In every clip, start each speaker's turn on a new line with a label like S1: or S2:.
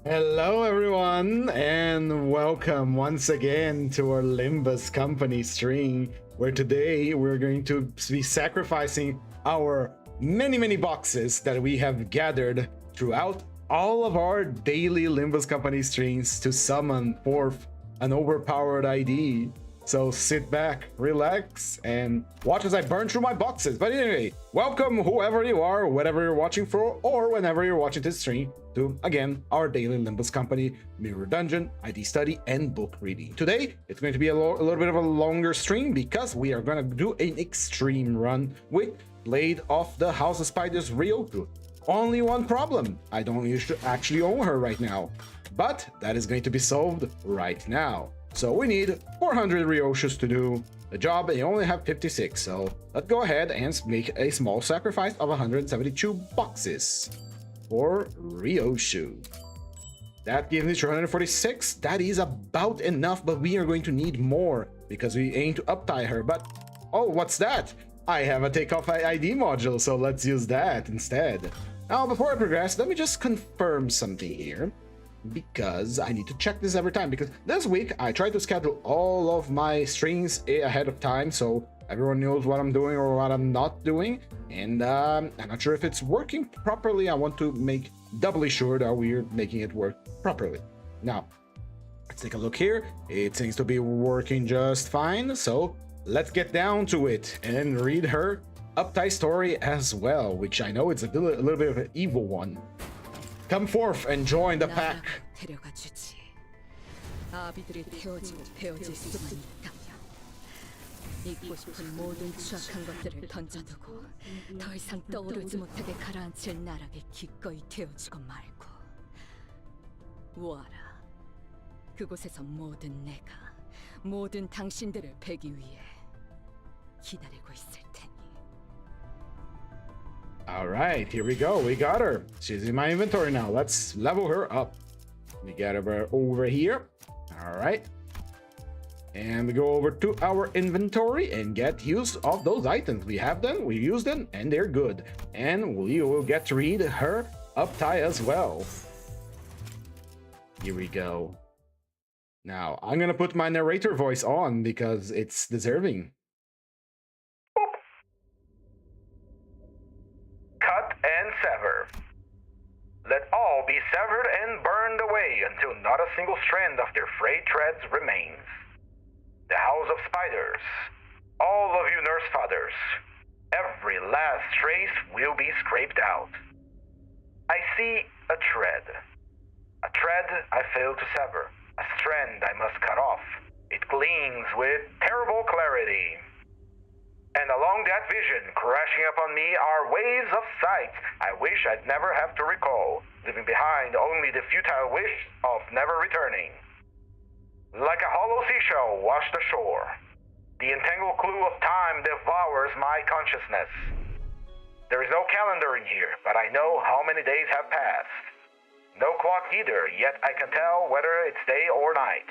S1: Hello everyone and welcome once again to our Limbus company stream, where today we're going to be sacrificing our many boxes that we have gathered throughout all of our daily Limbus company streams to summon forth an overpowered ID. So sit back, relax, and watch as I burn through my boxes. But anyway, welcome whoever you are, whatever you're watching for, or whenever you're watching this stream, to, again, our daily Limbus company, Mirror Dungeon, ID study, and book reading. Today, it's going to be a little bit of a longer stream because we are going to do an extreme run with Blade of the House of Spiders Ryoku. Only one problem, I don't actually own her right now, but that is going to be solved right now. So we need 400 Ryoshus to do the job, and you only have 56, so let's go ahead and make a small sacrifice of 172 boxes for Ryoshu. That gives me 346. That is about enough, but we are going to need more because we aim to uptie her. But oh, what's that? I have a takeoff ID module, so let's use that instead. Now, before I progress, let me just confirm something here, because I need to check this every time, because this week I tried to schedule all of my streams ahead of time so everyone knows what I'm doing or what I'm not doing, and I'm not sure if it's working properly. I want to make doubly sure that we're making it work properly. Now, let's take a look here. It seems to be working just fine, so let's get down to it and read her uptie story as well, which I know it's a little bit of an evil one. Come forth and join the pack.
S2: 아비들이 태워지고 베어질 수만 있다면 잊고 싶은 모든 추악한 것들을 던져두고 더 이상 떠오르지 못하게 가라앉힐 나락에 기꺼이 태워주고 말고 와라. 그곳에서 모든 내가 모든 당신들을 베기 위해 기다리고 있을 테니.
S1: All right, here we go. We got her. She's in my inventory now. Let's level her up. We get her over here. All right. And we go over to our inventory and get use of those items. We have them, we use them, and they're good. And we will get to read her uptie as well. Here we go. Now, I'm going to put my narrator voice on because it's deserving.
S3: And sever. Let all be severed and burned away until not a single strand of their frayed threads remains. The house of spiders, all of you nurse fathers, every last trace will be scraped out. I see a thread I failed to sever, a strand I must cut off. It gleams with terrible clarity. And along that vision, crashing upon me are waves of sights I wish I'd never have to recall, leaving behind only the futile wish of never returning. Like a hollow seashell washed ashore, the entangled clue of time devours my consciousness. There is no calendar in here, but I know how many days have passed. No clock either, yet I can tell whether it's day or night.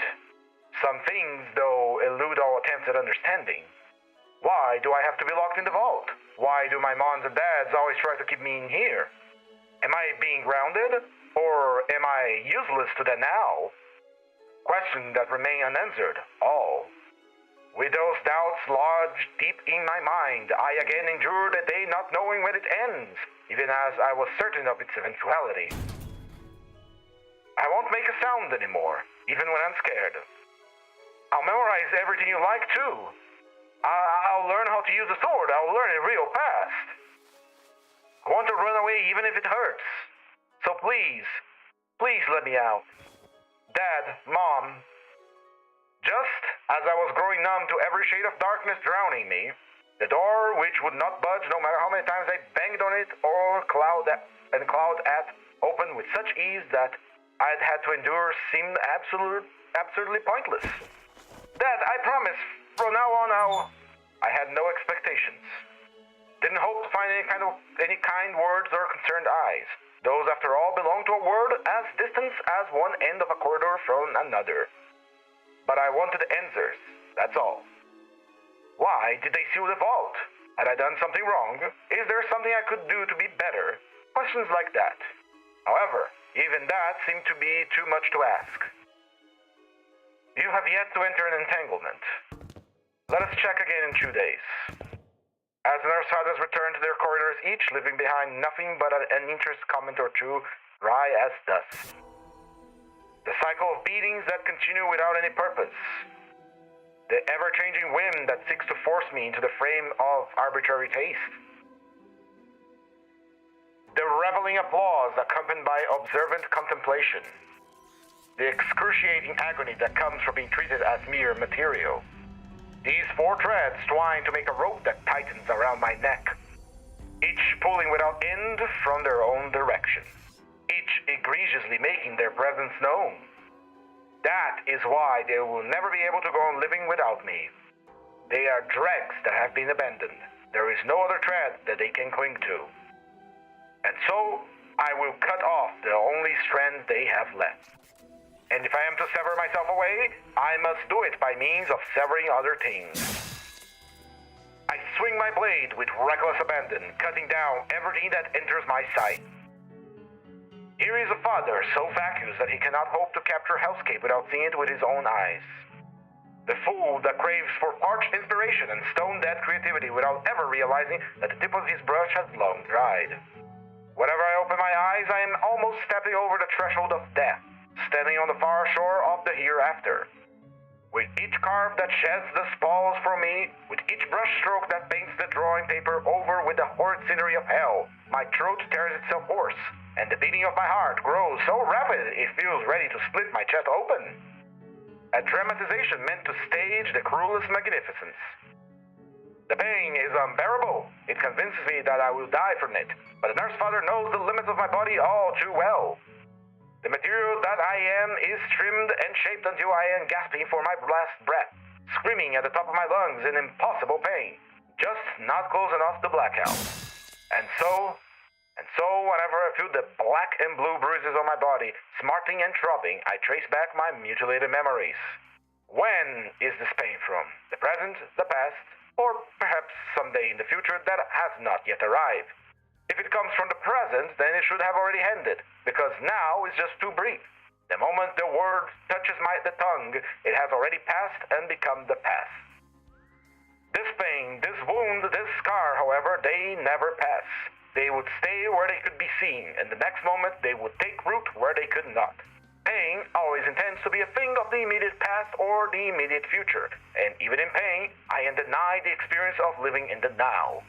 S3: Some things, though, elude all attempts at understanding. Why do I have to be locked in the vault? Why do my moms and dads always try to keep me in here? Am I being grounded? Or am I useless to them now? Questions that remain unanswered, all. With those doubts lodged deep in my mind, I again endured a day not knowing when it ends, even as I was certain of its eventuality. I won't make a sound anymore, even when I'm scared. I'll memorize everything you like, too. I'll learn how to use the sword. I'll learn it real fast. I want to run away even if it hurts. So please let me out. Dad, Mom. Just as I was growing numb to every shade of darkness drowning me, the door, which would not budge no matter how many times I banged on it or clawed at, opened with such ease that I'd had to endure seemed absurdly pointless. Dad, I promise. From now on, I had no expectations. Didn't hope to find any kind words or concerned eyes. Those, after all, belong to a world as distant as one end of a corridor from another. But I wanted answers, that's all. Why did they seal the vault? Had I done something wrong? Is there something I could do to be better? Questions like that. However, Even that seemed to be too much to ask. You have yet to enter an entanglement. Let us check again in 2 days. As the nurse fathers return to their corridors, each leaving behind nothing but an interest comment or two, dry as dust. The cycle of beatings that continue without any purpose. The ever-changing whim that seeks to force me into the frame of arbitrary taste. The reveling applause accompanied by observant contemplation. The excruciating agony that comes from being treated as mere material. These 4 threads twine to make a rope that tightens around my neck, each pulling without end from their own direction, each egregiously making their presence known. That is why they will never be able to go on living without me. They are dregs that have been abandoned. There is no other thread that they can cling to. And so, I will cut off the only strand they have left. And if I am to sever myself away, I must do it by means of severing other things. I swing my blade with reckless abandon, cutting down everything that enters my sight. Here is a father so vacuous that he cannot hope to capture hellscape without seeing it with his own eyes. The fool that craves for parched inspiration and stone-dead creativity without ever realizing that the tip of his brush has long dried. Whenever I open my eyes, I am almost stepping over the threshold of death, standing on the far shore of the hereafter. With each carve that sheds the spalls from me, with each brush stroke that paints the drawing paper over with the horrid scenery of hell, my throat tears itself hoarse, and the beating of my heart grows so rapid it feels ready to split my chest open. A dramatization meant to stage the cruelest magnificence. The pain is unbearable. It convinces me that I will die from it, but the nurse father knows the limits of my body all too well. The material that I am is trimmed and shaped until I am gasping for my last breath, screaming at the top of my lungs in impossible pain, just not close enough to blackout. And so, whenever I feel the black and blue bruises on my body, smarting and throbbing, I trace back my mutilated memories. When is this pain from? The present, the past, or perhaps someday in the future that has not yet arrived? If it comes from the present, then it should have already ended, because now is just too brief. The moment the word touches the tongue, it has already passed and become the past. This pain, this wound, this scar, however, they never pass. They would stay where they could be seen, and the next moment they would take root where they could not. Pain always intends to be a thing of the immediate past or the immediate future, and even in pain, I am denied the experience of living in the now.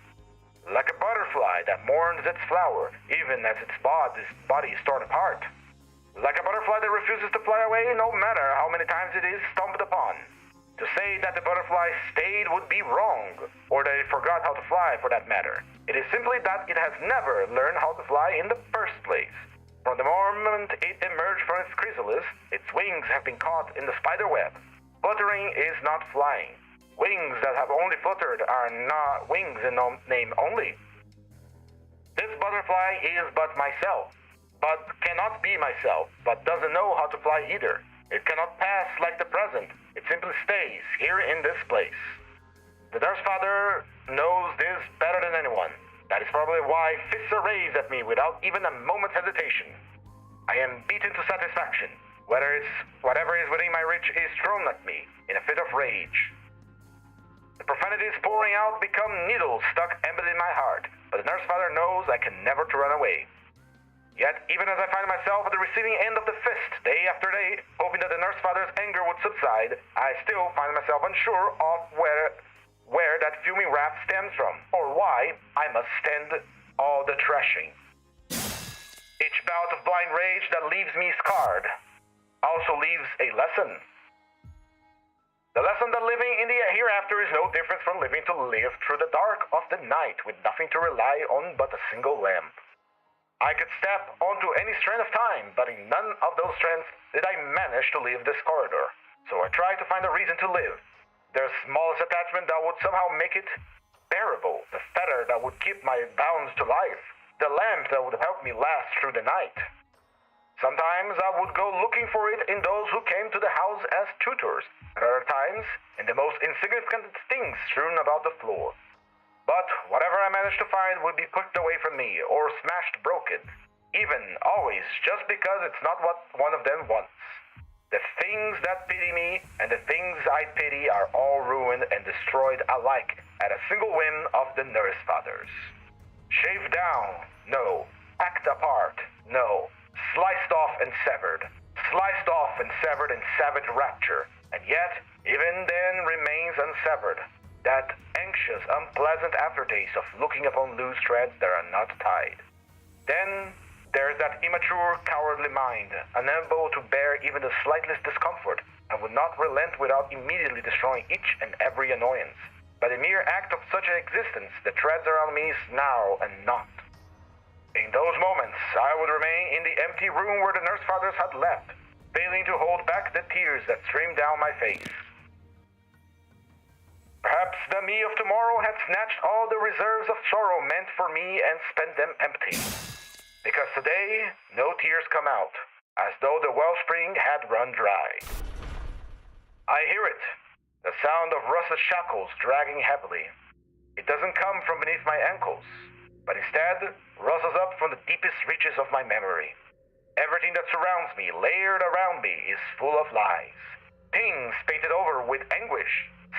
S3: Like a butterfly that mourns its flower, even as its body is torn apart. Like a butterfly that refuses to fly away no matter how many times it is stomped upon. To say that the butterfly stayed would be wrong, or that it forgot how to fly for that matter. It is simply that it has never learned how to fly in the first place. From the moment it emerged from its chrysalis, its wings have been caught in the spider web. Fluttering is not flying. Wings that have only fluttered are not wings in name only. This butterfly is but myself, but cannot be myself, but doesn't know how to fly either. It cannot pass like the present. It simply stays here in this place. The nurse father knows this better than anyone. That is probably why fists are raised at me without even a moment's hesitation. I am beaten to satisfaction. Whatever is within my reach is thrown at me in a fit of rage. The profanities pouring out become needles stuck embedded in my heart, but the nurse father knows I can never run away. Yet, even as I find myself at the receiving end of the fist, day after day, hoping that the nurse father's anger would subside, I still find myself unsure of where that fuming wrath stems from, or why I must stand all the thrashing. Each bout of blind rage that leaves me scarred also leaves a lesson. The lesson that living in the hereafter is no different from living to live through the dark of the night with nothing to rely on but a single lamp. I could step onto any strand of time, but in none of those strands did I manage to leave this corridor. So I tried to find a reason to live. The smallest attachment that would somehow make it bearable, the fetter that would keep my bounds to life, the lamp that would help me last through the night. Sometimes I would go looking for it in those who came to the house as tutors, at other times in the most insignificant things strewn about the floor. But whatever I managed to find would be pushed away from me or smashed broken. Even, always, just because it's not what one of them wants. The things that pity me and the things I pity are all ruined and destroyed alike at a single whim of the nurse fathers. Shaved down, no. Hacked apart, no. Sliced off and severed. Sliced off and severed in savage rapture, and yet, even then remains unsevered. That anxious, unpleasant aftertaste of looking upon loose threads that are not tied. Then, there's that immature, cowardly mind, unable to bear even the slightest discomfort, and would not relent without immediately destroying each and every annoyance. By the mere act of such an existence, the threads around me snarl and knot. In those moments, I would remain in the empty room where the nurse fathers had left, failing to hold back the tears that streamed down my face. Perhaps the me of tomorrow had snatched all the reserves of sorrow meant for me and spent them empty. Because today, no tears come out, as though the wellspring had run dry. I hear it, the sound of rusted shackles dragging heavily. It doesn't come from beneath my ankles, but instead russes up from the deepest reaches of my memory. Everything that surrounds me, layered around me, is full of lies. Things painted over with anguish,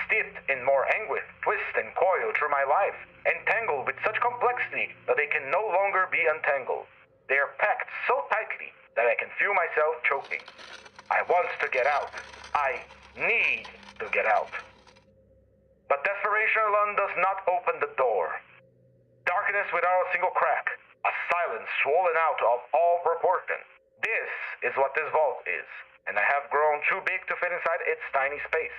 S3: steeped in more anguish, twist and coil through my life, entangled with such complexity that they can no longer be untangled. They are packed so tightly that I can feel myself choking. I want to get out. I need to get out. But desperation alone does not open the door. Darkness without a single crack, a silence swollen out of all proportion. This is what this vault is, and I have grown too big to fit inside its tiny space.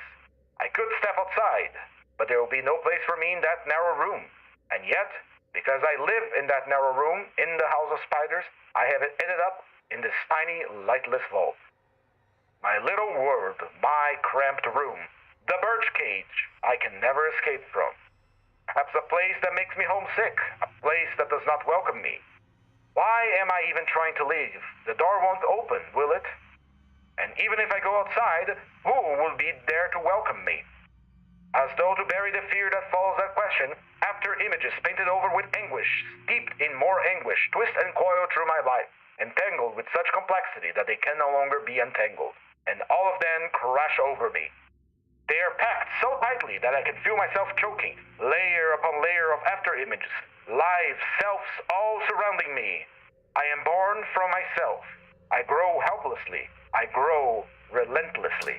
S3: I could step outside, but there will be no place for me in that narrow room. And yet, because I live in that narrow room, in the House of Spiders, I have ended up in this tiny, lightless vault. My little world, my cramped room, the birch cage I can never escape from. Perhaps a place that makes me homesick, a place that does not welcome me. Why am I even trying to leave? The door won't open, will it? And even if I go outside, who will be there to welcome me? As though to bury the fear that follows that question, after images painted over with anguish, steeped in more anguish, twist and coil through my life, entangled with such complexity that they can no longer be untangled, and all of them crash over me. They are packed so tightly that I can feel myself choking, layer upon layer of after images, live selves all surrounding me. I am born from myself. I grow helplessly. I grow relentlessly.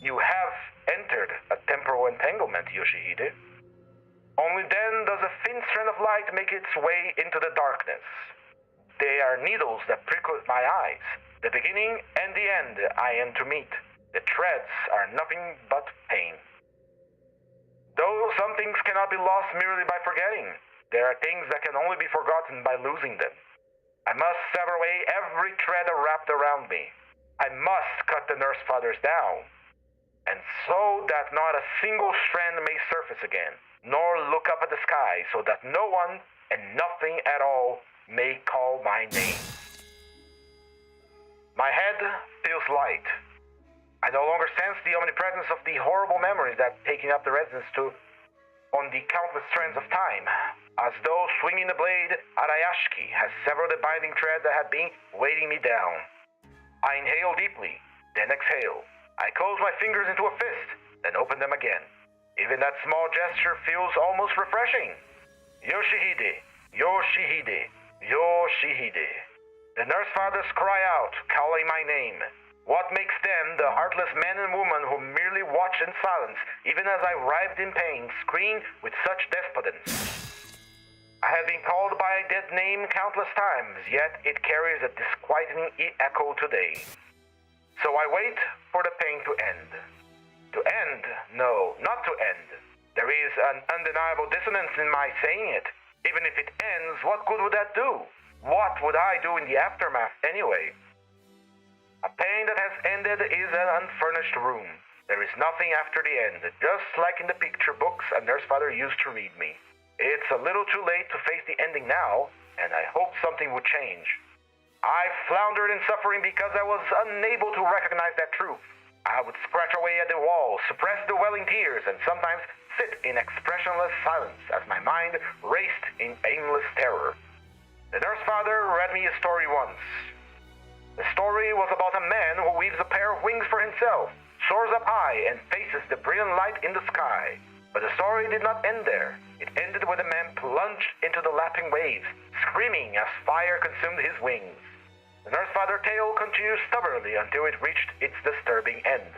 S3: You have entered a temporal entanglement, Yoshihide. Only then does a thin strand of light make its way into the darkness. They are needles that prick my eyes. The beginning and the end I am to meet. The threads are nothing but pain. Though some things cannot be lost merely by forgetting, there are things that can only be forgotten by losing them. I must sever away every thread wrapped around me. I must cut the nurse fathers down, and so that not a single strand may surface again, nor look up at the sky, so that no one and nothing at all may call my name. My head feels light. I no longer sense the omnipresence of the horrible memories that taking up the residence on the countless strands of time, as though swinging the blade, Arayashiki has severed the binding thread that had been weighting me down. I inhale deeply, then exhale. I close my fingers into a fist, then open them again. Even that small gesture feels almost refreshing. Yoshihide, Yoshihide, Yoshihide. The nurse fathers cry out, calling my name. What makes them the heartless men and women who merely watch in silence, even as I writhed in pain, scream with such despotence? I have been called by a dead name countless times, yet it carries a disquieting echo today. So I wait for the pain to end. To end? No, not to end. There is an undeniable dissonance in my saying it. Even if it ends, what good would that do? What would I do in the aftermath anyway? A pain that has ended is an unfurnished room. There is nothing after the end, just like in the picture books a nurse father used to read me. It's a little too late to face the ending now, and I hope something would change. I floundered in suffering because I was unable to recognize that truth. I would scratch away at the wall, suppress the welling tears, and sometimes sit in expressionless silence as my mind raced in aimless terror. The nurse father read me a story once. The story was about a man who weaves a pair of wings for himself, soars up high, and faces the brilliant light in the sky. But the story did not end there. It ended with a man plunged into the lapping waves, screaming as fire consumed his wings. The nurse father tale continued stubbornly until it reached its disturbing end.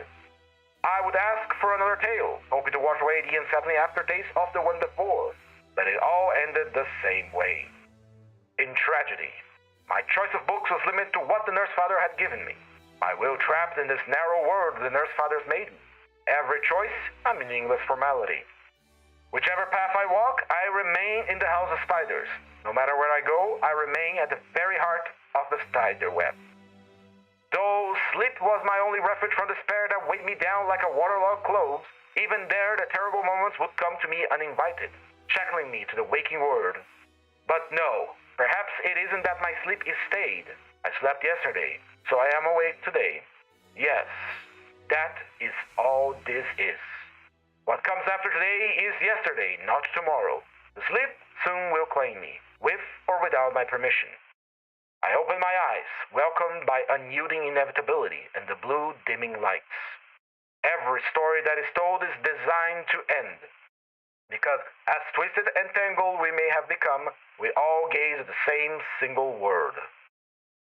S3: I would ask for another tale, hoping to wash away the unsettling aftertaste of the one before, but it all ended the same way. In tragedy, my choice of books was limited to what the nurse father had given me. My will trapped in this narrow world the nurse father's made me. Every choice a meaningless formality. Whichever path I walk, I remain in the house of spiders. No matter where I go, I remain at the very heart of the spider web. Though sleep was my only refuge from despair that weighed me down like a waterlogged clothes, even there the terrible moments would come to me uninvited, shackling me to the waking world. But no, perhaps it isn't that my sleep is stayed. I slept yesterday, so I am awake today. Yes, that is all this is. What comes after today is yesterday, not tomorrow. The sleep soon will claim me, with or without my permission. I open my eyes, welcomed by unyielding inevitability and the blue dimming lights. Every story that is told is designed to end. Because as twisted and tangled we may have become, we all gaze at the same single word.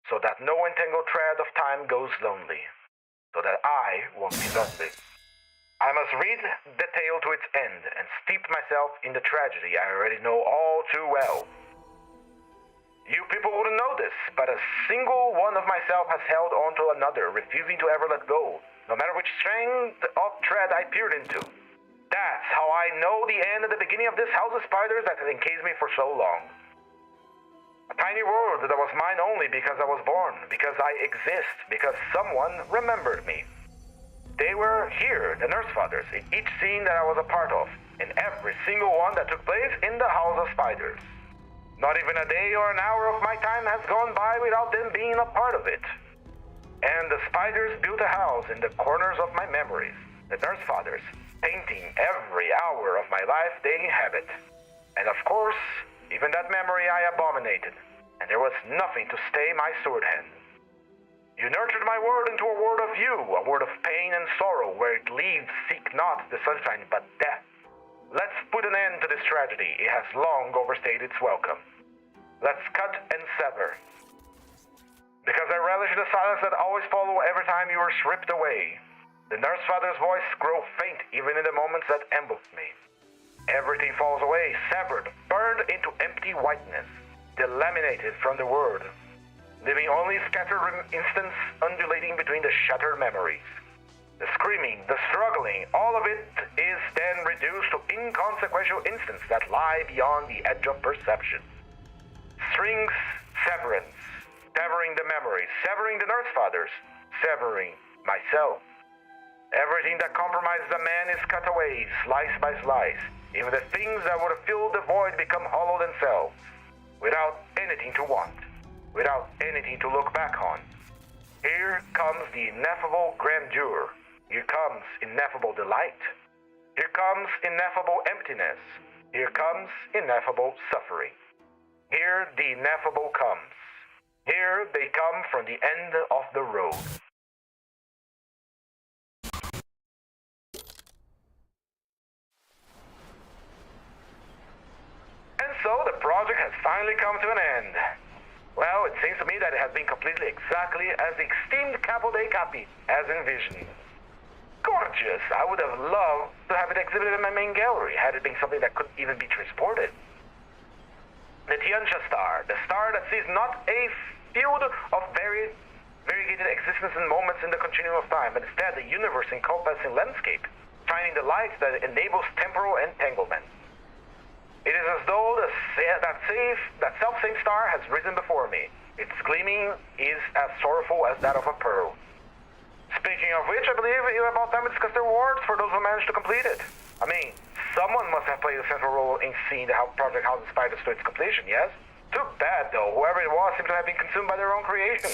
S3: So that no entangled thread of time goes lonely. So that I won't be lonely. I must read the tale to its end and steep myself in the tragedy I already know all too well. You people wouldn't know this, but a single one of myself has held on to another, refusing to ever let go, no matter which strand of thread I peered into. That's how I know the end and the beginning of this house of spiders that has encased me for so long. A tiny world that was mine only because I was born, because I exist, because someone remembered me. They were here, the nurse fathers, in each scene that I was a part of, in every single one that took place in the house of spiders. Not even a day or an hour of my time has gone by without them being a part of it. And the spiders built a house in the corners of my memories, the nurse fathers, painting every hour of my life they inhabit. And of course, even that memory I abominated, and there was nothing to stay my sword hand. You nurtured my word into a word of you, a word of pain and sorrow, where it leaves seek not the sunshine but death. Let's put an end to this tragedy. It has long overstayed its welcome. Let's cut and sever. Because I relish the silence that always follows every time you are stripped away. The nurse father's voice grows faint even in the moments that ambush me. Everything falls away, severed, burned into empty whiteness, delaminated from the world, leaving only scattered instants undulating between the shattered memories. The screaming, the struggling, all of it is then reduced to inconsequential instants that lie beyond the edge of perception. Strings, severance, severing the memories, severing the nurse fathers, severing myself. Everything that compromises a man is cut away, slice by slice. Even the things that would have filled the void become hollow themselves, without anything to want, without anything to look back on. Here comes the ineffable grandeur. Here comes ineffable delight. Here comes ineffable emptiness. Here comes ineffable suffering. Here the ineffable comes. Here they come from the end of the road. So the project has finally come to an end. Well, it seems to me that it has been completed exactly as the esteemed Capo dei Capi has envisioned. Gorgeous! I would have loved to have it exhibited in my main gallery, had it been something that could even be transported. The Tianxia star, the star that sees not a field of variegated existence and moments in the continuum of time, but instead a universe-encompassing landscape, shining the light that enables temporal entanglement. It is as though that self-same star has risen before me. Its gleaming is as sorrowful as that of a pearl. Speaking of which, I believe it is about time we discuss the rewards for those who managed to complete it. I mean, someone must have played a central role in seeing the Project House of Spiders to its completion, yes? Too bad, though. Whoever it was seemed to have been consumed by their own creation.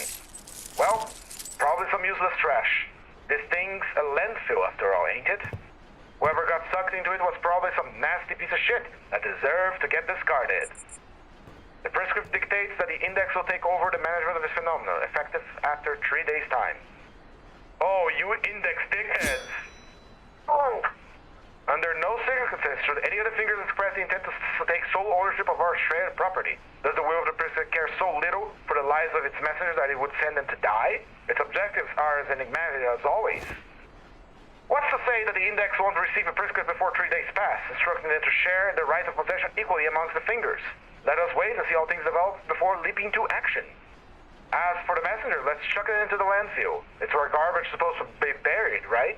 S3: Well, probably some useless trash. This thing's a landfill after all, ain't it? Whoever got sucked into it was probably some nasty piece of shit that deserved to get discarded. The prescript dictates that the index will take over the management of this phenomenon, effective after 3 days' time. Oh, you index dickheads! Oh. Under no circumstances should any of the fingers express the intent to take sole ownership of our shared property. Does the will of the priesthood care so little for the lives of its messengers that it would send them to die? Its objectives are as enigmatic as always. What's to say that the index won't receive a prescript before 3 days pass, instructing them to share the right of possession equally amongst the fingers? Let us wait and see how things develop before leaping to action. As for the messenger, let's chuck it into the landfill. It's where garbage is supposed to be buried, right?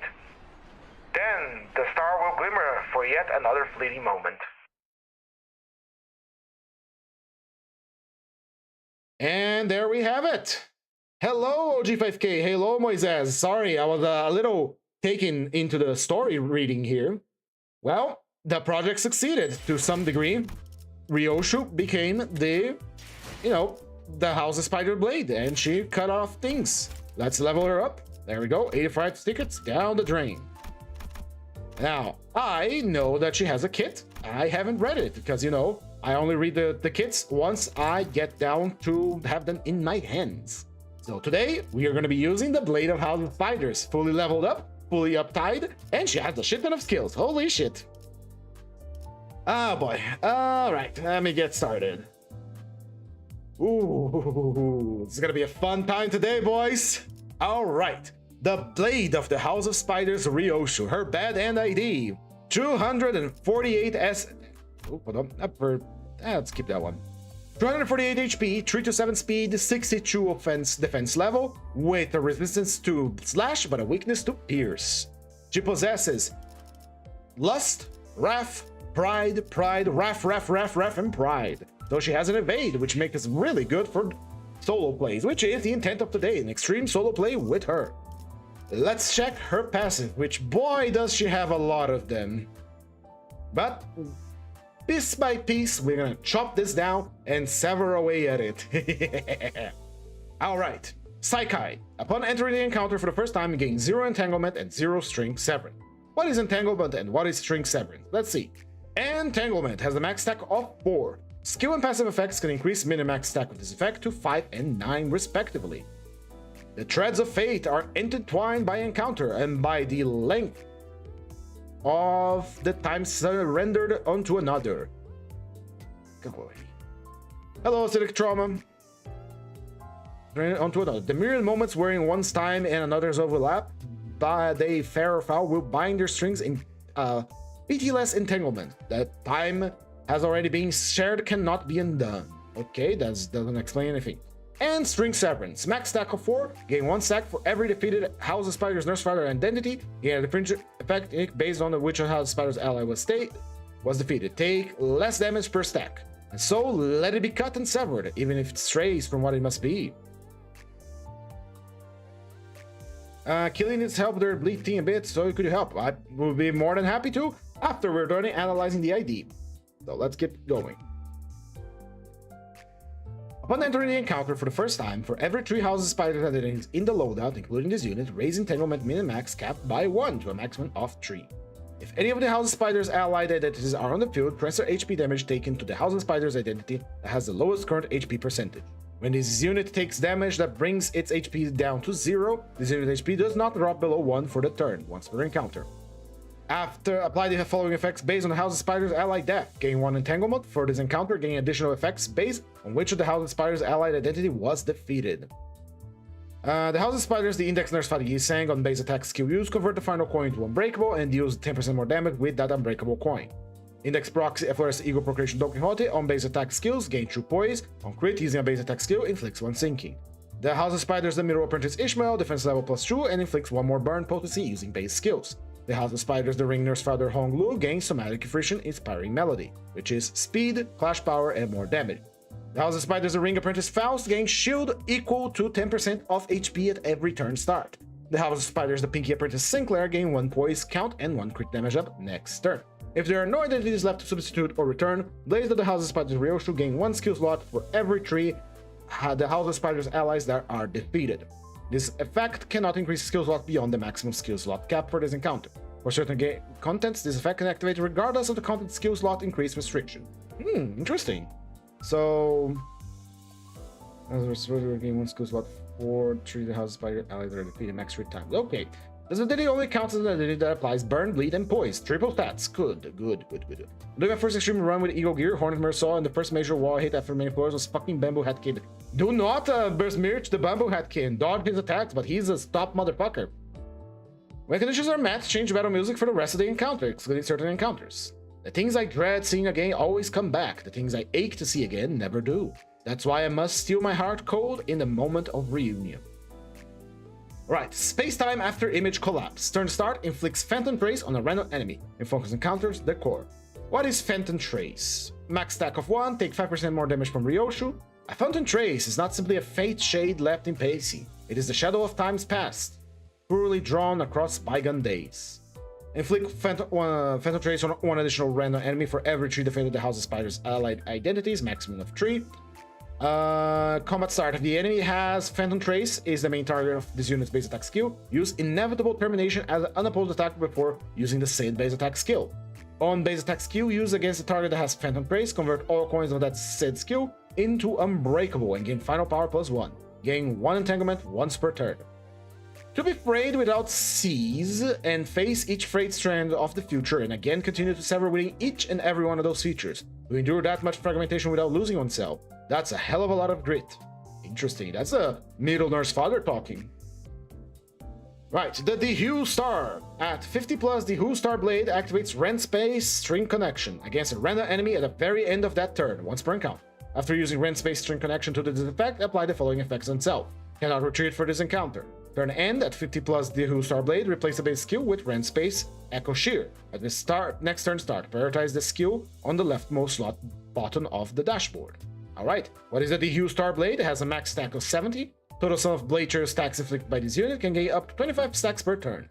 S3: Then the star will glimmer for yet another fleeting moment.
S1: And there we have it. Hello, G5K. Hello, Moises. Sorry, I was a little taken into the story reading here. Well, the project succeeded to some degree. Ryoshu became the, the House of Spider Blade, and she cut off things. Let's level her up. There we go. 85 tickets down the drain. Now, I know that she has a kit. I haven't read it because, I only read the kits once I get down to have them in my hands. So today, we are going to be using the Blade of House of Spiders, fully leveled up, fully uptied, and she has a shit ton of skills. Holy shit. Oh boy. All right, let me get started. Ooh, this is going to be a fun time today, boys. All right. The Blade of the House of Spiders Ryoshu, her bed and ID, 248 S. Oh, hold on, let's keep that one. 248 HP, 3 to 7 speed, 62 defense level, with a resistance to slash but a weakness to pierce. She possesses Lust, Wrath, Pride, Wrath, and Pride. Though she has an evade, which makes us really good for solo plays, which is the intent of today, an extreme solo play with her. Let's check her passive, which boy does she have a lot of them. But piece by piece, we're gonna chop this down and sever away at it. Alright, Psyche. Upon entering the encounter for the first time, you gain 0 entanglement and 0 string severing. What is entanglement and what is string severing? Let's see. Entanglement has a max stack of 4. Skill and passive effects can increase min-max stack of this effect to 5 and 9 respectively. The threads of fate are intertwined by encounter and by the length of the time surrendered onto another. Hello, acidic trauma. Onto another. The myriad moments wherein one's time and another's overlap, by they fair or foul, will bind their strings in pitiless entanglement. That time has already been shared, cannot be undone. Okay, that doesn't explain anything. And string severance. Max stack of 4. Gain 1 stack for every defeated House of Spiders Nurse Spider identity. Gain a different effect based on which House of Spiders ally was defeated. Take less damage per stack. And so let it be cut and severed, even if it strays from what it must be. Killing needs help with their bleed team a bit, so could you help? I will be more than happy to after we're done analyzing the ID. So let's get going. Upon entering the encounter for the first time, for every 3 House of Spiders identities in the loadout, including this unit, raise entanglement min-max cap by 1 to a maximum of 3. If any of the House of Spiders allied identities are on the field, transfer HP damage taken to the House of Spiders identity that has the lowest current HP percentage. When this unit takes damage that brings its HP down to 0, this unit's HP does not drop below 1 for the turn, once per encounter. After apply the following effects based on the House of Spiders allied death. Gain 1 entanglement for this encounter, gain additional effects based on which of the House of Spiders allied identity was defeated. The House of Spiders, the Index Nurse Fatigue Sang on base attack skill use, convert the final coin to unbreakable and deals 10% more damage with that unbreakable coin. Index Proxy Efflorus Ego Procreation Don Quixote on base attack skills, gain True Poise. On crit, using a base attack skill, inflicts 1 sinking. The House of Spiders, the Middle Apprentice Ishmael, defense level +2 and inflicts 1 more burn potency using base skills. The House of Spiders, the Ring Nurse Father Hong Lu, gains Somatic Effusion Inspiring Melody, which is speed, clash power, and more damage. The House of Spiders, the Ring Apprentice Faust, gains shield equal to 10% of HP at every turn start. The House of Spiders, the Pinky Apprentice Sinclair, gain 1 poise count and 1 crit damage up next turn. If there are no identities left to substitute or return, Blades of the House of Spiders Ryoshu gain 1 skill slot for every 3 the House of Spiders allies that are defeated. This effect cannot increase skill slot beyond the maximum skill slot cap for this encounter. For certain contents, this effect can activate regardless of the content skill slot increase restriction. Interesting. So, as a game, one skills about 4, treat the house spider allies are defeated max 3 times. Okay. This ability only counts as an ability that applies burn, bleed, and poise. Triple stats. Good. Doing my first extreme run with Eagle Gear, Hornet Mersaw, and the first major wall hit after many floors was fucking Bamboo Hat Kid. Do not besmirch the Bamboo Hat Kid. Dodge his attacks, but he's a stop motherfucker. When conditions are met, change battle music for the rest of the encounter, excluding certain encounters. The things I dread seeing again always come back. The things I ache to see again never do. That's why I must steal my heart cold in the moment of reunion. Right, space-time after image collapse. Turn start inflicts Phantom Trace on a random enemy. In focus encounters, the core. What is Phantom Trace? Max stack of 1, take 5% more damage from Ryoshu. A Phantom Trace is not simply a fate shade left in Pacey. It is the shadow of times past, poorly drawn across bygone days. Inflict Phantom Trace on 1 additional random enemy for every 3 defended the House of Spiders allied identities, maximum of 3. Combat start. If the enemy has Phantom Trace, is the main target of this unit's base attack skill. Use Inevitable Termination as an unopposed attack before using the said base attack skill. On base attack skill, use against a target that has Phantom Trace, convert all coins of that said skill into Unbreakable and gain final power +1. Gain 1 entanglement once per turn. To be frayed without cease and face each frayed strand of the future and again continue to sever within each and every one of those features. To endure that much fragmentation without losing oneself. That's a hell of a lot of grit. Interesting. That's a middle nurse father talking. Right, the Dehu Star. At 50 plus, Dehu Star Blade activates Rend Space String Connection against a random enemy at the very end of that turn, once per encounter. After using Rend Space String Connection to this effect, apply the following effects on self. Cannot retreat for this encounter. Turn end at 50 plus Dehu Star Blade, replace the base skill with Rend Space Echo Shear. At the next turn start, prioritize the skill on the leftmost slot bottom of the dashboard. Alright, what is the Dehu Star Blade? It has a max stack of 70. Total sum of blade trail stacks inflicted by this unit can gain up to 25 stacks per turn.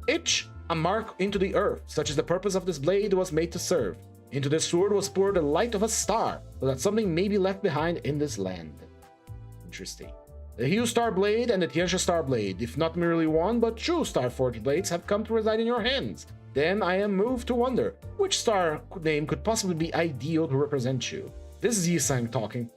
S1: Itch, a mark into the earth, such as the purpose of this blade was made to serve. Into this sword was poured the light of a star, so that something may be left behind in this land. Interesting. The Dehu Star Blade and the Tianxia Star Blade, if not merely one but two Starforged blades, have come to reside in your hands. Then I am moved to wonder, which star name could possibly be ideal to represent you? This is Yisang talking.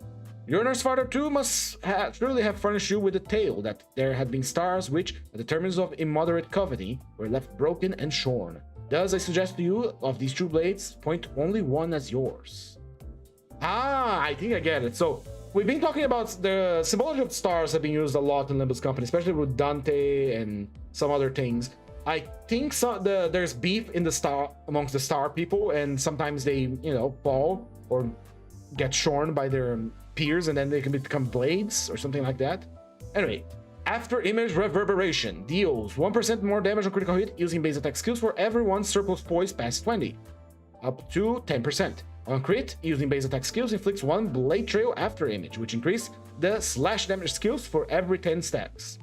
S1: Your nurse father too must surely have furnished you with a tale that there had been stars which, at the terms of immoderate coveting, were left broken and shorn. Thus I suggest to you, of these two blades, point only one as yours. Ah, I think I get it. So, we've been talking about the symbology of stars have been used a lot in Limbus Company, especially with Dante and some other things. I think there's beef in the star amongst the star people, and sometimes they, fall or get shorn by their peers, and then they can become blades or something like that. Anyway, after image reverberation deals 1% more damage on critical hit using base attack skills for every one surplus poise past 20, up to 10%. On crit, using base attack skills inflicts 1 blade trail after image, which increase the slash damage skills for every 10 stacks.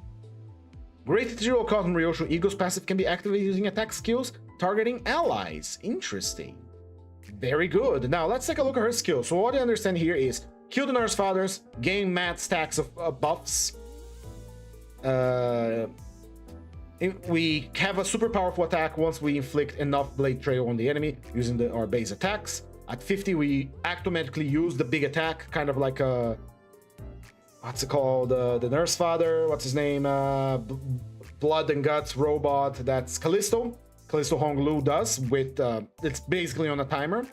S1: Great Ethereal Cosm Ryoshu Ego's passive can be activated using attack skills targeting allies. Interesting. Very good. Now let's take a look at her skills. So what I understand here is kill the nurse fathers, gain mad stacks of buffs. We have a super powerful attack once we inflict enough blade trail on the enemy using our base attacks. At 50, we automatically use the big attack, kind of like a... What's it called? The nurse father, what's his name? Blood and Guts robot, that's Callisto. Callisto Honglu does with, it's basically on a timer.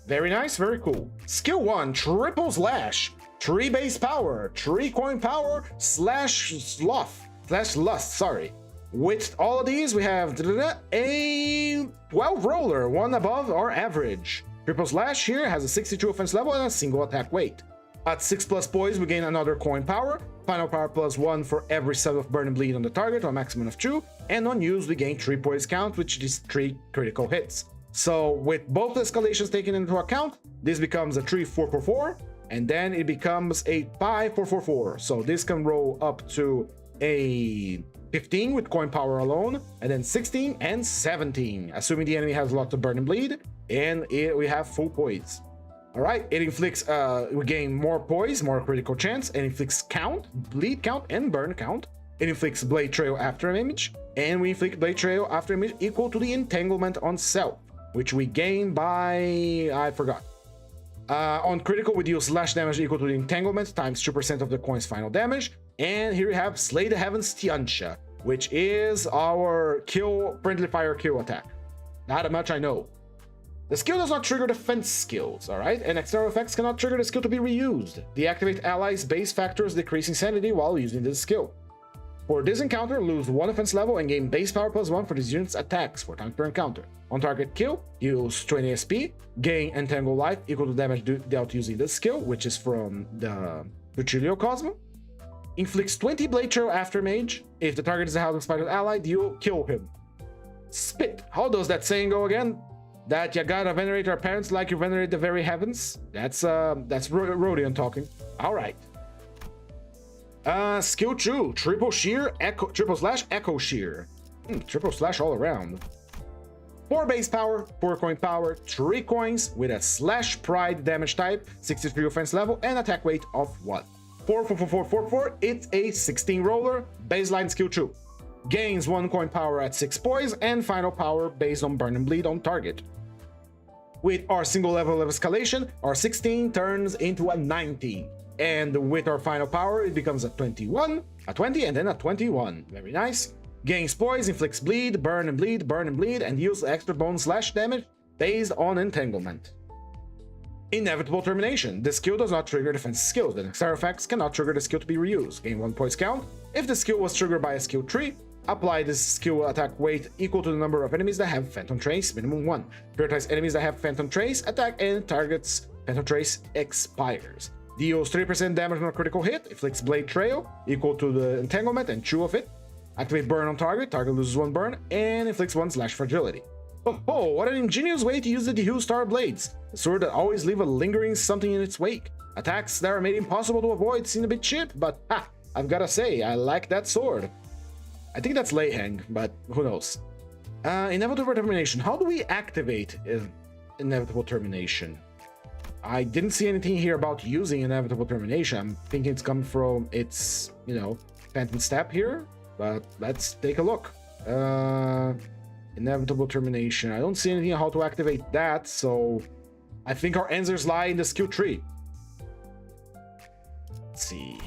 S1: Very nice, very cool. Skill 1, Triple Slash. 3 base power, 3 coin power, slash lust, sorry. With all of these, we have a 12 roller, 1 above our average. Triple Slash here has a 62 offense level and a single attack weight. At 6 plus poise, we gain another coin power, final power +1 for every set of burn and bleed on the target, or a maximum of 2, and on use, we gain 3 poise count, which is 3 critical hits. So with both escalations taken into account, this becomes a 3-4-4-4, and then it becomes a 5-4-4-4. So this can roll up to a 15 with coin power alone, and then 16 and 17, assuming the enemy has lots of burn and bleed, and we have full poise. All right, it inflicts, we gain more poise, more critical chance, and inflicts count, bleed count, and burn count. It inflicts blade trail after an image, and we inflict blade trail after image equal to the entanglement on self, which we gain by, I forgot. On critical, we deal slash damage equal to the entanglement times 2% of the coin's final damage. And here we have Slay the Heavens Tianxia, which is our kill, friendly fire kill attack. Not much I know. The skill does not trigger defense skills, alright? And external effects cannot trigger the skill to be reused. Deactivate allies' base factors decreasing sanity while using this skill. For this encounter, lose 1 offense level and gain base power +1 for this unit's attacks 4 times per encounter. On target kill, use 20 SP, gain Entangle Life equal to damage dealt using this skill, which is from the Virgilio Cosmo. Inflicts 20 Blade Trail after Mage. If the target is a House of Spider ally, you kill him. Spit. How does that saying go again? That you gotta venerate our parents like you venerate the very heavens? That's Rodion talking. Alright. Skill 2, triple shear, triple slash, echo shear. Triple slash all around. 4 base power, 4 coin power, 3 coins with a slash pride damage type, 63 offense level, and attack weight of 1. 4. It's a 16 roller, baseline skill 2. Gains 1 coin power at 6 poise, and final power based on burn and bleed on target. With our single level of escalation, our 16 turns into a 19. And with our final power, it becomes a 21, a 20, and then a 21. Very nice. Gains poise, inflicts bleed, burn and bleed, and deals extra bone slash damage based on entanglement. Inevitable termination. This skill does not trigger defense skills. The next effects cannot trigger the skill to be reused. Gain 1 poise count. If the skill was triggered by a skill tree, apply this skill attack weight equal to the number of enemies that have Phantom Trace, minimum 1. Prioritize enemies that have Phantom Trace, attack and targets Phantom Trace expires. Deals 3% damage on a critical hit, inflicts Blade Trail, equal to the entanglement and 2 of it. Activate burn on target, target loses 1 burn, and inflicts 1 slash fragility. Oh, what an ingenious way to use the Dehu Star Blades, a sword that always leave a lingering something in its wake. Attacks that are made impossible to avoid seem a bit cheap, but ha, I've gotta say, I like that sword. I think that's Leihang, but who knows. Inevitable Termination. How do we activate Inevitable Termination? I didn't see anything here about using Inevitable Termination. I'm thinking it's come from its, Phantom Step here, but let's take a look. Inevitable Termination. I don't see anything on how to activate that, so I think our answers lie in the skill tree. Let's see.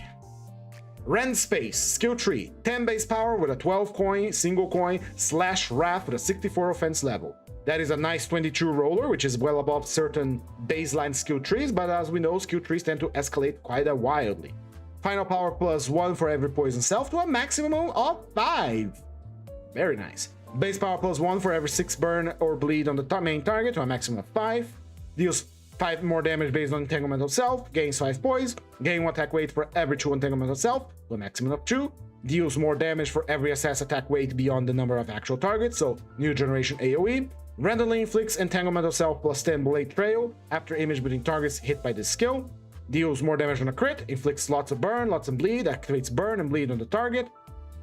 S1: Rend Space, skill tree, 10 base power with a 12 coin, single coin, slash wrath with a 64 offense level. That is a nice 22 roller, which is well above certain baseline skill trees, but as we know, skill trees tend to escalate quite wildly. Final power +1 for every poison self to a maximum of 5. Very nice. Base power +1 for every 6 burn or bleed on the main target to a maximum of 5. Deals 5 more damage based on entanglement of self, gains 5 poise, gain 1 attack weight for every 2 entanglement of self, to a maximum of 2, deals more damage for every assess attack weight beyond the number of actual targets, so new generation AoE, randomly inflicts entanglement of self +10 blade trail after image between targets hit by this skill, deals more damage on a crit, inflicts lots of burn, lots of bleed, activates burn and bleed on the target,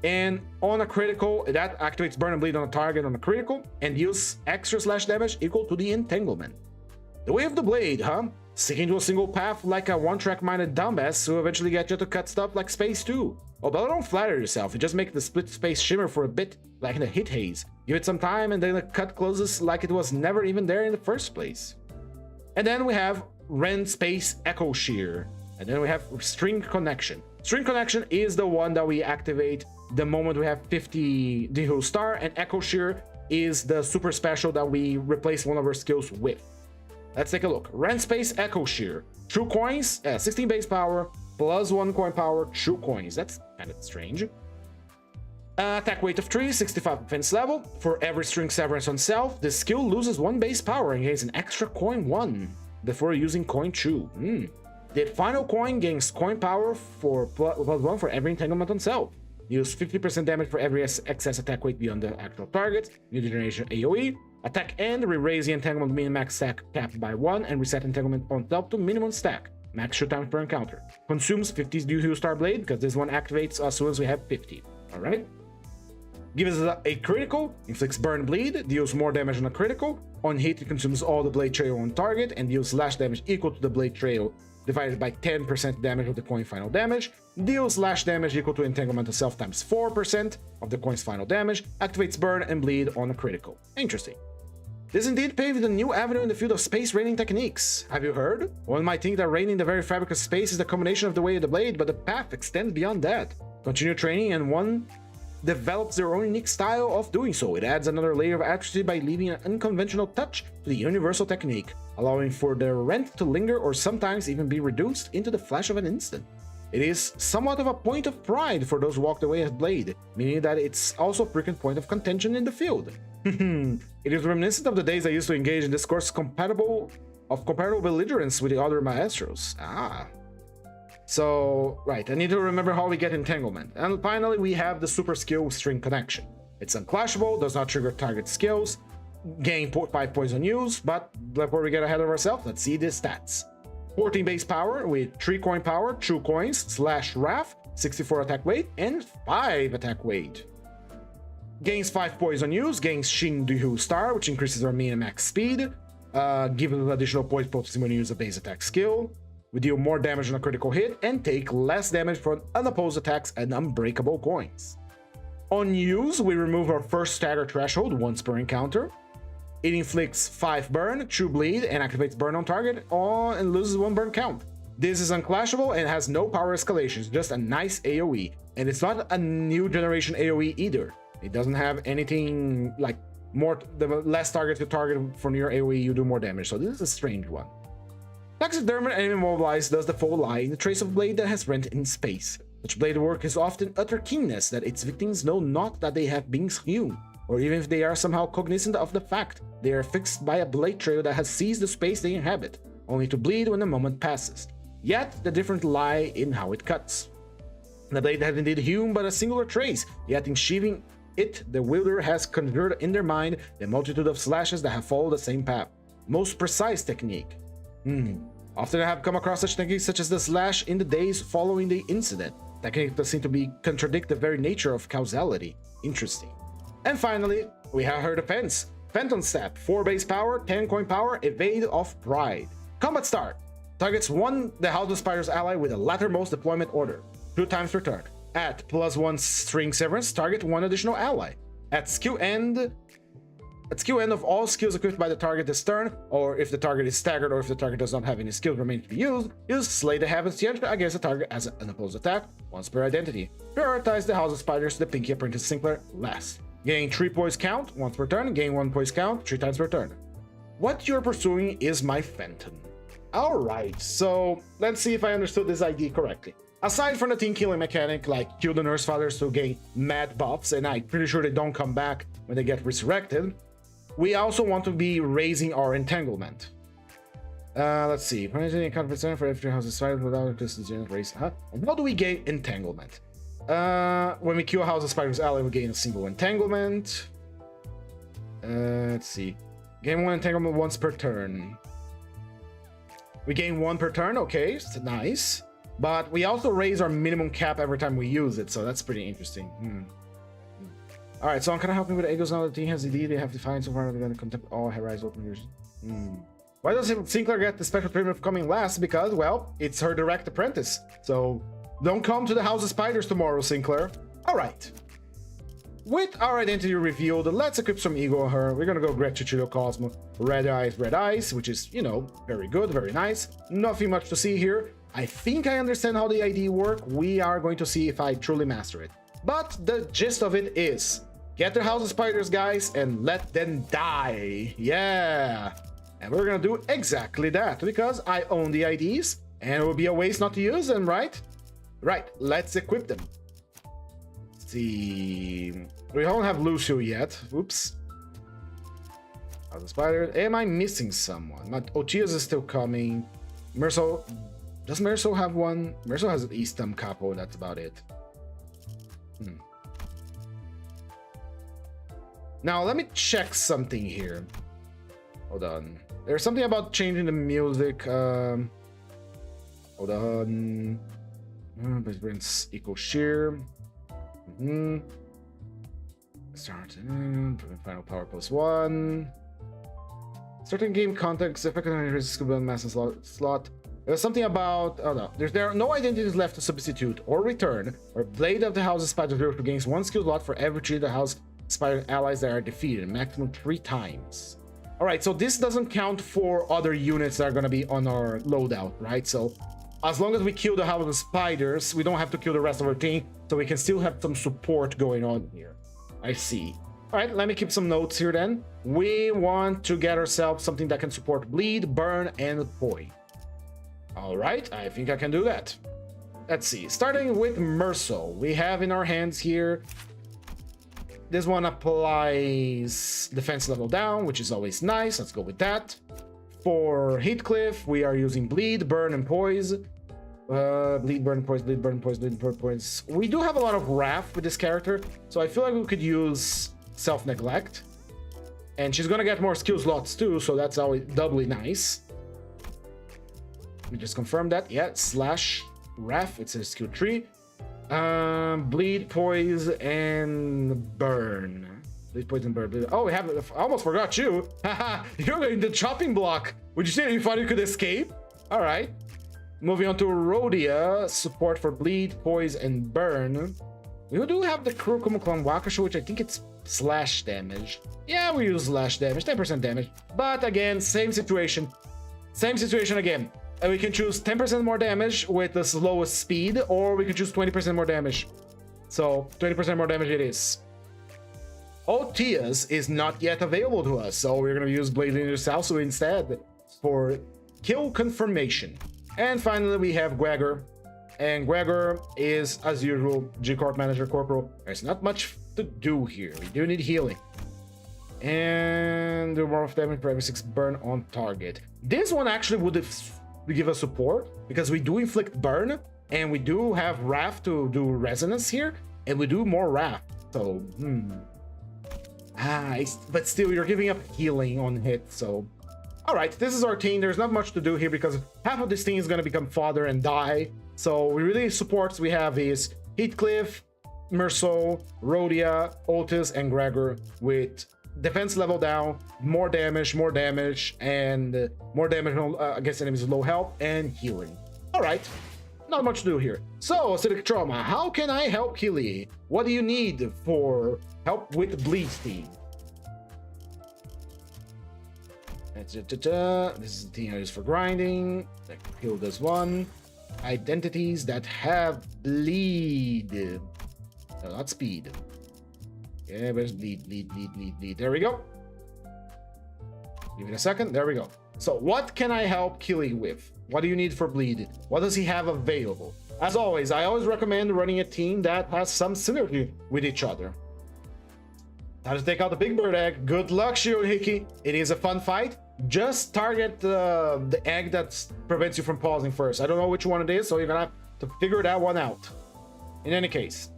S1: and on a critical, that activates burn and bleed on a target on a critical, and deals extra slash damage equal to the entanglement. The Way of the Blade, huh? Sticking to a single path like a one-track minded dumbass who eventually get you to cut stuff like space too. Although don't flatter yourself, it just makes the split space shimmer for a bit, like in a hit haze. Give it some time and then the cut closes like it was never even there in the first place. And then we have Rend Space Echo Shear. And then we have String Connection. String Connection is the one that we activate the moment we have 50 Dehu Star, and Echo Shear is the super special that we replace one of our skills with. Let's take a look. Rend Space Echo Shear. 2 coins, 16 base power, +1 coin power, 2 coins. That's kind of strange. Attack weight of 3, 65 offense level. For every string severance on self, this skill loses 1 base power and gains an extra coin 1 before using coin 2. The final coin gains coin power for +1 for every entanglement on self. Use 50% damage for every excess attack weight beyond the actual target. New generation AoE. Attack end, re-raise the entanglement min-max stack cap by 1 and reset entanglement on top to minimum stack. Max shoot times per encounter. Consumes 50 Dehu Star Blade because this one activates as soon as we have 50. Alright? Gives us a critical, inflicts burn bleed, deals more damage on a critical. On hit, it consumes all the blade trail on target and deals slash damage equal to the blade trail divided by 10% damage of the coin final damage. Deals slash damage equal to entanglement of self times 4% of the coin's final damage. Activates burn and bleed on a critical. Interesting. This indeed paved a new avenue in the field of space raining techniques. Have you heard? One might think that raining the very fabric of space is the combination of the way of the blade, but the path extends beyond that. Continue training and one develops their own unique style of doing so. It adds another layer of accuracy by leaving an unconventional touch to the universal technique, allowing for the rent to linger or sometimes even be reduced into the flash of an instant. It is somewhat of a point of pride for those who walked away at Blade, meaning that it's also a frequent point of contention in the field. It is reminiscent of the days I used to engage in discourse comparable belligerence with the other maestros. So, right, I need to remember how we get entanglement. And finally, we have the super skill string connection. It's unclashable, does not trigger target skills, gain 5 poison use, but before we get ahead of ourselves, let's see the stats. 14 base power with 3 coin power, 2 coins, / wrath, 64 attack weight, and 5 attack weight. Gains 5 poison use, gains Shin Duhu Star, which increases our min and max speed, given an additional poison potency when you use a base attack skill. We deal more damage on a critical hit and take less damage from unopposed attacks and unbreakable coins. On use, we remove our first stagger threshold once per encounter. It inflicts 5 burn, 2 bleed, and activates burn on target and loses 1 burn count. This is unclashable and has no power escalations, just a nice AoE. And it's not a new generation AoE either. It doesn't have anything like the less targets you target from your AoE, you do more damage. So this is a strange one. Taxidermid and Immobilized does the full lie in the trace of blade that has rent in space. Such blade work is often utter keenness that its victims know not that they have been hewn, or even if they are somehow cognizant of the fact, they are fixed by a blade trail that has seized the space they inhabit, only to bleed when the moment passes. Yet the difference lie in how it cuts. The blade has indeed hewn but a singular trace, yet in sheathing it, the wielder has conjured in their mind the multitude of slashes that have followed the same path. Most precise technique. Often I have come across such techniques such as the slash in the days following the incident. Techniques that seem to contradict the very nature of causality. Interesting. And finally, we have her defense. Phantom Step, 4 base power, 10 coin power, evade of pride. Combat start. Targets the House of Spiders ally with a lattermost deployment order. 2 times return. At +1 string severance, target 1 additional ally. At skill end of all skills equipped by the target this turn, or if the target is staggered or if the target does not have any skills remaining to be used, use Slay the Heavens Theater against the target as an opposed attack, once per identity. Prioritize the House of Spiders, the Pinky Apprentice Sinclair last. Gain 3 poise count once per turn, gain 1 poise count 3 times per turn. What you're pursuing is my Fenton. Alright, so let's see if I understood this ID correctly. Aside from the team killing mechanic, like kill the Nurse Fathers to gain mad buffs, and I'm pretty sure they don't come back when they get resurrected, we also want to be raising our entanglement. Let's see. For every House of Spiders without this raise. And how do we gain entanglement? When we kill a House of Spiders ally, we gain a single entanglement. Let's see. Gain 1 entanglement once per turn. We gain 1 per turn, okay, it's nice. But we also raise our minimum cap every time we use it, so that's pretty interesting. Alright, so I'm kind of helping with Eagles now. The team has the lead. They have defined so far. They're going to contempt all Horizon open years. Why does Sinclair get the special treatment of coming last? Because, well, it's her direct apprentice. So don't come to the House of Spiders tomorrow, Sinclair. Alright. With our identity revealed, let's equip some ego on her. We're going to go Greg Chichilo Cosmo. Red Eyes, which is, you know, very good, very nice. Nothing much to see here. I think I understand how the ID work. We are going to see if I truly master it. But the gist of it is, get the House of Spiders, guys, and let them die. Yeah. And we're gonna do exactly that, because I own the IDs, and it would be a waste not to use them, right? Right, let's equip them. Let's see. We don't have Lucio yet. Oops. House of Spiders. Am I missing someone? Otias is still coming. Merso. Does Merso have one? Merso has an Eastham Capo, and that's about it. Now, let me check something here. Hold on. There's something about changing the music. Hold on. Brings equal shear. Start. Final power +1. Certain game context. Effectively resist mass slot. There's something about. Oh no. There are no identities left to substitute or return. Or Blade of the House of Spiders gains 1 skill slot for every 3 of the House Spider allies that are defeated, maximum 3 times. All right, so this doesn't count for other units that are gonna be on our loadout, right? So as long as we kill the House of Spiders, we don't have to kill the rest of our team, so we can still have some support going on here. I see. All right, let me keep some notes here then. We want to get ourselves something that can support Bleed, Burn, and Poi. All right, I think I can do that. Let's see, starting with Merso, we have in our hands here, this one applies defense level down, which is always nice. Let's go with that. For Heathcliff, we are using Bleed, Burn, and Poise. Bleed, Burn, Poise, Bleed, Burn, Poise, Bleed, Burn, Poise. We do have a lot of Wrath with this character, so I feel like we could use Self-Neglect. And she's gonna get more skill slots too, so that's always doubly nice. Let me just confirm that. Yeah, slash Wrath, it's a skill tree. Bleed, Poise, and Burn. Bleed, Poise, and Burn. Bleed. Oh, we have. I almost forgot you. Haha, you're in the chopping block. Would you say you thought you could escape? All right. Moving on to Rhodia, support for Bleed, Poise, and Burn. We do have the Kurokuma Clan Wakasho, which I think it's slash damage. Yeah, we use slash damage, 10% damage. But again, same situation. Same situation again. We can choose 10% more damage with the slowest speed, or we can choose 20% more damage. So 20% more damage it is. Otias is not yet available to us, so we're gonna use Blade Linear Salso instead for kill confirmation. And finally we have Gregor. And Gregor is, as usual, G-Corp Manager Corporal. There's not much to do here. We do need healing. And do more of damage for every 6 burn on target. This one actually would give us support, because we do inflict burn, and we do have Wrath to do resonance here, and we do more Wrath. So, but still, you're giving up healing on hit, so... Alright, this is our team. There's not much to do here, because half of this team is going to become fodder and die. So, we really supports we have is Heathcliff, Merso, Rhodia, Otis, and Gregor with defense level down, more damage, and more damage against enemies with low health, and healing. Alright, not much to do here. So, Acidic Trauma, how can I help Healy? What do you need for help with Bleed team? This is the thing I use for grinding. That heal does one. Identities that have bleed. Not speed. Yeah, where's bleed? There we go. Give it a second. There we go. So what can I help Killy with? What do you need for bleed? What does he have available? As always, I always recommend running a team that has some synergy with each other. Time to take out the Big Bird egg. Good luck, Shiohiki. It is a fun fight. Just target the egg that prevents you from pausing first. I don't know which one it is, so you're gonna have to figure that one out. In any case,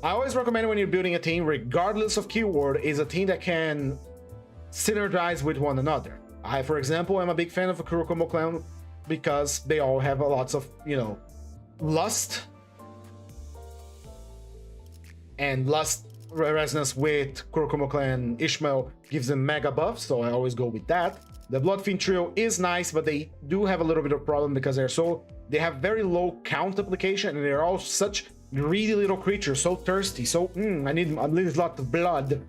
S1: I always recommend when you're building a team, regardless of keyword, is a team that can synergize with one another. I, for example, am a big fan of a Kurokuma clan because they all have lots of, lust. And lust resonance with Kurokuma clan Ishmael gives them mega buffs, so I always go with that. The Bloodfiend trio is nice, but they do have a little bit of problem because they have very low count application, and they're all such greedy little creatures, so thirsty, so I need a lot of blood.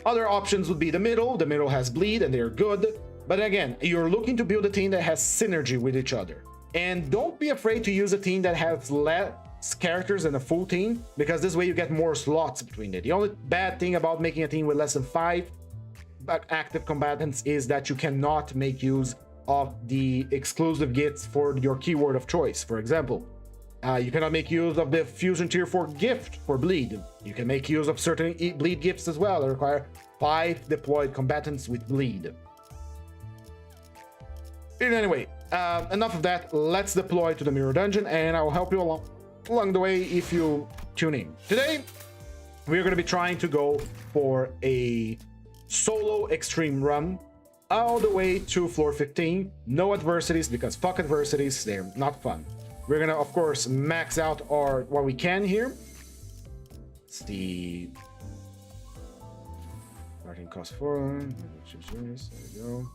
S1: Other options would be the middle. The middle has bleed and they're good, but again, you're looking to build a team that has synergy with each other. And don't be afraid to use a team that has less characters than a full team, because this way you get more slots between it. The only bad thing about making a team with less than 5 active combatants is that you cannot make use of the exclusive gifts for your keyword of choice. For example, you cannot make use of the Fusion Tier 4 gift for bleed. You can make use of certain bleed gifts as well that require 5 deployed combatants with bleed. In any way, enough of that. Let's deploy to the Mirror Dungeon, and I will help you along the way if you tune in. Today, we're going to be trying to go for a solo extreme run all the way to floor 15. No adversities, because fuck adversities, they're not fun. We're gonna, of course, max out what we can here. It's the starting cost 4. There we go.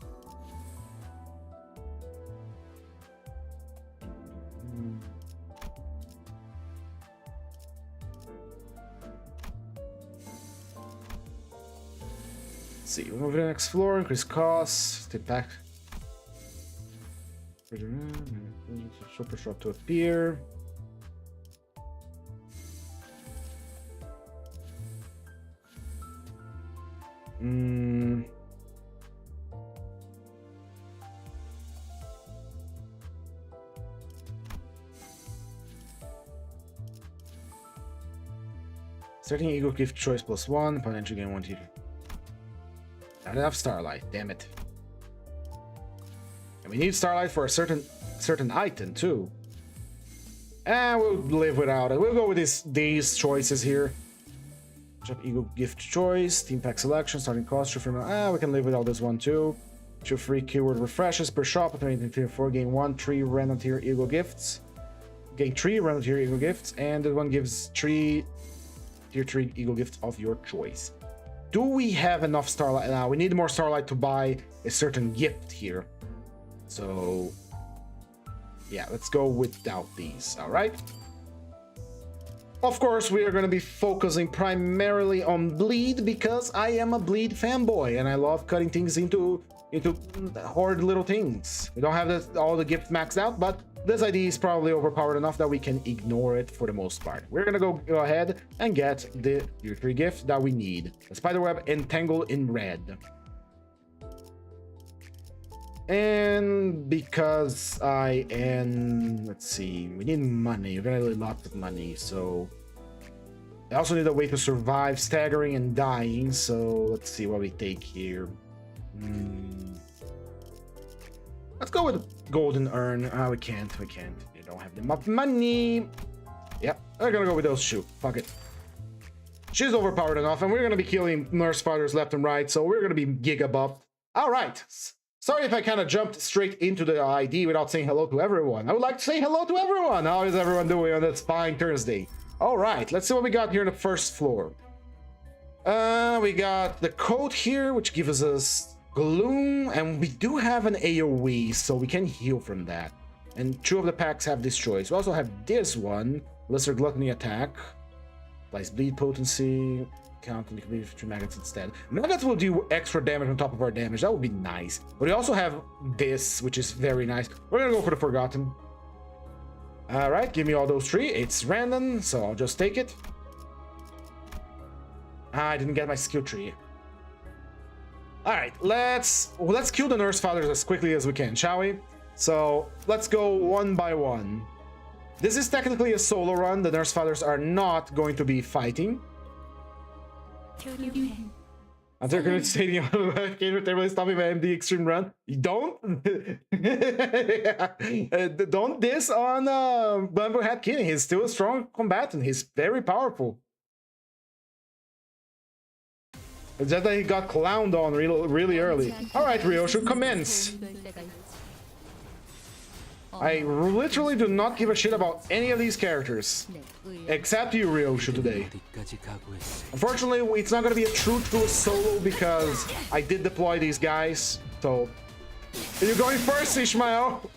S1: Let's see. We'll move to the next floor. Increase costs. Step back. Super shot to appear. Starting Eagle gift choice +1. Upon entry gain 1 teeter. Not enough Starlight, damn it. And we need Starlight for a certain item too. And we'll live without it. We'll go with these choices here. Drop Eagle gift choice, team pack selection, starting cost, we can live without this one too. 2 free keyword refreshes per shop between tier 4, gain 3 random tier Eagle gifts. Gain 3 random tier Eagle gifts, and this one gives 3 tier 3 Eagle gifts of your choice. Do we have enough Starlight now? We need more Starlight to buy a certain gift here. So yeah, let's go without these. All right. Of course, we are going to be focusing primarily on bleed because I am a bleed fanboy and I love cutting things into horrid little things. We don't have all the gift maxed out, but this ID is probably overpowered enough that we can ignore it for the most part. We're gonna go ahead and get the tier 3 gift that we need. The spiderweb entangled in red. And because I am, let's see, we need money. We're gonna need lots of money, so I also need a way to survive staggering and dying. So let's see what we take here. Let's go with golden urn. We can't. We don't have enough money. Yep, we're gonna go with those two. Fuck it. She's overpowered enough, and we're gonna be killing nurse fighters left and right, so we're gonna be giga buffed. All right. Sorry if I kind of jumped straight into the ID without saying hello to everyone. I would like to say hello to everyone. How is everyone doing on this fine Thursday? All right, let's see what we got here on the first floor. We got the coat here, which gives us gloom, and we do have an AoE, so we can heal from that. And 2 of the packs have this choice. We also have this one, lesser gluttony attack, applies bleed potency. Count and leave 2 maggots instead. Maggots will do extra damage on top of our damage. That would be nice. But we also have this, which is very nice. We're gonna go for the Forgotten. All right, give me all those 3. It's random, so I'll just take it. I didn't get my skill tree. All right, let's kill the nurse fathers as quickly as we can, shall we? So let's go one by one. This is technically a solo run. The nurse fathers are not going to be fighting. After current stadium, they're stopping my MD extreme run. You don't don't diss on Bamboo Hat King. He's still a strong combatant. He's very powerful. It's just that he got clowned on really early. All right, Ryoshu, commence. I literally do not give a shit about any of these characters. Except you, Ryoshu, today. Unfortunately, it's not going to be a true solo because I did deploy these guys. So, you're going first, Ishmael.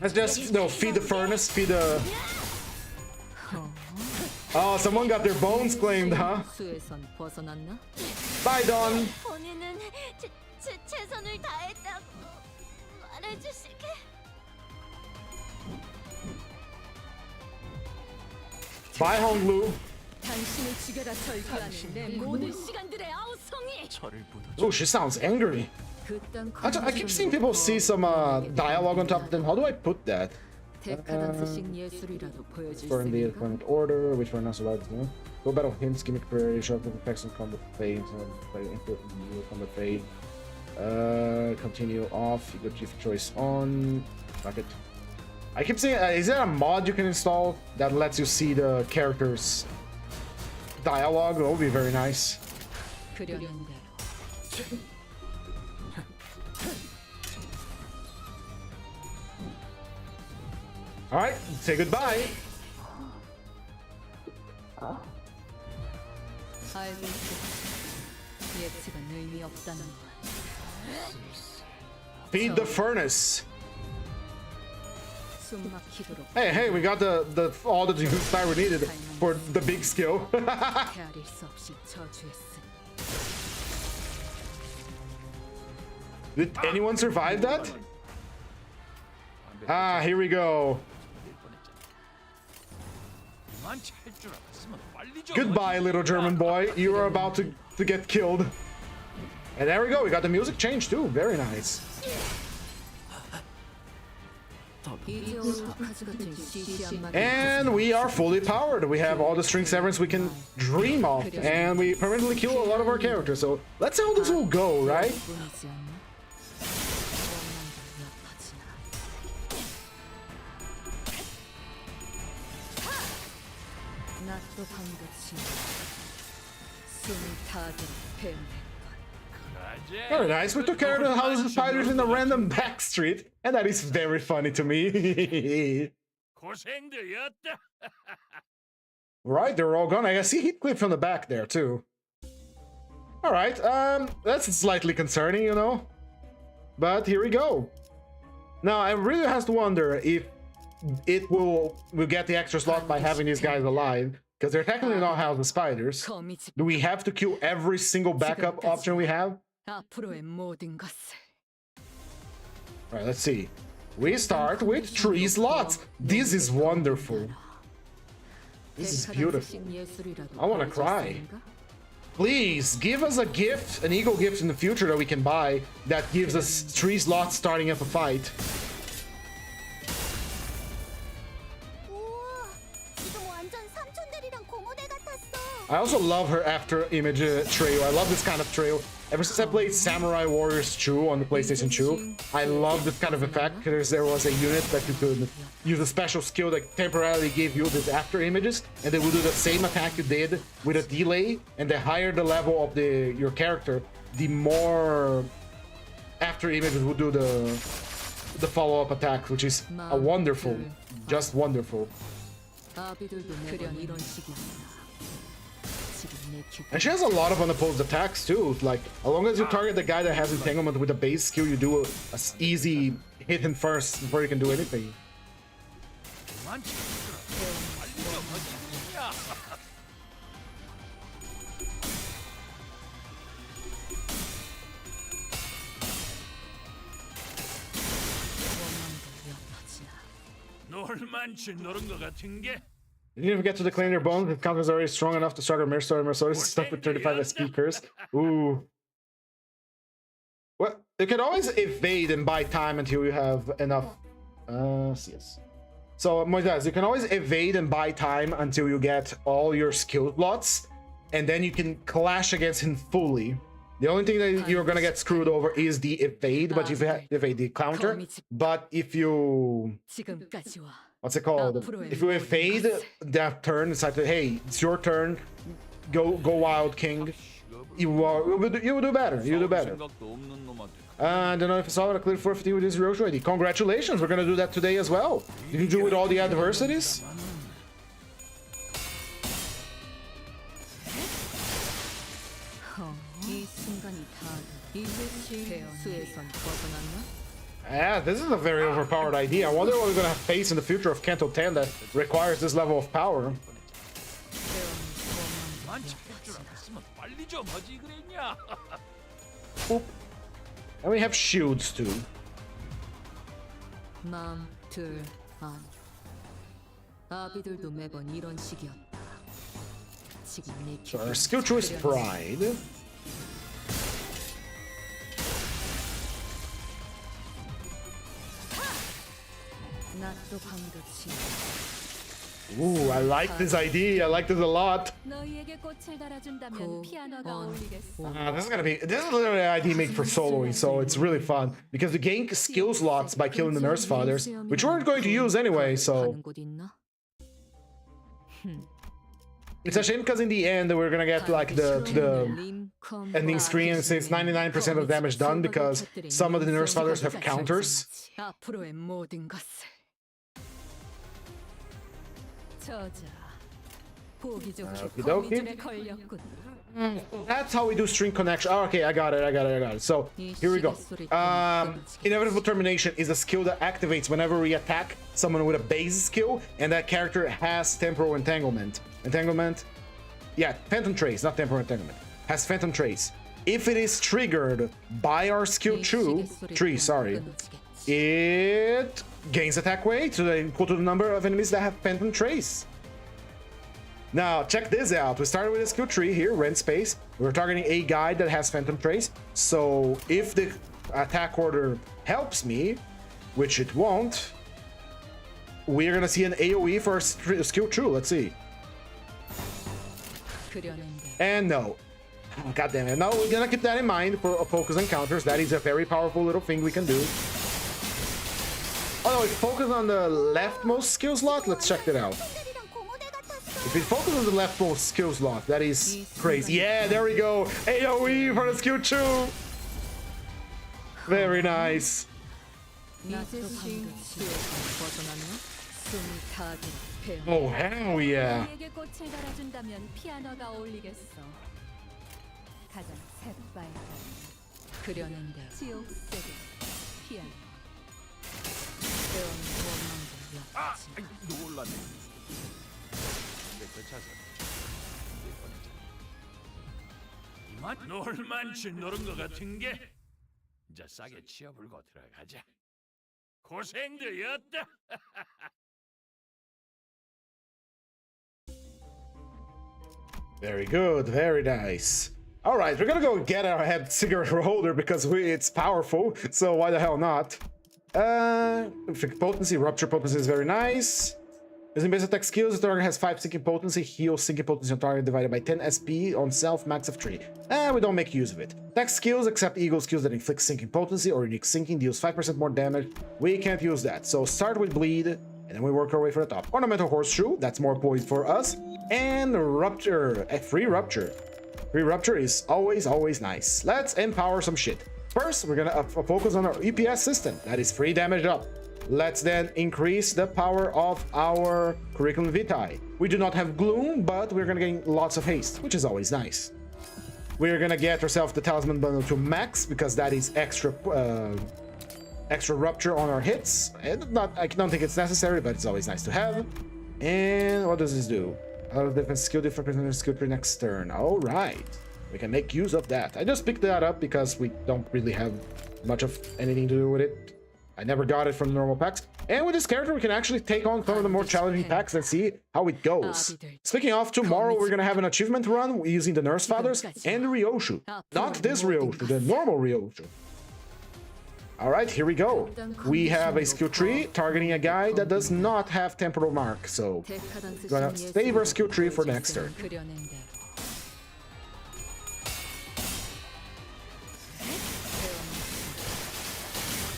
S1: Let's just feed the furnace, feed the... Oh, someone got their bones claimed, huh? Bye, Dawn. Bye, Honglu. Oh, she sounds angry. I keep seeing people see some dialogue on top of them. How do I put that? Burn the appointment order, which one not survived? Go battle hints, gimmick parade, sharp effects and combat fade, combat fade. Continue off. You got gift choice on. Fuck it. I keep saying, is there a mod you can install that lets you see the characters' dialogue? That would be very nice. All right, say goodbye.
S2: 예측은 의미 없다는 걸.
S1: Feed the furnace.
S2: 숨막히도록
S1: Hey, we got the all the fire we needed for the big skill.
S2: 헤아릴 수 없이 저주했으니.
S1: Did anyone survive that? Ah, here we go. Goodbye, little German boy. You are about to get killed. And there we go. We got the music change too. Very nice. And we are fully powered. We have all the string severance we can dream of. And we permanently kill a lot of our characters. So let's see how this will go, right? Very nice. We took care of the houses of spiders in a random back street, and that is very funny to me. Right, they're all gone. I see Heathcliff from the back there too. All right, that's slightly concerning, you know. But here we go. Now I really have to wonder if we'll get the extra slot by having these guys alive, because they're technically not house of spiders. Do we have to kill every single backup option we have? Alright, let's see. We start with 3 slots. This is wonderful. This is beautiful. I want to cry. Please, give us a gift, an ego gift in the future that we can buy that gives us 3 slots starting up a fight. I also love her after image trail. I love this kind of trail. Ever since I played Samurai Warriors 2 on the PlayStation 2, I love this kind of effect because there was a unit that you could use a special skill that temporarily gave you these after images, and they would do the same attack you did with a delay, and the higher the level of your character, the more after images would do the follow-up attack, which is a wonderful, just wonderful. And she has a lot of unopposed attacks too. Like, as long as you target the guy that has entanglement with a base skill, you do a easy hit him first before you can do anything. You didn't even get to declare your bones. His counter is already strong enough to start a Mercedes stuff with 35 speakers. Ooh. Well, you can always evade and buy time until you have enough. Yes. So, Matthias, you can always evade and buy time until you get all your skill slots, and then you can clash against him fully. The only thing that you're gonna get screwed over is the evade, but if you evade the counter. But if you... What's it called? If you evade that turn, it's like, hey, it's your turn. Go wild, king. You will do better. You do better. I don't know if I saw it. A clear 450 with this Roche ID. Congratulations, we're gonna do that today as well. Did you do with all the adversities? Yeah, this is a very overpowered idea. I wonder what we're gonna face in the future of Kanto 10 that requires this level of power. Boop. And we have shields too. So our skill choice Pride. Ooh, I like this idea. I like this a lot. This is literally an idea made for soloing, so it's really fun because you gain skill slots by killing the nurse fathers, which we weren't going to use anyway. So it's a shame because in the end we're gonna get like the ending screen and say it's 99% of damage done because some of the nurse fathers have counters.
S2: 고기적으로 걸렸군.
S1: That's how we do string connection. Oh, okay, I got it. So here we go. Inevitable termination is a skill that activates whenever we attack someone with a base skill, and that character has temporal entanglement. Yeah, phantom trace, not temporal entanglement. Has phantom trace. If it is triggered by our skill tree, it gains attack weight equal to the number of enemies that have phantom trace. Now, check this out. We started with a skill tree here, rent space. We're targeting a guy that has phantom trace. So if the attack order helps me, which it won't, we're gonna see an AoE for a skill true. Let's see. And no. Oh, God damn it. No, we're gonna keep that in mind for focus encounters. That is a very powerful little thing we can do. Oh no, it focuses on the leftmost skill slot. Let's check that out. If it focuses on the leftmost skill slot, that is crazy. Yeah, there we go. AoE for the skill 2. Very nice. Oh, hell yeah.
S4: 놀만치 노른 것 같은 게 이제 싸게 치워불고 들어가자. 고생들이었다.
S1: Very good, very nice. All right, we're gonna go get our head cigarette holder because it's powerful, so why the hell not? Potency, rupture potency is very nice. Using base attack skills, the target has 5 sinking potency, heal sinking potency on target divided by 10 SP on self, max of 3. We don't make use of it. Attack skills, except eagle skills that inflict sinking potency or unique sinking, deals 5% more damage. We can't use that, so start with bleed, and then we work our way for the top. Ornamental horseshoe, that's more poise for us. And rupture, free rupture. Free rupture is always nice. Let's empower some shit. First, we're gonna focus on our EPS system. That is free damage up. Let's then increase the power of our curriculum vitae. We do not have gloom, but we're gonna gain lots of haste, which is always nice. We're gonna get ourselves the talisman bundle to max because that is extra rupture on our hits. And I don't think it's necessary, but it's always nice to have. And what does this do? Out of different skill tree next turn. All right, we can make use of that. I just picked that up because we don't really have much of anything to do with it. I never got it from the normal packs. And with this character, we can actually take on some of the more challenging packs and see how it goes. Speaking of, tomorrow we're gonna have an achievement run using the Nurse Fathers and the Ryoshu. Not this Ryoshu, the normal Ryoshu. All right, here we go. We have a skill tree targeting a guy that does not have temporal mark, so we're gonna save our skill tree for next turn.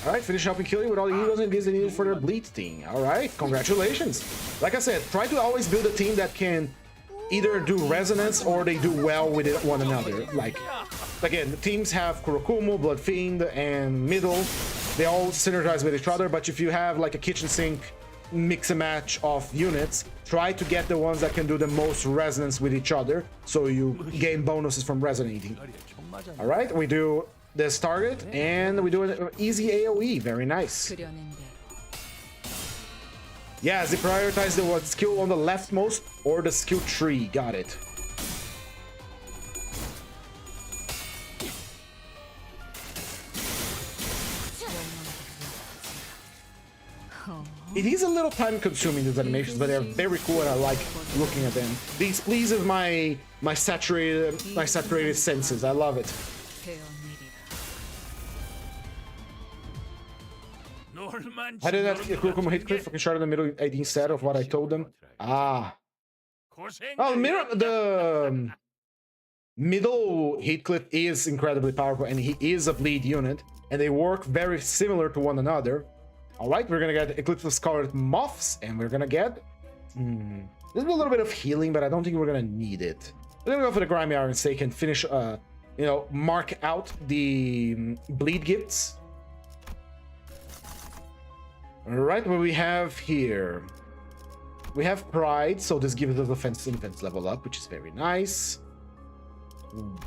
S1: All right, finish up and kill you with all the heroes and gives they needed for their bleed team. All right, congratulations. Like I said, try to always build a team that can either do resonance or they do well with one another. Like, again, the teams have Kurokumo, Blood Fiend, and Middle. They all synergize with each other, but if you have like a kitchen sink mix and match of units, try to get the ones that can do the most resonance with each other, so you gain bonuses from resonating. All right, we do this target, and we do an easy AoE. Very nice. Yes, they prioritize the skill on the leftmost or the skill tree. Got it. It is a little time consuming, these animations, but they're very cool and I like looking at them. These pleases my saturated senses. I love it. I did that Kurokumo hit clip fucking shot in the middle instead of what I told them. Ah. Oh, the middle hit clip is incredibly powerful and he is a bleed unit and they work very similar to one another. All right, we're gonna get Eclipse of Scarlet Moths and we're gonna get there's a little bit of healing, but I don't think we're gonna need it. We're gonna go for the Grimy Iron Stake and finish mark out the bleed gifts. All right, what we have here, We have Pride, so this gives us defense level up, which is very nice.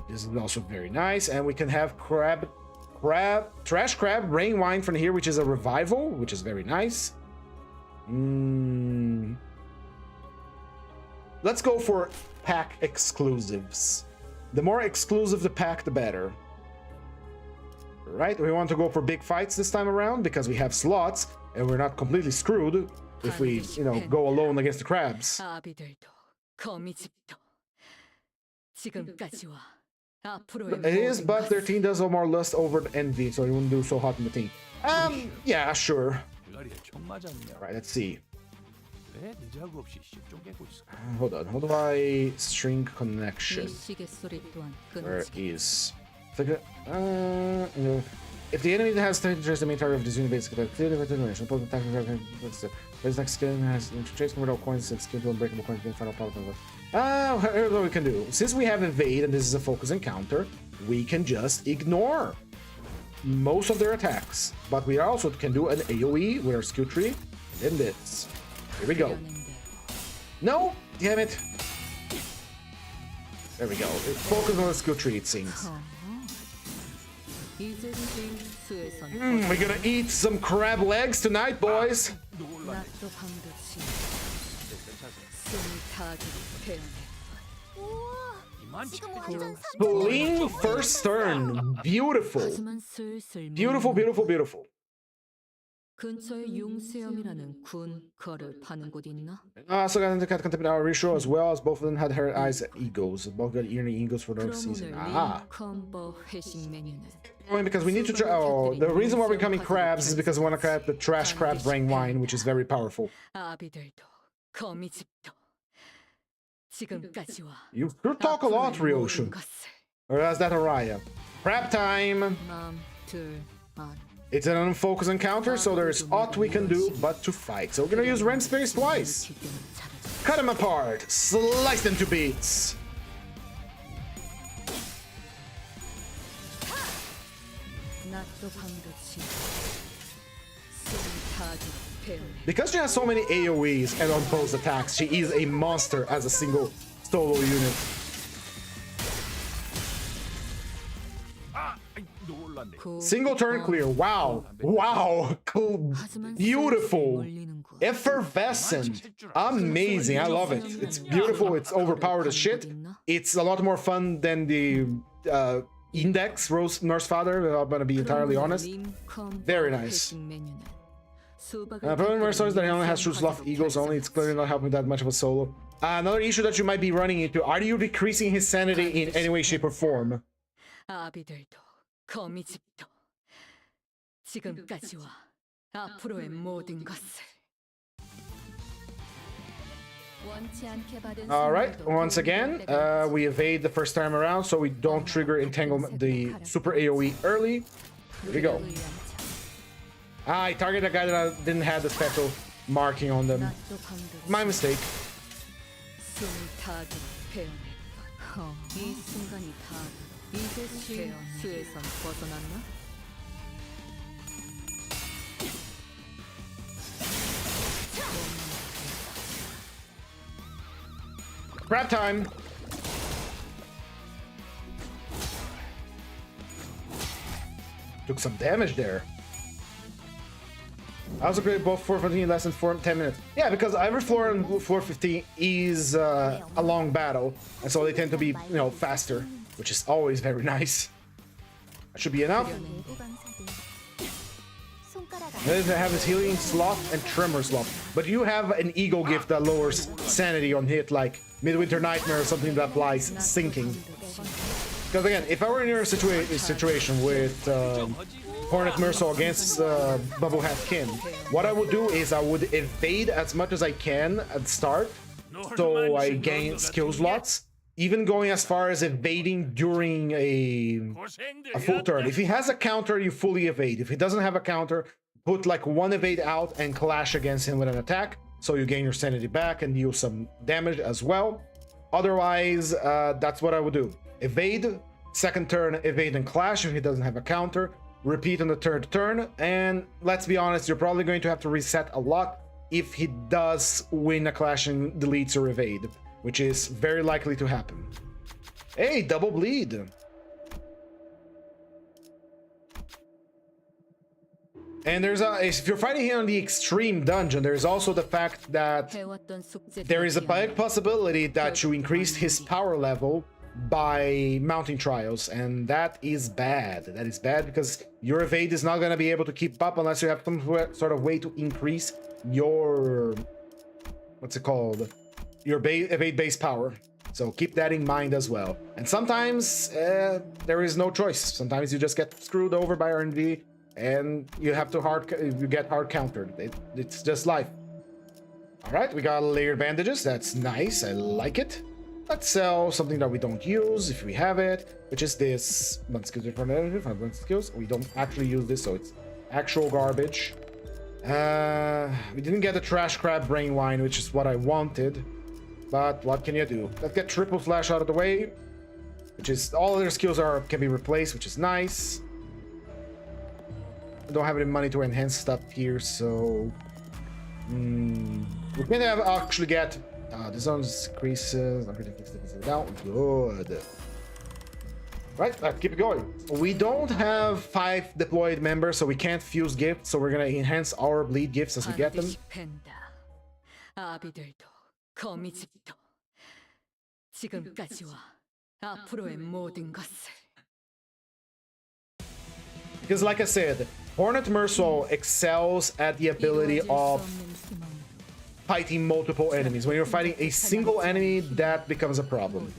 S1: This is also very nice. And we can have Trash Crab, Rain Wine from here, which is a revival, which is very nice. Let's go for pack exclusives. The more exclusive the pack, the better. Right? We want to go for big fights this time around because we have slots and we're not completely screwed if we, you know, go alone against the crabs. It is, but their team does more lust over envy, so it wouldn't do so hot in the team. Yeah, sure. Alright, let's see. Hold on, how do I string connection? Where is... if the enemy has interest in the main target of this unit, basically, clearly with detonation, opposing attack, his next skill has chase convertible coins and skill to unbreakable coins being final power. Here's what we can do. Since we have evade and this is a focus encounter, we can just ignore most of their attacks. But we also can do an AoE with our skill tree. And this. Here we go. No! Damn it! There we go. Focus on the skill tree, it seems. We're gonna eat some crab legs tonight, boys! Fleeing first turn. Beautiful. Beautiful, beautiful, beautiful.
S2: 근처에 용세염이라는 군 거를 파는 곳 있나?
S1: So got into contempt our ratio as well as both of them had her eyes egos. Both got earning egos for the season. Because we need to try. Oh, the reason why we're becoming crabs is because we want to grab the trash crab bring wine, which is very powerful. You talk a lot, Ryoshu. Or is that Araya? Crab time! It's an unfocused encounter, so there's aught we can do but to fight. So we're gonna use Rend Space twice. Cut them apart, slice them to bits. Because she has so many AoEs and unopposed attacks, she is a monster as a single solo unit. Single turn clear. Wow. Wow. Cool. Beautiful. Effervescent. Amazing. I love it. It's beautiful. It's overpowered as shit. It's a lot more fun than the Index Nurse Father. I'm gonna be entirely honest. Very nice. Problem is that he only has true sloth eagles only. It's clearly not helping that much of a solo. Another issue that you might be running into. Are you decreasing his sanity in any way, shape, or form? Alright, once again, we evade the first time around so we don't trigger entanglement, the super AoE early. Here we go. I targeted a guy that didn't have the special marking on them. My mistake. Grab time. Took some damage there. I also created both 415 less than 10 minutes. Yeah, because every floor on floor 15 is a long battle, and so they tend to be, you know, faster, which is always very nice. That should be enough. Then they have this healing sloth and tremor sloth, but you have an ego gift that lowers sanity on hit, like Midwinter Nightmare or something that applies sinking. Because again, if I were in your situation with Hornet Merceau against Bubblehead Kin, what I would do is I would evade as much as I can at the start, so I gain skill slots, even going as far as evading during a full turn. If he has a counter, you fully evade. If he doesn't have a counter, put like one evade out and clash against him with an attack, so you gain your sanity back and deal some damage as well. Otherwise, that's what I would do. Evade, second turn, evade and clash if he doesn't have a counter. Repeat on the third turn, and let's be honest, you're probably going to have to reset a lot if he does win a clash and deletes or evade, which is very likely to happen. Hey, double bleed. And there's if you're fighting him on the extreme dungeon, there's also the fact that there is a big possibility that you increased his power level by mounting trials, and that is bad. That is bad because your evade is not going to be able to keep up unless you have some sort of way to increase your, what's it called, your evade base power. So keep that in mind as well. And sometimes there is no choice. Sometimes you just get screwed over by RNG and you have to get hard countered. It's just life. All right, we got layered bandages. That's nice. I like it. Let's sell something that we don't use if we have it, which is this. Skills. We don't actually use this, so it's actual garbage. We didn't get the trash crab brain wine, which is what I wanted, but what can you do? Let's get triple slash out of the way, which is all their skills can be replaced, which is nice. I don't have any money to enhance stuff here, so we can actually get this one increases. I'm gonna fix this down. Good. Right, let's keep it going. We don't have 5 deployed members, so we can't fuse gifts, so we're gonna enhance our bleed gifts as we get them. Because like I said, Hornet Merceau excels at the ability of fighting multiple enemies. When you're fighting a single enemy, that becomes a problem.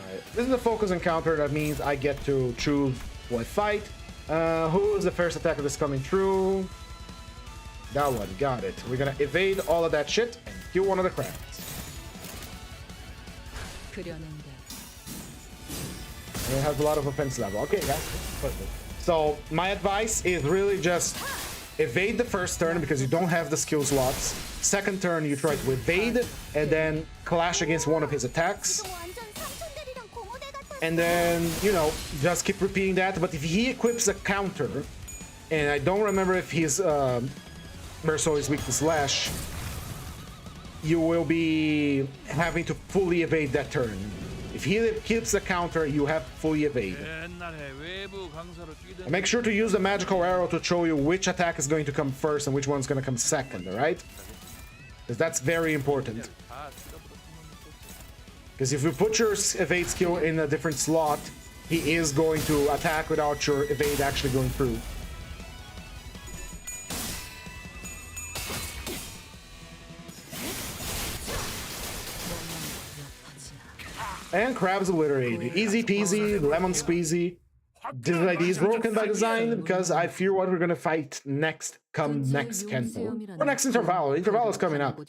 S1: Alright, this is a focus encounter. That means I get to choose who I fight. Who is the first attacker that's coming through? That one, got it. We're gonna evade all of that shit and kill one of the crabs. It has a lot of offense level. Okay, guys. Perfect. So my advice is really just evade the first turn because you don't have the skill slots. Second turn, you try to evade and then clash against one of his attacks. And then, you know, just keep repeating that. But if he equips a counter, and I don't remember if his Merceau is weak to slash, you will be having to fully evade that turn. If he keeps the counter, you have fully evade. And make sure to use the magical arrow to show you which attack is going to come first and which one's going to come second, alright? Because that's very important. Because if you put your evade skill in a different slot, he is going to attack without your evade actually going through. And crabs obliterated. Easy peasy, lemon squeezy. This idea is broken by design because I fear what we're gonna fight next next Kento. Or next Intervallo. Intervallo is coming up.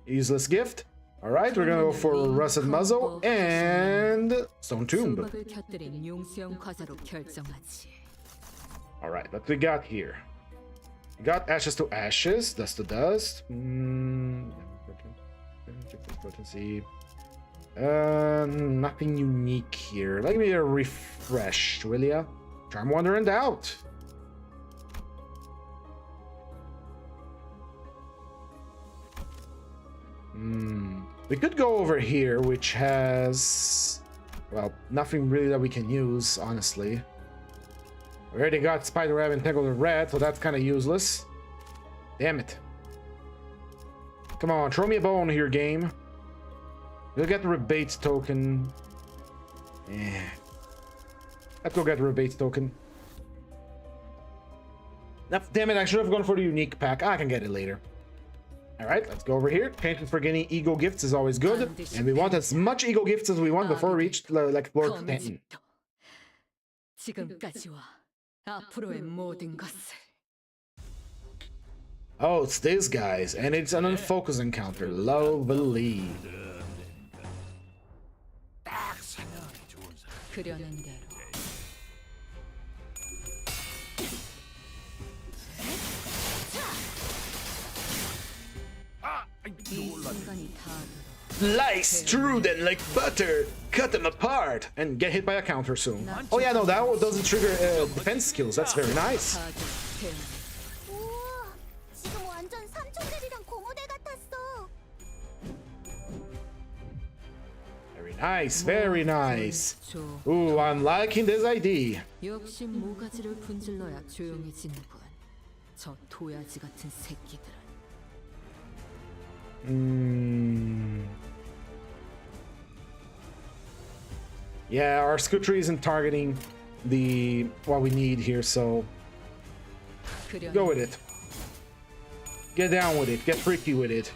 S1: Useless gift. Alright, we're gonna go for Rusted Muzzle and Stone Tomb. Alright, what we got here? We got Ashes to Ashes, Dust to Dust. Potency. Nothing unique here. Let me refresh, will ya? Charm, Wonder, and Doubt. We could go over here, which has, well, nothing really that we can use, honestly. We already got Spider Web and Tangled in Red, so that's kind of useless. Damn it. Come on, throw me a bone here, game. We'll get the rebates token. Yeah. Let's go get the rebates token. Damn it, I should have gone for the unique pack. I can get it later. Alright, let's go over here. Painting for getting ego gifts is always good. And we want as much ego gifts as we want before we reach like floor 10. Oh, it's this, guys, and it's an unfocused encounter. Lovely. Slice, strew them like butter, cut them apart, and get hit by a counter soon. Oh yeah, no, that doesn't trigger defense skills. That's very nice.
S5: 우와, 지금 완전 삼총들이랑 고무대 같았어.
S1: Very nice, very nice. Ooh, I'm liking this idea.
S2: 역시 모가지를 분질러야 조용해지는군. 저 도야지 같은 새끼들은.
S1: Yeah, our skill tree isn't targeting what we need here, so go with it. Get down with it. Get freaky with it.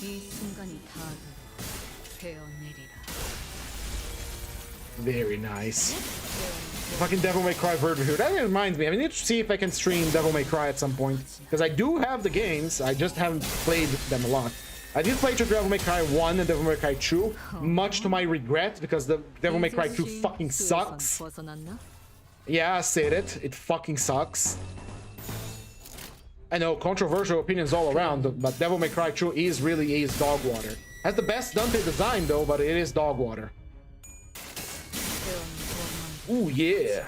S2: 이 순간이 다가오고 베어내리라.
S1: Very nice. Fucking Devil May Cry version here. That reminds me, I need to see if I can stream Devil May Cry at some point, because I do have the games, I just haven't played them a lot. I did play through Devil May Cry 1 and Devil May Cry 2, much to my regret, because the Devil May Cry 2 fucking sucks. Yeah, I said it. It fucking sucks. I know, controversial opinions all around, but Devil May Cry 2 really is dog water. Has the best Dante design though, but it is dog water. Ooh, yeah.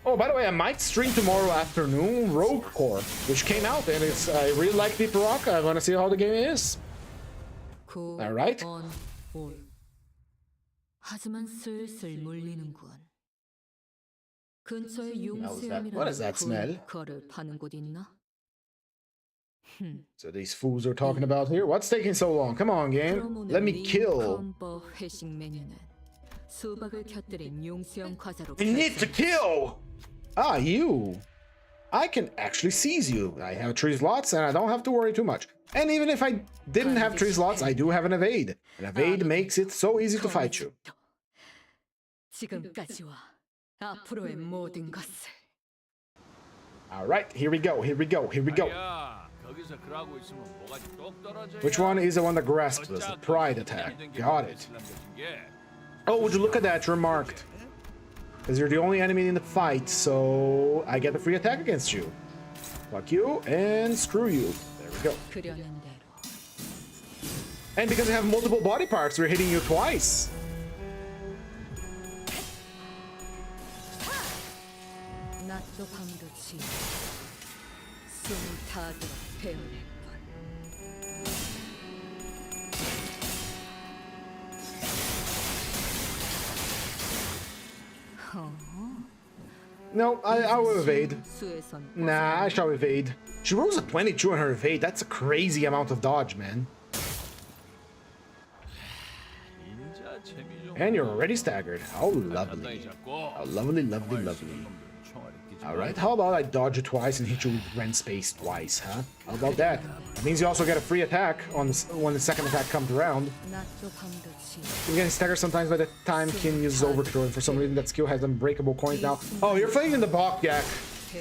S1: Oh, by the way, I might stream tomorrow afternoon Rogue Core, which came out, and it's I really like Deep Rock. I want to see how the game is. All right.
S2: 하지만 슬슬 물리는군. 근처에
S1: What is that smell?
S2: 거를 파는 곳 있나?
S1: So these fools are talking about here. What's taking so long? Come on, game. Let me kill.
S2: 회식 메뉴는 수박을 곁들인 용수형 과자로.
S1: I need to kill. Ah, you. I can actually seize you. I have 3 slots and I don't have to worry too much. And even if I didn't have 3 slots, I do have an evade. And evade makes it so easy to fight you.
S2: 지금까지와 앞으로의 모든 것을.
S1: All right, here we go. Here we go. Here we go. Which one is the one that grasps us? The pride attack. Got it. Oh, would you look at that? You're marked. Because you're the only enemy in the fight, so I get a free attack against you. Fuck you, and screw you. There we go. And because you have multiple body parts, we're hitting you twice.
S2: 낮도 밤도 지 숨을 타도록 베어냈군.
S1: No, I will evade. Nah, I shall evade. She rolls a 22 on her evade. That's a crazy amount of dodge, man. And you're already staggered. How lovely. How lovely, lovely, lovely. Alright, how about I dodge you twice and hit you with rend space twice, huh? How about that? That means you also get a free attack on when the second attack comes around. You're getting staggered sometimes by the time Kin uses overthrow, and for some reason that skill has unbreakable coins now. Oh, you're playing in the Bokyak.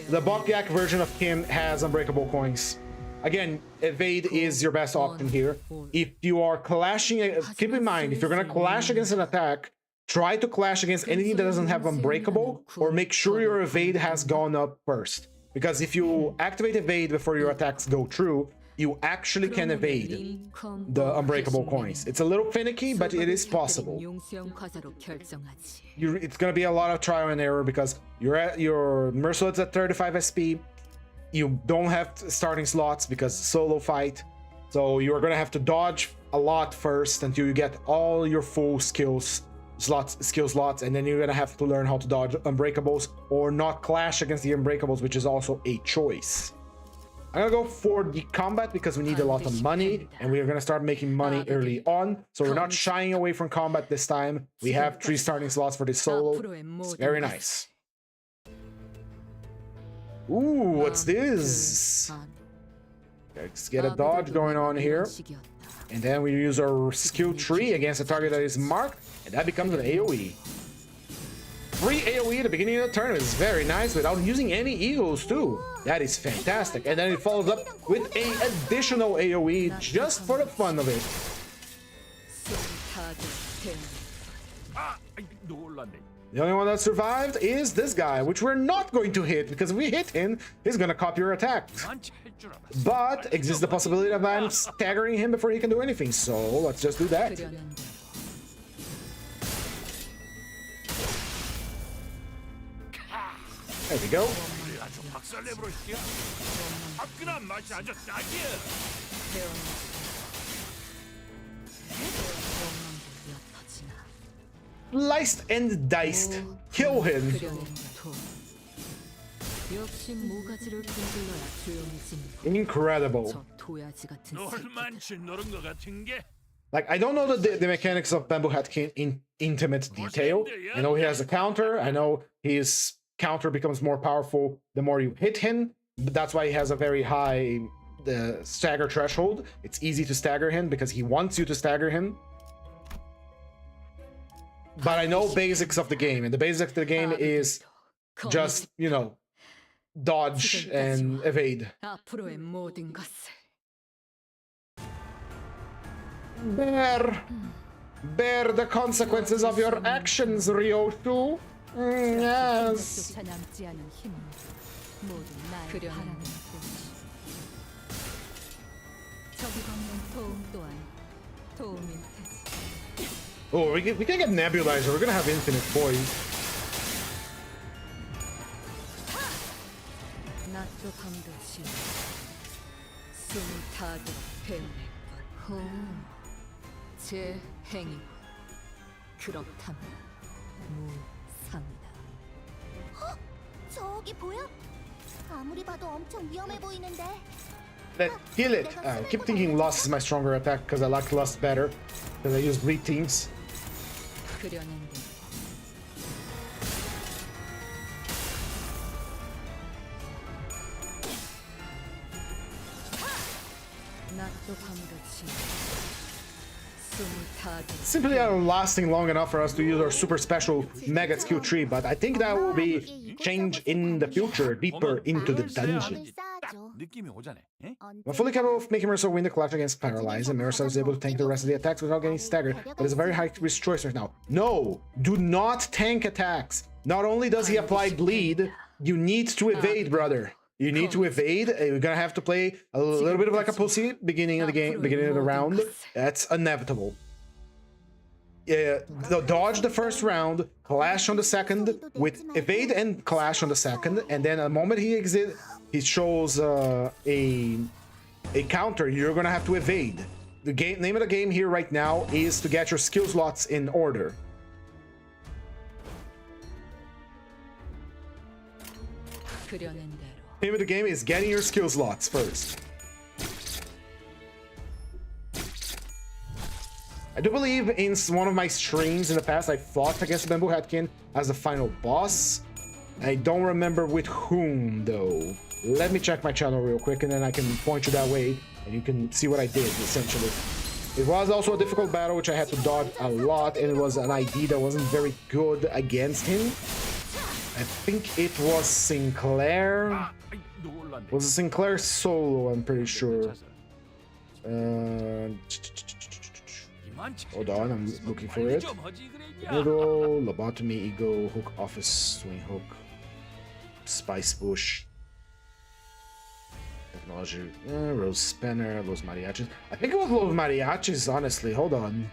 S1: The Bokyak version of Kin has unbreakable coins. Again, evade is your best option here. If you are clashing, keep in mind, if you're gonna clash against an attack, try to clash against anything that doesn't have unbreakable, or make sure your evade has gone up first. Because if you activate evade before your attacks go through, you actually can evade the unbreakable coins. It's a little finicky, but it is possible. It's gonna be a lot of trial and error because your Merciless at 35 SP. You don't have starting slots because solo fight. So you're gonna have to dodge a lot first until you get all your full skill slots, and then you're gonna have to learn how to dodge unbreakables or not clash against the unbreakables, which is also a choice. I'm gonna go for the combat because we need a lot of money, and we are gonna start making money early on. So we're not shying away from combat this time. We have 3 starting slots for this solo. It's very nice. Ooh, what's this? Let's get a dodge going on here. And then we use our skill tree against a target that is marked, and that becomes an AoE. Free AoE at the beginning of the turn is very nice without using any eagles too. That is fantastic. And then it follows up with an additional AoE just for the fun of it. The only one that survived is this guy, which we're not going to hit, because if we hit him, he's gonna copy your attack. But exists the possibility of I'm staggering him before he can do anything, so let's just do that. There we go. Sliced and diced. Kill him. Incredible. Like, I don't know the mechanics of Bamboo Hat King in intimate detail. I know he has a counter. I know his counter becomes more powerful the more you hit him. But that's why he has a very high stagger threshold. It's easy to stagger him because he wants you to stagger him. But I know basics of the game, and the basics of the game is just, you know, dodge and evade. Bear the consequences of your actions, Ryoshu. Yes. Oh, we can get Nebulizer. We're gonna have infinite poise.
S5: 저기 보여? 아무리 봐도 엄청 위험해 보이는데.
S1: Kill it. I keep thinking Lust is my stronger attack because I like Lust better because I use bleed teams. Simply are lasting long enough for us to use our super special mega skill tree, but I think that will be changed in the future, deeper into the dungeon. When fully capable of making Marcel win the clutch against Paralyze, and Marcel is able to tank the rest of the attacks without getting staggered, but it's a very high risk choice right now. No! Do not tank attacks! Not only does he apply bleed, you need to evade, brother. You need to evade. You're gonna have to play a little bit of like a pussy beginning of the game, beginning of the round. That's inevitable. Dodge the first round, clash on the second, with evade and clash on the second, and then the moment he shows a counter, you're gonna have to evade. The name of the game here right now is to get your skill slots in order. Name of the game is getting your skill slots first. I do believe in one of my streams in the past I fought against Bamboo Hatkin as the final boss. I don't remember with whom though. Let me check my channel real quick and then I can point you that way and you can see what I did essentially. It was also a difficult battle which I had to dodge a lot, and it was an ID that wasn't very good against him. I think it was Sinclair. Was it Sinclair solo? I'm pretty sure. Hold on, I'm looking for it. Middle, lobotomy, ego, hook, office, swing hook, spice bush, technology, Rose Spanner, Los Mariachis. I think it was Los Mariachis, honestly. Hold on.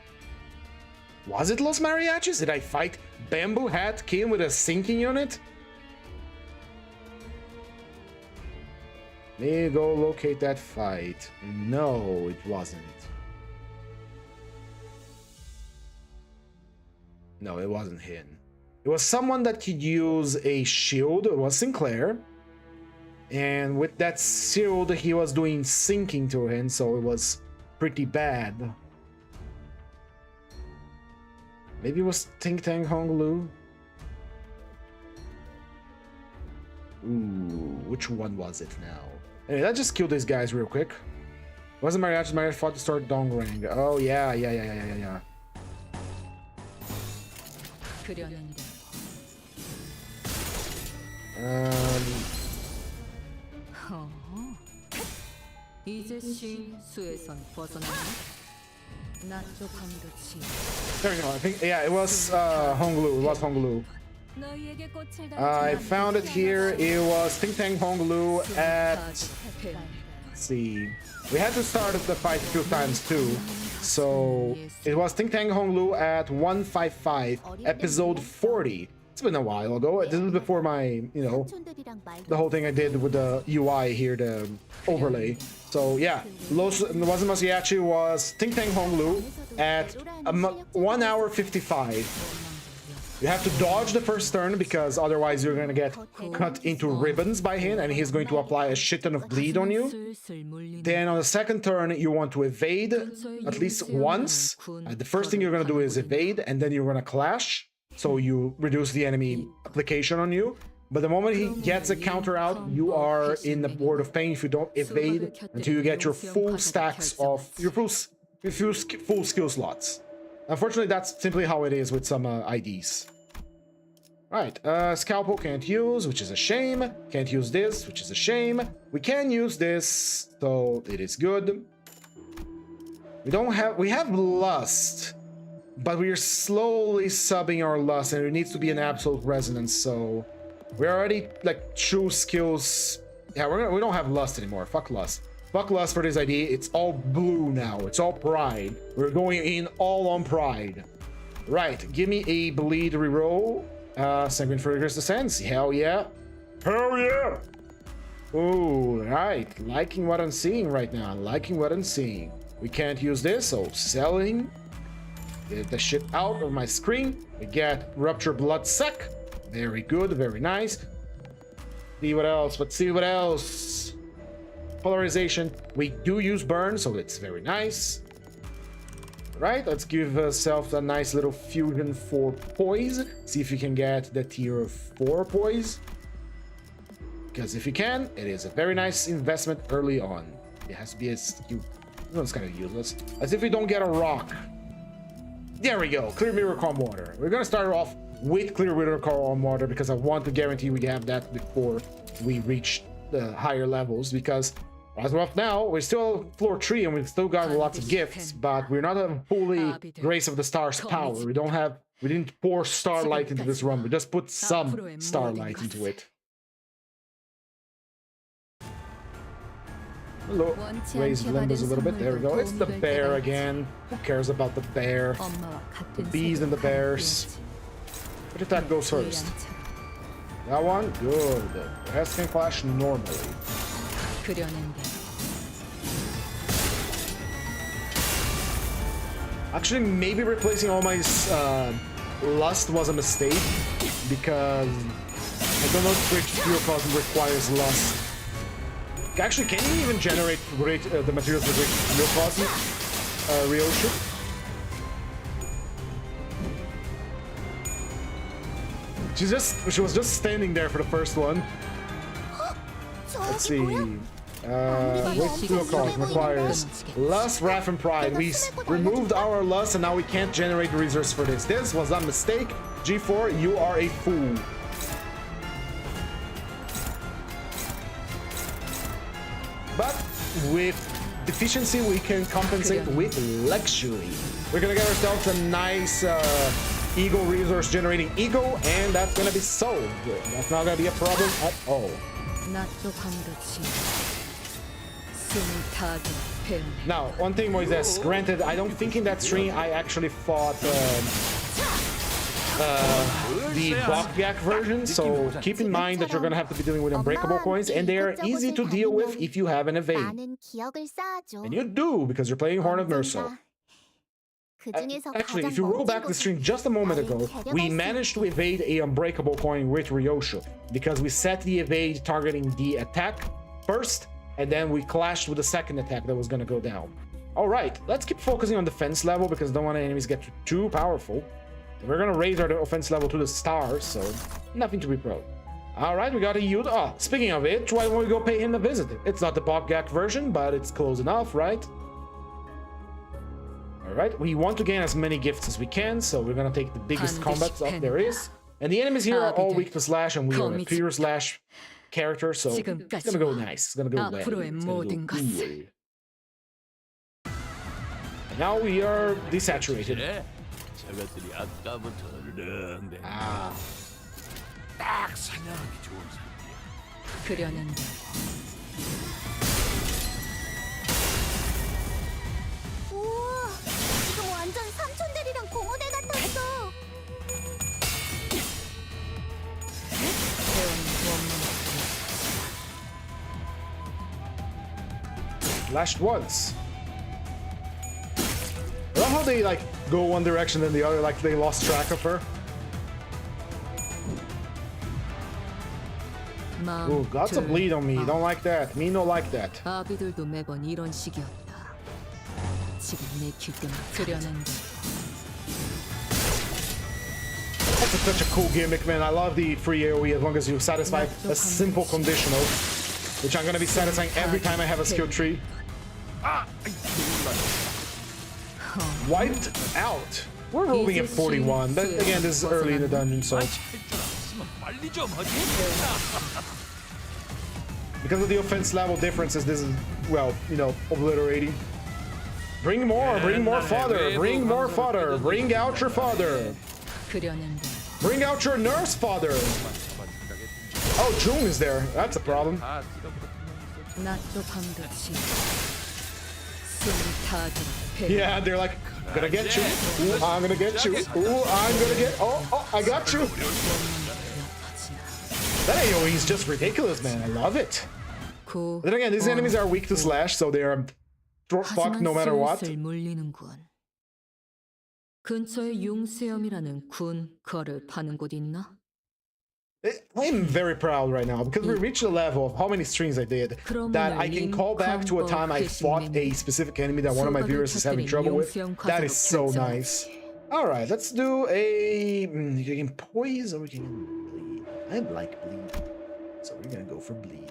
S1: Was it Los Mariachis? Did I fight Bamboo Hat King with a sinking unit? Let me go locate that fight. No, it wasn't. No, it wasn't him. It was someone that could use a shield. It was Sinclair. And with that shield, he was doing sinking to him, so it was pretty bad. Maybe it was Ting Tang Hong Lu. Ooh, which one was it now? Anyway, let's just kill these guys real quick. Wasn't Mariachi? Mariachi fought to start Dongrang. Oh, yeah. There we go. I think, yeah, it was Honglu. It was Honglu.
S2: 너희에게 꽃을
S1: I found it here. It was Ting Tang Honglu at... Let's see. We had to start the fight a few times too. So it was Ting Tang Honglu at 155, episode 40. It's been a while ago. This is before my, you know, the whole thing I did with the UI here, the overlay. So yeah, Wazamasiachi was Ting Tang Honglu at 1 hour 55. You have to dodge the first turn because otherwise you're gonna get cut into ribbons by him and he's going to apply a shit ton of bleed on you. Then on the second turn you want to evade at least once. The first thing you're gonna do is evade and then you're gonna clash. So you reduce the enemy application on you. But the moment he gets a counter out, you are in the world of pain if you don't evade until you get your full stacks of your full skill slots. Unfortunately, that's simply how it is with some IDs. Right, Scalpel can't use, which is a shame. Can't use this, which is a shame. We can use this, so it is good. We have Lust, but we're slowly subbing our Lust, and it needs to be an absolute resonance, so... We're already, like, true skills... Yeah, we don't have Lust anymore. Fuck Lust. Fuck Lust for this ID. It's all blue now. It's all Pride. We're going in all on Pride. Right. Give me a bleed reroll. Sanguine Fragrance Descends. Hell yeah. Hell yeah. Ooh, right. Liking what I'm seeing right now. Liking what I'm seeing. We can't use this, so selling. Get the shit out of my screen. We get Rupture Blood Sac. Very good. Very nice. See what else. Let's see what else. Polarization. We do use burn, so it's very nice. Right, let's give ourselves a nice little fusion for poise. See if you can get the tier 4 poise. Because if you can, it is a very nice investment early on. It has to be a skew. It's kind of useless. As if we don't get a rock. There we go. Clear Mirror Calm Water. We're gonna start off with Clear Mirror Calm Water because I want to guarantee we have that before we reach the higher levels, because as of now, we're still floor 3 and we've still got lots of gifts, but we're not a fully Grace of the Stars power. We didn't pour starlight into this run, we just put some starlight into it. Hello. Raise Limbus a little bit, there we go. It's the bear again. Who cares about the bear? The bees and the bears. Which attack goes first? That one? Good. The rest can clash normally. Actually, maybe replacing all my Lust was a mistake, because I don't know if Great Fuel requires Lust. Actually, can you even generate the materials for Great Fuel Ryoshu? She was just standing there for the first one. Let's see. With Fuel Cause requires Lust, Wrath, and Pride. We removed our Lust and now we can't generate resources for this. This was a mistake. G4, you are a fool. But with deficiency, we can compensate with luxury. We're gonna get ourselves a nice Ego resource generating Ego, and that's gonna be solved. That's not gonna be a problem at all. Now, one thing, Moises, granted, I don't think in that stream I actually fought the Bokyak version, so keep in mind that you're gonna have to be dealing with unbreakable coins, and they are easy to deal with if you have an evade. And you do, because you're playing Horn of Merso. Actually, if you roll back the stream just a moment ago, we managed to evade a unbreakable coin with Ryoshu, because we set the evade targeting the attack first, and then we clashed with the second attack that was gonna go down. Alright, let's keep focusing on defense level, because I don't want enemies get too powerful. We're gonna raise our offense level to the stars, so nothing to be proud. Alright, we got a Yud. Oh, speaking of it, why don't we go pay him a visit? It's not the Bokyak version, but it's close enough, right? Alright, we want to gain as many gifts as we can, so we're gonna take the biggest combats up there is. And the enemies here are all weak to slash, and we are a pure slash character, so it's gonna go nice. It's gonna go well. It's gonna go cool. And now we are desaturated.
S4: 딱 사냥하기 좋은 상태.
S2: 그려낸다.
S5: 우와, 지금 완전 삼촌들이랑 고모대 같았어.
S1: Lashed once. I love how they like go one direction then the other, like they lost track of her. Ooh, got some bleed on me. Don't like that. Me no like that.
S2: 아비들도 매번 이런 식이었다. 지금 내킬 때만 그려낸다.
S1: That's such a cool gimmick, man. I love the free AoE as long as you satisfy a simple conditional, which I'm gonna be satisfying every time I have a skill tree. Wiped out. We're rolling at 41. But again, this is early in the dungeon, so
S4: 빨리 좀 하지.
S1: because of the offense level differences, this is, well, you know, obliterating. Bring more fodder, bring more fodder, bring out your fodder.
S2: 그려낸다.
S1: Bring out your nurse fodder. Oh, June is there. That's a problem.
S2: 낮도 밤같이 숨이 타들어.
S1: Yeah, they're like, gonna get you. Ooh, I'm gonna get you. Ooh, I'm gonna get. Oh, I got you. That AoE is just ridiculous, man. I love it. But then again, these enemies are weak to slash, so they are fucked no matter what.
S2: 물리는군. 근처에 융수염이라는 군 거를 파는 곳 있나?
S1: I'm very proud right now because we reached a level of how many streams I did that I can call back to a time I fought a specific enemy that one of my viewers is having trouble with. That is so nice. Alright, let's do a... You can poise or we can bleed. I like bleed. So we're gonna go for bleed.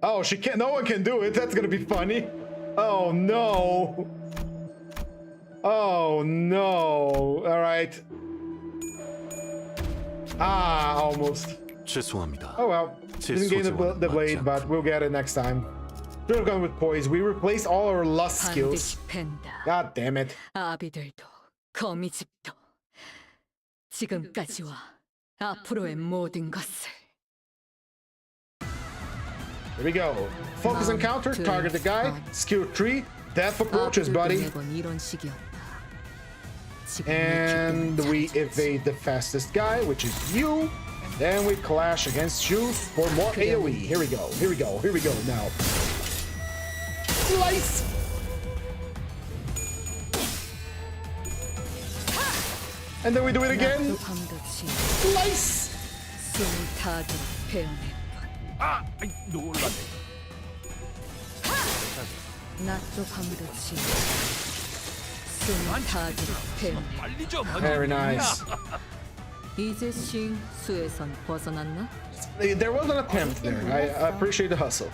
S1: Oh, she can't... No one can do it. That's gonna be funny. Oh, no. Oh, no. Alright. Ah, almost.
S6: 죄송합니다.
S1: Oh well, didn't gain the blade, but we'll get it next time. Should have gone with poise. We replaced all our lust skills.
S2: 반드시 팬다.
S1: God damn it.
S2: 아비들도 거미집도 지금까지와 앞으로의 모든 것을.
S1: Here we go. Focus encounter, target the guy, skill tree, death approaches, buddy.
S2: 매번 이런 식이었다.
S1: And we evade the fastest guy, which is you. And then we clash against you for more AoE. Here we go, here we go, here we go now. Slice! And then we do it again. Slice!
S4: 아, 놀라네.
S2: 낮도 밤같이 숨을 타들어 배우네.
S4: 빨리 좀 하지.
S1: Very nice.
S2: 이제 싱 수에선 벗어났나?
S1: There was an attempt there. I appreciate the hustle.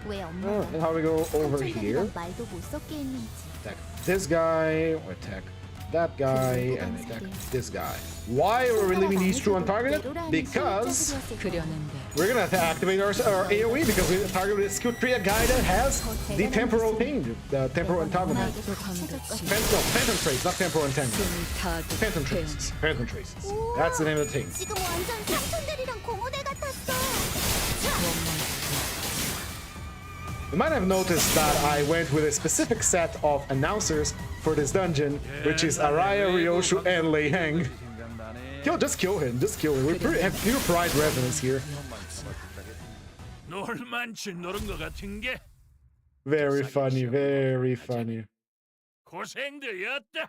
S5: 왜 엄마가
S1: And how we go over here?
S5: 삼촌들이랑 말도 못 섞게 했는지.
S1: Attack this guy, or attack that guy, and attack this guy. Why are we leaving these two untargeted? Because
S2: 그려낸데
S1: we're gonna activate our AoE because we targeted skill tree a guy that has the temporal thing, the temporal entanglement.
S2: 낮도 밤같이
S1: Phantom trace, not temporal entanglement.
S2: 숨을 타들어
S1: Phantom
S2: 배우네.
S1: traces. Phantom traces. That's the name of the thing.
S5: 지금 완전 삼촌들이랑 고모대 같았어.
S1: You might have noticed that I went with a specific set of announcers for this dungeon, which is Araya, Ryoshu, and Lei Heng. Just kill him. Just kill him. We have pure pride resonance here.
S4: 놀만치 노른 것 같은 게
S1: Very funny. Very funny.
S4: 고생되었다.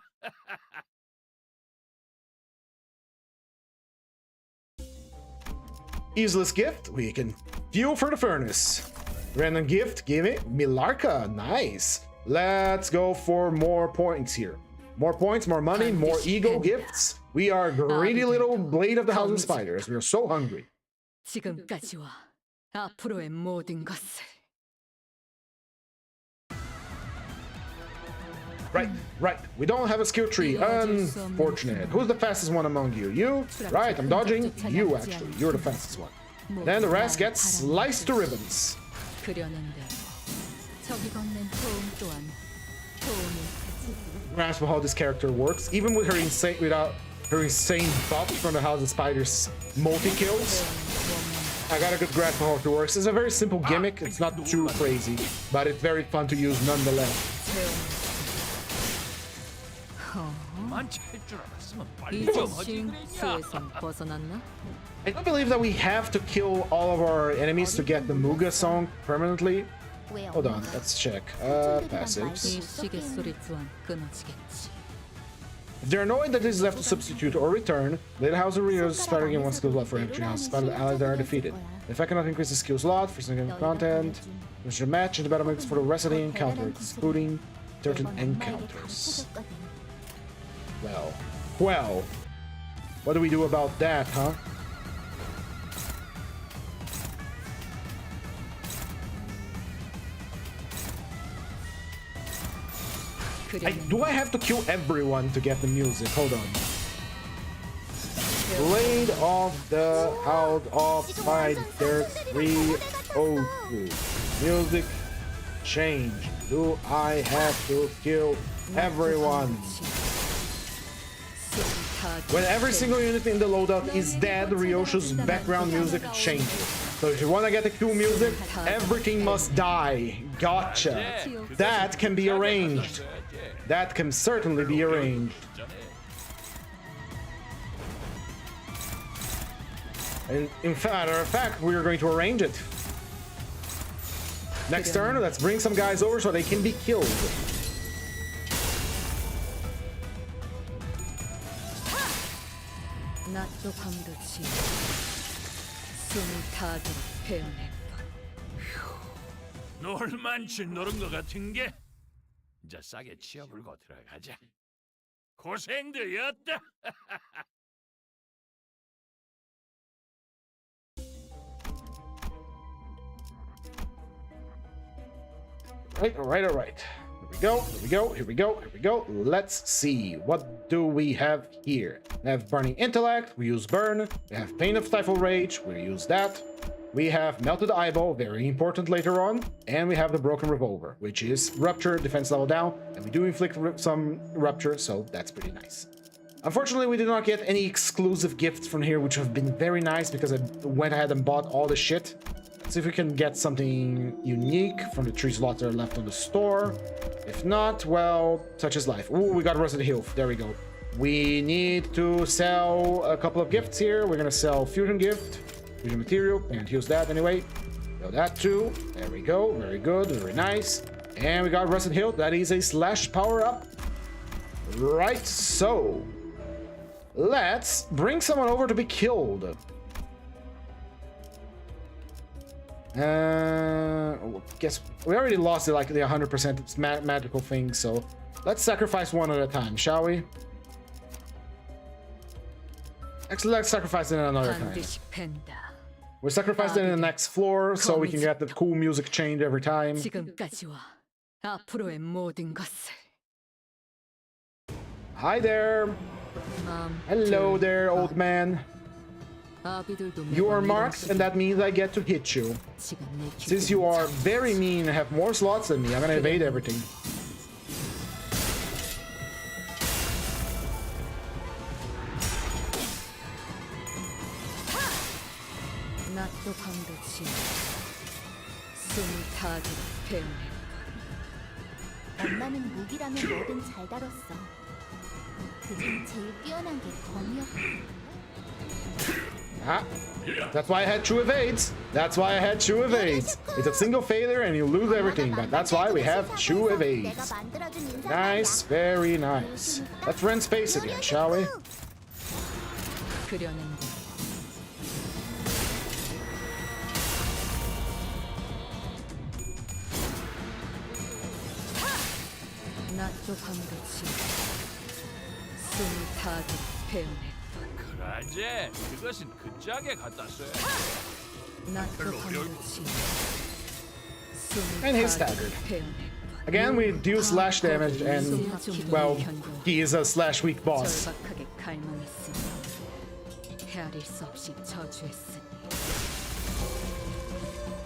S1: Useless gift. We can fuel for the furnace. Random gift. Give it. Milarka. Nice. Let's go for more points here. More points, more money, more ego gifts. We are greedy little blade of the House of Spiders. We are so hungry.
S2: 지금까지와 앞으로의 모든 것을.
S1: Right. We don't have a skill tree. Unfortunate. Who's the fastest one among you? You? Right, I'm dodging. You, actually. You're the fastest one. Then the rest gets sliced to ribbons.
S2: 그려낸데 저기 건넨 도움 또한 도움이
S1: Grasp of how this character works. Even with her insane, without her insane buff from the House of Spiders multi-kills. I got a good grasp of how it works. It's a very simple gimmick. It's not too crazy, but it's very fun to use nonetheless. I don't believe that we have to kill all of our enemies to get the Muga song permanently. Hold on, let's check. Passives. If they're annoyed that this is left to substitute or return, Little House of Rio's Spider gain 1 skill slot for entry house. Spider allies that are defeated. If I cannot increase the skill slot for significant content, which a match in the battle mix for the rest of the encounter, excluding certain encounters. Well, what do we do about that, huh? Do I have to kill everyone to get the music? Hold on. Blade of the House of Spiders 302. Music change. Do I have to kill everyone? When every single unit in the loadout is dead, Ryoshu's background music changes. So if you want to get the cool music, everything must die. Gotcha. That can be arranged. That can certainly be arranged. And in matter of fact, we are going to arrange it. Next turn, let's bring some guys over so they can be killed.
S4: 놀만치 노른 것 같은 게 이제 싸게 치워불고 들어가자. 고생들이었다.
S1: All right. Here we go. Let's see. What do we have here? We have Burning Intellect, we use Burn. We have Pain of Stifle Rage, we use that. We have Melted Eyeball, very important later on. And we have the Broken Revolver, which is Rupture, defense level down. And we do inflict some Rupture, so that's pretty nice. Unfortunately, we did not get any exclusive gifts from here, which have been very nice because I went ahead and bought all the shit. Let's see if we can get something unique from the 3 slots that are left on the store. If not, well, such is life. Ooh, we got Rusted Hill. There we go. We need to sell a couple of gifts here. We're gonna sell Fusion Gift, Fusion Material, and use that anyway. So that too. There we go. Very good. Very nice. And we got Rusted Hill. That is a slash power up. Right, so let's bring someone over to be killed. Guess we already lost like the 100% magical thing, so let's sacrifice one at a time, shall we? Actually, let's sacrifice it another time. We're sacrificing in the next floor so we can get the cool music change every time. Hi there. Hello there, old man. You are marked, and that means I get to hit you. Since you are very mean and have more slots than me, I'm gonna evade everything.
S5: 엄마는 무기라면 뭐든 잘 다뤘어. 그중 제일 뛰어난 게 검이었고.
S1: That's why I had 2 evades. It's a single failure and you lose everything, but that's why we have 2 evades. Nice, very nice. Let's rent space again, shall we?
S4: 그러지. 그것은 그 짝에 갖다 써야 돼.
S1: And he's staggered. Again, we do slash damage, and well, he is a slash weak boss.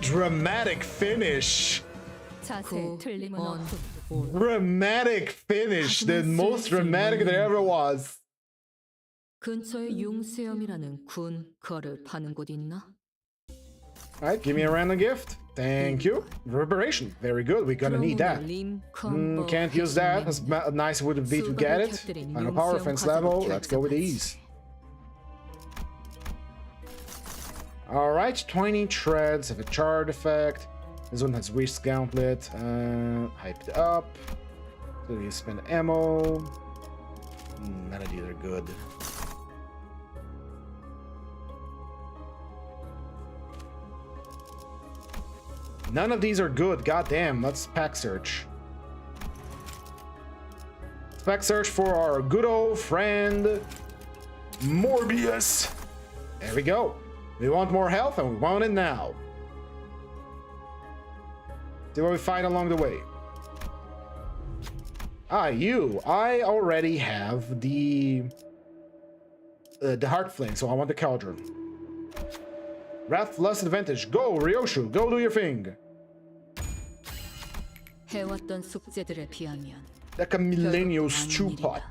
S1: Dramatic finish. Dramatic finish. The most dramatic there ever was.
S2: 근처에 융수염이라는 군 거를 파는 곳 있나?
S1: Alright, give me a random gift. Thank you. Reverberation. Very good. We're gonna need that. Can't use that. As nice would it be to get it. Final power, offense level. Let's go with these. Alright, 20 treads have a charge effect. This one has Wish Gauntlet. Hyped up. So you spend ammo. None of these are good. None of these are good. Goddamn, let's pack search. Let's pack search for our good old friend Morbius. There we go. We want more health and we want it now. See what we find along the way. You. I already have the Heart Flame, so I want the Cauldron. Wrath, Lust, Advantage. Go, Ryoshu. Go do your thing.
S2: 해왔던 숙제들에 비하면
S1: Like a millennial stew pot.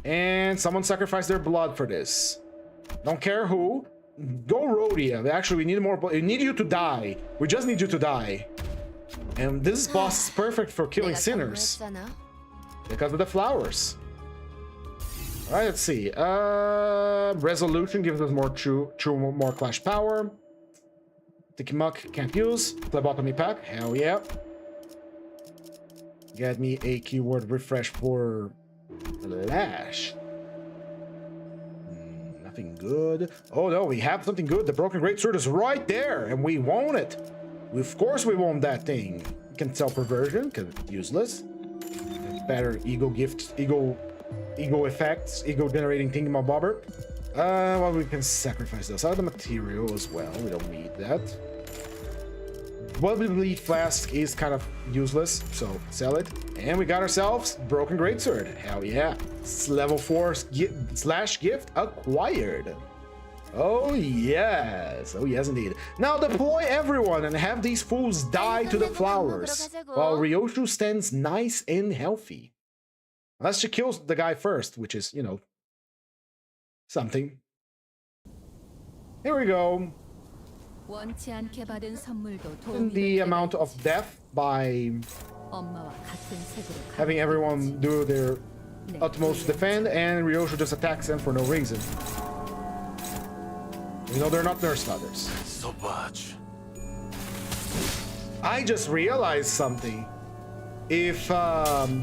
S1: And someone sacrificed their blood for this. Don't care who. Go, Rhodia. Actually, we need more. We need you to die. We just need you to die. And this boss is perfect for killing sinners. Because of the flowers. Alright, let's see. Resolution gives us more clash power. Sticky Muck can't use. Phlebotomy pack, hell yeah. Get me a keyword refresh for Lash. Nothing good. Oh no, we have something good. The Broken Greatsword is right there, and we want it. Of course we want that thing. We can sell Perversion, because it's useless. Better ego gifts, ego effects, ego generating thingamabobber. Well, we can sacrifice those. The material as well. We don't need that. Bubbly Flask is kind of useless, so sell it. And we got ourselves Broken Greatsword. Hell yeah. It's level 4 slash gift acquired. Oh yes. Oh yes indeed. Now deploy everyone and have these fools die to the flowers while Ryoshu stands nice and healthy. Unless she kills the guy first, which is, you know, something. Here we go. And the amount of death by having everyone do their utmost to defend, and Ryoshu just attacks them for no reason. You know, they're not nurse fathers.
S4: So much.
S1: I just realized something. If the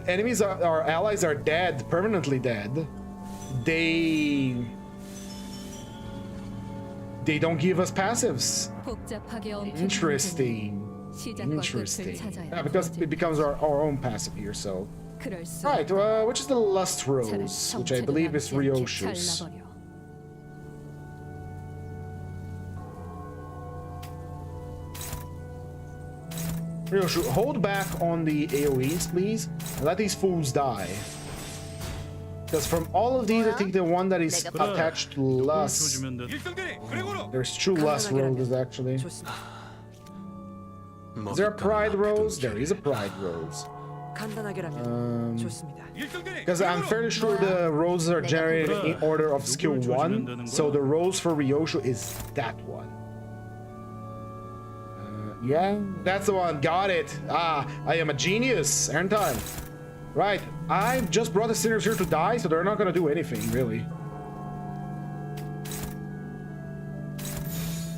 S1: enemies our allies are dead, permanently dead, they don't give us passives. Interesting. Yeah, because it becomes our own passive here, so. Right, which is the Lust Rose, which I believe is Ryoshu's. Ryoshu, hold back on the AoEs, please, and let these fools die. Because from all of these, I think the one that is attached to Lust... There's two Lust Roses, actually. Is there a Pride Rose? There is a Pride Rose. Because I'm fairly sure the roses are generated in order of skill 1, so the rose for Ryoshu is that one. Yeah, that's the one. Got it. I am a genius, aren't I? Right. I just brought the sinners here to die, so they're not gonna do anything, really.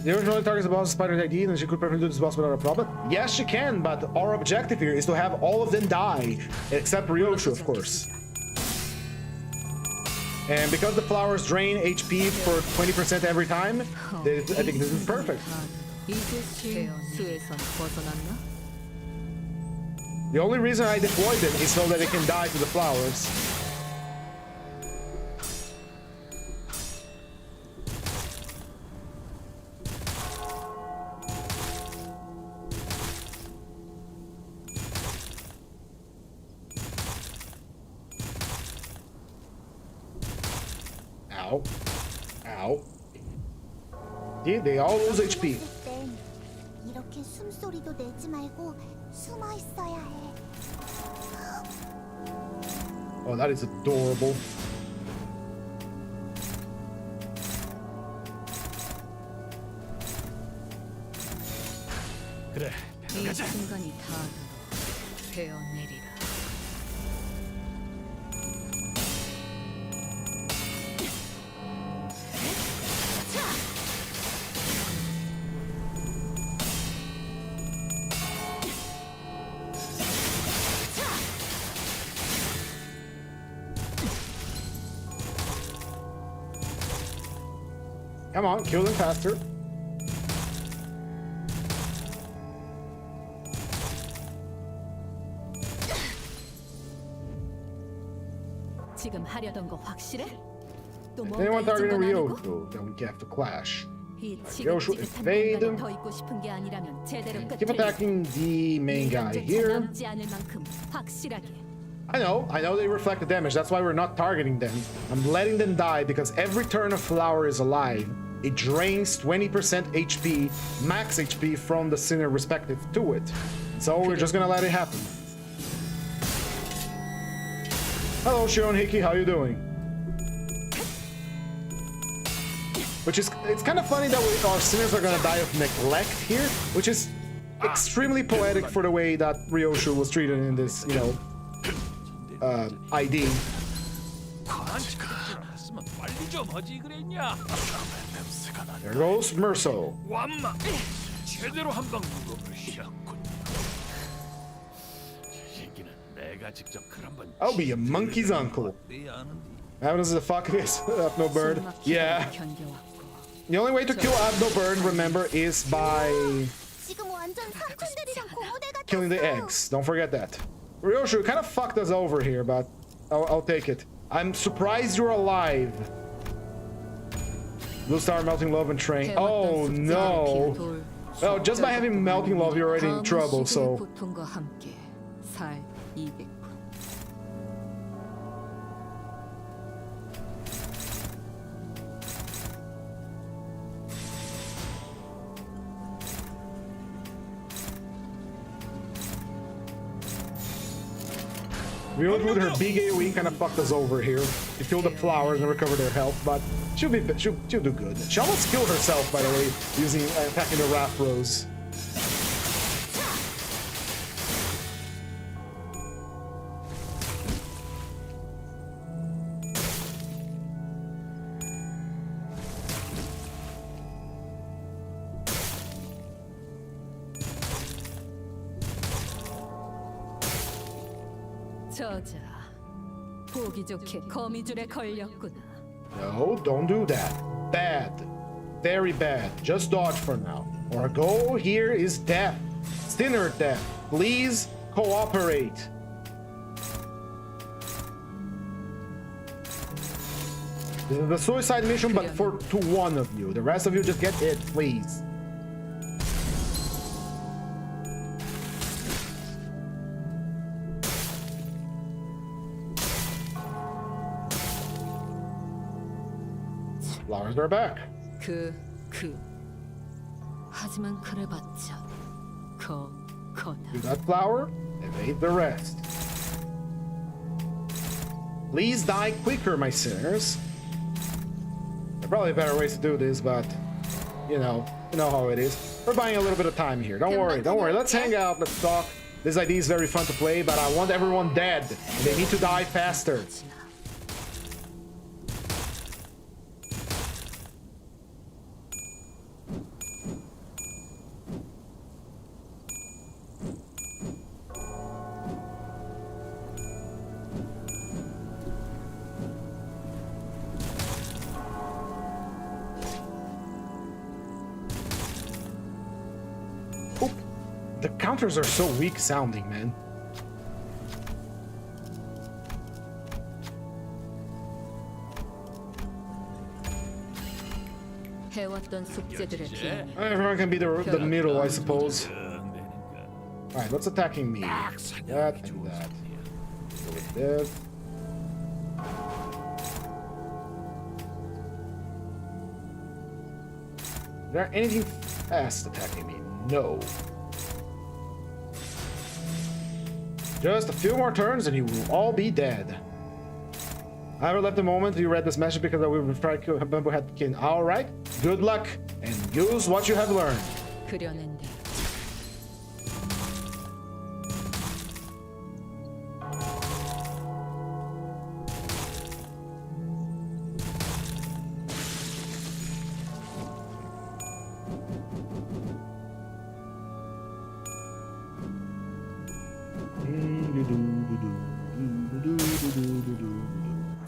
S1: The original targets the boss Spider's ID, and she could perfectly do this boss without a problem. Yes, she can, but our objective here is to have all of them die, except Ryoshu, of course. And because the flowers drain HP for 20% every time, I think this is perfect. The only reason I deployed them is so that they can die to the flowers. Ow. Ow. Dude, they all lose HP.
S5: 이렇게 숨소리도 내지 말고 숨어 있어야 해.
S1: Oh, that is adorable.
S4: 그래,
S2: 이
S4: 가자.
S2: 순간이 다 베어내리라.
S1: Come on, kill them faster.
S2: 지금 하려던 거 확실해? 또
S1: Anyone
S2: 뭔가
S1: targeting
S2: 잊은 건 아니고?
S1: Ryoko? Then we have to clash.
S2: 이
S1: Ryoshu
S2: 지긋지긋한
S1: evade.
S2: 공간에 더 있고 싶은 게 아니라면 제대로
S1: Keep
S2: 끝을
S1: attacking the main guy here.
S2: 남지 않을 만큼 확실하게.
S1: I know they reflect the damage. That's why we're not targeting them. I'm letting them die because every turn a flower is alive, it drains 20% HP, max HP from the sinner respective to it. So we're just gonna let it happen. Hello, Shion Hiki, how you doing? Which is, it's kind of funny that our sinners are gonna die of neglect here, which is extremely poetic for the way that Ryoshu was treated in this, you know, ID.
S4: 갔으면 빨리 좀 하지 그랬냐?
S1: There goes Merso.
S4: 완마 제대로 한방 묵어버리셨군. 얘기는 내가 직접 글 한번.
S1: I'll be a monkey's uncle. Happens the fuck is Abno Bird. Yeah. The only way to kill Abno Bird, remember, is by
S5: 지금 완전 삼촌들이랑 고무대 같았어.
S1: killing the eggs. Don't forget that. Ryoshu kind of fucked us over here, but I'll take it. I'm surprised you're alive. Blue Star, Melting Love, and Train. Oh no. Well, just by having Melting Love, you're already in trouble, so.
S2: 고통과 함께 살 200분.
S1: Ryoshu with her big AoE kind of fucked us over here. She killed the flowers and recovered their health, but she'll do good. She almost killed herself, by the way, using attacking the Wrath Rose.
S2: 저자, 보기 좋게 거미줄에 걸렸구나.
S1: No, don't do that. Bad. Very bad. Just dodge for now. Our goal here is death. Sinner death. Please cooperate. This is the suicide mission, but to one of you. The rest of you just get hit, please. Flowers are back.
S2: 하지만 그래봤자 거다.
S1: Do that flower, evade the rest. Please die quicker, my sinners. There are probably better ways to do this, but you know how it is. We're buying a little bit of time here. Don't worry. Let's hang out, let's talk. This idea is very fun to play, but I want everyone dead. And they need to die faster. The counters are so weak sounding, man.
S2: 해왔던 숙제들을 피해.
S1: Everyone can be the middle, I suppose. Alright, what's attacking me? That and that. Go with this. Is there anything fast attacking me? No. Just a few more turns and you will all be dead. I haven't left the moment you read this message because I will try to remember had kin. Alright, good luck and use what you have learned.
S2: 그려낸 대로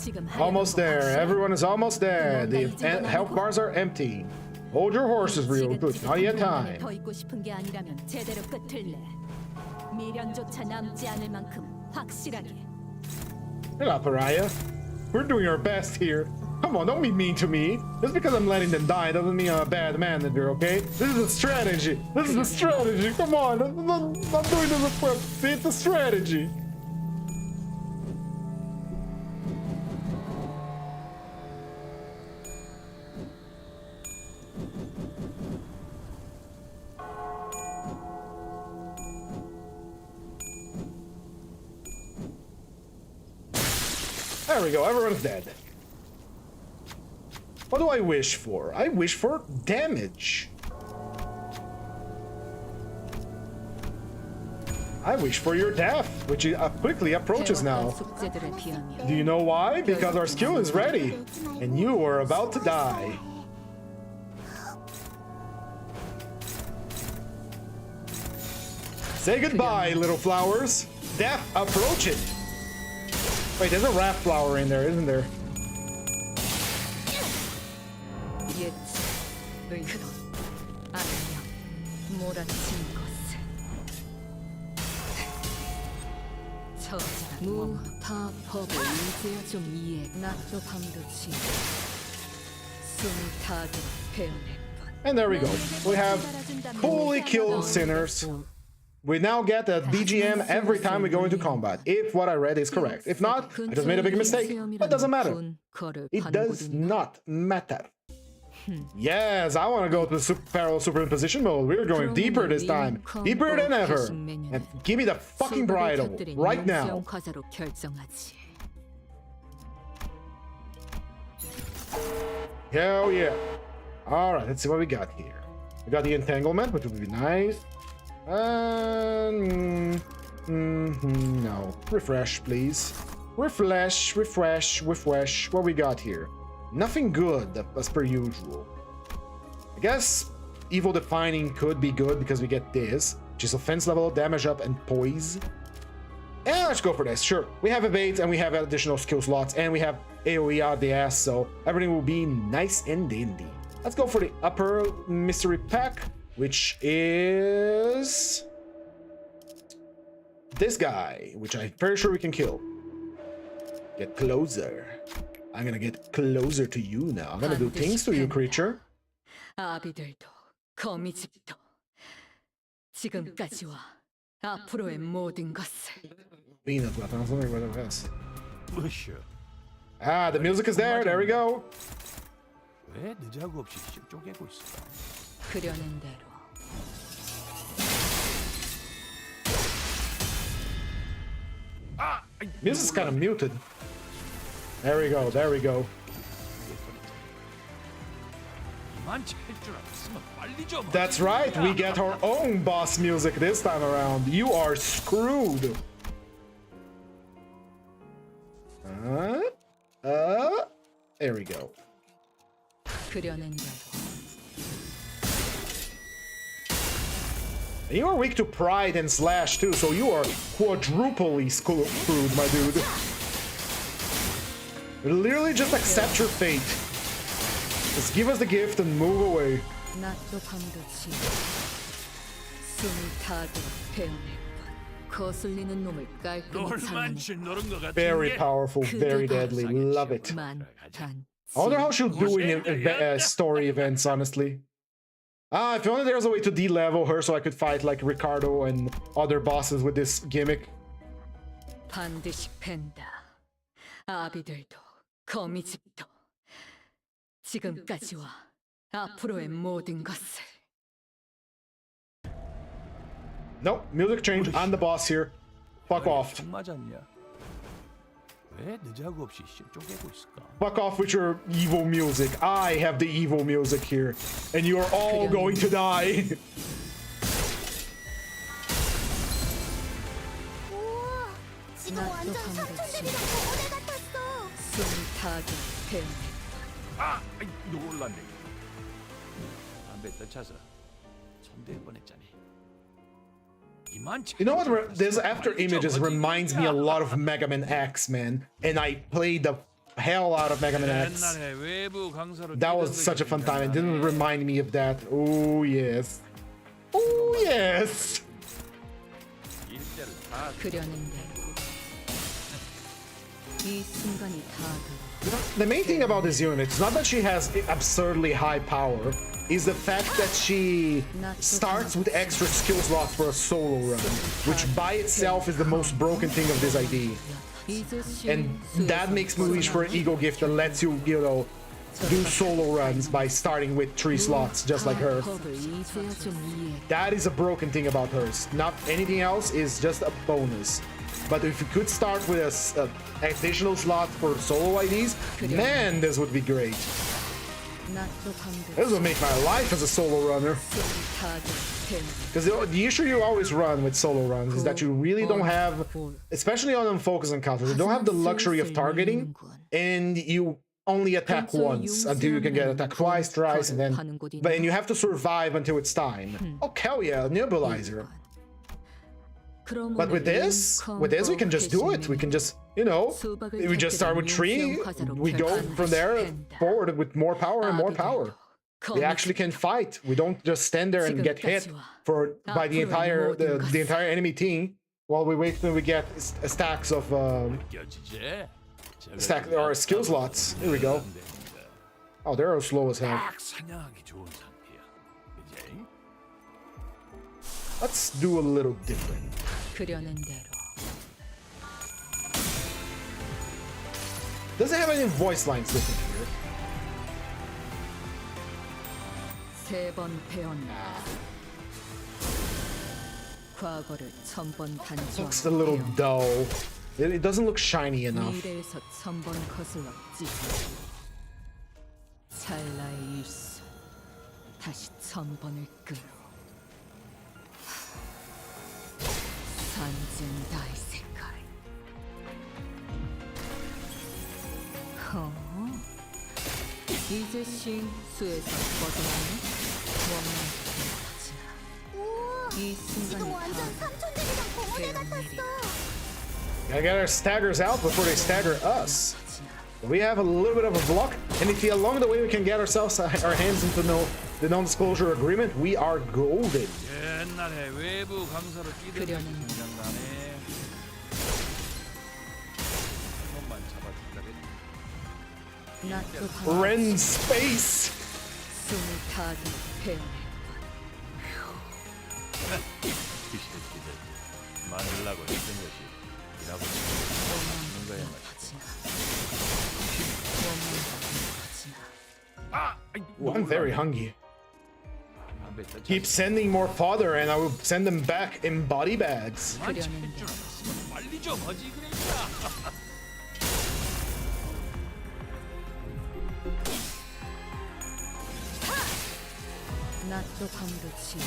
S2: 지금
S1: Almost there. Everyone is almost there. The health bars are empty. Hold your horses real good. Not yet time.
S2: 더 있고 싶은 게 아니라면 제대로 끝을 내. 미련조차 남지 않을 만큼 확실하게.
S1: Hello, Pariah. We're doing our best here. Come on, don't be mean to me. Just because I'm letting them die doesn't mean I'm a bad manager, okay? This is a strategy. This is a strategy. Come on, I'm doing this for it's a strategy. There we go, everyone's dead. What do I wish for? I wish for damage. I wish for your death, which quickly approaches now. Do you know why? Because our skill is ready, and you are about to die. Say goodbye, little flowers. Death approaching. Wait, there's a raft flower in there, isn't there? And there we go. We have fully killed sinners. We now get a BGM every time we go into combat, if what I read is correct. If not, I just made a big mistake. But it doesn't matter. It does not matter. Yes, I want to go to the parallel superimposition mode. We're going deeper this time. Deeper than ever. And give me the fucking bridle right now. Hell yeah. Alright, let's see what we got here. We got the entanglement, which would be nice. No. Refresh, please. Refresh. What we got here? Nothing good, as per usual. I guess evil defining could be good because we get this, which is offense level, damage up, and poise. And let's go for this. Sure, we have evades and we have additional skill slots and we have AoE out the ass, so everything will be nice and dandy. Let's go for the upper mystery pack, which is this guy, which I'm pretty sure we can kill. Get closer. I'm gonna get closer to you now. I'm gonna do things to you, creature.
S2: 아비들도 거미집도 지금까지와 앞으로의 모든 것을.
S1: Ah, the music is there. There we go.
S4: 왜 느자구 없이 씩 쪼개고 있을까?
S2: 그려낸 대로.
S1: This is kind of muted. There we go. There we go. That's right. We get our own boss music this time around. You are screwed. There we go. And you are weak to pride and slash too, so you are quadruply screwed, my dude. Literally just accept your fate. Just give us the gift and move away. Very powerful, very deadly. Love it. I wonder how she'll do in story events, honestly. Ah, if only there's a way to de-level her so I could fight like Ricardo and other bosses with this gimmick.
S2: 아비들도 거미집도 지금까지와 앞으로의 모든 것을.
S1: Nope, music change. I'm the boss here. Fuck off. Fuck off with your evil music. I have the evil music here, and you are all going to die.
S5: 지금 완전 삼촌들이랑 고모대 같았어.
S4: 아, 놀랐네. 담배 떠차서 손댈 뻔했잖니.
S1: You know what? This after images reminds me a lot of Mega Man X, man. And I played the hell out of Mega Man X.
S4: 옛날에 외부 강사로
S1: That was such a fun time. It didn't remind me of that. Oh yes. Oh yes.
S4: 일대를 다
S2: 그려는데 이 순간이 다
S1: The main thing about this unit is not that she has absurdly high power, is the fact that she starts with extra skill slots for a solo run, which by itself is the most broken thing of this ID. And that makes me wish for an ego gift that lets you, you know, do solo runs by starting with 3 slots, just like her. That is a broken thing about hers. Not anything else, is just a bonus. But if you could start with a additional slot for solo IDs, man, this would be great. This would make my life as a solo runner. Because the issue you always run with solo runs is that you really don't have, especially on focus encounters, you don't have the luxury of targeting, and you only attack once until you can get attacked twice, thrice, and then, and you have to survive until it's time. Oh hell yeah, nebulizer. But with this we can just do it. We can just, you know, we just start with 3, we go from there forward with more power and more power. We actually can fight. We don't just stand there and get hit by the entire enemy team while we wait till we get stacks of skill slots. Here we go. Oh, they're slow as hell.
S4: 사냥하기 좋은 상태야. 그지?
S1: Let's do a little different.
S2: 그려는 대로
S1: Does it have any voice lines different here?
S2: 3번 배웠나 과거를 1000번 단조하고
S1: Looks a little dull. It doesn't look shiny enough.
S2: 미래에서 1000번 거슬렀지 찰나의 일수 다시 1000번을 끌어 산젠다이 색깔 이제 신수에서 벗어나는 원망
S5: 우와,
S2: 이
S5: 지금
S2: 순간이
S5: 완전
S2: 다
S5: 삼촌들이랑 고모대 같았어.
S1: Gotta get our staggers out before they stagger us. We have a little bit of a block, and if along the way we can get ourselves our hands into the non-disclosure agreement, we are golden.
S4: 옛날에 외부 강사로 뛰던
S2: 그려는
S4: 생각나네. 한번만 잡아줄까?
S2: 나도
S1: Ren space.
S2: 숨을 타기 배우네
S4: 이 새끼들 만들라고 했던 것이 이라고 있는 거야 말이야. 아!
S1: Ooh, I'm very hungry. Keep sending more fodder, and I will send them back in body bags.
S4: 빨리 좀 하지 그랬냐?
S2: 나도 감도치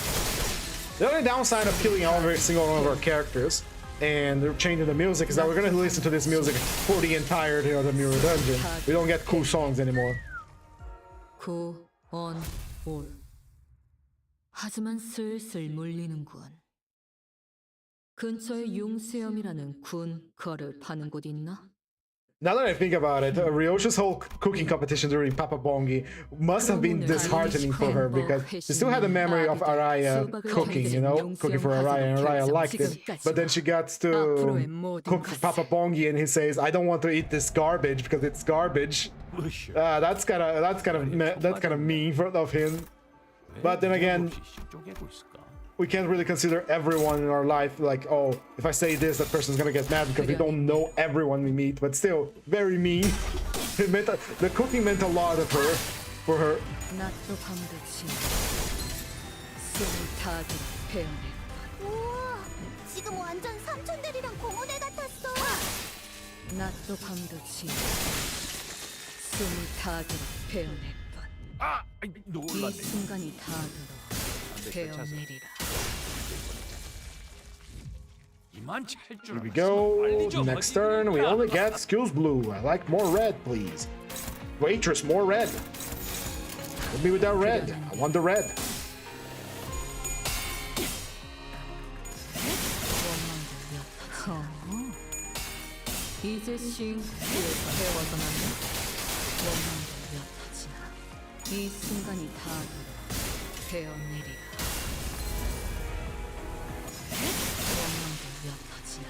S1: The only downside of killing every single one of our characters and changing the music is that we're gonna listen to this music for the entirety of the Mirror Dungeon. We don't get cool songs anymore.
S2: 구원올 하지만 슬슬 물리는군 근처에 용수염이라는 군 거를 파는 곳 있나?
S1: Now that I think about it, Ryosha's whole cooking competition during Papa Bongi must have been disheartening for her because she still had the memory of Araya cooking, you know, cooking for Araya, and Araya liked it. But then she got to cook for Papa Bongi, and he says, "I don't want to eat this garbage because it's garbage." That's kind of mean of him. But then again, we can't really consider everyone in our life like, oh, if I say this, that person's gonna get mad because we don't know everyone we meet. But still, very mean. The cooking meant a lot of her, for her.
S2: 나도 감도치 숨을 타기 배우네
S5: 우와, 지금 완전 삼촌들이랑 고모대 같았어.
S2: 나도 감도치 숨을 타기 배우네
S4: 아!
S2: 이
S4: 놀랐네.
S2: 순간이 다 들어 배워내리라
S1: Here we go. Next turn, we only get skills blue. I like more red, please. Waitress, more red. Hit me with that red. I want the red.
S2: 이제 싱크에서 헤어져나면 원망도 옅어지나 이 순간이 다 베어내리라. 원망도 옅어지나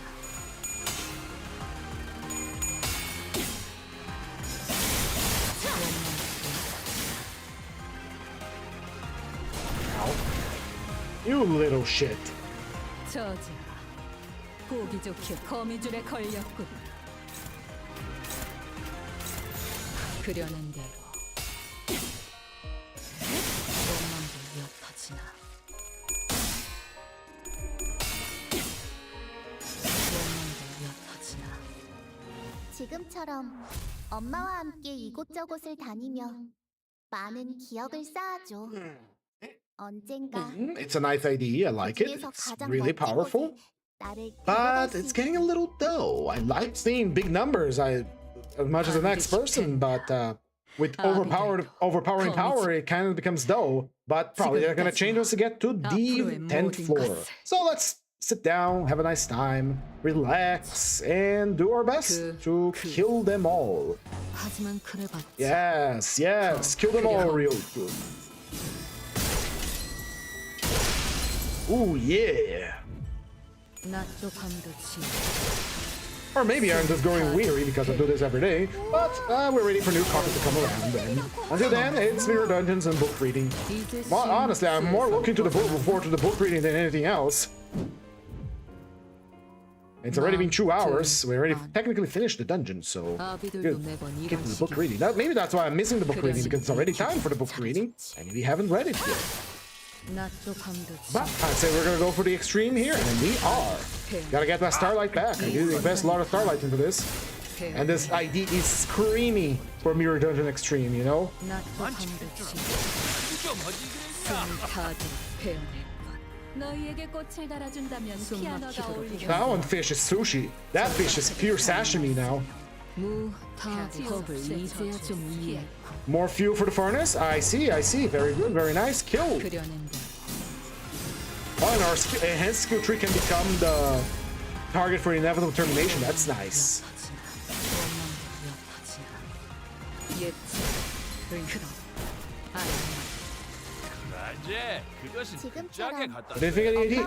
S1: You little shit.
S2: 저지라 보기 좋게 거미줄에 걸렸군. 그려낸 대로 원망도 옅어지나 원망도 옅어지나
S5: 지금처럼 엄마와 함께 이곳저곳을 다니며 많은 기억을 쌓아줘. 언젠가
S1: It's a nice idea. I like it.
S5: 그중에서
S1: It's
S5: 가장
S1: really
S5: 멋진
S1: powerful.
S5: 곳에 나를
S1: But
S5: 데려갈
S1: it's
S5: 수
S1: getting a little dull. I like seeing big numbers. As much as the next person, but with overpowering power, it kind of becomes dull. But probably they're gonna change once to get to the 10th floor. So let's sit down, have a nice time, relax, and do our best to kill them all.
S2: 하지만 그래봤자
S1: Yes, kill them all real good. Ooh, yeah.
S2: 낮도 밤도 지
S1: Or maybe I'm just growing weary because I do this every day, but we're waiting for new content to come around. And until then, it's Mirror Dungeons and book reading. Well, honestly, I'm more looking to the forward to the book reading than anything else. It's already been 2 hours. We already technically finished the dungeon, so good. Get to the book reading. Maybe that's why I'm missing the book reading, because it's already time for the book reading, and we haven't read it yet.
S2: 낮도 밤도 지
S1: But I'd say we're gonna go for the extreme here, and we are. Gotta get that starlight back. I do invest a lot of starlight into this. And this ID is screamy for Mirror Dungeon Extreme, you know?
S2: 낮도 밤도 지 숨을 타도 베어낼 것 너희에게 꽃을 달아준다면 피아노가 어울리겠어
S1: That one fish is sushi. That fish is pure sashimi now.
S2: 무타법을 이제야 좀 이해
S1: More fuel for the furnace? I see. Very good, very nice. Kill.
S2: 그려낸다
S1: Oh, and our enhanced skill tree can become the target for inevitable termination. That's nice.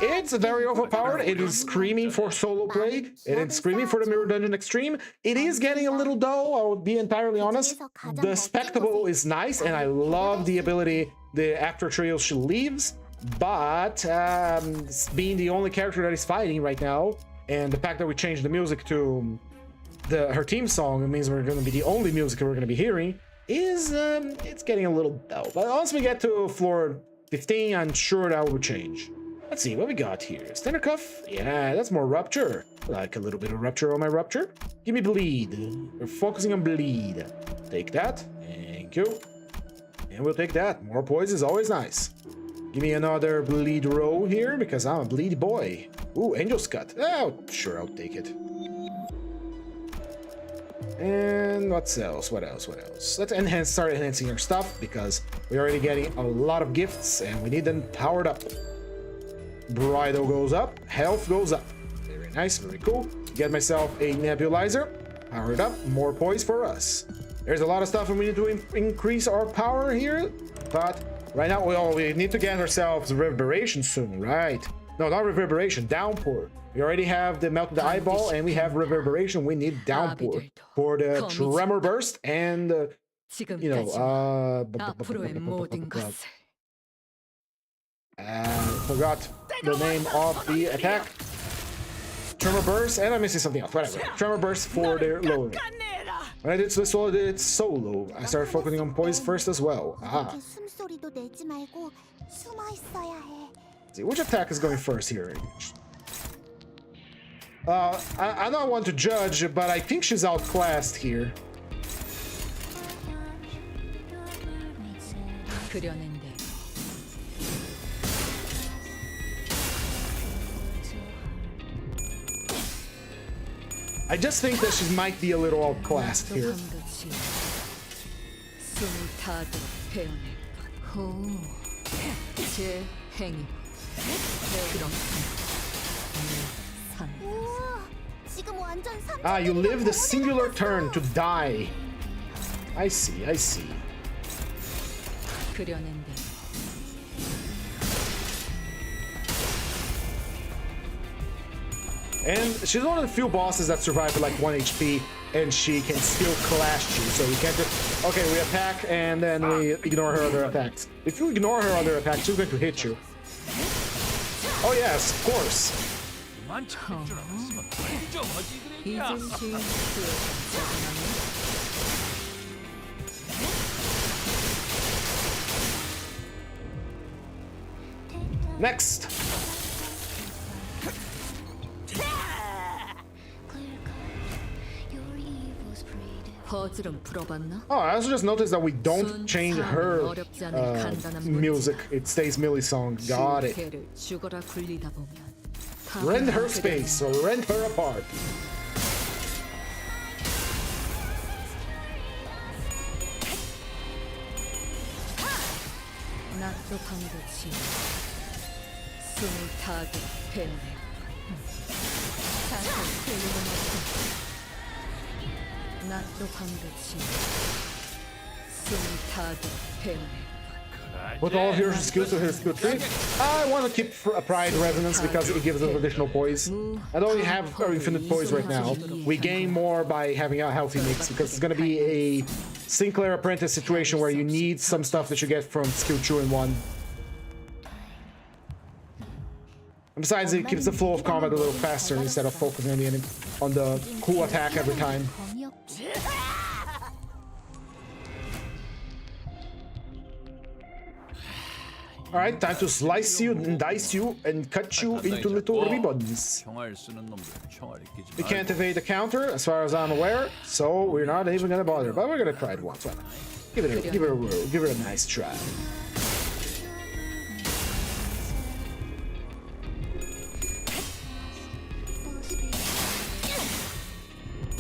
S1: It's very overpowered. It is screaming for solo play. It is screaming for the Mirror Dungeon Extreme. It is getting a little dull, I would be entirely honest. The spectacle is nice, and I love the ability the after trio she leaves. But being the only character that is fighting right now, and the fact that we changed the music to her theme song, it means we're going to be the only music we're going to be hearing, is it's getting a little dull. But once we get to floor 15, I'm sure that will change. Let's see what we got here. Standard cuff? Yeah, that's more rupture. Like a little bit of rupture on my rupture. Give me bleed. We're focusing on bleed. Take that. Thank you. And we'll take that. More poise is always nice. Give me another bleed row here because I'm a bleed boy. Ooh, Angel's Cut. Oh, sure, I'll take it. And what else? What else? Let's start enhancing our stuff because we're already getting a lot of gifts and we need them powered up. Bridle goes up, health goes up. Very nice, very cool. Get myself a nebulizer, powered up, more poise for us. There's a lot of stuff and we need to increase our power here, but right now we need to get ourselves reverberation soon, right? No, not reverberation, downpour. We already have the melted eyeball and we have reverberation. We need downpour for the tremor burst and forgot the name of the attack. Tremor burst, and I'm missing something else. Whatever. Tremor burst for their low. When I did it solo, I started focusing on poise first as well. See, which attack is going first here? I don't want to judge, but I think she's outclassed here. I just think that she might be a little outclassed here.
S5: 지금 완전
S1: Ah, you live the
S5: 공원에
S1: singular
S5: 같았어.
S1: turn to die. I see, I see.
S2: 그려낸데
S1: And she's one of the few bosses that survive with like 1 HP, and she can still clash you, so you can't just... Okay, we attack, and then we ignore her other attacks. If you ignore her other attacks, she's going to hit you. Oh yes, of course.
S4: 그만 참을 줄 알았으면 먼저 어디 그랬냐?
S2: 이젠 주인
S1: Next!
S2: 퍼즐은 풀어봤나?
S1: Oh, I also just noticed that we don't change her music. It stays Millie song. Got it.
S2: 실패를 죽어라 굴리다 보면
S1: Rend her space, or rend her apart.
S2: 낮도 밤도 지나 숨을 타게 뱉네. 사실 틀림은 없다. 낮도 밤도 지나 숨을 타게 뱉네.
S1: With all her skills to her skill tree, I want to keep Pride Resonance because it gives us additional poise. I don't have our infinite poise right now. We gain more by having a healthy mix because it's going to be a Sinclair Apprentice situation where you need some stuff that you get from skill 2 and 1. And besides, it keeps the flow of combat a little faster instead of focusing on the cool attack every time. Alright, time to slice you and dice you and cut you into little ribbons.
S4: 총알 쓰는 놈들 총알이 끼지
S1: We can't evade the counter, as far as I'm aware, so we're not even gonna bother. But we're gonna try it once. Why not? Give it a whirl. Give it a nice try.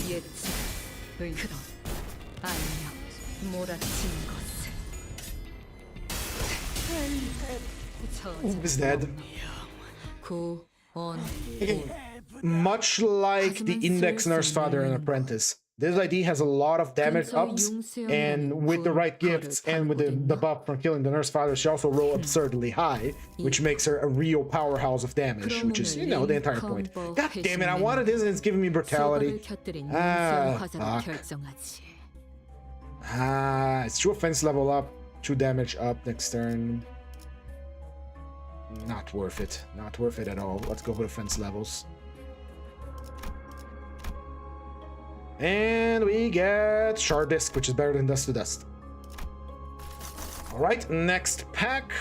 S2: 예측, 그럼 안녕, 몰아친 것을.
S1: Is dead.
S2: 구원.
S1: Much like the Index Nurse Father and Apprentice, this ID has a lot of damage ups, and with the right gifts and with the buff from killing the Nurse Father, she also roll absurdly high, which makes her a real powerhouse of damage, which is, you know, the entire point. God damn it, I wanted this and it's giving me brutality. Fuck. It's 2 offense level up, 2 damage up next turn. Not worth it. Not worth it at all. Let's go with offense levels. And we get Shard Disc, which is better than Dust to Dust. Alright, next pack.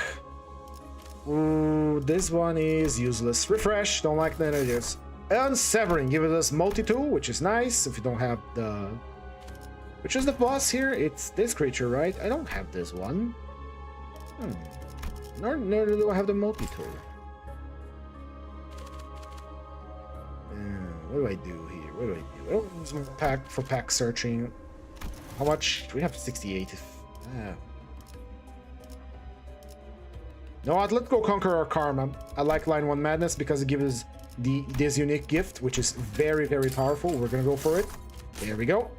S1: Ooh, this one is useless. Refresh, don't like that it is. Unsevering, give us multi-tool, which is nice if you don't have the... Which is the boss here? It's this creature, right? I don't have this one. Nor do I have the multi-tool. What do I do here? What do I do? Oh, pack for pack searching. How much? We have 68. No, let's go conquer our karma. I like line 1 madness because it gives us this unique gift, which is very, very powerful. We're gonna go for it. There we go.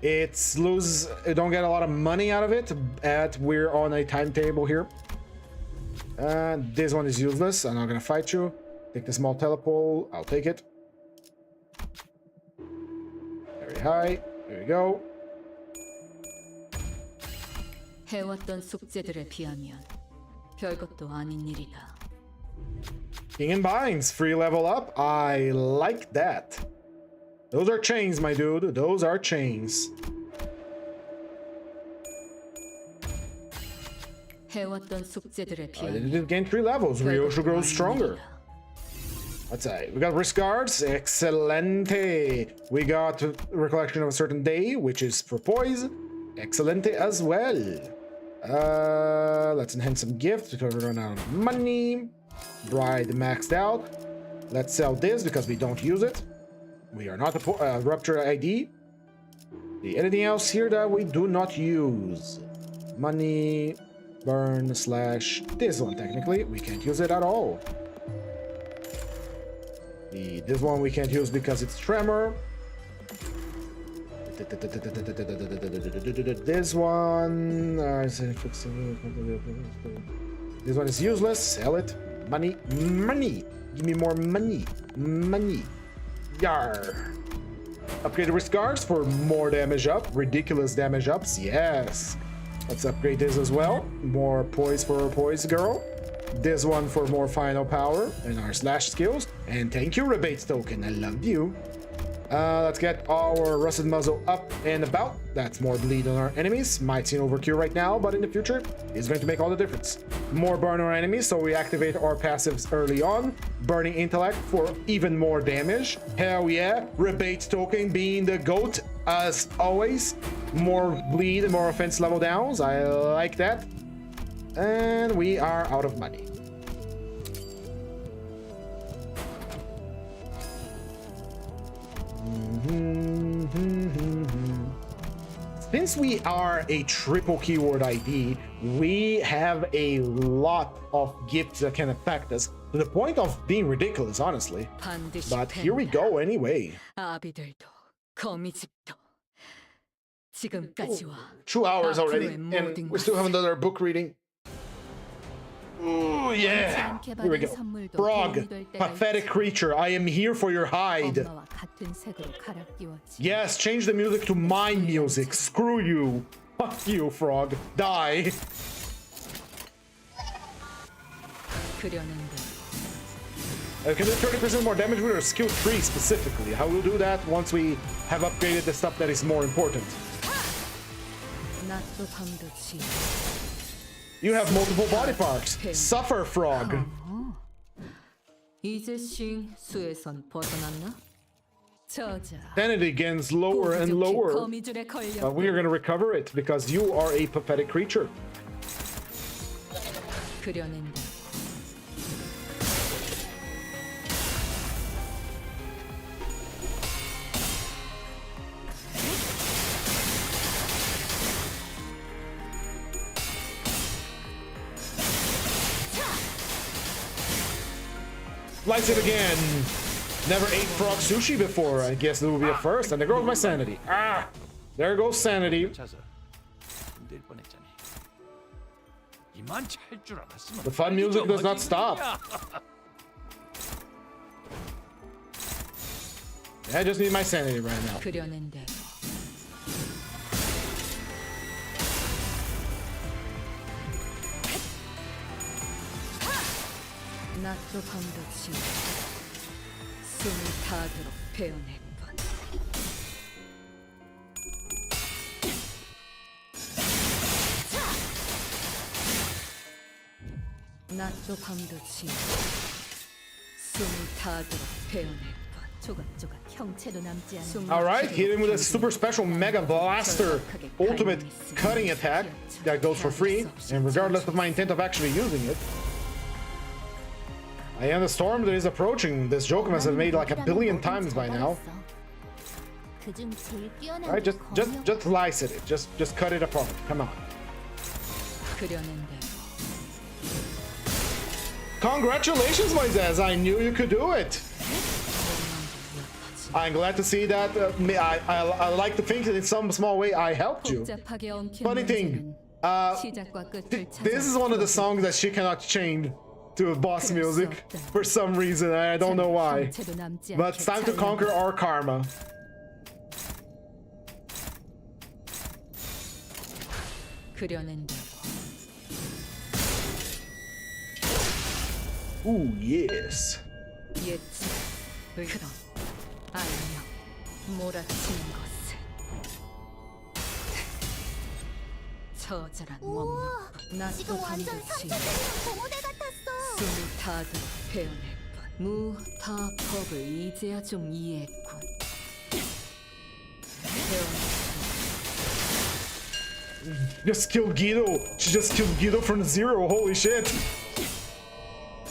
S1: Don't get a lot of money out of it, but we're on a timetable here. This one is useless. I'm not gonna fight you. Take the small telepole. I'll take it. Very high. There we go.
S2: 해왔던 숙제들에 비하면 별것도 아닌 일이다.
S1: King and Binds, free level up. I like that. Those are chains, my dude. Those are chains.
S2: 해왔던 숙제들에
S1: They
S2: 비하면
S1: did gain 3 levels. Ryoshu grows stronger. Let's say we got risk guards. Excelente. We got recollection of a certain day, which is for poise. Excelente as well. Let's enhance some gifts because we run out of money. Bride maxed out. Let's sell this because we don't use it. We are not a rupture ID. Anything else here that we do not use? Money, burn, slash this one technically. We can't use it at all. This one we can't use because it's tremor. This one... this one is useless. Sell it. Money. Money. Give me more money. Money. Yar. Upgrade wrist guards for more damage up. Ridiculous damage ups. Yes. Let's upgrade this as well. More poise for our poise girl. This one for more final power and our slash skills. And thank you, rebates token. I love you. Let's get our rusted muzzle up and about. That's more bleed on our enemies. Might seem overkill right now, but in the future, it's going to make all the difference. More burn on our enemies, so we activate our passives early on. Burning intellect for even more damage. Hell yeah. Rebate token being the GOAT as always. More bleed and more offense level downs. I like that. And we are out of money. Since we are a triple keyword ID, we have a lot of gifts that can affect us to the point of being ridiculous, honestly. But here we go anyway.
S2: 아비들도 거미집도 지금까지와
S1: 2 hours already, and we still haven't done our book reading. Ooh, yeah. Here we go. Frog, pathetic creature, I am here for your hide. Yes, change the music to my music. Screw you. Fuck you, frog. Die. Can do 30% more damage with our skill tree specifically. How we'll do that once we have upgraded the stuff that is more important. You have multiple body parts. Suffer, frog. Sanity gains lower and lower. But we are going to recover it because you are a pathetic creature. Slice it again. Never ate frog sushi before. I guess it will be a first. And there goes my sanity. Ah! There goes sanity. The fun music does not stop. I just need my sanity right now.
S2: 낮도 밤도 지나 숨이 닿도록 베어냈군. 낮도 밤도 지나 숨이 닿도록 베어냈군. 조각조각 형체도 남지 않는.
S1: All right, hit him with a super special Mega Blaster ultimate cutting attack that goes for free, and regardless of my intent of actually using it. I am the storm that is approaching. This joke must have made like 1 billion times by now. Alright, just slice it. Just cut it apart. Come on. Congratulations, Moises! I knew you could do it. I'm glad to see that. I like to think that in some small way I helped you. Funny thing, this is one of the songs that she cannot change to boss music for some reason. I don't know why, but it's time to conquer our karma. Ooh, yes.
S2: 처절한 원망, 낮도 밤도 지나 숨이 닿도록 베어냈군. 무타법을 이제야 좀 이해했군.
S1: Just killed Guido. She just killed Guido from 0. Holy shit.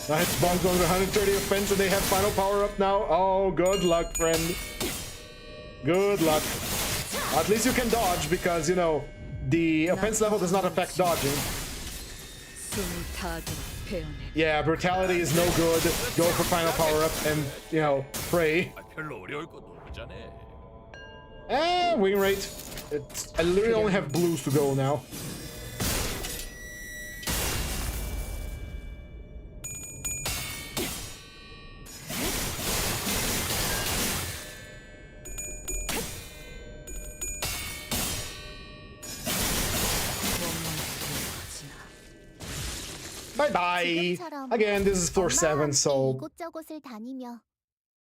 S1: Nice, bombs on 130 offense and they have final power up now. Oh, good luck, friend. Good luck. At least you can dodge because, you know, the offense level does not affect dodging.
S2: 베어내.
S1: Yeah, brutality is no good. Go for final power up and, you know, pray.
S4: 아, 별로 어려울 것도 없잖아.
S1: Win rate. I literally only have blues to go now. Bye bye. Again, this is floor 7, so.
S5: 이곳저곳을 다니며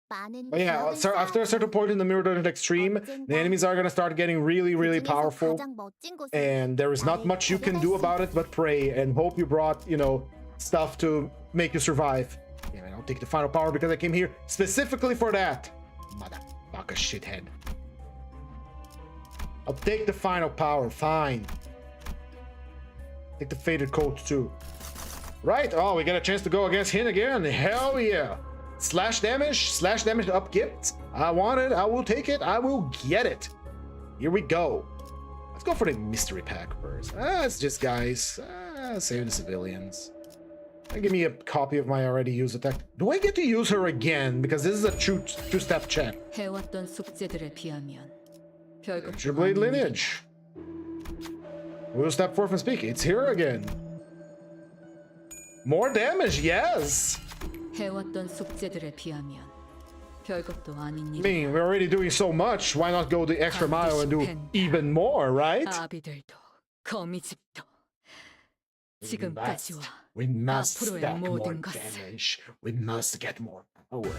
S5: 많은
S1: But yeah, so after a certain point in the Mirror Dungeon Extreme, the enemies are gonna start getting really, really powerful, and there is not much you can do about it but pray and hope you brought, you know, stuff to make you survive. Yeah, I'll take the final power because I came here specifically for that. Motherfucker shithead. I'll take the final power, fine. Take the faded coat too. Right, oh, we get a chance to go against him again. Hell yeah. Slash damage up gifts. I want it, I will take it, I will get it. Here we go. Let's go for the mystery pack first. It's just guys. Save the civilians. Give me a copy of my already used attack. Do I get to use her again? Because this is a two-step check.
S2: 해왔던 숙제들에 비하면 별것
S1: Your blade lineage. We'll step forth and speak. It's here again. More damage, yes.
S2: 해왔던 숙제들에 비하면 별것도 아닌
S1: I
S2: 일.
S1: mean, we're already doing so much. Why not go the extra mile and do even more, right?
S2: 아비들도 거미집도 지금까지와
S1: We must
S2: 앞으로의
S1: stack more
S2: 모든 것을
S1: damage. We must get more power.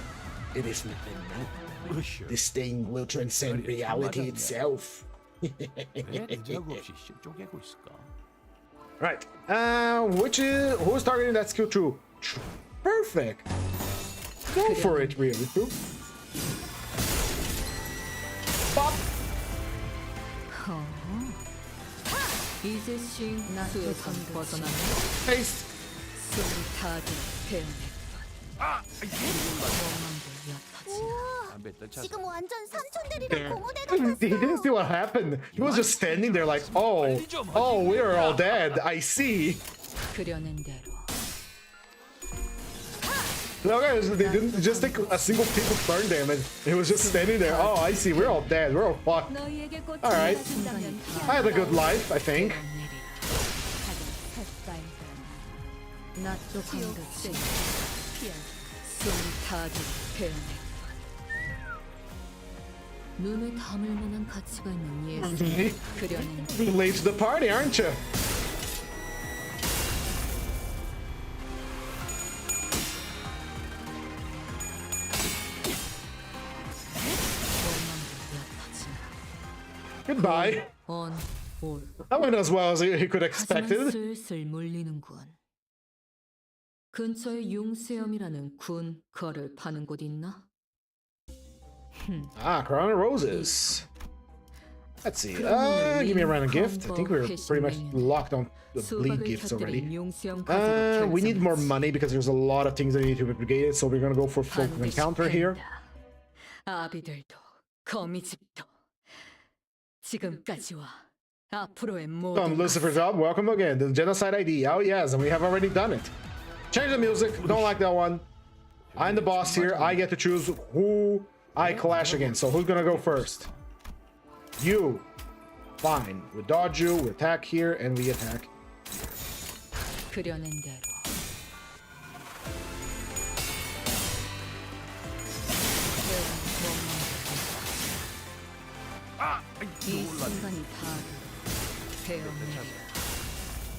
S1: It is not enough. This thing will transcend reality itself.
S4: 왜 대자고 없이 쪼개고 있을까?
S1: Right. Who's targeting that skill 2? Perfect. Go for it, really. Pop.
S2: 이제 씩 수에선 벗어나면
S1: Paste.
S2: 숨이 다들 베어냈군. 원망도 옅어지나.
S4: 담배 떼차.
S5: 지금 완전 삼촌들이랑
S1: There.
S5: 공원에
S1: He didn't see what happened. He was just standing there like, oh, we're all dead. I see.
S2: 그려낸 대로
S1: No, guys, they didn't just take a single piece of burn damage. It was just standing there. Oh, I see. We're all dead. We're all fucked.
S2: 너희에게 꽃을
S1: Alright.
S2: 가진다면
S1: I had a good life, I think.
S2: 낫도 방긋이 숨이 다들 베어냈군. 눈에 담을 만한 가치가 있는 예술 그려낸 대로
S1: Late to the party, aren't you? Goodbye.
S2: 온, 올.
S1: That went as well as he could expect
S2: 하지만
S1: it.
S2: 슬슬 몰리는군. 근처에 융수염이라는 군 거를 파는 곳 있나?
S1: Ah, Crown of Roses. Let's see. Give me a random gift. I think we're pretty much locked on the bleed gifts already. We need more money because there's a lot of things that need to be brigaded, so we're gonna go for folk of encounter here.
S2: 아비들도 거미집도 지금까지와 앞으로의
S1: Come,
S2: 모든
S1: Lucifer Job, welcome again. The Genocide ID. Oh yes, and we have already done it. Change the music. Don't like that one. I'm the boss here. I get to choose who I clash against. So who's gonna go first? You. Fine. We dodge you, we attack here, and we attack.
S2: 그려낸 대로 이 순간이 다 베어내리라.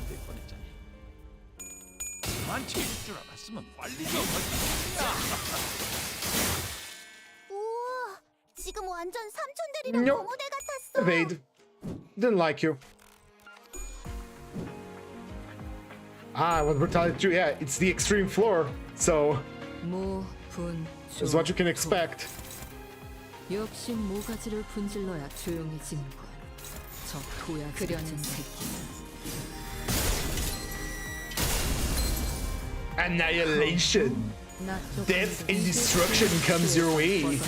S4: 내 뻔했잖니. 그만 챙길 줄 알았으면 빨리 좀 하지.
S5: 우와, 지금 완전 삼촌들이랑
S1: Nope.
S5: 공원에 같았어.
S1: Evade. Didn't like you. Ah, with brutality 2, yeah, it's the extreme floor, so it's what you can expect.
S2: 역시 모가지를 분질러야 조용해지는군. 저 도야 그려낸 새끼.
S1: Annihilation. Death and destruction comes your way,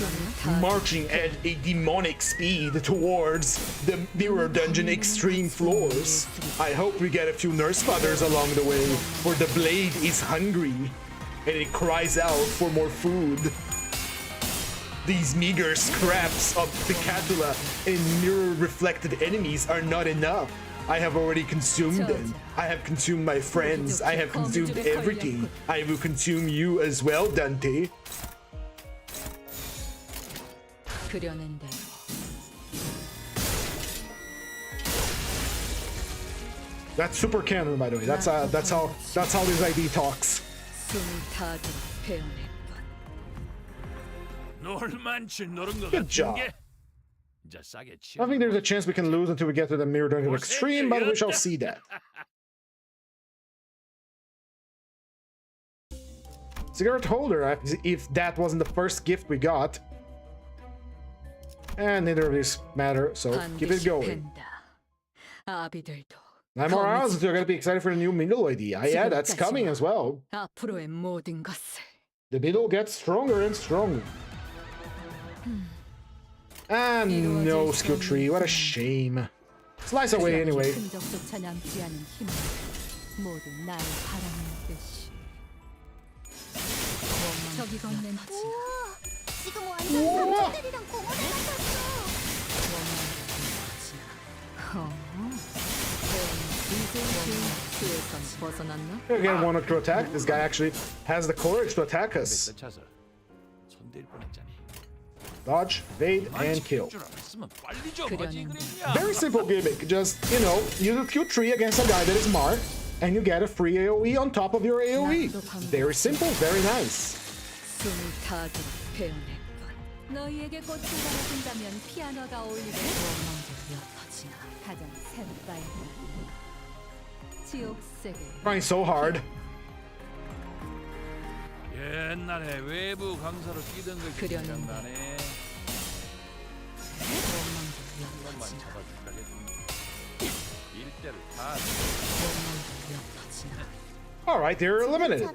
S1: marching at a demonic speed towards the Mirror Dungeon extreme floors. I hope we get a few nurse fathers along the way, for the blade is hungry, and it cries out for more food. These meager scraps of Picatula and mirror-reflected enemies are not enough. I have already consumed them. I have consumed my friends. I have consumed everything. I will consume you as well, Dante. That's super canon, by the way. That's how this ID talks. Good job. I think there's a chance we can lose until we get to the Mirror Dungeon Extreme, but we shall see that. Cigarette holder, if that wasn't the first gift we got. And neither of these matter, so keep it going. 9 more hours until I gotta be excited for the new middle ID. Yeah, that's coming as well. The middle gets stronger and stronger. And no skill tree, what a shame. Slice away anyway. Again, one to attack. This guy actually has the courage to attack us. Dodge, evade, and kill. Very simple gimmick. Just, you know, use a Q tree against a guy that is marked, and you get a free AoE on top of your AoE. Very simple, very nice. Trying so hard.
S4: 옛날에 외부 강사로 뛰던 걸 기억나네. 이것만 잡아주려고 일대를 다.
S1: All right, they're eliminated.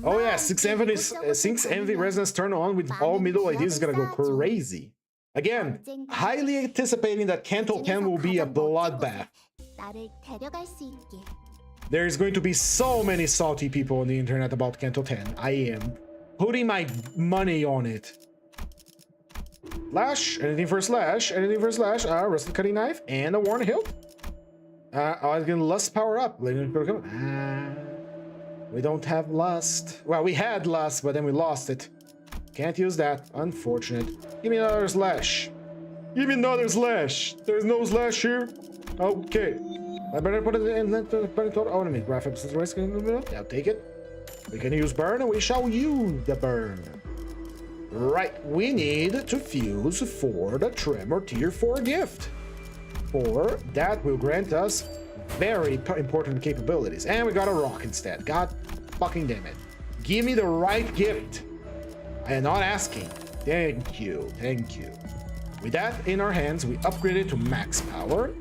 S1: Oh yeah, 6 Envy Resonance turn on with all middle IDs is gonna go crazy. Again, highly anticipating that Canto 10 will be a bloodbath. There's going to be so many salty people on the internet about Canto 10. I am putting my money on it. Slash, anything for slash, anything for slash. Rusted cutting knife and a worn hilt. I can lust power up. We don't have lust. Well, we had lust, but then we lost it. Can't use that. Unfortunate. Give me another slash. Give me another slash. There's no slash here. Okay. I better put it in the oh, let me graphics. I'll take it. We can use burn, and we shall use the burn. Right, we need to fuse for the Tremor Tier 4 gift. For that will grant us very important capabilities. And we got a rock instead. God fucking damn it. Give me the right gift. I am not asking. Thank you, thank you. With that in our hands, we upgrade it to max power.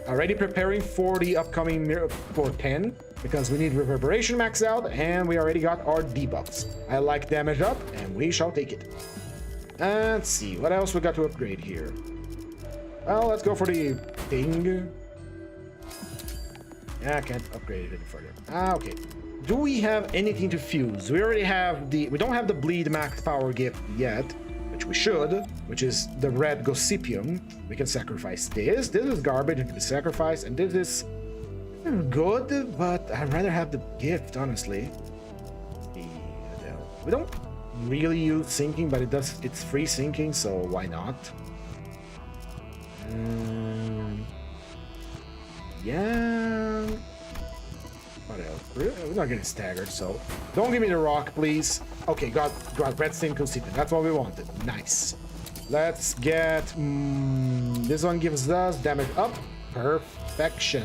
S1: Already preparing for the upcoming for 10 because we need reverberation max out, and we already got our debuffs. I like damage up, and we shall take it. Let's see what else we got to upgrade here. Well, let's go for the thing. Yeah, I can't upgrade it any further. Okay. Do we have anything to fuse? We already have the. We don't have the bleed max power gift yet, which we should, which is the red Gossipium. We can sacrifice this. This is garbage, it can be sacrificed, and this is good, but I'd rather have the gift, honestly. We don't really use sinking, but it's free sinking, so why not? Yeah. What else? We're not getting staggered, so don't give me the rock, please. Okay, got red stain Gossipium. That's what we wanted. Nice. Let's get this one gives us damage up. Perfection.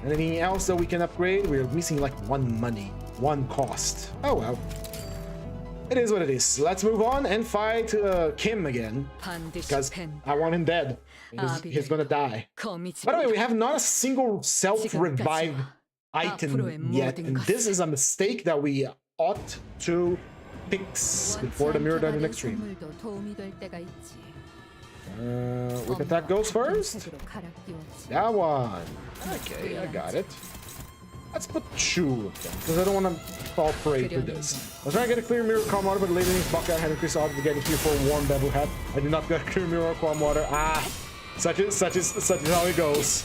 S1: Anything else that we can upgrade? We're missing like 1 money, 1 cost. Oh well. It is what it is. Let's move on and fight Kim again, because I want him dead. He's gonna die. By the way, we have not a single self-revive item yet, and this is a mistake that we ought to fix before the Mirror Dungeon Extreme.
S2: 선물도 도움이 될 때가 있지.
S1: Which attack goes first?
S2: 색으로 갈아 끼웠지.
S1: That one. Okay, I got it. Let's put two of them, because I don't want to fall prey to this. I was trying to get a clear mirror calm water, but later in Buckeye had increased odds of getting here for a warm bamboo hat. I did not get a clear mirror calm water. Ah, such is how it goes.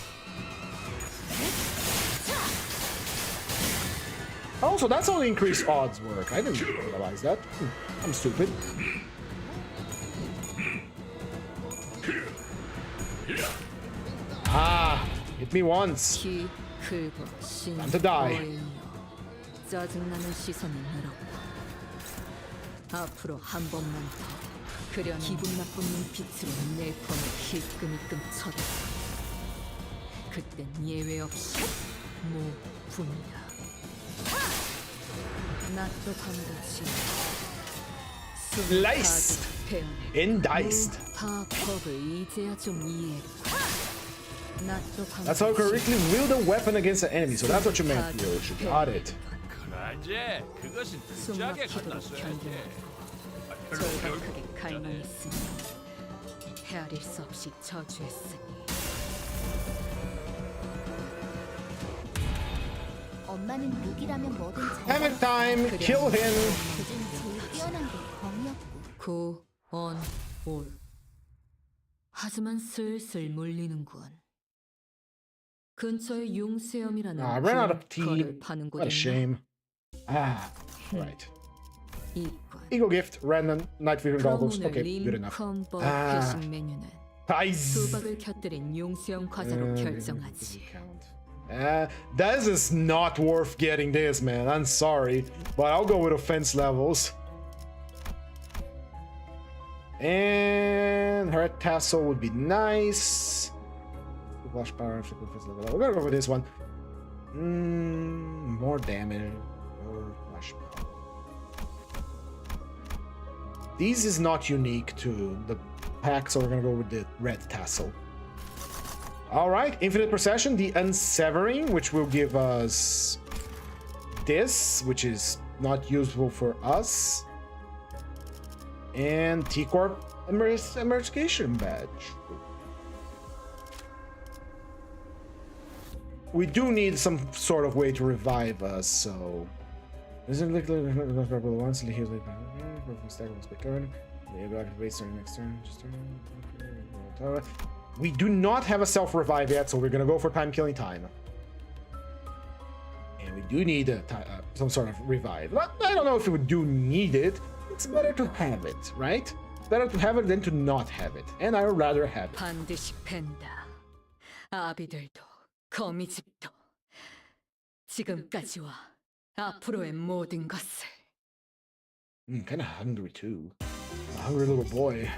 S1: Also, that's how the increased odds work. I didn't realize that. I'm stupid. Ah, hit me once.
S2: 키 크고 신
S1: Time to die.
S2: 보이며 짜증나는 시선이 늘었다. 앞으로 한 번만 더 그려 기분 나쁜 눈빛으로 내 폰을 힐끔힐끔 쳐다. 그땐 예외 없이 모분이다. 나도 반드시
S1: Sliced and diced.
S2: 다 법을 이제야 좀 이해했고.
S1: That's how you correctly wield a weapon against an enemy. So that's what you meant, Yoshi. Got it.
S4: 그러지. 그것은 진지하게 갖다 써야지.
S2: 절박하게 갈망했으니 헤아릴 수 없이 저주했으니
S5: 엄마는 룩이라면 뭐든 잘
S1: Hammer time. Kill him.
S5: 그중 제일 뛰어난 게 검이었고
S2: 구원올 하지만 슬슬 몰리는군. 근처에 용세염이라는
S1: I ran out of tea.
S2: 거를 파는
S1: What a
S2: 곳이
S1: shame. Ah, right.
S2: 이건
S1: Eagle gift, random, night vision goggles.
S2: 오늘
S1: Okay, good enough.
S2: 림컴버
S1: 아.
S2: 회식 메뉴는
S1: Nice.
S2: 수박을 곁들인 용세염 과자로 결정하지.
S1: This is not worth getting this, man. I'm sorry, but I'll go with offense levels. And her tassel would be nice. Flash power, we're gonna go with this one. More damage. Or flash power. This is not unique to the pack, so we're gonna go with the red tassel. All right, infinite procession, the unsevering, which will give us this, which is not useful for us, and T-Corp Emergation badge. We do need some sort of way to revive us, so. Isn't it once he heals we do not have a self-revive yet, so we're gonna go for time-killing time. And we do need some sort of revive. I don't know if we do need it. It's better to have it, right? It's better to have it than to not have it. And I would rather have it.
S2: 반드시 팬다. 아비들도 거미집도 지금까지와 앞으로의 모든 것을.
S1: Kind of hungry too. A hungry little boy.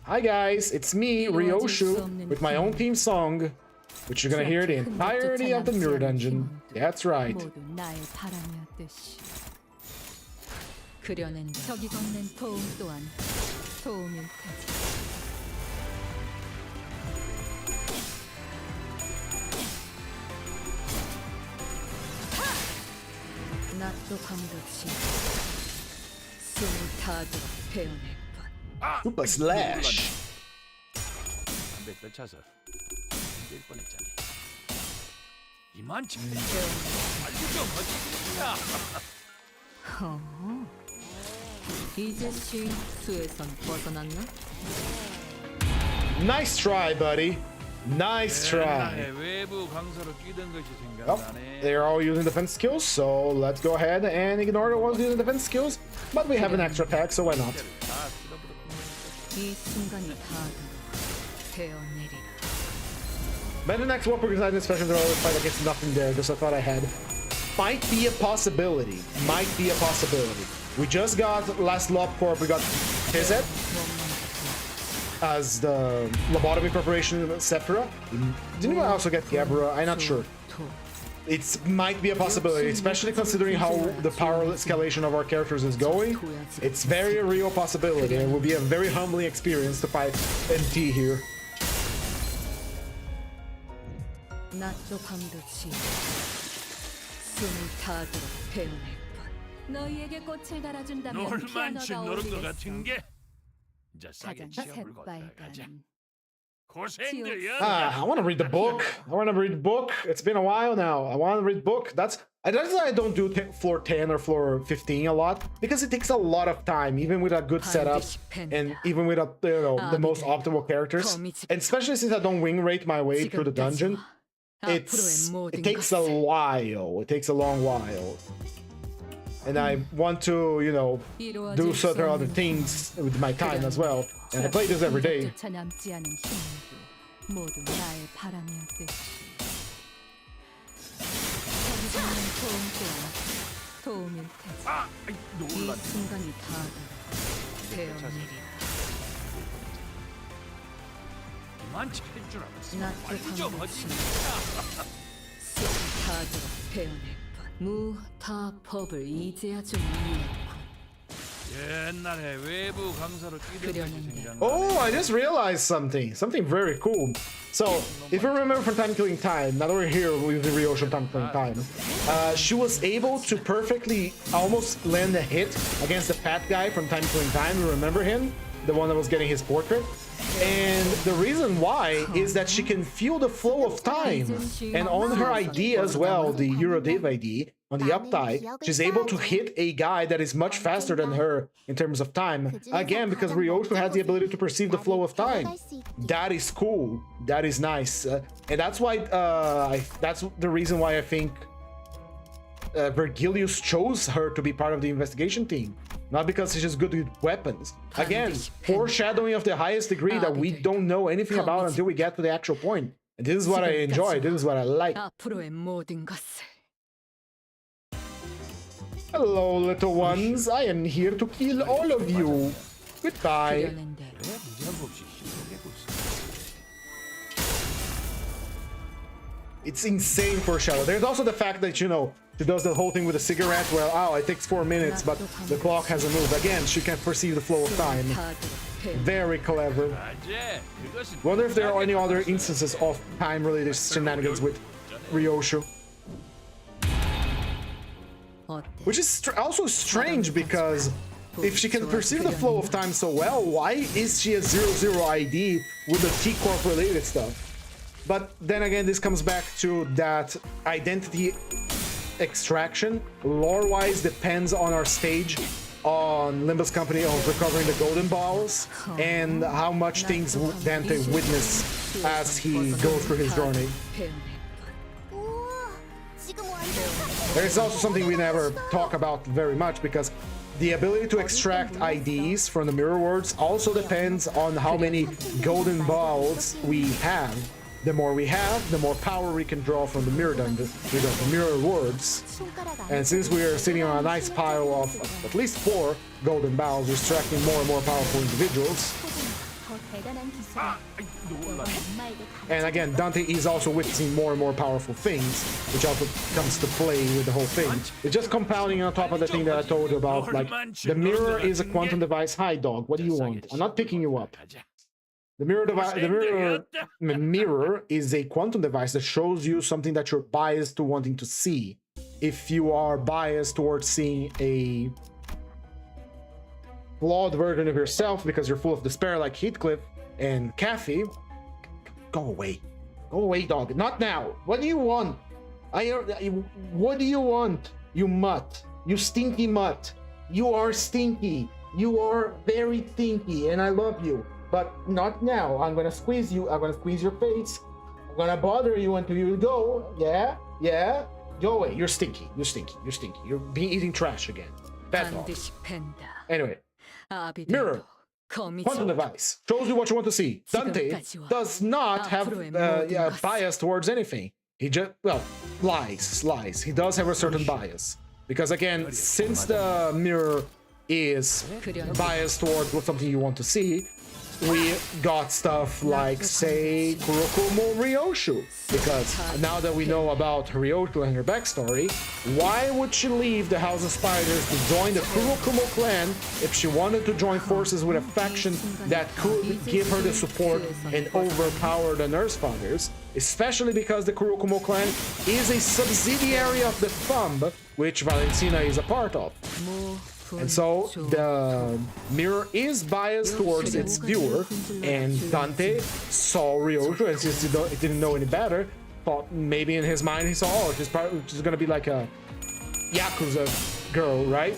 S1: Hi guys, it's me, Ryoshu, with my own theme song, which you're gonna hear the entirety of the Mirror Dungeon. That's right.
S2: 모두 나의 바람이었듯이. 그려낸 적이 건넨 도움 또한 도움일 테지. 낮도 밤같이 숨을 타도록 베어낼 뿐.
S1: Super slash.
S4: 담배 차서 될 뻔했잖아. 이만 침대. 빨리 좀 어디야?
S2: 이제 수에선 벗어났나?
S1: Nice try, buddy. Nice try.
S4: 외부 강사로 뛰던 것이
S1: Well,
S4: 생각나네.
S1: they're all using defense skills, so let's go ahead and ignore the ones using defense skills. But we have an extra attack, so why not?
S4: 다 쓸어버렸구나.
S2: 이 순간이 다가오고 베어내리라.
S1: But the next Warp Organization Special Throw fight against nothing there, just I thought I had. Might be a possibility. Might be a possibility. We just got last Lob Corp, we got Tizet as the lobotomy preparation Sephira. Didn't we also get Gabra? I'm not sure. It might be a possibility, especially considering how the power escalation of our characters is going. It's very real possibility, and it will be a very humbling experience to fight NT here.
S2: 낮도 밤도 지어 숨을 타도록 태어낼 뿐. 너희에게 꽃을 달아준다면
S4: 놀만치
S2: 피아노가
S4: 노는 것
S2: 어울리겠어.
S4: 같은 게 이제 싸게
S2: 가장
S4: 치워불고 들어가자.
S2: 새빨간
S4: 고생들이야.
S1: I want to read the book. I want to read the book. It's been a while now. I want to read the book. That's why I don't do floor 10 or floor 15 a lot, because it takes a lot of time, even with a good setup and even with the most optimal characters. And especially since I don't wing rate my way through the dungeon, it takes a while. It takes a long while. And I want to, do certain other things with my time as well. And I play this every day.
S4: 아, 놀라.
S2: 순간이 되어내리라.
S4: 많지 할줄 알았어.
S2: 낮도
S4: 완전
S2: 밤도
S4: 어지.
S2: 지어 숨을 타도록 태어낼 뿐. 무타법을 이제야 좀 이해했군.
S4: 옛날에 외부 강사로 뛰던
S1: Oh, I just realized something very cool. So, if you remember from Time Killing Time, now that we're here with the Ryosho Time Killing Time, she was able to perfectly almost land a hit against the fat guy from Time Killing Time. You remember him? The one that was getting his portrait? And the reason why is that she can feel the flow of time. And on her ID as well, the Eurodiv ID, on the uptie, she's able to hit a guy that is much faster than her in terms of time. Again, because Ryosho has the ability to perceive the flow of time. That is cool. That is nice. And that's why, that's the reason why I think Vergilius chose her to be part of the investigation team. Not because she's good with weapons. Again, foreshadowing of the highest degree that we don't know anything about until we get to the actual point. And this is what I enjoy. This is what I like.
S2: 앞으로의 모든 것을.
S1: Hello, little ones. I am here to kill all of you. Goodbye.
S2: 그려낸 대로
S1: It's insane foreshadow. There's also the fact that, she does the whole thing with a cigarette where, it takes 4 minutes, but the clock hasn't moved. Again, she can perceive the flow of time. Very clever. Wonder if there are any other instances of time-related shenanigans with Ryosho. Which is also strange, because if she can perceive the flow of time so well, why is she a 00 ID with the T-Corp related stuff? But then again, this comes back to that identity extraction. Lore-wise, depends on our stage on Limbus Company of recovering the golden balls and how much things Dante witness as he goes through his journey. There's also something we never talk about very much, because the ability to extract IDs from the mirror words also depends on how many golden balls we have. The more we have, the more power we can draw from the mirror mirror words. And since we are sitting on a nice pile of at least 4 golden balls, we're extracting more and more powerful individuals. And again, Dante is also witnessing more and more powerful things, which also comes to play with the whole thing. It's just compounding on top of the thing that I told you about, like, the mirror is a quantum device. Hi, dog, what do you want? I'm not picking you up. The mirror is a quantum device that shows you something that you're biased to wanting to see. If you are biased towards seeing a flawed version of yourself because you're full of despair like Heathcliff and Kathy, go away. Go away, dog. Not now. What do you want? What do you want, you mutt? You stinky mutt. You are stinky. You are very stinky, and I love you. But not now. I'm gonna squeeze you. I'm gonna squeeze your face. I'm gonna bother you until you go. Yeah? Yeah? Go away. You're stinky. You're stinky. You're stinky. You're eating trash again. Bad dog. Anyway. Mirror. Quantum device. Shows you what you want to see. Dante does not have bias towards anything. He just, lies. He does have a certain bias. Because again, since the mirror is biased towards something you want to see, we got stuff like, say, Kurokumo Ryoshu. Because now that we know about Ryoshu and her backstory, why would she leave the House of Spiders to join the Kurokumo clan if she wanted to join forces with a faction that could give her the support and overpower the Nurse Fathers? Especially because the Kurokumo clan is a subsidiary of the Thumb, which Valentina is a part of. And so the mirror is biased towards its viewer, and Dante saw Ryoshu, and since he didn't know any better, thought maybe in his mind he saw, oh, she's gonna be like a Yakuza girl, right?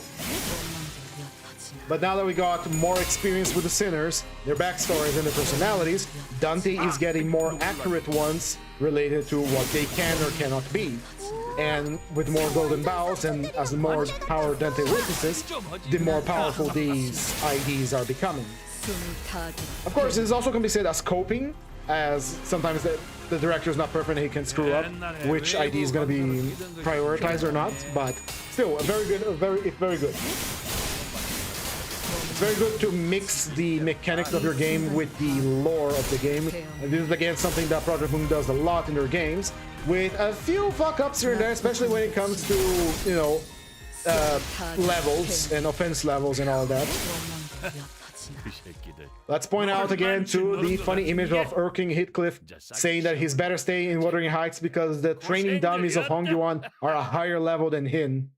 S1: But now that we got more experience with the sinners, their backstories and their personalities, Dante is getting more accurate ones related to what they can or cannot be. And with more golden bows and as the more power Dante witnesses, the more powerful these IDs are becoming. Of course, this also can be said as coping, as sometimes the director is not perfect and he can screw up which ID is going to be prioritized or not, but still, very good. It's very good to mix the mechanics of your game with the lore of the game. And this is again something that Project Moon does a lot in their games, with a few fuck-ups here and there, especially when it comes to, you know, levels and offense levels and all that. Let's point out again to the funny image of Erking Heathcliff saying that he's better staying in Wuthering Heights because the training dummies of Hong Yuan are a higher level than him.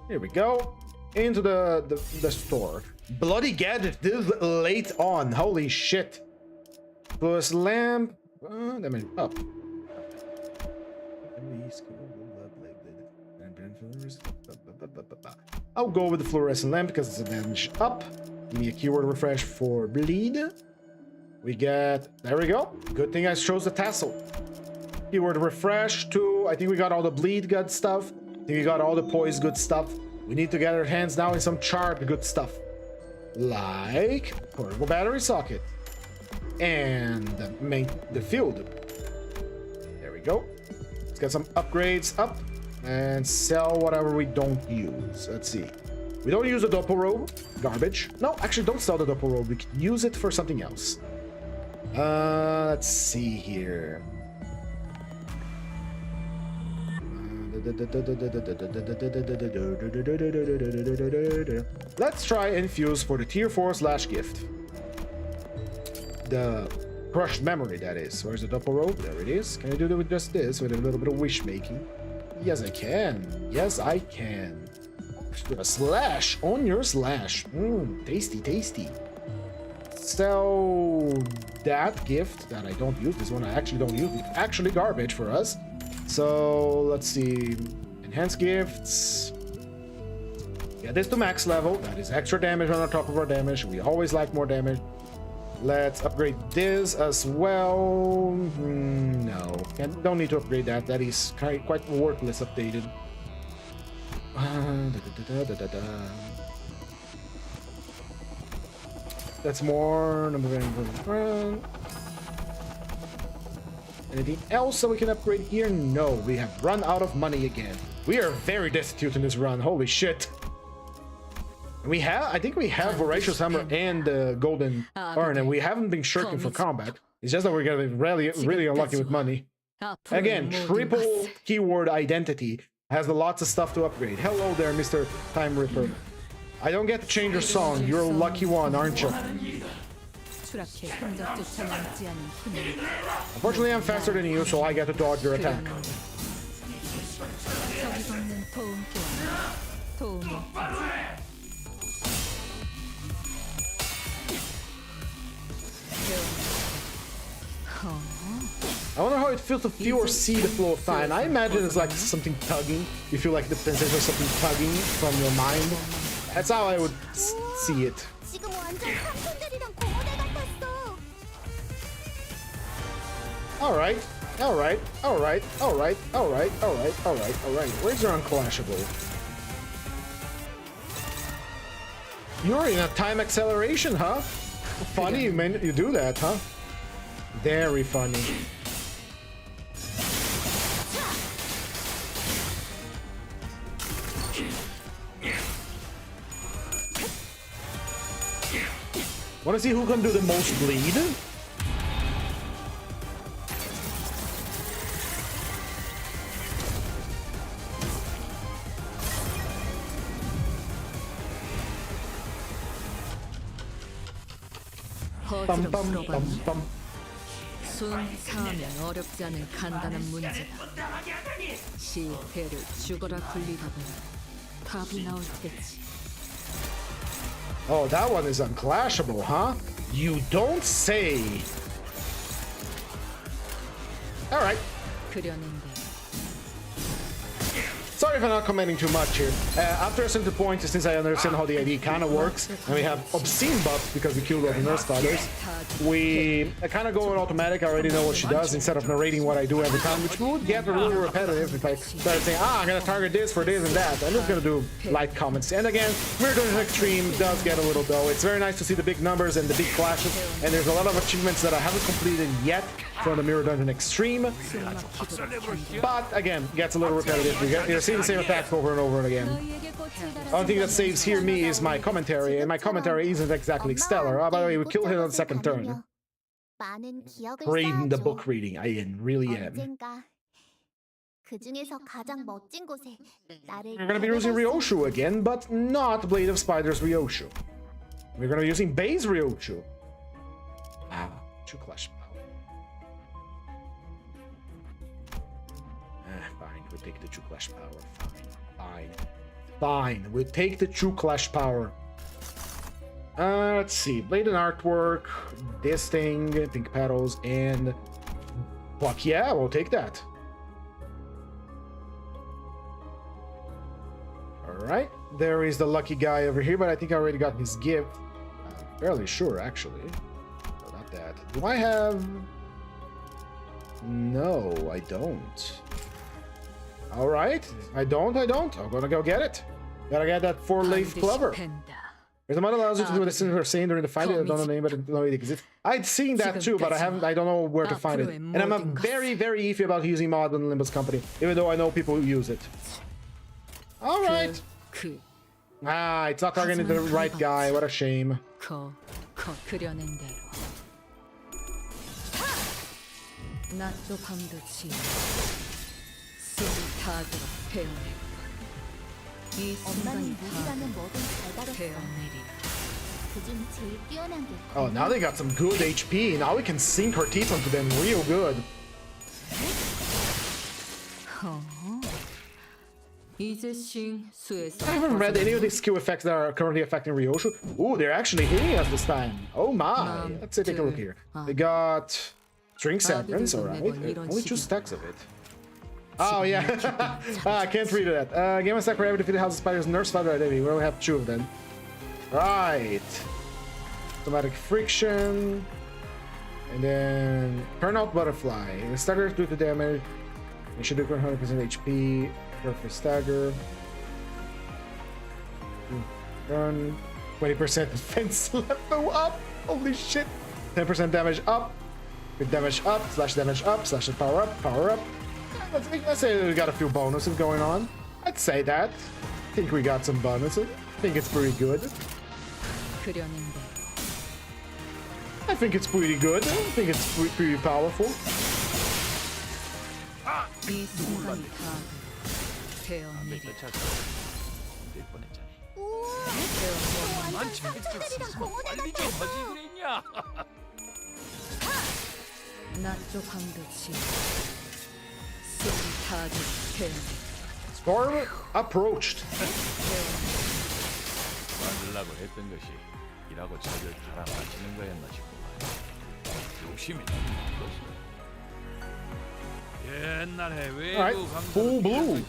S1: Here we go. Into the store. Bloody gadget this late on. Holy shit. Plus lamp. Damage up. I'll go with the fluorescent lamp because it's a damage up. Give me a keyword refresh for bleed. We get, there we go. Good thing I chose the tassel. Keyword refresh to, I think we got all the bleed good stuff. I think we got all the poise good stuff. We need to get our hands now in some charred good stuff. Like portable battery socket. And the field. There we go. Let's get some upgrades up. And sell whatever we don't use. Let's see. We don't use a doppel robe. Garbage. No, actually don't sell the doppel robe. We can use it for something else. Let's see here. Let's try infuse for the tier 4/gift. The crushed memory, that is. Where's the doppel robe? There it is. Can I do it with just this? With a little bit of wish making? Yes, I can. Yes, I can. A slash on your slash. Tasty, tasty. So that gift that I don't use, this one I actually don't use, it's actually garbage for us. So let's see. Enhanced gifts. Get this to max level. That is extra damage on top of our damage. We always like more damage. Let's upgrade this as well. No, don't need to upgrade that. That is quite worthless updated. That's more. Anything else that we can upgrade here? No, we have run out of money again. We are very destitute in this run. Holy shit. We have, I think we have Voracious Hammer and Golden Urn, and we haven't been shirking for combat. It's just that we're gonna be really unlucky with money. Again, triple keyword identity has lots of stuff to upgrade. Hello there, Mr. Time Ripper. I don't get to change your song. You're a lucky one, aren't you? Unfortunately, I'm faster than you, so I get to dodge your attack. I wonder how it feels to feel or see the flow of time. I imagine it's like something tugging. You feel like the sensation of something tugging from your mind. That's how I would see it. Alright. Where's your unclashable? You're in a time acceleration, huh? Funny you do that, huh? Very funny. Wanna see who can do the most bleed?
S2: 허지로 물어봤네.
S1: 빰빰빰빰.
S2: 순 사하면 어렵지 않은 간단한 문제다. 시패를 죽어라 굴리다 보니 답이 나올 테겠지.
S1: Oh, that one is unclashable, huh? You don't say. All right.
S2: 그려낸데
S1: Sorry if I'm not commenting too much here. After a certain point, since I understand how the ID kind of works, and we have obscene buffs because we killed all the nurse fighters, we kind of go in automatic. I already know what she does instead of narrating what I do every time, which would get a little repetitive if I started saying, I'm gonna target this for this and that. I'm just gonna do light comments. And again, Mirror Dungeon Extreme does get a little dull. It's very nice to see the big numbers and the big flashes, and there's a lot of achievements that I haven't completed yet from the Mirror Dungeon Extreme. But again, gets a little repetitive. You're seeing the same attacks over and over again. The only thing that saves here me is my commentary, and my commentary isn't exactly stellar. Oh, by the way, we killed him on the second turn. Reading the book reading, I really am. We're gonna be using Ryoshu again, but not Blade of Spiders Ryoshu. We're gonna be using Base Ryoshu. Wow, True Clash Power. Fine, we'll take the True Clash Power. Fine, we'll take the True Clash Power. Let's see, Blade and Artwork, this thing, Pink Petals, and... Fuck yeah, we'll take that. Alright, there is the lucky guy over here, but I think I already got his gift. Fairly sure, actually. No, not that. Do I have... No, I don't. Alright, I don't. I'm gonna go get it. Gotta get that four-leaf clover. There's a mod allows you to do what the Sinners are saying during the fight. I don't know the name, but I don't know it exists. I'd seen that too, but I don't know where to find it. And I'm very, very iffy about using mod on the Limbus company, even though I know people who use it. Alright. Ah, it's not targeting the right guy. What a shame. Oh, now they got some good HP. Now we can sink our teeth onto them real good. I haven't read any of the skill effects that are currently affecting Ryoshu. Ooh, they're actually hitting us this time. Oh my. Let's take a look here. They got String Severance, alright. Only 2 stacks of it. Oh yeah, I can't read that. Game of Stack Rabbit defeated House of Spiders Nurse Fighter Identity. We only have 2 of them. Right. Automatic Friction. And then Turnout Butterfly. The stagger due to damage. It should do 100% HP. Perfect stagger. Run. 20% defense level up. Holy shit. 10% damage up. Good damage up. Slash damage up. Slash power up. Power up. Let's say we got a few bonuses going on. I'd say that. I think we got some bonuses. I think it's pretty good. I think it's pretty good. I think it's pretty powerful. Storm approached.
S4: 만들라고 했던 것이 이라고 저를 달아맞히는 거였나 싶구만. 욕심이 너무 옛날에
S1: Alright, full blue.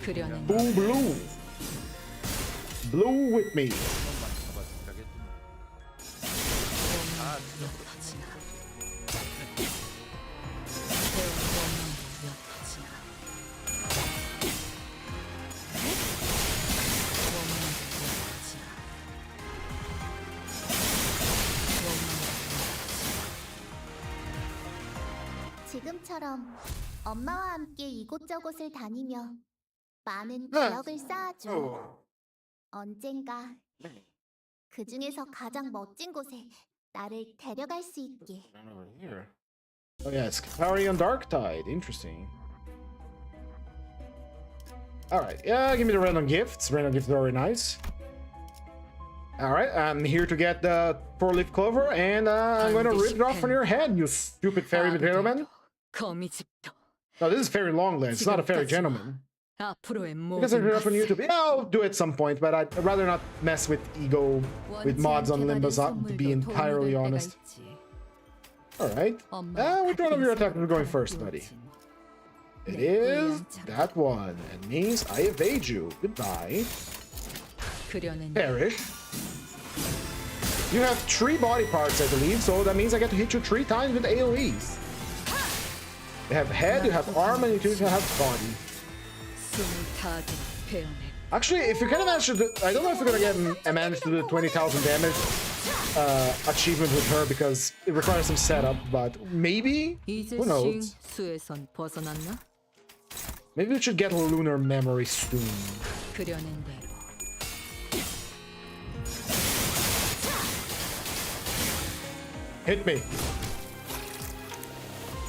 S1: Full blue. Blue with me.
S5: 지금처럼 엄마와 함께 이곳저곳을 다니며 많은 기억을 쌓아줘. 언젠가 그 중에서 가장 멋진 곳에 나를 데려갈 수 있게.
S1: Over here. Oh yeah, it's Powering on Dark Tide. Interesting. Alright, yeah, give me the random gifts. Random gifts are very nice. Alright, I'm here to get the 4-leaf clover, and I'm gonna rip it off from your head, you stupid fairy gentleman. No, this is fairy longlegs, it's not a fairy gentleman. Because I grew up on YouTube. Yeah, I'll do it at some point, but I'd rather not mess with ego, with mods on Limbus, to be entirely honest. Alright. Which one of your attackers are going first, buddy? It is that one. It means I evade you. Goodbye. Perish. You have 3 body parts, I believe, so that means I get to hit you 3 times with AoEs. You have head, you have arm, and you have body. Actually, if you can manage to do, I don't know if you're gonna manage to do the 20,000 damage achievement with her, because it requires some setup, but maybe? Who knows? Maybe we should get a lunar memory soon. Hit me.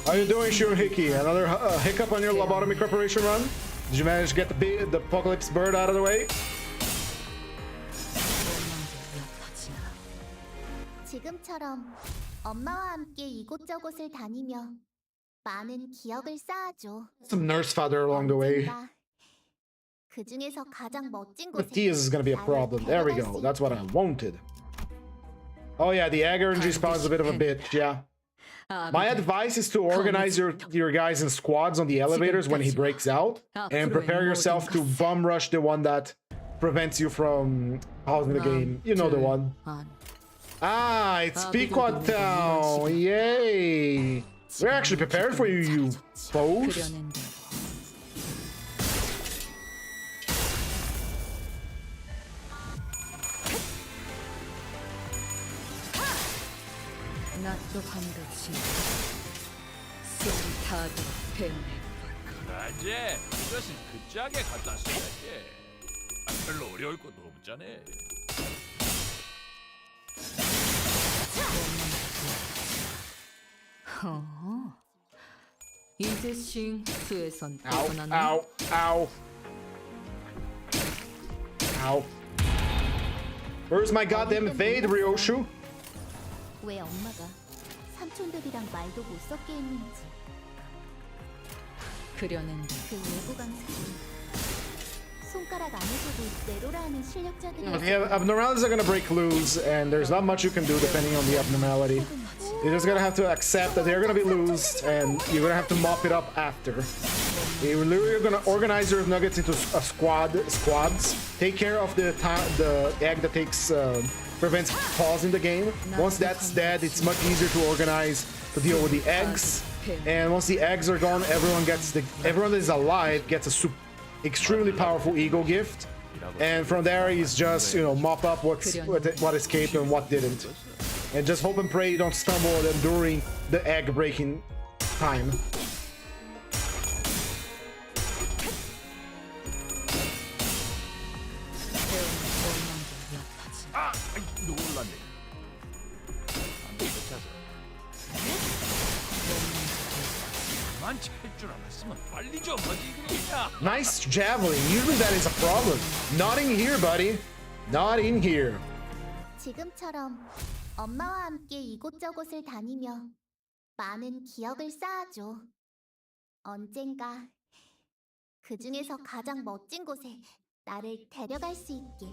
S1: How you doing, Shurihiki? Another hiccup on your lobotomy preparation run? Did you manage to get the apocalypse bird out of the way?
S5: 지금처럼 엄마와 함께 이곳저곳을 다니며 많은 기억을 쌓아줘.
S1: Some nurse father along the way.
S5: 그 중에서 가장 멋진 곳에
S1: Matthias is gonna be a problem. There we go. That's what I wanted. Oh yeah, the egg energy spawn is a bit of a bitch, yeah. My advice is to organize your guys in squads on the elevators when he breaks out, and prepare yourself to bum rush the one that prevents you from pausing the game. You know the one. Ah, it's Pequot Town! Yay! We're actually prepared for you, you foes.
S4: 그러지. 이것은 그 짝에 갖다 써야지. 별로 어려울 것도 없잖아. Ow, ow, ow.
S1: Ow. Where's my goddamn evade, Ryoshu?
S5: 왜 엄마가 삼촌들이랑 말도 못 섞게 했는지. 그 외부 강습이 손가락 안에서도 내로라 하는 실력자들이.
S1: The abnormalities are gonna break loose, and there's not much you can do depending on the abnormality. You're just gonna have to accept that they're gonna be loose, and you're gonna have to mop it up after. You're literally gonna organize your nuggets into squads. Take care of the egg that prevents pausing the game. Once that's dead, it's much easier to organize to deal with the eggs. And once the eggs are gone, everyone that is alive gets a extremely powerful ego gift. And from there, it's just, you know, mop up what escaped and what didn't. And just hope and pray you don't stumble on them during the egg breaking time. Nice javelin. Usually that is a problem. Not in here, buddy. Not in here.
S5: 지금처럼 엄마와 함께 이곳저곳을 다니며 많은 기억을 쌓아줘. 언젠가 그 중에서 가장 멋진 곳에 나를 데려갈 수 있게.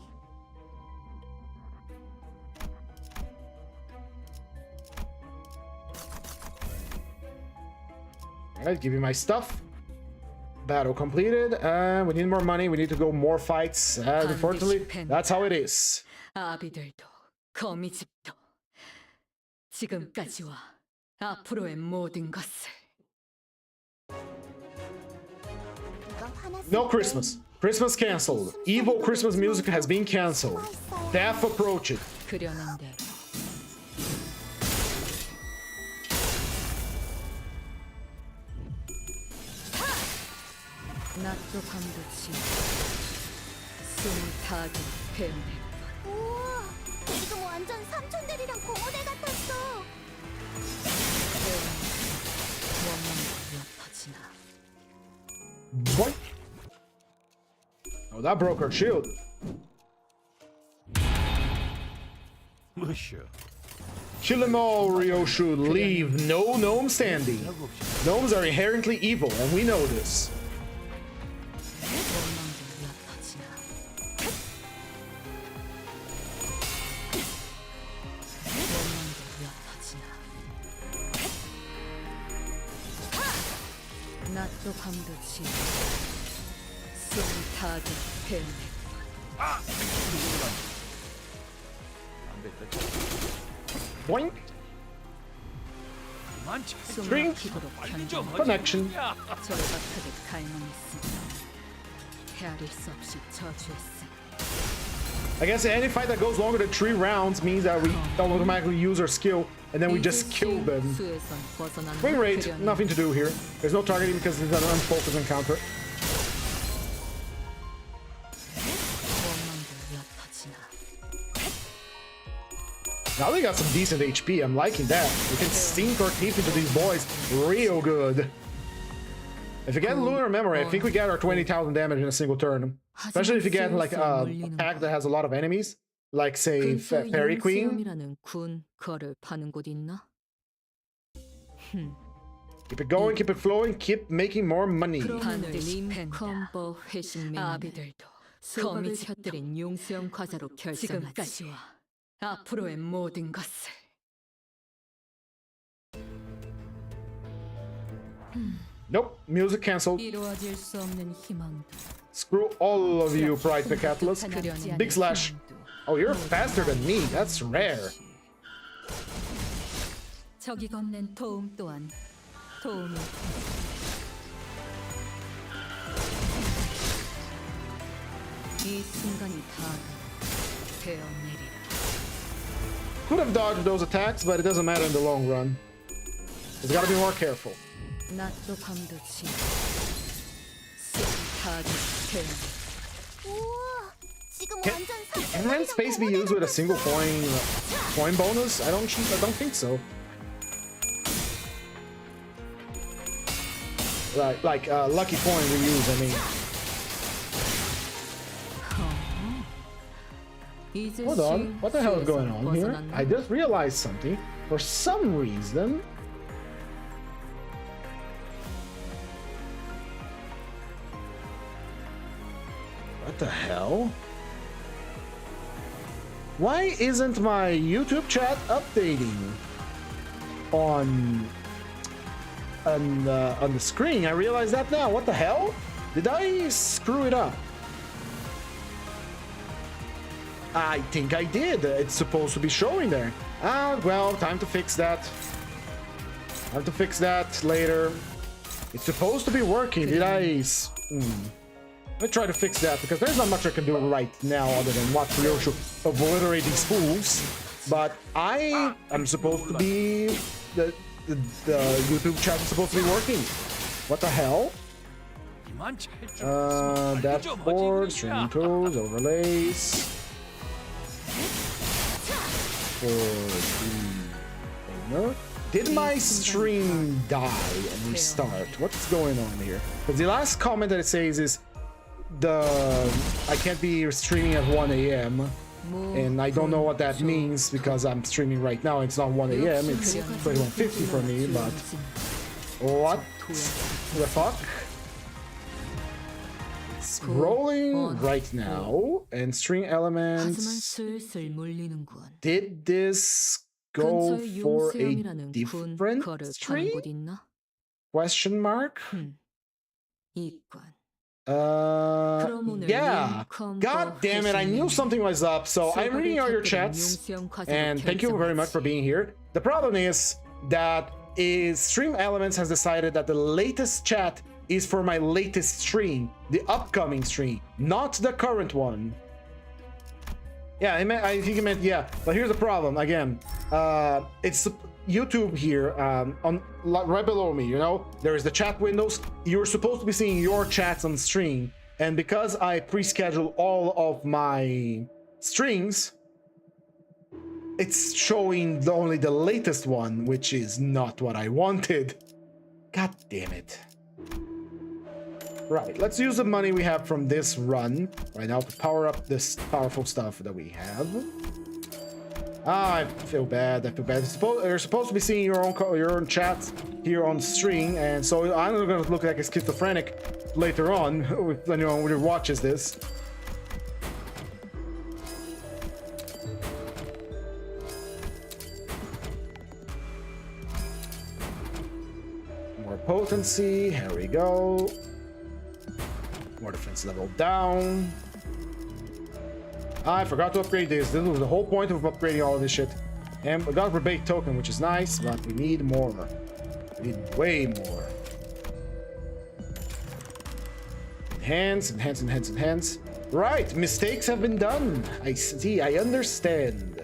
S1: Alright, give me my stuff. Battle completed. We need more money. We need to go more fights. Unfortunately, that's how it is.
S2: 아비들도 거미집도 지금까지와 앞으로의 모든 것을.
S1: No Christmas. Christmas cancelled. Evil Christmas music has been cancelled. Death approaching.
S2: 그려낸 대로. 낮도 밤도 지 숨을 타게 배우네.
S5: 우와, 지금 완전 삼촌들이랑 공원에 같았어.
S1: What? Oh, that broke her shield.
S4: 무셔.
S1: Kill them all, Ryoshu. Leave no gnome standing. Gnomes are inherently evil, and we know this. Boink. String. Connection. I guess any fight that goes longer than 3 rounds means that we don't automatically use our skill and then we just kill them. Wing rate, nothing to do here. There's no targeting because it's an unfocused encounter. Now they got some decent HP. I'm liking that. We can sink our teeth into these boys real good. If you get Lunar Memory, I think we get our 20,000 damage in a single turn. Especially if you get like a pack that has a lot of enemies, like say Fairy Queen. Keep it going, keep it flowing, keep making more money.
S2: 앞으로의 모든 것을.
S1: Nope, music cancelled.
S2: 이루어질 수 없는 희망도.
S1: Screw all of you, Pride Decathlus. Big slash. Oh, you're faster than me. That's rare.
S2: 적이 건넨 도움 또한 도움이. 이 순간이 다 되어내리라.
S1: Could have dodged those attacks, but it doesn't matter in the long run. Just gotta be more careful.
S2: 낮도 밤도 지나 다 되어.
S5: 우와, 지금
S1: Can
S5: 완전
S1: Enhanced space be used with a single coin bonus? I don't think so. Like lucky coin we use, I mean. Hold on, what the hell is going on here? I just realized something. For some reason... What the hell? Why isn't my YouTube chat updating on the screen? I realize that now. What the hell? Did I screw it up? I think I did. It's supposed to be showing there. Ah, well, time to fix that. Time to fix that later. It's supposed to be working. Did I... Let me try to fix that, because there's not much I can do right now other than watch Ryoshu obliterate these fools. But I am supposed to be... The YouTube chat is supposed to be working. What the hell? Dashboard, streaming tools, overlays... Did my stream die and restart? What's going on here? Because the last comment that it says is I can't be streaming at 1 a.m. and I don't know what that means because I'm streaming right now. It's not 1 a.m. It's 21:50 for me. But what the fuck? It's rolling right now, and string elements. Did this go for a different string? Question mark? Yeah. God damn it, I knew something was up. So I'm reading all your chats, and thank you very much for being here. The problem is that Stream Elements has decided that the latest chat is for my latest stream, the upcoming stream, not the current one. Yeah, I think it meant, yeah, but here's the problem, again, it's YouTube here, right below me, you know, there is the chat windows, you're supposed to be seeing your chats on stream, and because I pre-schedule all of my streams, it's showing only the latest one, which is not what I wanted. God damn it. Right, let's use the money we have from this run right now to power up this powerful stuff that we have. Ah, I feel bad. I feel bad. You're supposed to be seeing your own chats here on stream, and so I'm not gonna look like a schizophrenic later on when anyone watches this. More potency. Here we go. More defense level down. I forgot to upgrade this. This was the whole point of upgrading all of this shit. And we got rebate token, which is nice, but we need more. We need way more. Enhance, enhance, enhance, enhance. Right, mistakes have been done. I see, I understand.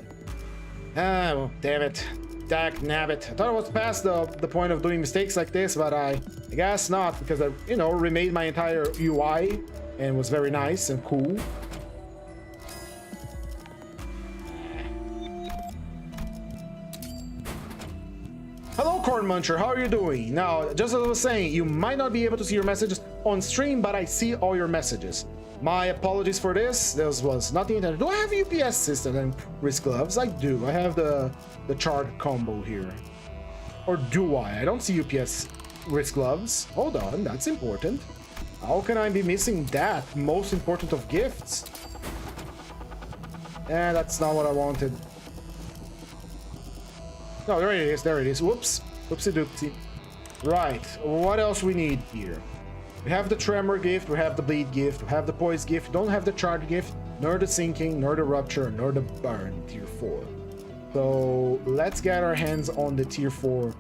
S1: Ah, well, damn it. Dak nabbit. I thought I was past the point of doing mistakes like this, but I guess not, because I, remade my entire UI and it was very nice and cool. Hello, Corn Muncher, how are you doing? Now, just as I was saying, you might not be able to see your messages on stream, but I see all your messages. My apologies for this. This was not the intent. Do I have UPS system and wrist gloves? I do. I have the chart combo here. Or do I? I don't see UPS wrist gloves. Hold on, that's important. How can I be missing that? Most important of gifts. That's not what I wanted. No, there it is. There it is. Whoops. Whoopsie doopsie. Right. What else we need here? We have the tremor gift, we have the bleed gift, we have the poise gift, we don't have the charge gift, nor the sinking, nor the rupture, nor the burn tier 4. So let's get our hands on the tier 4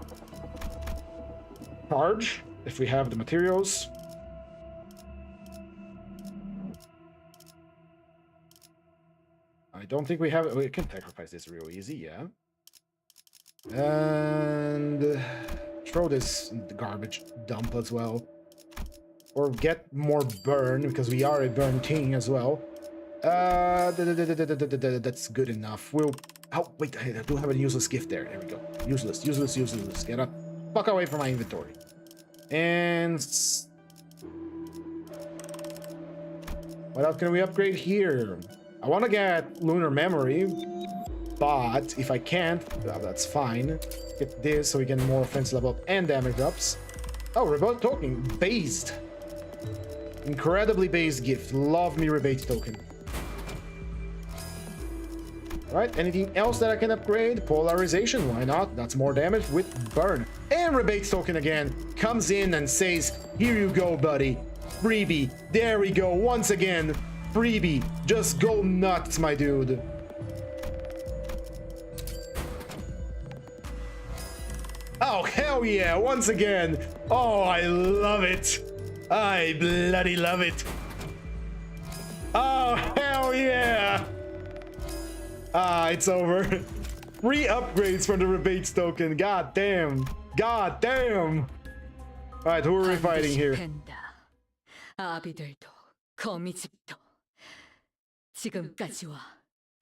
S1: charge, if we have the materials. I don't think we have it. We can sacrifice this real easy, yeah. And throw this in the garbage dump as well. Or get more burn, because we are a burn king as well. That's good enough. We'll... Oh, wait, I do have a useless gift there. There we go. Useless, useless, useless. Get up. Fuck away from my inventory. And... what else can we upgrade here? I want to get Lunar Memory, but if I can't, well, that's fine. Get this so we get more offense level up and damage ups. Oh, rebate token. Based. Incredibly based gift. Love me rebate token. Alright, anything else that I can upgrade? Polarization, why not? That's more damage with burn. And rebate token again comes in and says, here you go, buddy. Freebie. There we go. Once again, freebie. Just go nuts, my dude. Oh, hell yeah. Once again. Oh, I love it. I bloody love it. Oh, hell yeah. Ah, it's over. 3 upgrades from the rebates token. God damn. God damn. Alright, who are we fighting here?
S2: 아비들도 거미집도 지금까지와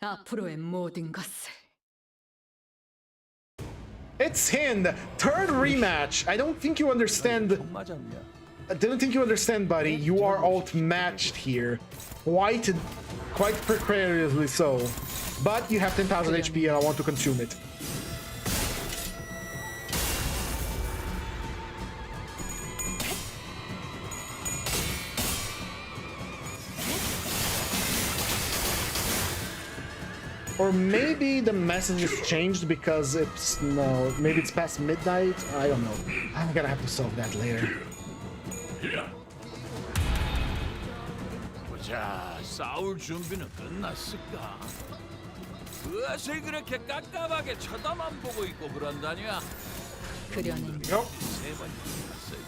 S2: 앞으로의 모든 것을.
S1: It's Hind. Third rematch. I don't think you understand. I don't think you understand, buddy. You are outmatched here. Quite precariously so. But you have 10,000 HP and I want to consume it. Or maybe the message is changed because it's... no, maybe it's past midnight? I don't know. I'm gonna have to solve that later.
S4: 자, 싸울 준비는 끝났을까? 무엇을 그렇게 깝깝하게 쳐다만 보고 있고 그런다냐?
S2: 그려낸
S1: Yep.
S4: 세 번 끝났어요.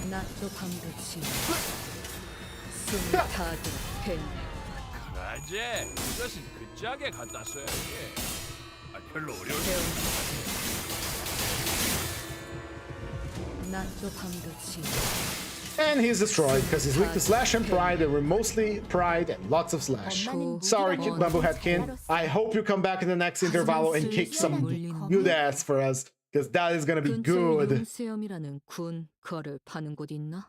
S2: 낮도 밤도 지나 숨이 다 들어
S4: 그러지. 이것은 그 짝에 갖다 써야지. 별로 어려울
S2: 낮도 밤도 지나
S1: And he's destroyed because he's weak to slash and pride, and we're mostly pride and lots of slash. Sorry, Bamboo Headkin. I hope you come back in the next intervalo and kick some good ass for us, because that is gonna be good.
S2: 용세염이라는 군 거를 파는 곳 있나?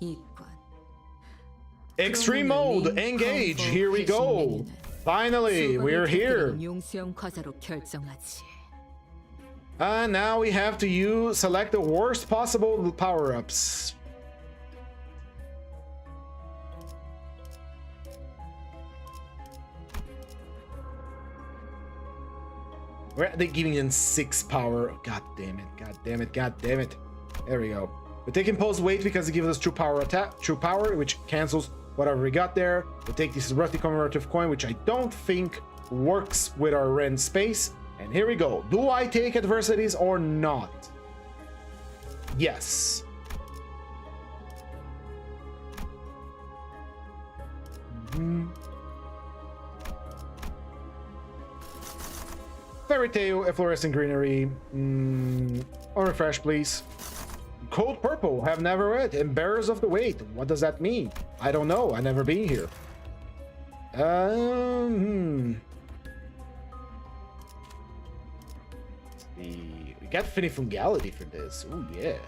S2: 이관.
S1: Extreme mode, engage. Here we go. Finally, we're here.
S2: 용세염 과자로 결정하지.
S1: Now we have to select the worst possible power-ups. Where are they giving in 6 power? God damn it, god damn it, god damn it. There we go. We take impulse weight because it gives us true power, which cancels whatever we got there. We take this rusty commemorative coin, which I don't think works with our rend space. And here we go. Do I take adversities or not? Yes. Fairy tale, efflorescent greenery. Or refresh, please. Cold purple, have never read. And bearers of the weight. What does that mean? I don't know. I never been here. We got finifungality for this. Oh yeah.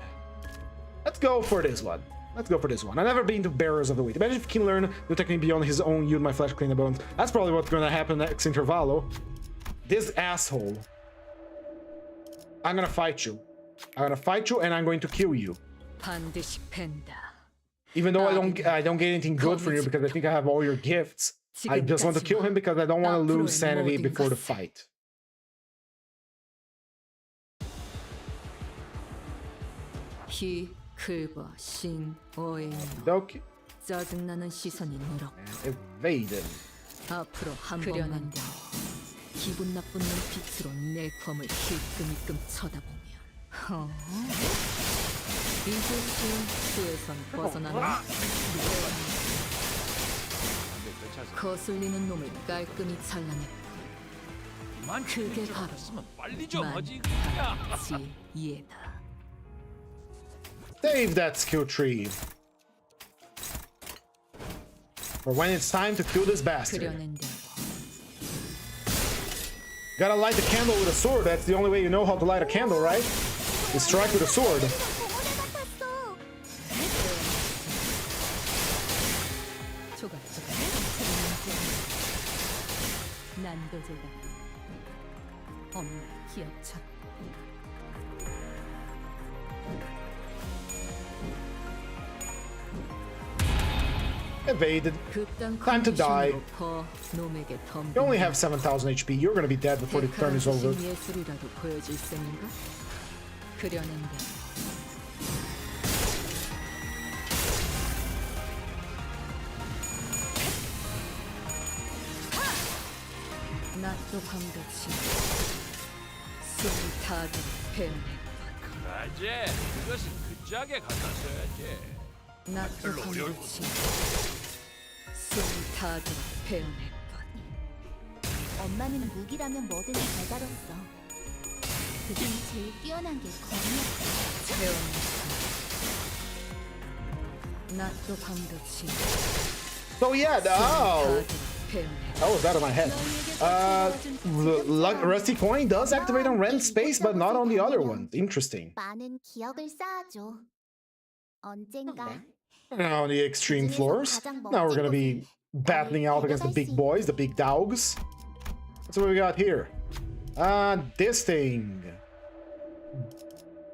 S1: Let's go for this one. Let's go for this one. I've never been to Bearers of the Weight. Imagine if he can learn the technique beyond his own, use my flesh, clean the bones. That's probably what's gonna happen next intervalo. This asshole. I'm gonna fight you. I'm gonna fight you and I'm going to kill you. Even though I don't get anything good for you because I think I have all your gifts. I just want to kill him because I don't want to lose sanity before the fight. Okay.
S2: 짜증나는 시선이 늘어.
S1: Evade him.
S2: 앞으로 한 번만 더 기분 나쁜 눈빛으로 내 검을 힐끔힐끔 쳐다보면 이곳이 수에선 벗어나나? 거슬리는 놈을 깔끔히 잘라냈고 그게 바로
S4: 빨리 좀 하지.
S2: 만타지예다.
S1: Save that skill tree for when it's time to kill this bastard. Gotta light the candle with a sword. That's the only way you know how to light a candle, right? You strike with a sword. Evaded. Time to die. You only have 7,000 HP. You're gonna be dead before the turn is over.
S4: 그라제 그것은 그 짝에 갖다 써야지. 별로 어려울 것
S5: 엄마는 무기라면 뭐든지 잘 다뤘어. 그 중에 제일 뛰어난 게 검이었어.
S1: So yeah, that was out of my head. The Rusty Coin does activate on Rend space, but not on the other ones. Interesting.
S5: 많은 기억을 쌓아줘. 언젠가.
S1: On the extreme floors. Now we're gonna be battling out against the big boys, the big dogs. That's what we got here. This thing.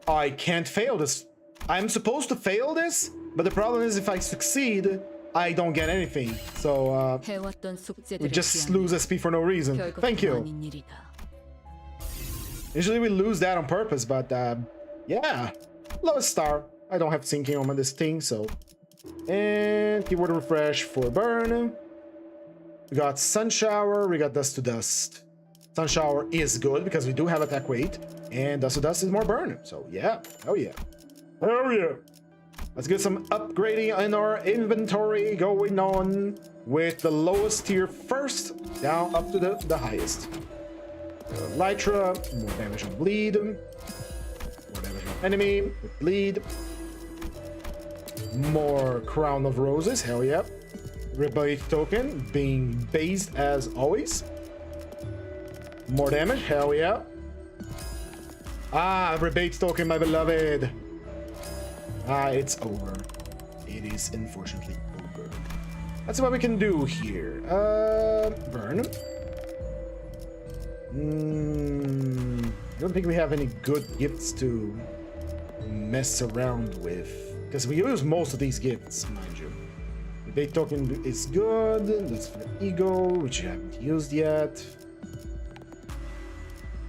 S1: I can't fail this. I'm supposed to fail this, but the problem is if I succeed, I don't get anything. So, we just lose SP for no reason. Thank you. Usually we lose that on purpose, but, yeah. Lowest star. I don't have sinking on this thing, so... And keyword refresh for burn. We got Sun Shower, we got Dust to Dust. Sun Shower is good because we do have attack weight, and Dust to Dust is more burn. So yeah, oh yeah. Oh yeah. Let's get some upgrading in our inventory going on with the lowest tier first, down up to the highest. Lytra, more damage on bleed. More damage on enemy. Bleed. More Crown of Roses. Hell yeah. Rebate token being based as always. More damage. Hell yeah. Ah, rebate token, my beloved. Ah, it's over. It is unfortunately over. That's what we can do here. Burn. I don't think we have any good gifts to mess around with, because we use most of these gifts, mind you. The bait token is good. That's for ego, which you haven't used yet.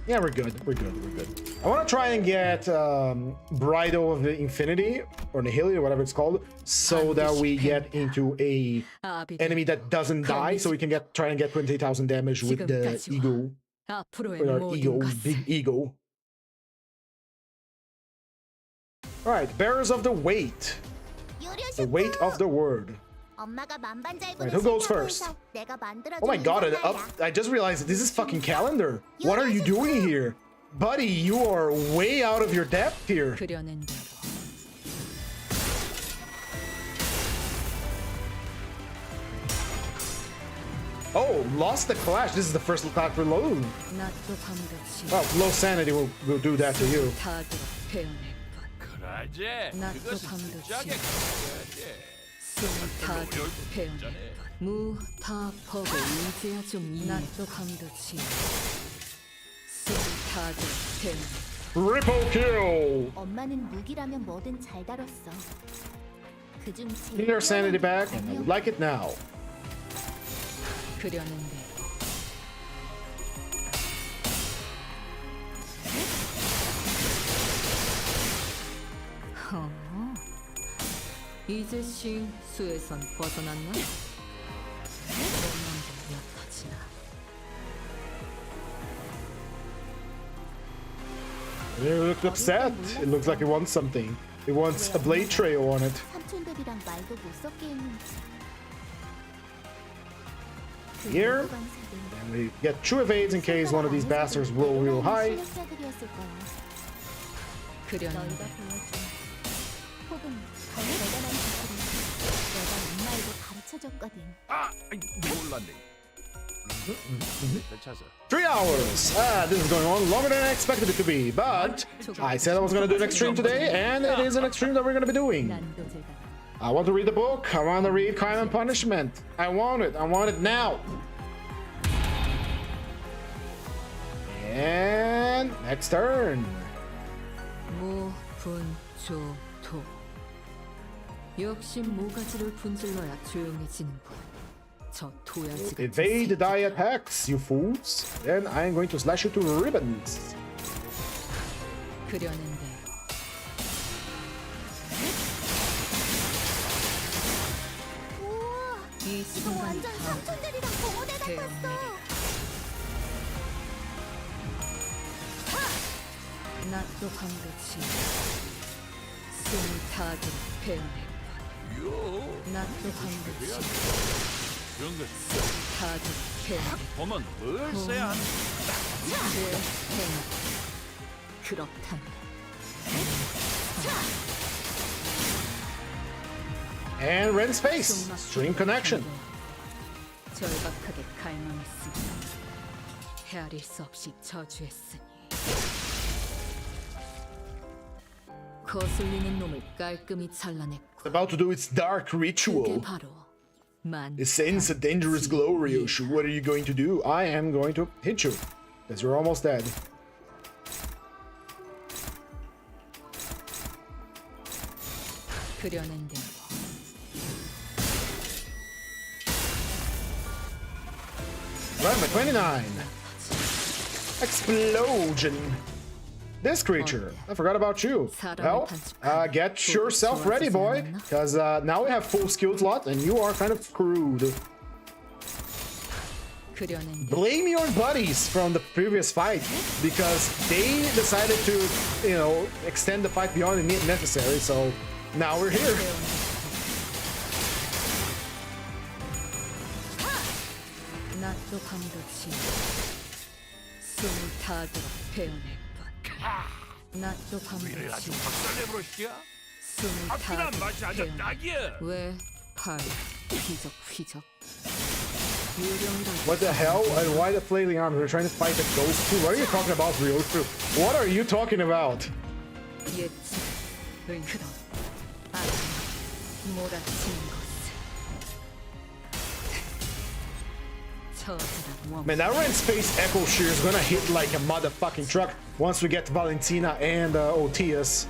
S1: Yeah, we're good. We're good. We're good. I want to try and get Bridal of the Infinity or Nihility or whatever it's called, so that we get into a enemy that doesn't die, so we can try and get 20,000 damage with the ego. With our ego, big ego. Alright, Bearers of the Weight. The weight of the word. Right, who goes first? Oh my god, I just realized that this is fucking calendar. What are you doing here? Buddy, you are way out of your depth here. Oh, lost the clash. This is the first attack for low. Well, low sanity will do that to you. Triple kill! Need our sanity back, and I would like it now.
S2: 이제 수에선 벗어났나?
S1: It looked upset. It looks like it wants something. It wants a blade trail on it. Here, and we get 2 evades in case one of these bastards roll real high.
S4: 아, 몰랐네.
S1: 3 hours! Ah, this is going on longer than I expected it to be, but I said I was going to do an extreme today, and it is an extreme that we're going to be doing. I want to read the book. I want to read Crime and Punishment. I want it. I want it now. And next turn. Evade the die attacks, you fools. Then I am going to slash you to ribbons.
S4: 그런 거 보면 뭘 써야 하는
S1: And Ren's face. Stream connection.
S2: 절박하게 갈망했으니 헤아릴 수 없이 저주했으니 거슬리는 놈을 깔끔히 잘라냈고
S1: About to do its dark
S2: 그게
S1: ritual.
S2: 바로
S1: It sends a dangerous glow, Ryoshu. What are you going to do? I am going to hit you, because you're almost dead.
S2: 그려낸 대로
S1: Right, by 29. Explosion. This creature. I forgot about you. Well, get yourself ready, boy, because now we have full skill slot, and you are kind of screwed. Blame your buddies from the previous fight, because they decided to, you know, extend the fight beyond the necessary, so now we're here.
S2: 낮도
S4: 위를 아주
S2: 밤도
S4: 박살내버리시야.
S2: 숨을
S4: 앞이란
S2: 다
S4: 맛이 아주
S2: 태우네.
S4: 딱이야.
S2: 왜 팔, 휘적 유령이라고
S1: What the hell? And why the flailing arms? We're trying to fight the ghost too. What are you talking about, Ryosu? What are you talking about?
S2: 예측 그럼 아니 몰아치는 것 저주란 원
S1: Man, that red space echo shear is gonna hit like a motherfucking truck once we get to Valentina and Otius.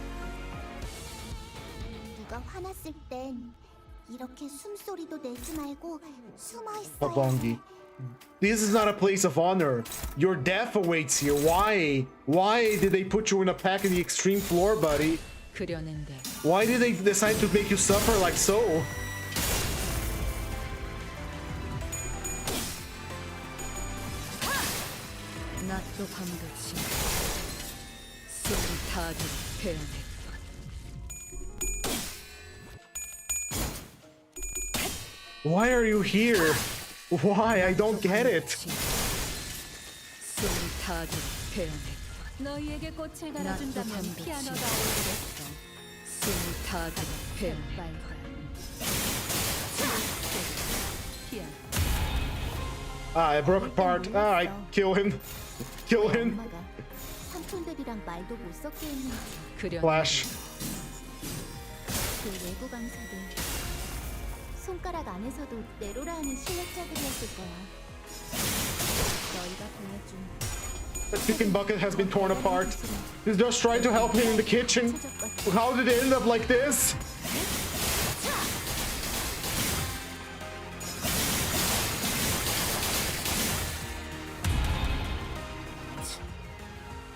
S5: 누가 화났을 땐 이렇게 숨소리도 내지 말고 숨어 있어야
S1: Babongi. This is not a place of honor. Your death awaits here. Why? Why did they put you in a pack in the extreme floor, buddy?
S2: 그려낸데
S1: Why did they decide to make you suffer like so?
S2: 낮도 밤도 치 숨을 다들 베어내
S1: Why are you here? Why? I don't get it.
S2: 숨을 다들 베어내 너희에게 꽃을 달아준다면 피아노가 어울리겠어 숨을 다들 베어내 피아노
S1: I broke apart. I kill him. Kill him.
S5: 엄마가 삼촌들이랑 말도 못 섞게 했는지
S2: 그려
S1: Flash.
S5: 그 외부 강사들 손가락 안에서도 내로라 하는 실력자들이었을 거야. 너희가 보여준
S1: The chicken bucket has been torn apart. He's just trying to help me in the kitchen. How did it end up like this?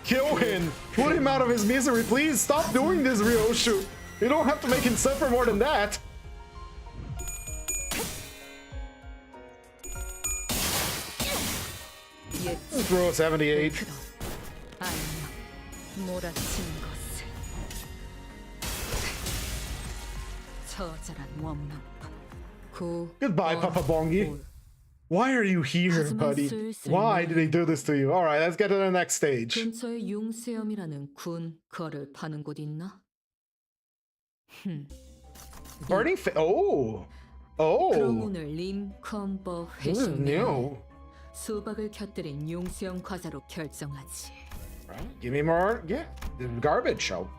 S1: Kill him! Put him out of his misery, please! Stop doing this, Ryoshu! You don't have to make him suffer more than that! Throw 78.
S2: 안녕 몰아치는 것을 처절한 원망
S1: Goodbye, Papa Bongi. Why are you here, buddy? Why did they do this to you? Alright, let's get to the next stage.
S2: 근처에 용수염이라는 군 거를 파는 곳 있나?
S1: Burning Oh!
S2: 그럼
S1: Oh!
S2: 오늘 림컨버
S1: This is
S2: 회식
S1: new.
S2: 수박을 곁들인 용수염 과자로 결정하지.
S1: Right. Give me more. Yeah, the garbage show.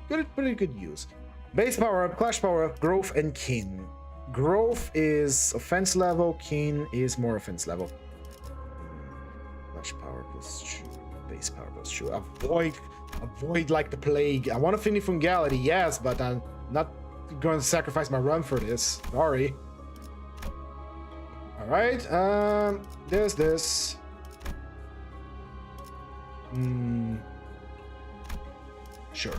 S1: Good, pretty good use. Base power up, clash power up, growth and kin. Growth is offense level, kin is more offense level. Clash power plus 2, base power plus 2. Avoid like the plague. I want to finish fungality, yes, but I'm not going to sacrifice my run for this. Sorry. All right. There's this. Sure.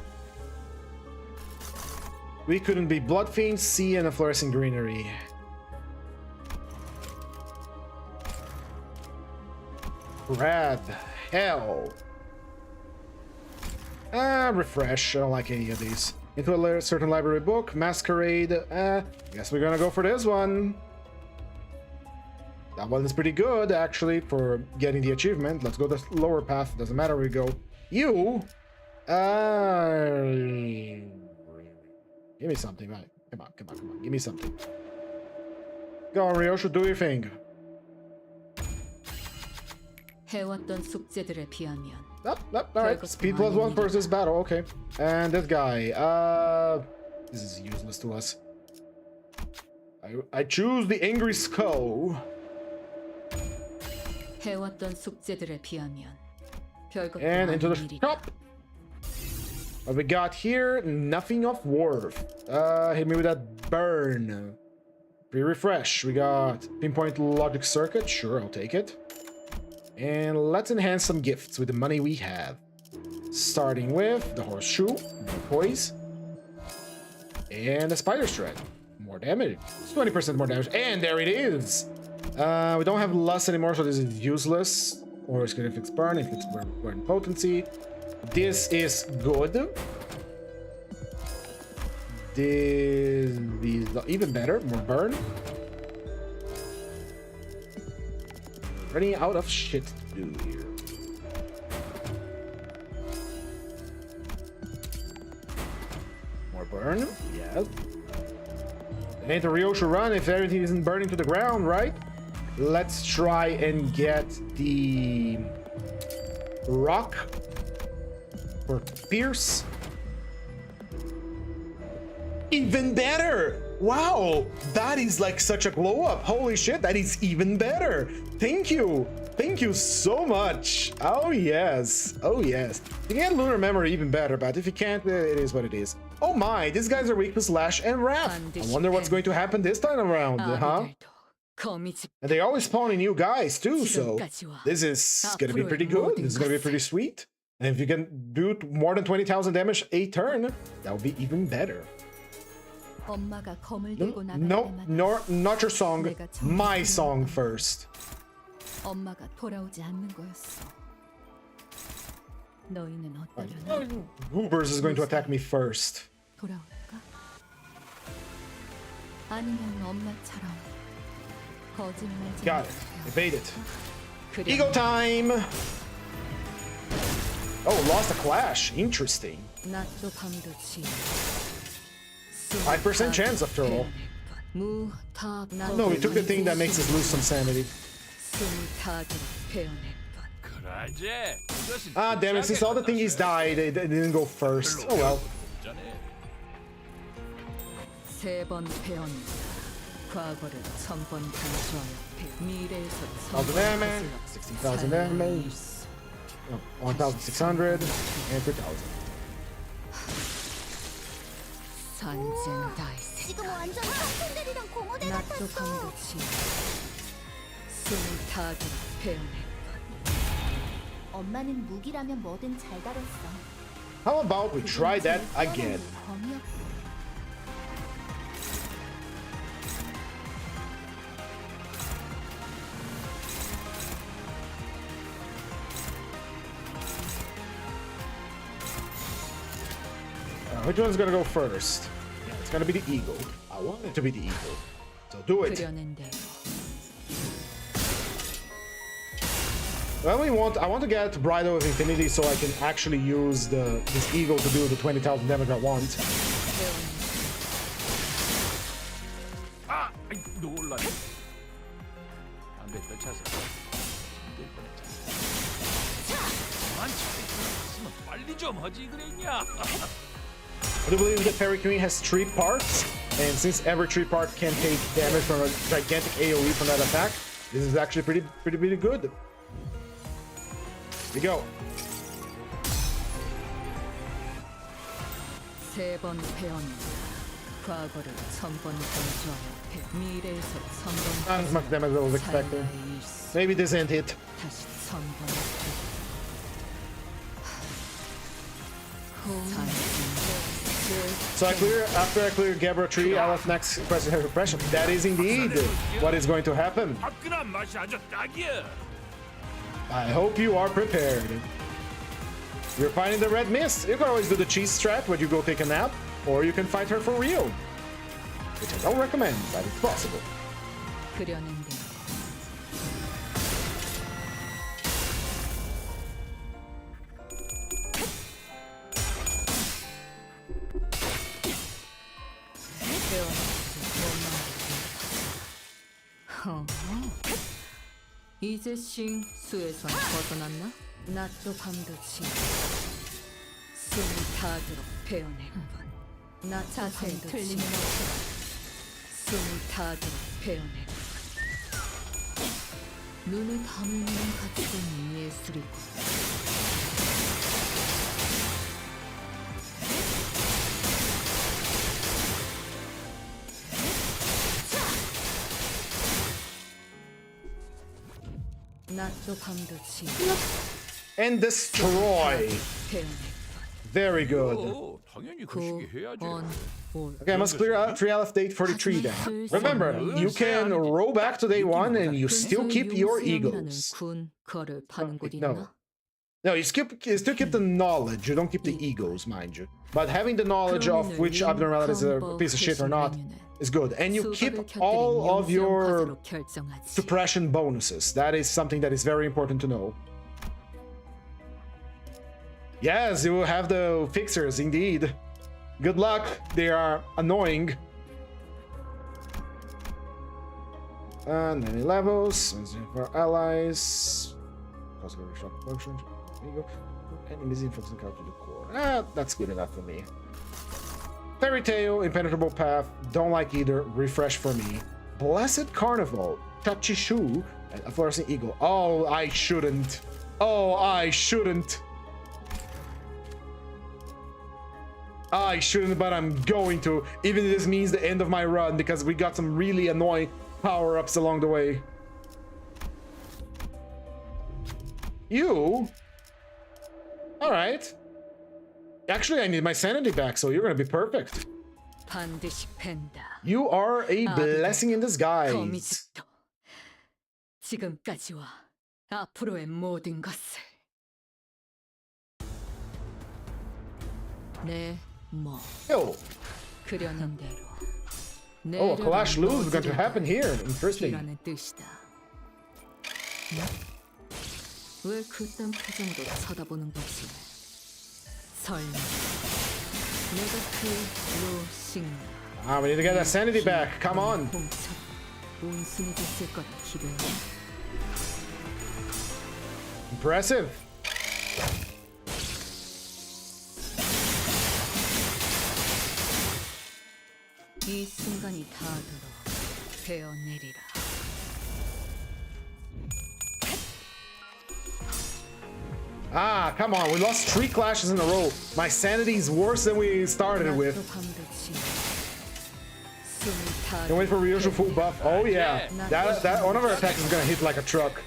S1: We couldn't be blood fiends, sea, and a flourishing greenery. Grab hell. Refresh. I don't like any of these. Into a certain library book. Masquerade. Guess we're gonna go for this one. That one is pretty good, actually, for getting the achievement. Let's go the lower path. Doesn't matter where we go. You. Give me something, right? Come on. Give me something. Go on, Ryoshu, do your thing.
S2: 해왔던 숙제들에 비하면
S1: Alright. Speed plus 1 versus battle, okay. And this guy, this is useless to us. I choose the Angry Skull.
S2: 해왔던 숙제들에 비하면 별것도
S1: And into
S2: 아닌
S1: the
S2: 일이다.
S1: shop. What we got here? Nothing of worth. Hit me with that burn. Pre-refresh. We got pinpoint logic circuit. Sure, I'll take it. And let's enhance some gifts with the money we have. Starting with the horseshoe, more poise, and the spider shred. More damage. It's 20% more damage. And there it is. We don't have lust anymore, so this is useless. Or it's gonna fix burn, it fix burn potency. This is good. This is even better, more burn. Running out of shit to do here. burn. Yes. It ain't a Ryoshu run if everything isn't burning to the ground, right? Let's try and get the rock for Pierce. Even better! Wow, that is like such a glow up. Holy shit, that is even better. Thank you. Thank you so much. Oh yes. Oh yes. You can get Lunar Memory even better, but if you can't, it is what it is. Oh my, these guys are weak to Slash and Wrath. I wonder what's going to happen this time around, huh? And they always spawn new guys too, so this is gonna be pretty good. This is gonna be pretty sweet. And if you can do more than 20,000 damage a turn, that would be even better. No, not your song. My song first.
S5: 엄마가 돌아오지 않는 거였어. 너희는 어떠려나?
S1: Goobers is going to attack me first.
S5: 돌아올까? 아니면 엄마처럼 거짓말쟁이.
S1: Got it. Evade it. Eagle time! Oh, lost a clash. Interesting. 5% chance after all. No, we took the thing that makes us lose some sanity. Ah, damn it, since all the thingies died, they didn't go first. Oh well. Thousand damage, 16,000 damage, 1,600, and 3,000.
S5: 지금 완전 팬들이랑 공허대 같았어. 엄마는 무기라면 뭐든 잘 다뤘어.
S1: How about we try that again? Which one's gonna go first? Yeah, it's gonna be the eagle. I want it to be the eagle. So do it. Well, I want to get Bridle of Infinity so I can actually use this eagle to do the 20,000 damage I want. I do believe that Fairy Queen has 3 parts, and since every 3 part can take damage from a gigantic AoE from that attack, this is actually pretty good. Here we go. Not as much damage as I was expecting. Maybe this ain't it. So after I clear Gabra tree, I'll have next pressing her repression. That is indeed what is going to happen. I hope you are prepared. You're finding the red mist. You can always do the cheese strat where you go take a nap, or you can fight her for real. Which I don't recommend, but it's possible.
S2: 이제 수에서 벗어났나? 낮도 밤도 지 숨을 타도록 베어내건 낮도 밤도 지 숨을 타도록 베어내건 눈을 감으면 같은 예술이고
S1: And destroy. Very good. Okay, I must clear out 3 out of day 43 then. Remember, you can roll back to day 1 and you still keep your egos. No, you still keep the knowledge. You don't keep the egos, mind you. But having the knowledge of which abnormality is a piece of shit or not is good. And you keep all of your suppression bonuses. That is something that is very important to know. Yes, you will have the fixers, indeed. Good luck. They are annoying. Many levels. For allies. Possible shock function. There you go. Enemies influence encounter the core. That's good enough for me. Fairy Tale, Impenetrable Path. Don't like either. Refresh for me. Blessed Carnival. Tachishu. And a Flourishing Eagle. Oh, I shouldn't. Oh, I shouldn't. I shouldn't, but I'm going to. Even if this means the end of my run, because we got some really annoying power-ups along the way. You? Alright. Actually, I need my sanity back, so you're gonna be perfect.
S2: 반드시 팬다.
S1: You are a blessing in disguise.
S2: 거미집도 지금까지와 앞으로의 모든 것을
S1: Yo.
S2: 그려낸 대로
S1: Oh, a clash lose is going to happen here. Interesting.
S2: 이라는 뜻이다. 왜 그딴 표정으로 쳐다보는 거지? 설마 내가 그 로싱
S1: Ah, we need to get that sanity back. Come on.
S2: 온순해졌을 거라 기대해.
S1: Impressive.
S2: 이 순간이 다하도록 베어내리라.
S1: Ah, come on. We lost 3 clashes in a row. My sanity is worse than we started with. Can wait for Ryoshu full buff. Oh yeah. That one of our attacks is gonna hit like a truck.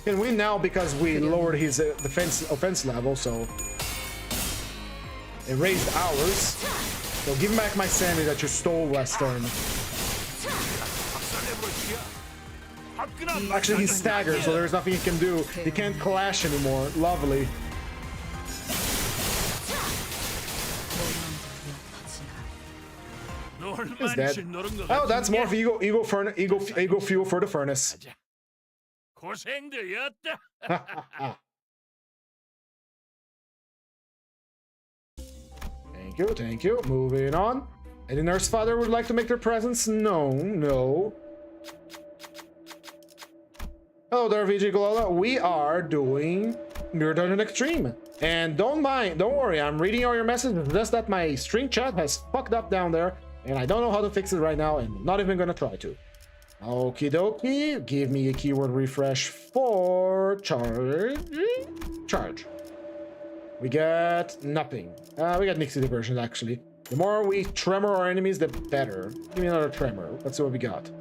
S1: Can win now because we lowered his offense level, so it raised ours. So give back my sanity that you stole last turn. Actually, he's staggered, so there's nothing he can do. He can't clash anymore. Lovely. He's dead. Oh, that's more ego fuel for the furnace. Thank you. Moving on. Any nurse father would like to make their presence? No. Hello there, VG Glola. We are doing Mirror Dungeon Extreme. And don't worry, I'm reading all your messages. It's just that my string chat has fucked up down there, and I don't know how to fix it right now, and I'm not even gonna try to. Okie dokie, give me a keyword refresh for charge. We got nothing. We got mixed diversions, actually. The more we tremor our enemies, the better. Give me another tremor. Let's see what we got.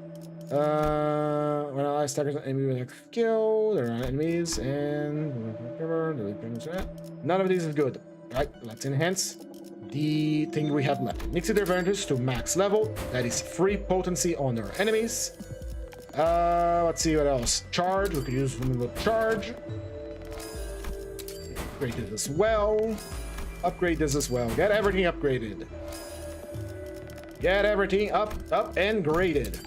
S1: When I staggers an enemy with a skill, there are enemies, and none of these is good. Right, let's enhance the thing we have left. Mix the advantage to max level. That is free potency on our enemies. Let's see what else. Charge, we could use charge. Upgrade this as well. Upgrade this as well. Get everything upgraded. Get everything up and graded.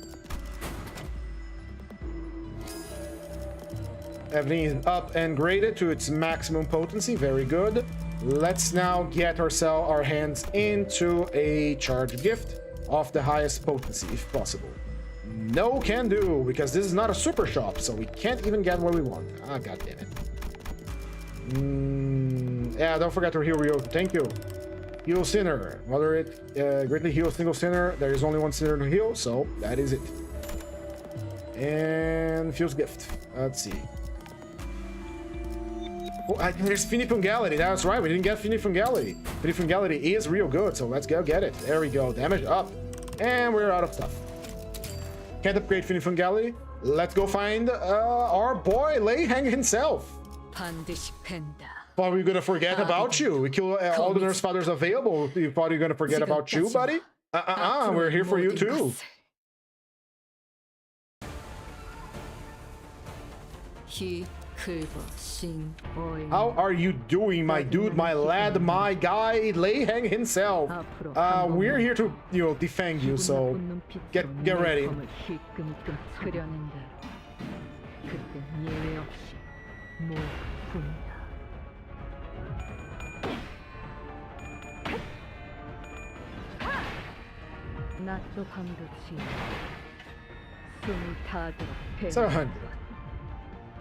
S1: Everything is up and graded to its maximum potency. Very good. Let's now get our hands into a charge gift of the highest potency, if possible. No can do, because this is not a super shop, so we can't even get what we want. Ah, god damn it. Yeah, don't forget to heal Ryo. Thank you. Heal Sinner. Moderate, greatly heal single Sinner. There is only one Sinner to heal, so that is it. And Fuse Gift. Let's see. Oh, there's Finifungality. That's right. We didn't get Finifungality. Finifungality is real good, so let's go get it. There we go. Damage up. And we're out of stuff. Can't upgrade Finifungality. Let's go find our boy Lei Hang himself. Thought we were gonna forget about you. We killed all the nurse fathers available. You thought we were gonna forget about you, buddy? We're here for you too. How are you doing, my dude, my lad, my guy, Lei Hang himself? We're here to, defend you, so get ready.
S2: 낮도 밤도 지 숨을 다하도록 배워
S1: 700.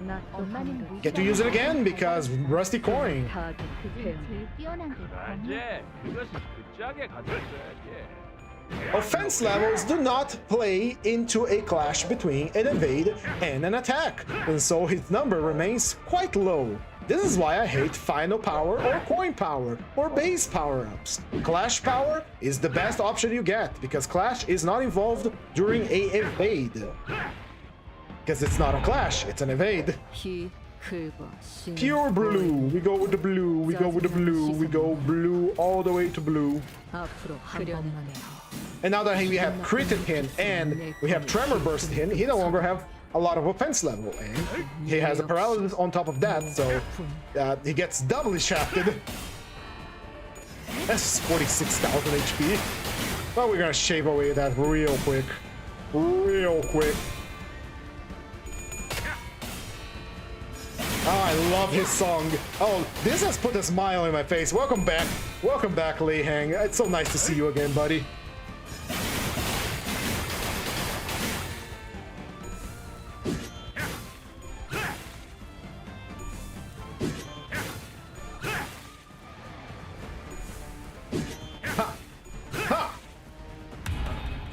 S2: 낮도
S5: 엄마는
S2: 밤도
S1: Get to use it again because rusty coin.
S2: 다하도록 배워
S5: 제일 뛰어난 게 검은
S4: 이제 그것은 그 짝에 가졌어야지.
S1: Offense levels do not play into a clash between an evade and an attack, and so his number remains quite low. This is why I hate final power or coin power or base power-ups. Clash power is the best option you get because clash is not involved during a evade. Because it's not a clash, it's an evade.
S2: 피 긁어 신
S1: Pure blue. We go with the blue. We go with the blue. We go blue all the way to blue.
S2: 앞으로 한 번만 더
S1: And now that we have Critic Hit and we have Tremor Burst Hit, he no longer have a lot of offense level. And he has a paralysis on top of that, so he gets doubly shafted. That's 46,000 HP. But we're gonna shave away that real quick. Real quick. Oh, I love his song. Oh, this has put a smile on my face. Welcome back. Welcome back, Lei Hang. It's so nice to see you again, buddy. Ha! Ha!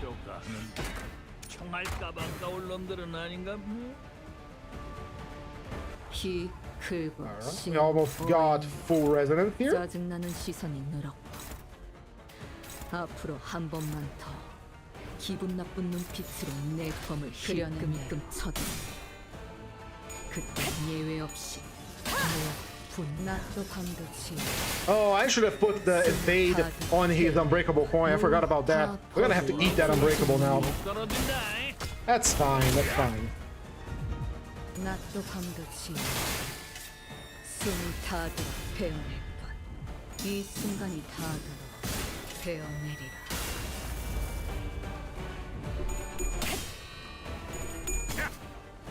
S4: 쪼까는 청할까봐 까올 놈들은 아닌가?
S2: 피 긁어
S1: We almost got full resonance here.
S2: 짜증나는 시선이 늘었고 앞으로 한 번만 더 기분 나쁜 눈빛으로 내 검을 힐끔힐끔 쳐도 그때 예외 없이 낮도 밤도 지
S1: Oh, I should have put the evade on his unbreakable coin. I forgot about that. We're gonna have to eat that unbreakable now.
S4: 떨어진다.
S1: That's fine, that's fine.
S2: 낮도 밤도 지 숨을 다하도록 베어낼 것이 순간이 다하도록 베어내리라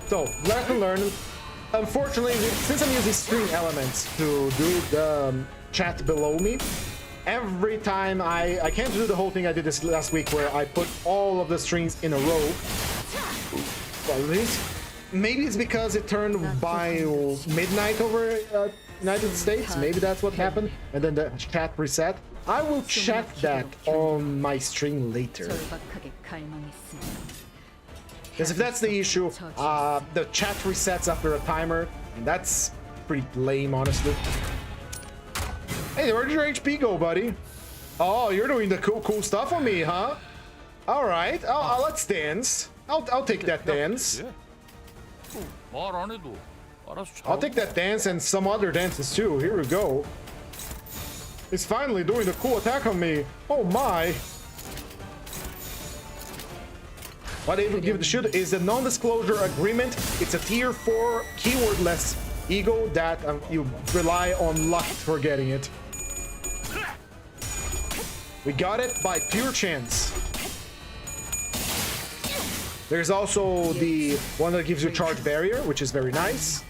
S1: So, lesson learned. Unfortunately, since I'm using string elements to do the chat below me, every time I can't do the whole thing I did this last week where I put all of the strings in a row. Well, maybe it's because it turned by midnight over United States. Maybe that's what happened. And then the chat reset. I will check that on my stream later.
S2: 절박하게 갈망했으니
S1: Because if that's the issue, the chat resets after a timer, and that's pretty lame, honestly. Hey, where did your HP go, buddy? Oh, you're doing the cool stuff on me, huh? All right, let's dance. I'll take that dance.
S4: 말안 해도 알아서 잘.
S1: I'll take that dance and some other dances too. Here we go. He's finally doing the cool attack on me. Oh my. What they will give the shield is a non-disclosure agreement. It's a tier 4 keywordless ego that you rely on luck for getting it. We got it by pure chance. There's also the one that gives you charge barrier, which is very nice.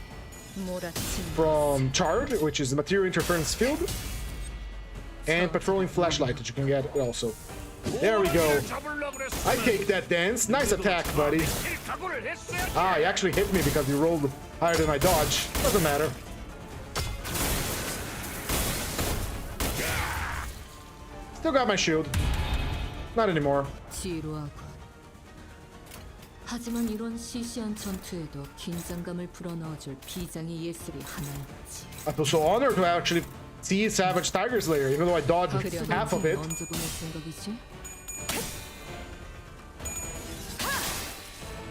S1: From charge, which is the material interference field. And patrolling flashlight that you can get also. There we go. I take that dance. Nice attack, buddy. Ah, he actually hit me because he rolled higher than my dodge. Doesn't matter. Still got my shield. Not anymore.
S2: 지루하고 하지만 이런 시시한 전투에도 긴장감을 불어넣어줄 비장의 예술이 하나였지.
S1: I feel so honored to actually see Savage Tiger Slayer, even though I dodged half of it.
S2: 언제 보낼 생각이지?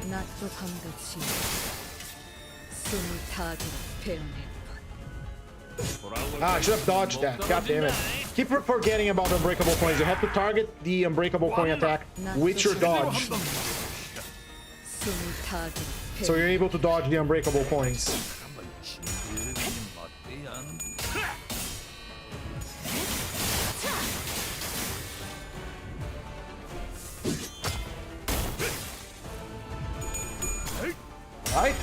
S2: 낮도 밤도 지 숨을 다하도록 베어낼
S1: Ah, I should have dodged that. God damn it. Keep forgetting about unbreakable coins. You have to target the unbreakable coin attack with your dodge.
S2: 숨을 다하도록
S1: So you're able to dodge the unbreakable coins. Right?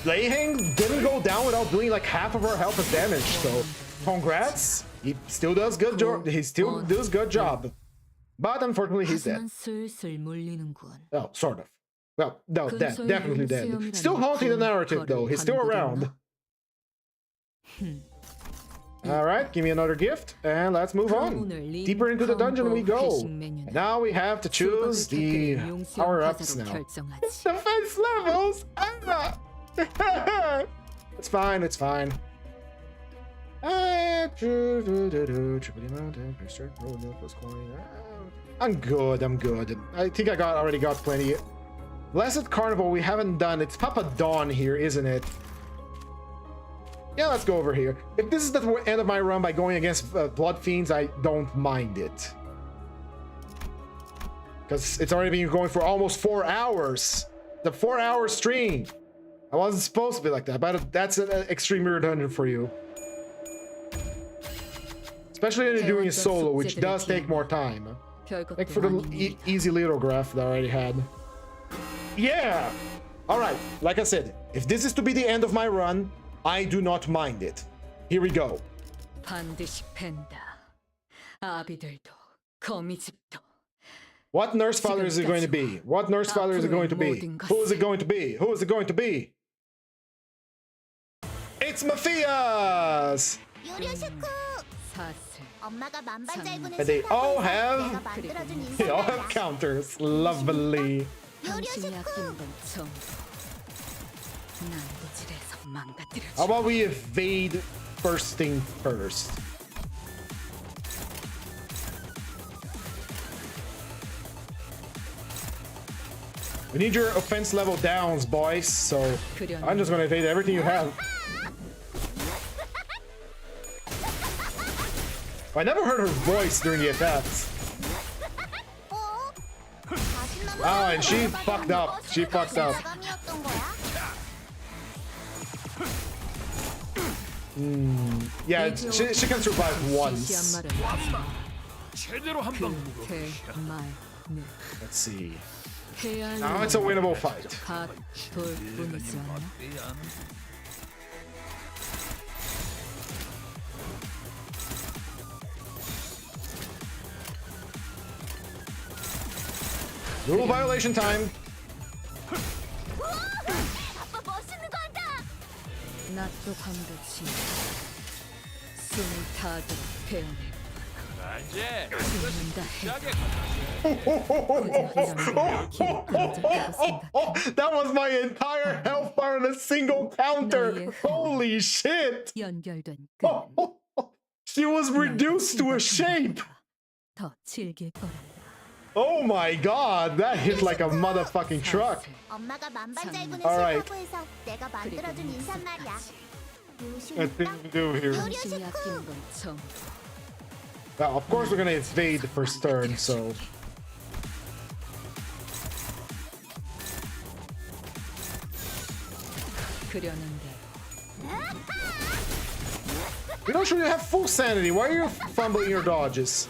S1: Leihang didn't go down without doing like half of her health as damage, so Congrats. He still does good job. He still does good job. But unfortunately, he's dead.
S2: 하지만 슬슬 물리는군.
S1: Oh, sort of. Well, no, dead. Definitely dead. Still haunting the narrative, though. He's still around. Alright, give me another gift, and let's move on. Deeper into the dungeon we go. And now we have to choose the power-ups now. Defense levels! It's fine, it's fine. I'm good, I'm good. I think I already got plenty. Blessed Carnival we haven't done. It's Papa Dawn here, isn't it? Yeah, let's go over here. If this is the end of my run by going against Blood Fiends, I don't mind it. Because it's already been going for almost 4 hours. The 4-hour stream. I wasn't supposed to be like that, but that's an extreme mirror dungeon for you. Especially when you're doing it solo, which does take more time. Like for the easy little graph that I already had. Yeah! Alright, like I said, if this is to be the end of my run, I do not mind it. Here we go.
S2: 반드시 팬다. 아비들도 거미집도.
S1: What nurse father is it going to be? What nurse father is it going to be? Who is it going to be? Who is it going to be? It's Matthias! And they all have counters. Lovely.
S2: 당신이 아끼는 건 전부 난도질해서 망가뜨려줘.
S1: How about we evade first thing first? We need your offense level downs, boys, so I'm just gonna evade everything you have. I never heard her voice during the attacks. Oh, and she fucked up. She fucked up. Yeah, she can survive once. Let's see. Now it's a winnable fight. Rule violation time. That was my entire health bar in a single counter. Holy shit. She was reduced to a shape. Oh my god, that hit like a motherfucking truck. Alright. What thing to do here? Well, of course we're gonna evade the first turn, so... You don't sure you have full sanity. Why are you fumbling your dodges?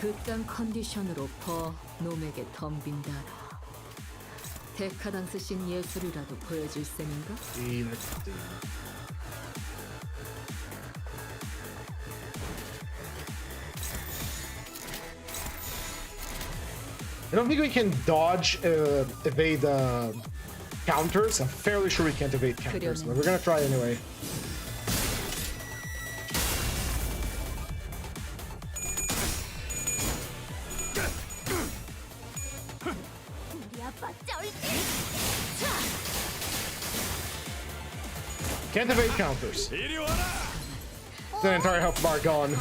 S2: 그딴 컨디션으로 놈에게 덤빈다라. 데카단스 씬 예술이라도 보여줄 셈인가?
S1: I don't think we can dodge, evade counters. I'm fairly sure we can't evade counters, but we're gonna try anyway. Can't evade counters. The entire health bar gone.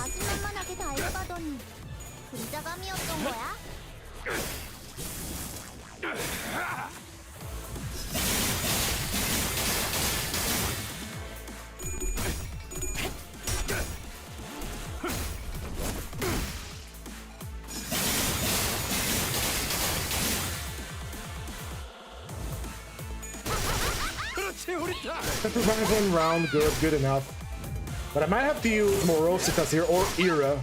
S1: That provides one round, good enough. But I might have to use Morositas here or Ira.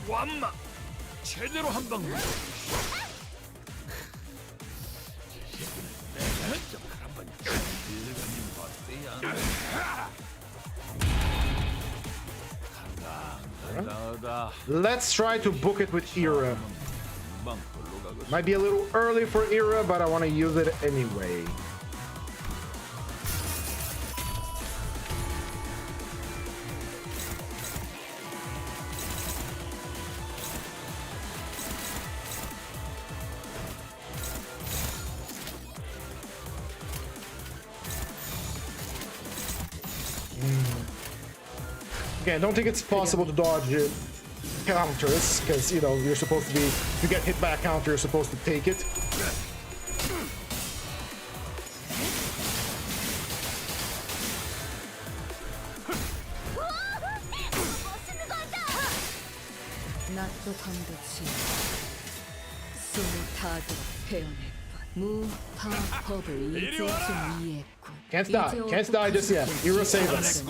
S4: 완마 제대로 한 방.
S1: Let's try to book it with Ira. Might be a little early for Ira, but I want to use it anyway. Okay, I don't think it's possible to dodge counters, because, you know, you're supposed to be... If you get hit by a counter, you're supposed to take it. Can't die. Can't die just yet. Ira save us.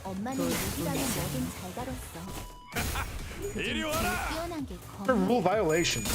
S5: 엄마는 무기라면 뭐든 잘 다뤘어.
S4: 이리 와라.
S5: 태어난 게
S1: Rule violation.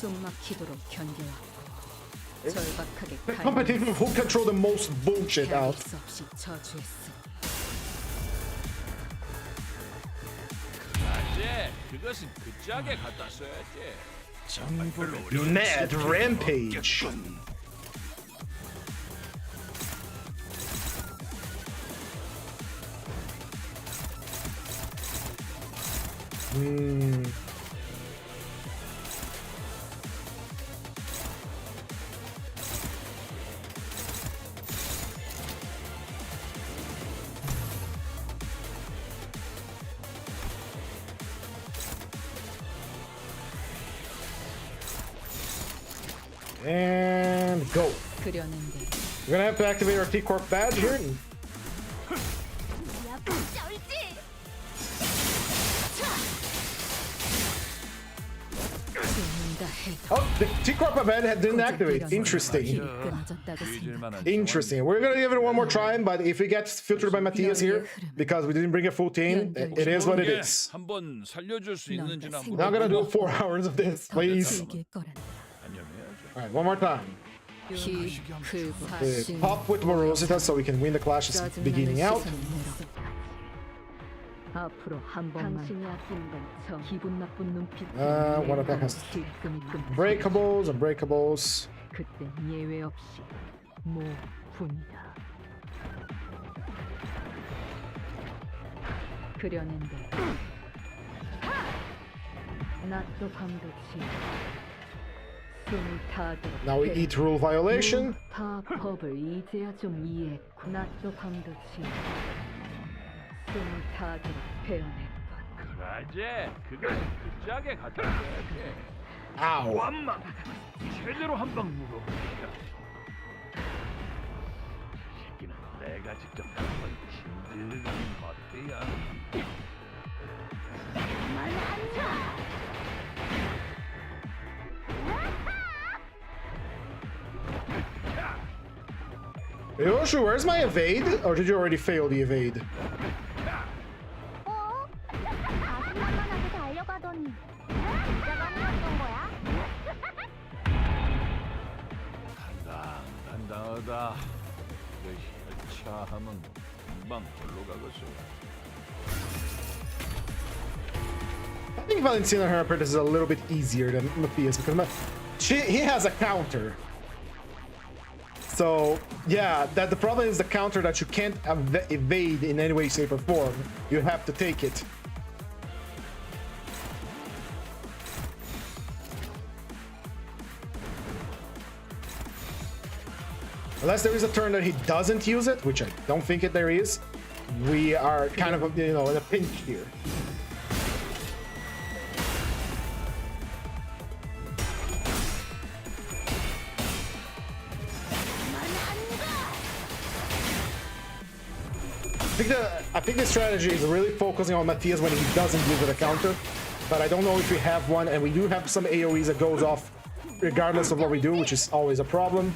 S2: 숨막히도록 견뎌왔고 절박하게
S1: The competition who control the most bullshit out.
S2: 수 없이 저주했음.
S4: 아재 그것은 그 짝에 갖다 써야지.
S1: Mad rampage. And go.
S2: 그려낸데
S1: We're gonna have to activate our T-Corp badge here. Oh, the T-Corp badge didn't activate. Interesting. Interesting. We're gonna give it one more try, but if it gets filtered by Matthias here, because we didn't bring a full team, it is what it is.
S4: 한번 살려줄 수 있는지나
S1: Not gonna do 4 hours of this, please. Alright, one more time. Pop with Morositas so we can win the clash beginning out. One attack has breakables and breakables. Now we eat rule violation.
S4: 아재 그것은 그 짝에 갖다 써야지.
S1: Ow.
S4: 완마 제대로 한 방 물어. 새끼는 내가 직접 한번 진들리는 어때야?
S1: Yoshu, where's my evade? Or did you already fail the evade?
S5: 아슬만만하게 달려가더니 진짜가 아니었던 거야?
S4: 간당하다. 그 혈차함은 금방 절로 가겠어.
S1: I think Valentina Herpert is a little bit easier than Matthias because he has a counter. So yeah, that the problem is the counter that you can't evade in any way, shape, or form. You have to take it. Unless there is a turn that he doesn't use it, which I don't think there is, we are kind of, you know, in a pinch here. I think the strategy is really focusing on Matthias when he doesn't use the counter, but I don't know if we have one, and we do have some AoEs that goes off regardless of what we do, which is always a problem.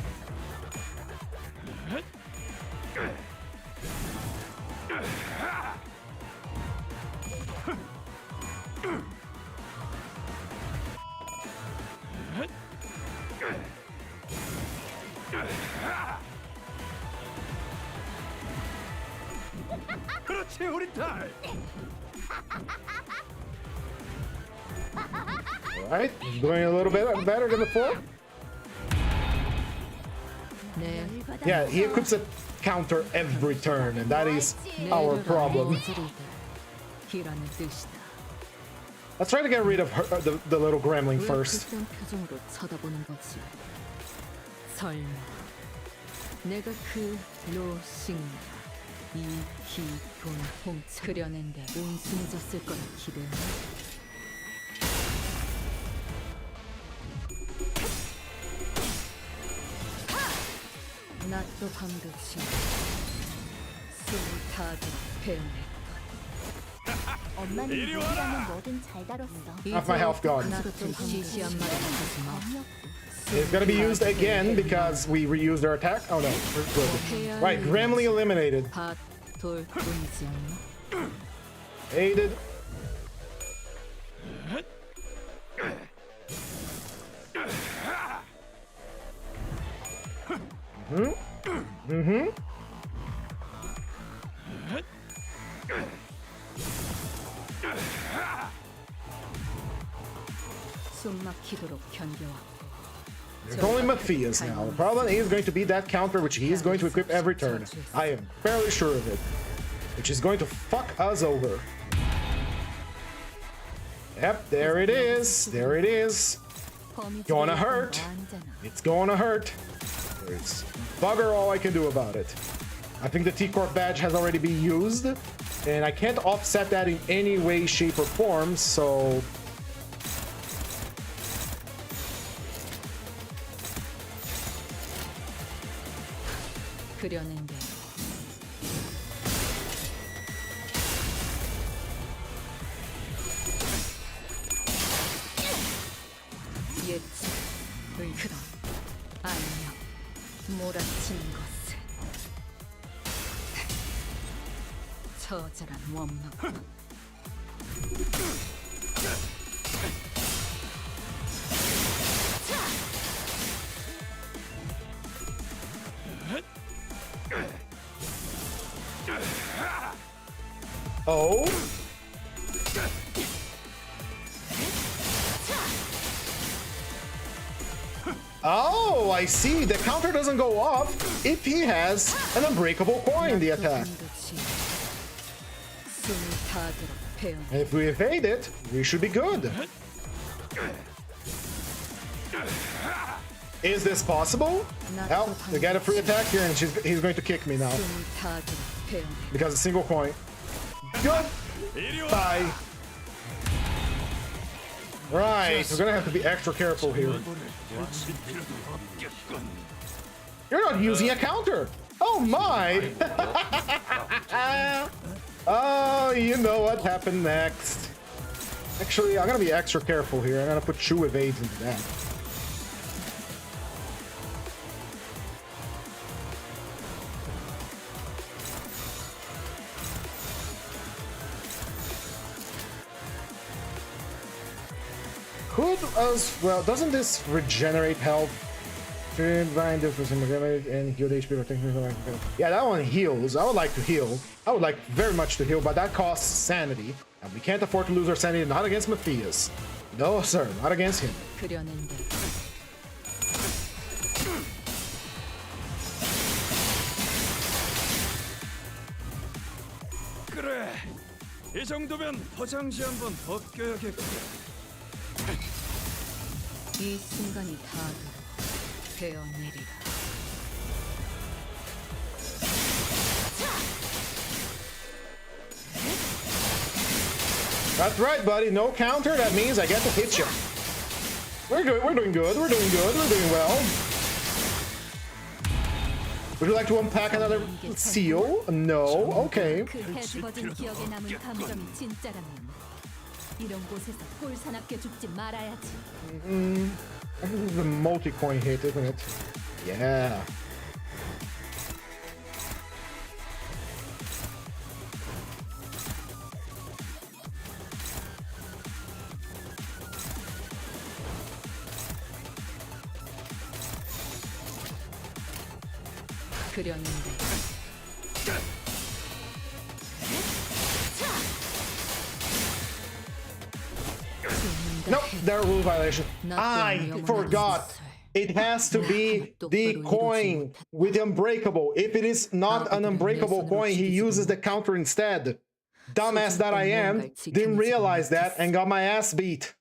S1: Alright, doing a little bit better than before. Yeah, he equips a counter every turn, and that is our problem. Let's try to get rid of her, the little gremlin first.
S5: 엄마는 무기라면 뭐든 잘 다뤘어.
S1: Half my health gone. It's gonna be used again because we reused our attack. Oh no, we're good. Right, Gremlin eliminated. Aided. There's only Matthias now. The problem is going to be that counter which he is going to equip every turn. I am fairly sure of it. Which is going to fuck us over. Yep, there it is. There it is. Gonna hurt. It's gonna hurt. There's bugger all I can do about it. I think the T-Corp badge has already been used, and I can't offset that in any way, shape, or form, so...
S2: 처절한 원망.
S1: Oh? Oh, I see. The counter doesn't go off if he has an unbreakable coin in the attack. And if we evade it, we should be good. Is this possible? Well, we get a free attack here, and he's going to kick me now. Because a single coin. Goodbye. Right, we're gonna have to be extra careful here. You're not using a counter! Oh my! Oh, you know what happened next. Actually, I'm gonna be extra careful here. I'm gonna put Shoe Evades into that. Could us, well, doesn't this regenerate health? And heal HP. Yeah, that one heals. I would like to heal. I would like very much to heal, but that costs sanity. And we can't afford to lose our sanity, not against Matthias. No, sir, not against him.
S4: 그래, 이 정도면 포장지 한번 벗겨야겠고.
S2: 이 순간이 다 되어내리라.
S1: That's right, buddy. No counter. That means I get to hit you. We're good. We're doing good. We're doing good. We're doing well. Would you like to unpack another seal? No. Okay.
S5: 그 해집어진 기억에 남은 감정이 진짜라면 이런 곳에서 꼴사납게 죽지 말아야지.
S1: This is a multi-coin hit, isn't it? Yeah.
S2: 그렸는데
S1: Nope, there are rule violation. I forgot. It has to be the coin with the unbreakable. If it is not an unbreakable coin, he uses the counter instead. Dumbass that I am, didn't realize that and got my ass beat.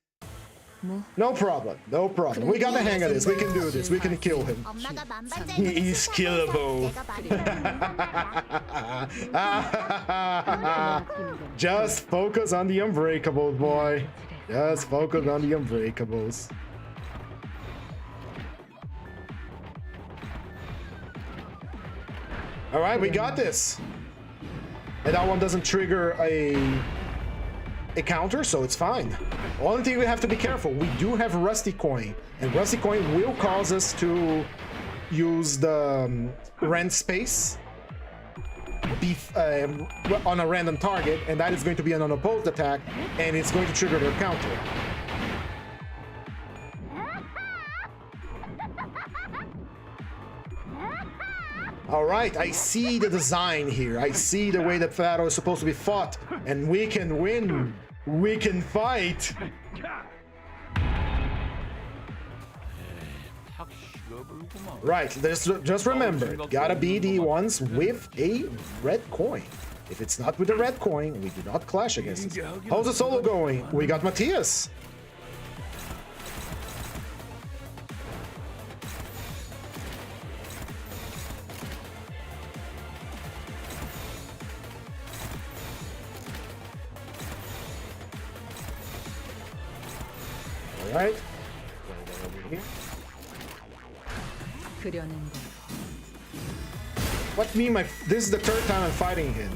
S1: No problem, no problem. We got the hang of this. We can do this. We can kill him.
S5: 엄마가 만반장.
S1: He is killable. Just focus on the unbreakables, boy. Just focus on the unbreakables. All right, we got this. And that one doesn't trigger a counter, so it's fine. Only thing we have to be careful, we do have Rusty Coin, and Rusty Coin will cause us to use the rent space on a random target, and that is going to be an unopposed attack, and it's going to trigger their counter. All right, I see the design here. I see the way that Fyodor is supposed to be fought, and we can win. We can fight. Right, just remember, gotta be the ones with a red coin. If it's not with the red coin, we do not clash against it. How's the solo going? We got Matthias. Right. Over here.
S2: 그렸는데
S1: What mean this is the third time I'm fighting him.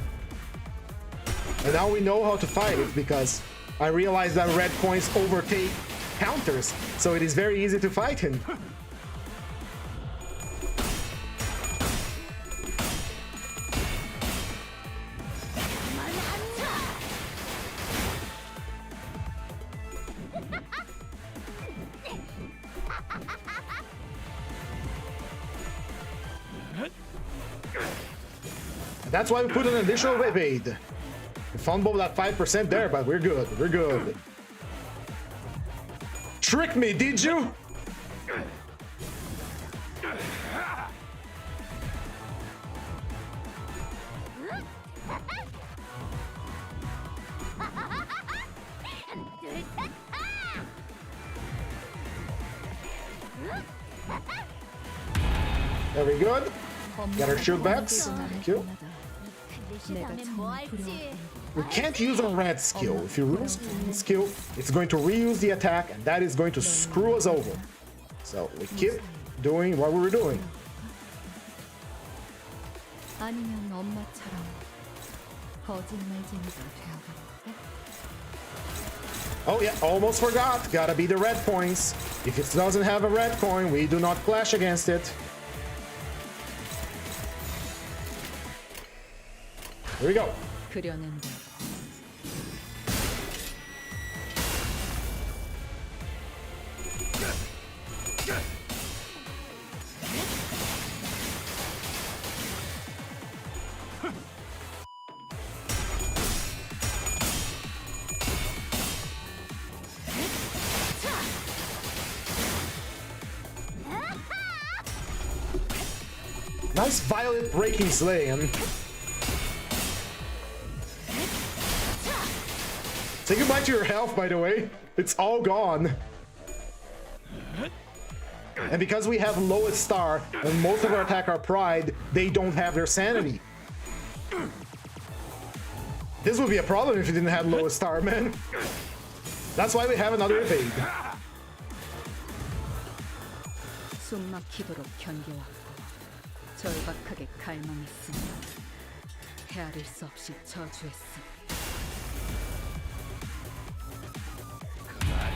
S1: And now we know how to fight it because I realized that red coins overtake counters, so it is very easy to fight him. That's why we put an additional evade. We fumbled that 5% there, but we're good. We're good. Trick me, did you? Very good. Got our shield backs. Thank you. We can't use a red skill. If you use a skill, it's going to reuse the attack, and that is going to screw us over. So we keep doing what we were doing.
S5: 아니면 엄마처럼 거짓말쟁이가 되어버릴까?
S1: Oh yeah, almost forgot. Gotta be the red coins. If it doesn't have a red coin, we do not clash against it. Here we go.
S2: 그렸는데
S1: Nice violet breaking slam. Say goodbye to your health, by the way. It's all gone. And because we have lowest star, and most of our attack are pride, they don't have their sanity. This would be a problem if you didn't have lowest star, man. That's why we have another evade.
S2: 숨막히도록 견뎌왔고 절박하게 갈망했으나 헤아릴 수 없이 저주했어.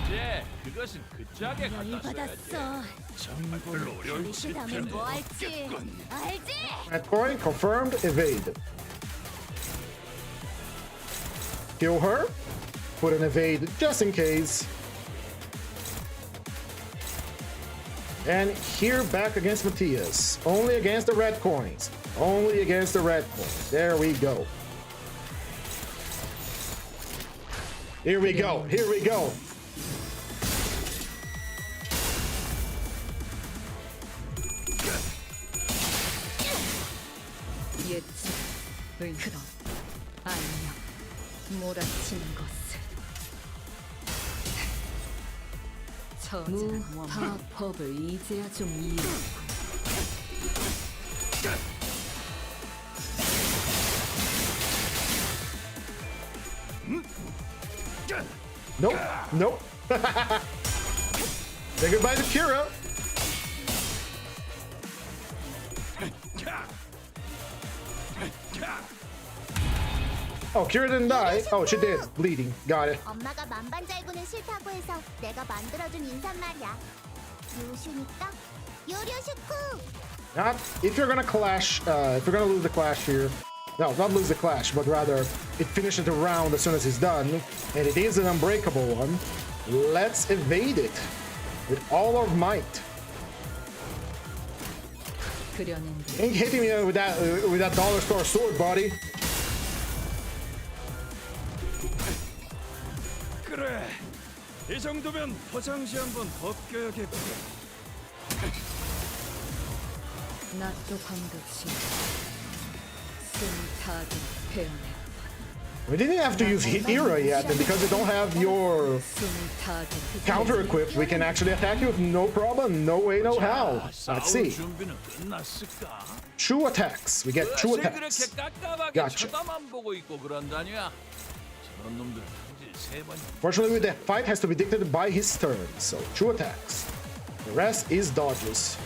S4: 그래, 그것은 그 짝에 갖다 써야지.
S5: 받았어.
S4: 정말 별로 어려울
S5: 그 다음에 뭐 할지 알지?
S1: Red coin confirmed evade. Kill her. Put an evade just in case. And here back against Matthias. Only against the red coins. Only against the red coins. There we go. Here we go. Here we go.
S2: 예측, 그럼 안녕, 몰아치는 것을 저지한 법을 이제야 좀 이해했고
S1: Nope. Nope. Say goodbye to Kira. Oh, Kira didn't die. Oh, she did. Bleeding. Got it.
S6: 엄마가 만반잘구는 싫다고 해서 내가 만들어준 인사말이야. 요슈니까 요료슈쿠.
S1: Not if you're gonna clash. If you're gonna lose the clash here. No, not lose the clash, but rather it finishes the round as soon as it's done, and it is an unbreakable one. Let's evade it with all our might. Ain't hitting me with that dollar store sword, buddy.
S4: 그래, 이 정도면 포장지 한번 벗겨야겠고.
S2: 낫도 반듯이 스타드 배어내.
S1: We didn't have to use Hero yet, and because we don't have your counter equipped, we can actually attack you with no problem, no way, no how. Let's see.
S4: 준비는 끝났을까?
S1: True attacks. We get true attacks.
S4: 그렇게 깝깝하게
S1: Gotcha.
S4: 쳐다만 보고 있고 그런다냐? 저런 놈들 세 번.
S1: Fortunately, the fight has to be dictated by his turn, so true attacks. The rest is dodges.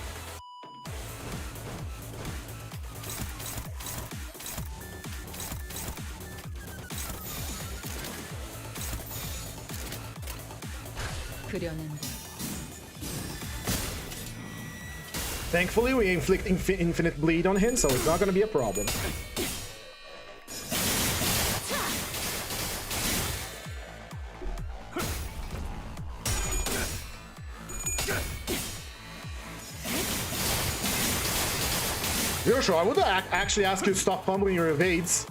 S1: Thankfully, we inflict infinite bleed on him, so it's not going to be a problem. Yoshua, I would actually ask you to stop fumbling your evades.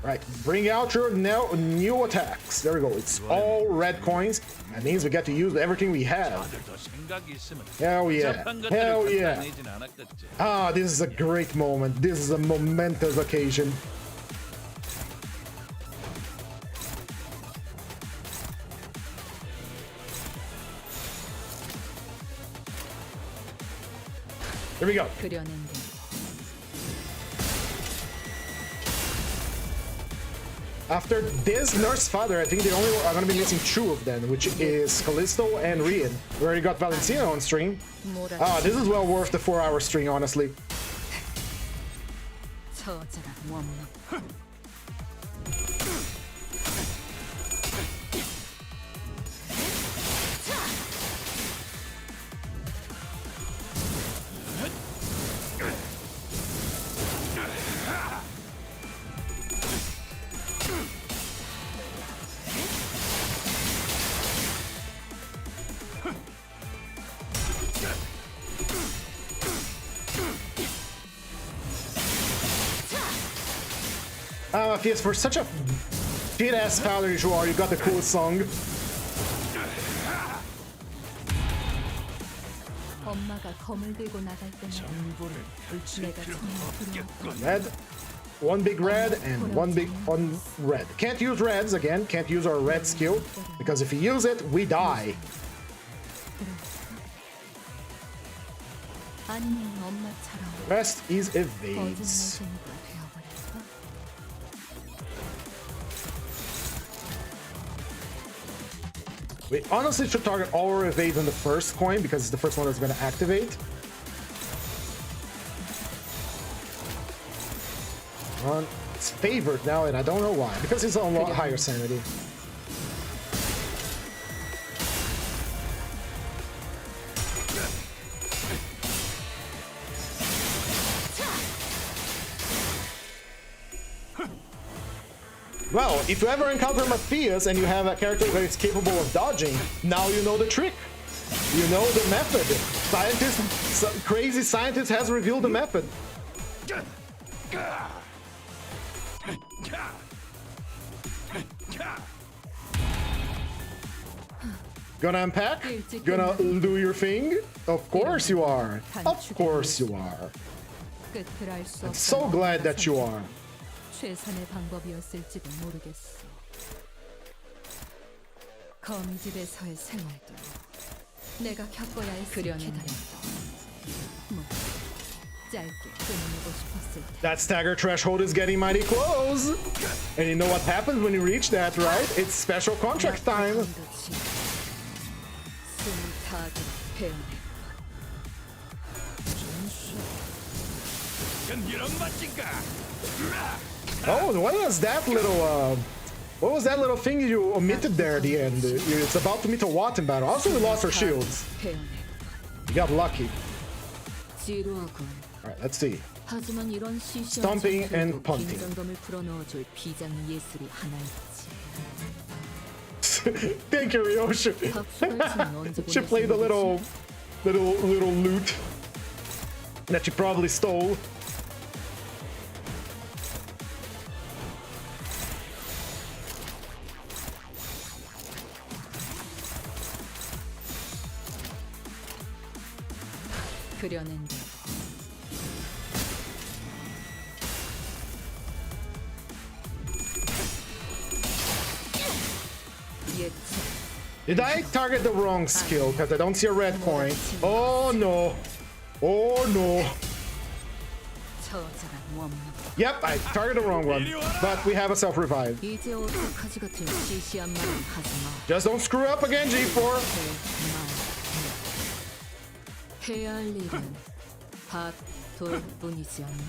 S1: Right, bring out your new attacks. There we go. It's all red coins. That means we get to use everything we have. Hell yeah. Hell yeah. Ah, this is a great moment. This is a momentous occasion. Here we go. After this Nurse Father, I think they only are going to be missing two of them, which is Callisto and Rian. We already got Valentina on stream. Ah, this is well worth the 4-hour stream, honestly. Matthias, for such a shit-ass powder you are, you got the coolest song. Red, one big red, and one big red. Can't use reds again, can't use our red skill, because if you use it, we die. Rest is evades.
S5: 거짓말쟁이가 되어버릴까?
S1: We honestly should target all our evades on the first coin because it's the first one that's going to activate. It's favored now, and I don't know why. Because it's on a lot higher sanity. Well, if you ever encounter Matthias and you have a character that is capable of dodging, now you know the trick. You know the method. Crazy scientist has revealed the method. Gonna unpack? Gonna do your thing? Of course you are. Of course you are.
S5: 끝을 알 수
S1: I'm
S5: 없다는
S1: so glad that you are.
S5: 최선의 방법이었을지도 모르겠어. 거미집에서의 생활도 내가 겪어야 했을 기다렸다. 뭐 짧게 끊어내고 싶었을 때.
S1: That stagger threshold is getting mighty close. And you know what happens when you reach that, right? It's special contract time. Oh, what was that little what was that little thing you omitted there at the end? It's about to meet a Watt in battle. Also, we lost our shields. You got lucky. Alright, let's see. Stomping and punting. Thank you, Ryoshi. She played a little loot that she probably stole.
S5: 그려낸다.
S1: Did I target the wrong skill? Because I don't see a red coin. Oh no. Oh no. Yep, I targeted the wrong one. But we have a self-revive. Just don't screw up again, G4.
S5: 해야 할 일은 밥, 돌 뿐이지 않나?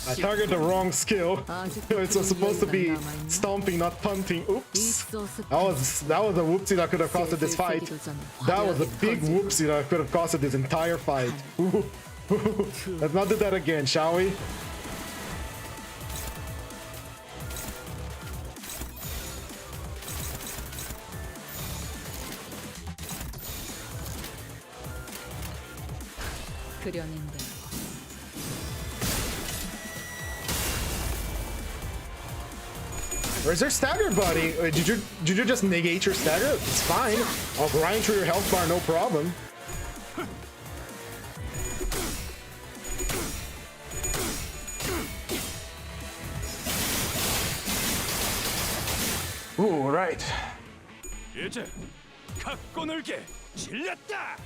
S1: I targeted the wrong skill. It's supposed to be stomping, not punting. Oops. That was a whoopsie that could have costed this fight. That was a big whoopsie that could have costed this entire fight. Let's not do that again, shall we?
S5: 그려낸다.
S1: Where's your stagger, buddy? Did you just negate your stagger? It's fine. I'll grind through your health bar, no problem. Ooh, right.
S4: 이제 갖고 놀게 질렸다.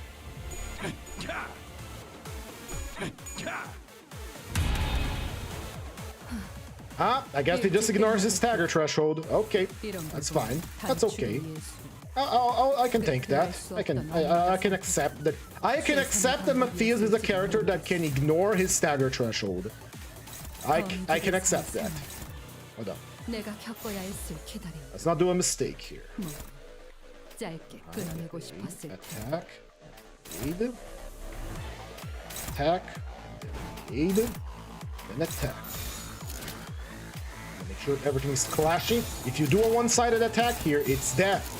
S1: I guess he just ignores his stagger threshold. Okay, that's fine. That's okay. I can take that. I can accept that. I can accept that Matthias is a character that can ignore his stagger threshold. I can accept that. Hold on. Let's not do a mistake here. Attack. Evade. Attack. Evade. Then attack. Make sure everything's clashing. If you do a one-sided attack here, it's death.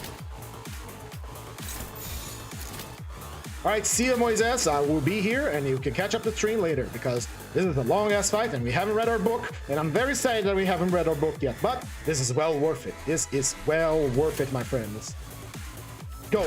S1: Alright, see you, Moises. I will be here, and you can catch up the stream later, because this is a long-ass fight, and we haven't read our book, and I'm very sad that we haven't read our book yet, but this is well worth it. This is well worth it, my friends. Go!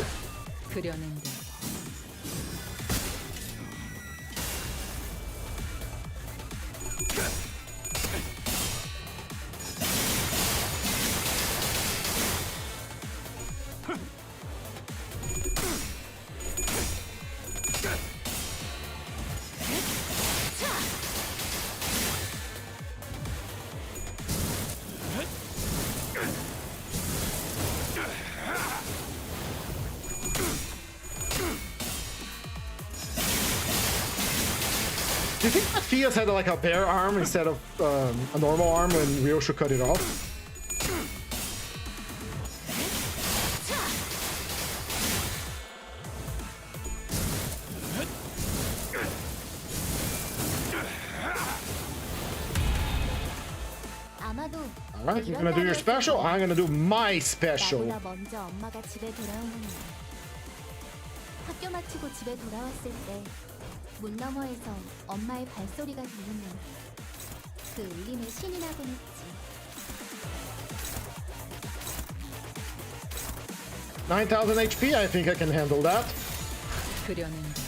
S1: Do you think Matthias had like a bare arm instead of a normal arm when Ryoshu cut it off?
S6: 아마도
S1: Alright, you're gonna do your special, I'm gonna do my special.
S6: 나보다 먼저 엄마가 집에 돌아오는 날. 학교 마치고 집에 돌아왔을 때 문 너머에서 엄마의 발소리가 들리면 그 울림에 신이 나곤 했지.
S1: 9,000 HP, I think I can handle that.
S2: 그려낸다.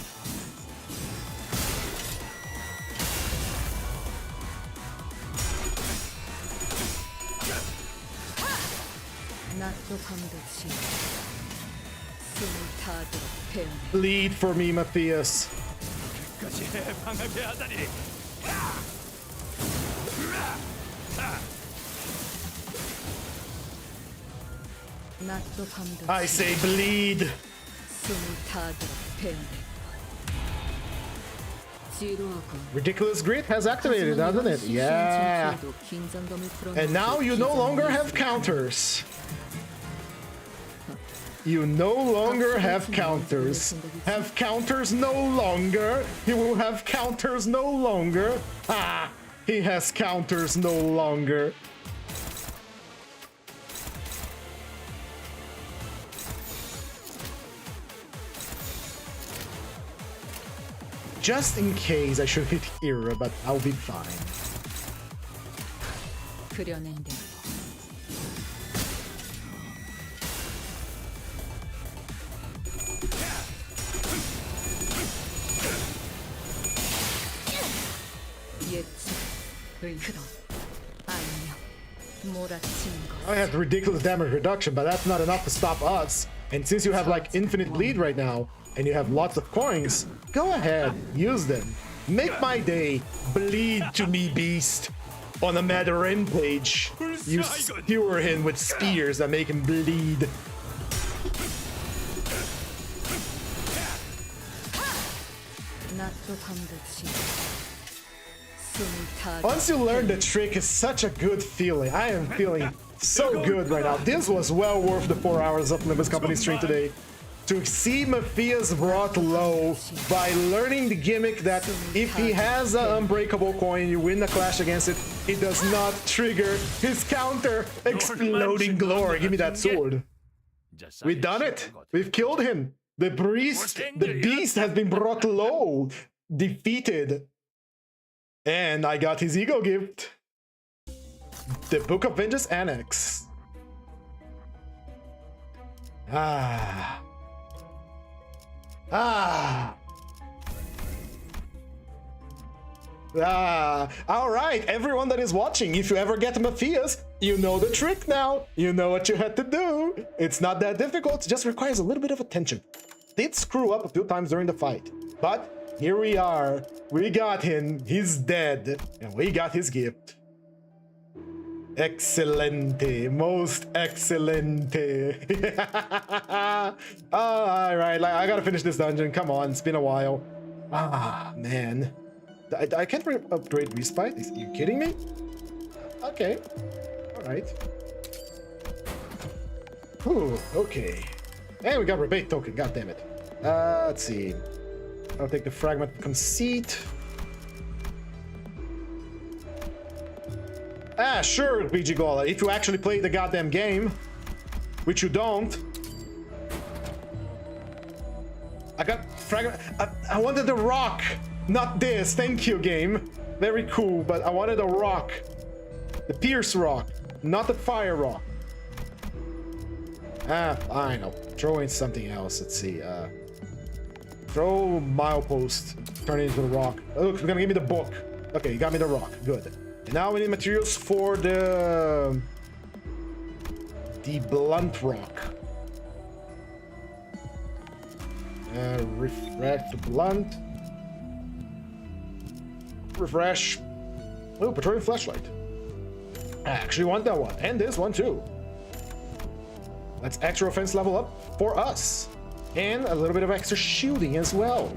S2: 낮도 밤도 지 숨을 타도록 배운
S1: Bleed for me, Matthias.
S4: 끝까지 해방하게 하다니.
S2: 낮도 밤도
S1: I say bleed.
S2: 숨을 타도록 배운다. 지루하고
S1: Ridiculous Grit has activated, doesn't it? Yeah. And now you no longer have counters. You no longer have counters. Have counters no longer. He will have counters no longer. Ah, he has counters no longer. Just in case I should hit Era, but I'll be fine.
S2: 그려낸다.
S1: I have ridiculous damage reduction, but that's not enough to stop us. And since you have like infinite bleed right now, and you have lots of coins, go ahead, use them. Make my day. Bleed to me, beast. On a mad rampage, you skewer him with spears that make him bleed. Once you learn the trick, it's such a good feeling. I am feeling so good right now. This was well worth the 4 hours of Limbus Company stream today. To see Matthias brought low by learning the gimmick that if he has an unbreakable coin, you win the clash against it, it does not trigger his counter. Exploding glory. Give me that sword. We've done it. We've killed him. The beast has been brought low, defeated. And I got his ego gift. The Book of Vengeance Annex. Ah. All right, everyone that is watching, if you ever get Matthias, you know the trick now. You know what you had to do. It's not that difficult, it just requires a little bit of attention. Did screw up a few times during the fight, but here we are. We got him, he's dead, and we got his gift. Excelente, most excelente. All right, like, I gotta finish this dungeon. Come on, it's been a while. Ah, man. I can't upgrade respite. Are you kidding me? Okay. All right. Ooh, okay. And we got rebate token. God damn it. Let's see. I'll take the fragment conceit. Ah, sure, PG Gola, if you actually play the goddamn game, which you don't. I got fragment. I wanted the rock, not this. Thank you, game. Very cool, but I wanted a rock. The Pierce rock, not the fire rock. Ah, I know. Throw in something else. Let's see. Throw milepost. Turn it into the rock. Oh, look, you're gonna give me the book. Okay, you got me the rock. Good. And now we need materials for the blunt rock. Refresh the blunt. Refresh. Oh, petroleum flashlight. I actually want that one, and this one too. That's extra offense level up for us, and a little bit of extra shooting as well.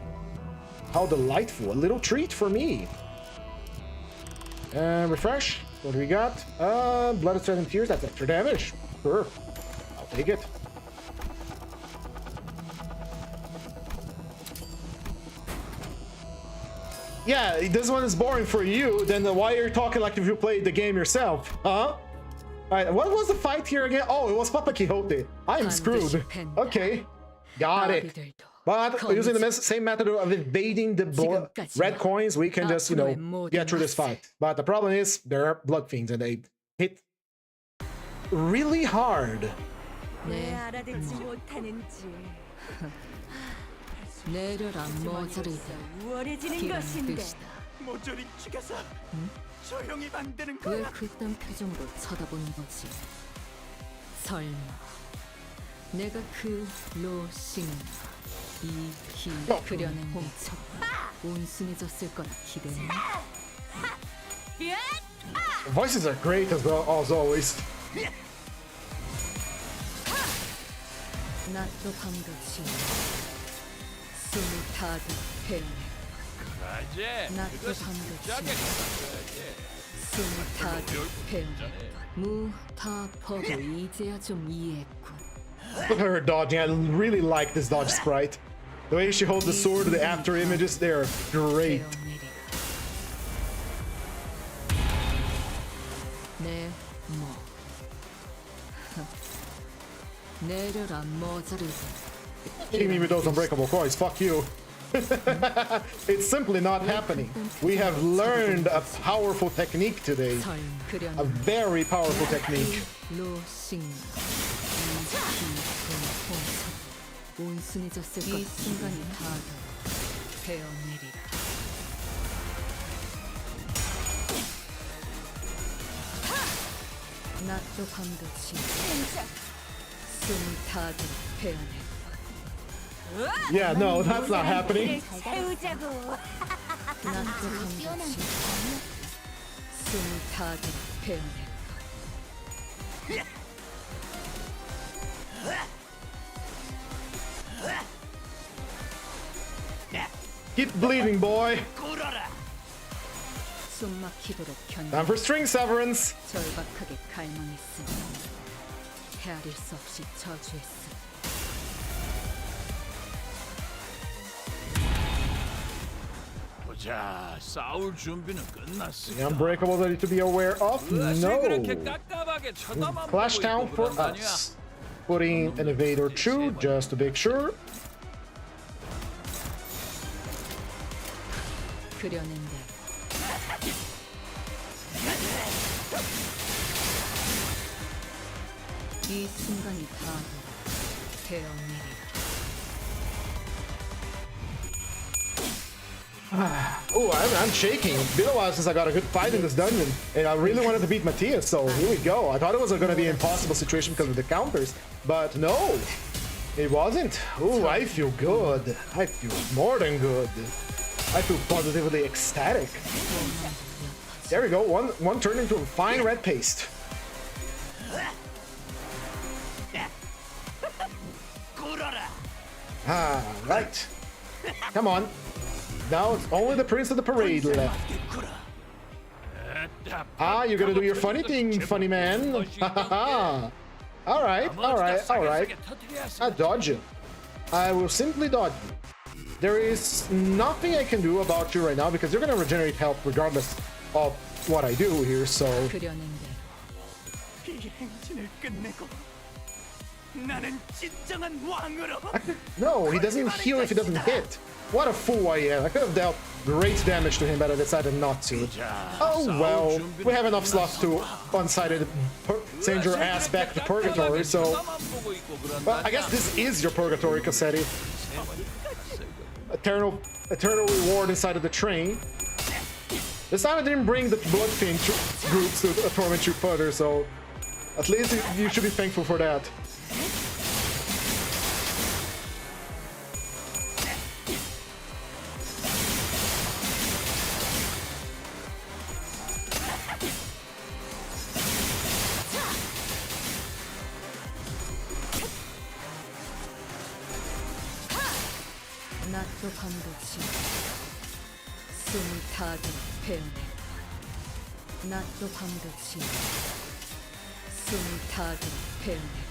S1: How delightful. A little treat for me. Refresh. What do we got? Blood, Sweat, and Tears. That's extra damage. Sure. I'll take it. Yeah, this one is boring for you. Then why are you talking like if you played the game yourself? Huh? Alright, what was the fight here again? Oh, it was Papa Quixote. I am screwed. Okay. Got it. But using the same method of evading the red coins, we can just, you know, get through this fight. But the problem is, there are blood fiends and they hit really hard.
S2: 왜 그딴 표정으로 쳐다보는 거지? 설마 내가 그 로싱 이기 그려낸 홍처 온순해졌을 거라 기대했나?
S1: The voices are great as well, as always.
S2: 낮도 밤도 지나 숨을 다들 헤어내 낮도 밤도 지나 숨을 다들 헤어내 무타퍼도 이제야 좀 이해했군.
S1: Look at her dodging. I really like this dodge sprite. The way she holds the sword, the after images, they're great. Hitting me with those unbreakable coins, fuck you. It's simply not happening. We have learned a powerful technique today. A very powerful technique.
S2: 온순해졌을 것 순간이 다가도 베어내리라. 낮도 밤도 지나 숨을 다들 베어내리라.
S1: Yeah, no, that's not happening.
S2: 낮도 밤도 지나 숨을 다들 베어내리라.
S1: Keep bleeding, boy. Time for string severance.
S2: 절박하게 갈망했으니 헤아릴 수 없이 저주했으니
S4: 보자, 싸울 준비는 끝났어.
S1: The unbreakables I need to be aware of? No. Clash down for us. Putting an evade or two just to make sure.
S2: 그려낸다. 이 순간이 다가도 베어내리라.
S1: Oh, I'm shaking. It's been a while since I got a good fight in this dungeon, and I really wanted to beat Matthias, so here we go. I thought it was going to be an impossible situation because of the counters, but no, it wasn't. Oh, I feel good. I feel more than good. I feel positively ecstatic. There we go. One turned into a fine red paste. Ah, right. Come on. Now it's only the Prince of the Parade left. Ah, you're gonna do your funny thing, funny man. Alright, alright, alright. I dodge you. I will simply dodge you. There is nothing I can do about you right now because you're gonna regenerate health regardless of what I do here, so... No, he doesn't heal if he doesn't hit. What a fool I am. I could have dealt great damage to him, but I decided not to. Oh well, we have enough slots to one-sided send your ass back to purgatory, so... Well, I guess this is your purgatory, Cassetti. Eternal reward inside of the train. This time I didn't bring the Bloodfiend groups to torment you further, so... At least you should be thankful for that.
S2: 낮도 밤도 지어 숨을 다하도록 베어내 낮도 밤도 지어 숨을 다하도록 베어내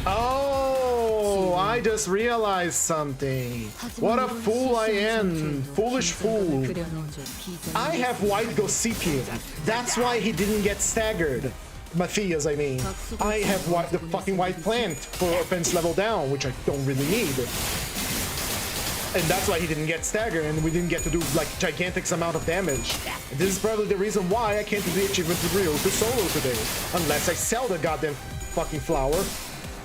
S1: Oh, I just realized something. What a fool I am. Foolish fool. I have white Gossipian. That's why he didn't get staggered. Matthias, I mean. I have the fucking white plant for offense level down, which I don't really need. And that's why he didn't get staggered and we didn't get to do like gigantic amount of damage. And this is probably the reason why I can't do the achievement with Rio to solo today. Unless I sell the goddamn fucking flower.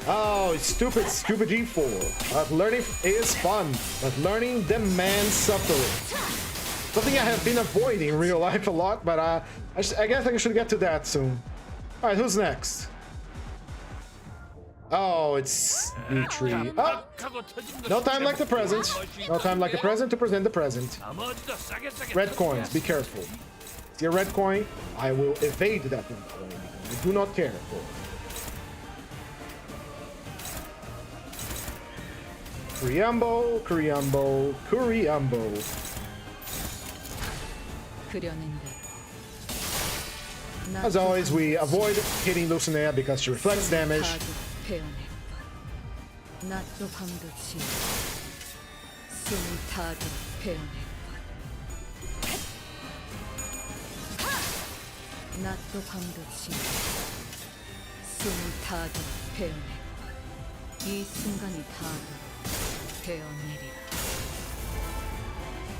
S1: Oh, stupid G4. But learning is fun, but learning demands suffering. Something I have been avoiding in real life a lot, but I guess I should get to that soon. Alright, who's next? Oh, it's Dmitri. Oh, no time like the present. No time like the present to present the present. Red coins, be careful. See a red coin? I will evade that red coin. I do not care for it. Kuriambo, Kuriambo, Kuriambo. As always, we avoid hitting Lucinea because she reflects damage.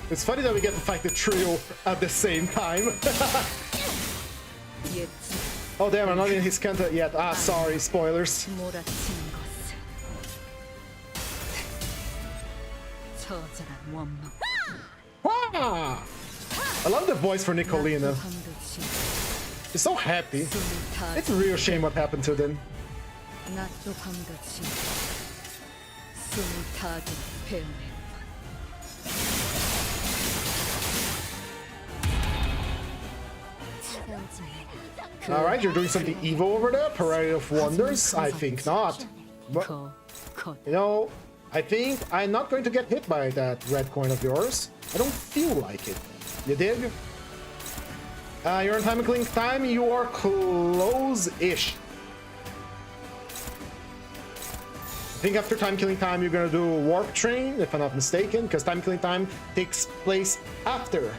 S1: It's funny that we get to fight the trio at the same time. Oh damn, I'm not in his counter yet. Ah, sorry, spoilers. Wah! I love the voice for Nicolina. She's so happy. It's a real shame what happened to them. Alright, you're doing something evil over there? Parade of Wonders? I think not. But, you know, I think I'm not going to get hit by that red coin of yours. I don't feel like it. You dig? You're on time and killing time. You are close-ish. I think after time killing time, you're gonna do Warp Train, if I'm not mistaken, because time killing time takes place after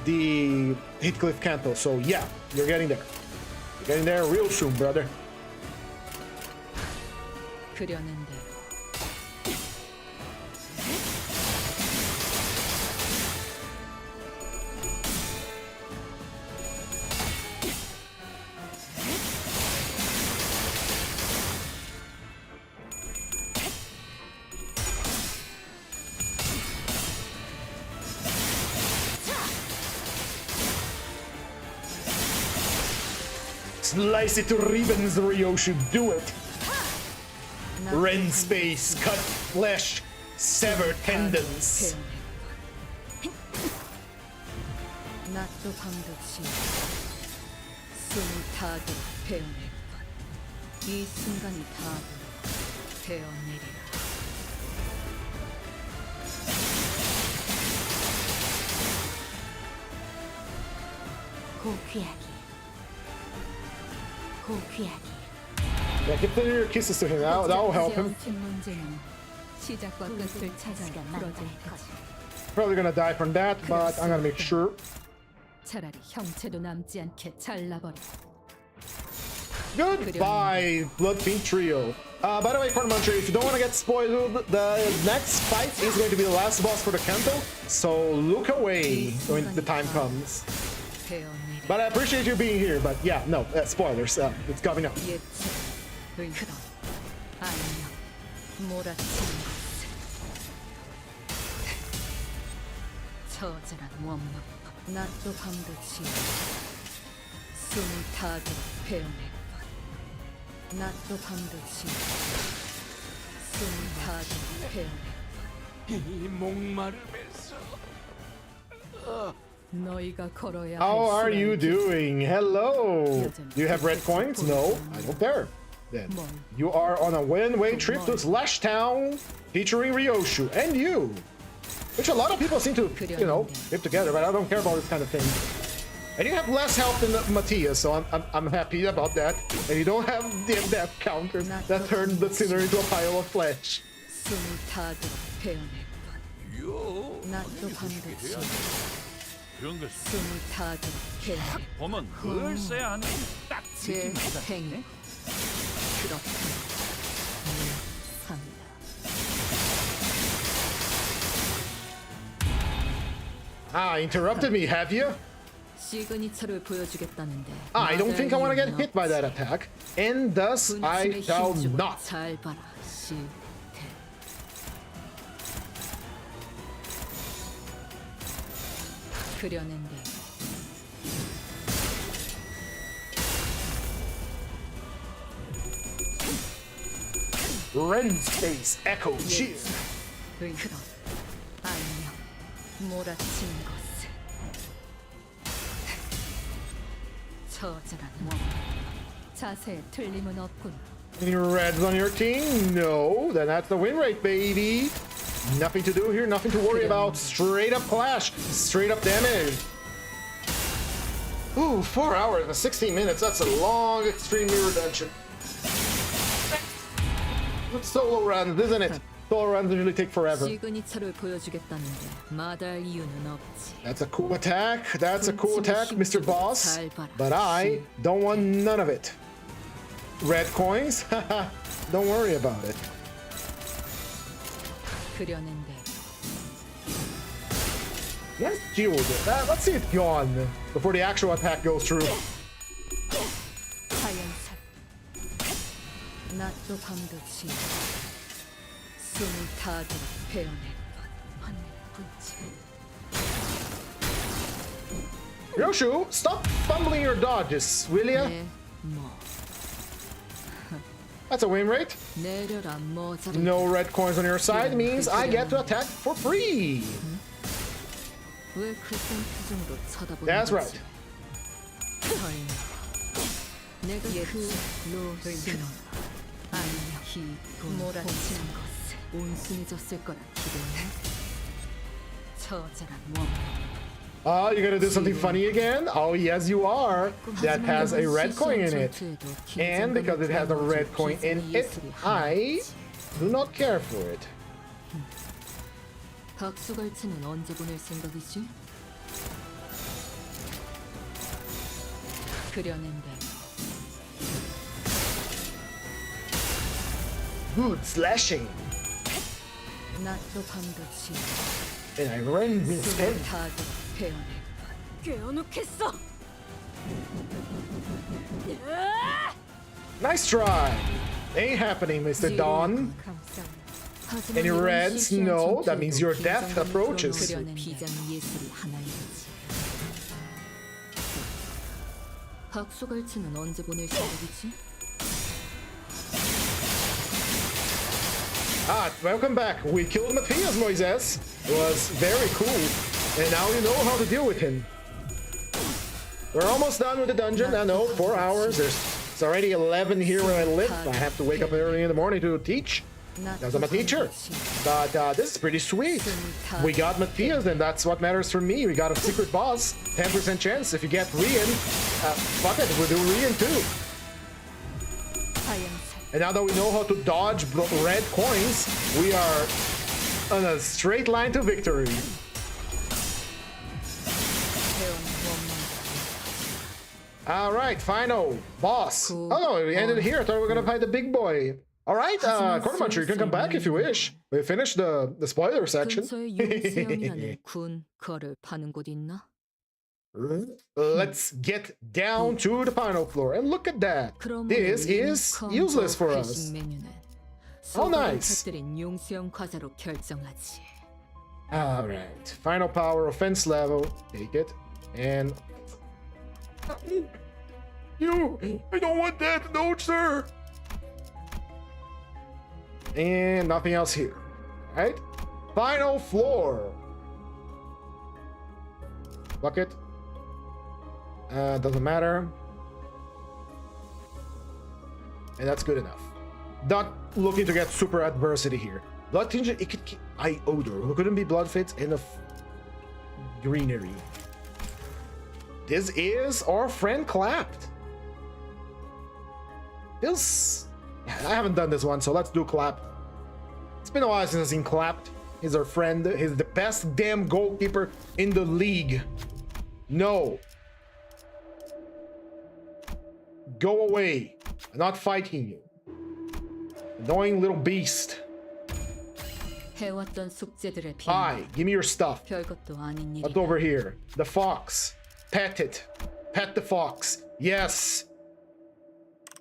S1: the Heathcliff Canto. So yeah, you're getting there. You're getting there real soon, brother. Slice it to ribbons, Rio should do it. Rend space, cut flesh, sever tendons. Yeah, give your kisses to him. That will help him. Probably gonna die from that, but I'm gonna make sure. Goodbye, Bloodfiend Trio. By the way, Cornmuncher, if you don't want to get spoiled, the next fight is going to be the last boss for the Kanto, so look away when the time comes. But I appreciate you being here, but yeah, no, spoilers, it's coming up.
S4: 이 목마름에서
S2: 너희가 걸어야
S1: How
S2: 할
S1: are you
S2: 수라는
S1: doing? Hello. Do you have red coins? No, I don't care. Then you are on a one-way trip to Slash Town, featuring Ryoshu and you, which a lot of people seem to, you know, live together. But I don't care about this kind of thing. And you have less health than Matthias, so I'm happy about that. And you don't have the death counters that turned the sinner into a pile of flesh.
S2: 숨을 다 들어 베어낼 뻔.
S4: 요.
S2: 낮도 밤도 치워
S4: 그런 거
S2: 숨을 다 들어 베어낼
S4: 보면 늘 써야 하는 딱
S2: 제 행위 그렇군 산다.
S1: Ah, interrupted me, have you?
S2: 시그니처를 보여주겠다는데
S1: I don't think I want to get hit by that attack, and thus I
S2: 분침의
S1: shall
S2: 힘주고
S1: not.
S2: 잘 봐라 시태. 그려낸데
S1: Ren Space Echo Cheer.
S2: 그럼 안녕 몰아치는 것을 처절한 원
S5: 자세에 틀림은 없군.
S1: Any reds on your team? No, then that's the win rate, baby. Nothing to do here, nothing to worry about. Straight up clash, straight up damage. Ooh, 4 hours and 16 minutes. That's a long extreme mirror dungeon. It's solo runs, isn't it? Solo runs usually take forever.
S2: 시그니처를 보여주겠다는데 마다할 이유는 없지.
S1: That's a cool attack. That's a cool attack, Mr. Boss. But I don't want none of it. Red coins? Don't worry about it.
S2: 그려낸데
S1: Let's deal with it. Let's see it gone before the actual attack goes through.
S2: 하얀색 낮도 밤도 치워 숨을 다 들어 베어낼 뻔 환멸 분칠
S1: Ryoshu, stop fumbling your dodges, will ya?
S2: 내뭐
S1: That's a win rate.
S2: 내려라 모자라
S1: No red coins on your side means I get to attack for free.
S2: 왜그딴 표정으로 쳐다보는
S1: That's
S2: 거지?
S1: right.
S2: 설마 내가 그 로스는 아니야 히 몰아치는 것을 온순해졌을 거라 기대해 처절한 원
S1: Oh, you're gonna do something funny again? Oh, yes, you are. That has a red coin in it. And because it has a red coin in it, I do not care for it.
S2: 박수갈치는 언제 보낼 생각이지? 그려낸데
S1: Good slashing.
S2: 낮도 밤도 치워
S1: And I run with
S2: 숨을
S1: him.
S2: 다 들어 베어낼 뻔 꿰어놓겠어
S1: Nice try. Ain't happening, Mr. Dawn. Any reds? No, that means your death approaches.
S2: 비장 예술이 하나이지. 박수갈치는 언제 보낼 생각이지?
S1: Ah, welcome back. We killed Matthias, Moises. It was very cool. And now you know how to deal with him. We're almost done with the dungeon. I know, 4 hours. It's already 11 here where I live. I have to wake up early in the morning to teach, because I'm a teacher. But this is pretty sweet. We got Matthias, and that's what matters for me. We got a secret boss. 10% chance if you get Rian. Fuck it, we'll do Rian too. And now that we know how to dodge red coins, we are on a straight line to victory. All right, final boss. Oh no, we ended here. I thought we were gonna fight the big boy. All right, Quartermuncher, you can come back if you wish. We finished the spoiler section.
S2: 근처에 용수형이라는 군 거를 파는 곳 있나?
S1: Let's get down to the final floor and look at that. This is useless for us. Oh, nice.
S2: 용수형 과자로 결정하지.
S1: All right, final power, offense level. Take it and. I don't want that, no, sir. And nothing else here. Right? Final floor. Fuck it. Doesn't matter. And that's good enough. Not looking to get super adversity here. Blood tinge, it could eye odor. Who couldn't be blood fits in the greenery. This is our friend Clapped. Feels... I haven't done this one, so let's do Clapped. It's been a while since I've seen Clapped. He's our friend. He's the best damn goalkeeper in the league. No. Go away. I'm not fighting you. Annoying little beast.
S2: 해왔던 숙제들의
S1: Hi, give me your stuff.
S2: 별것도 아닌 일이.
S1: What's over here? The fox. Pet it. Pet the fox. Yes.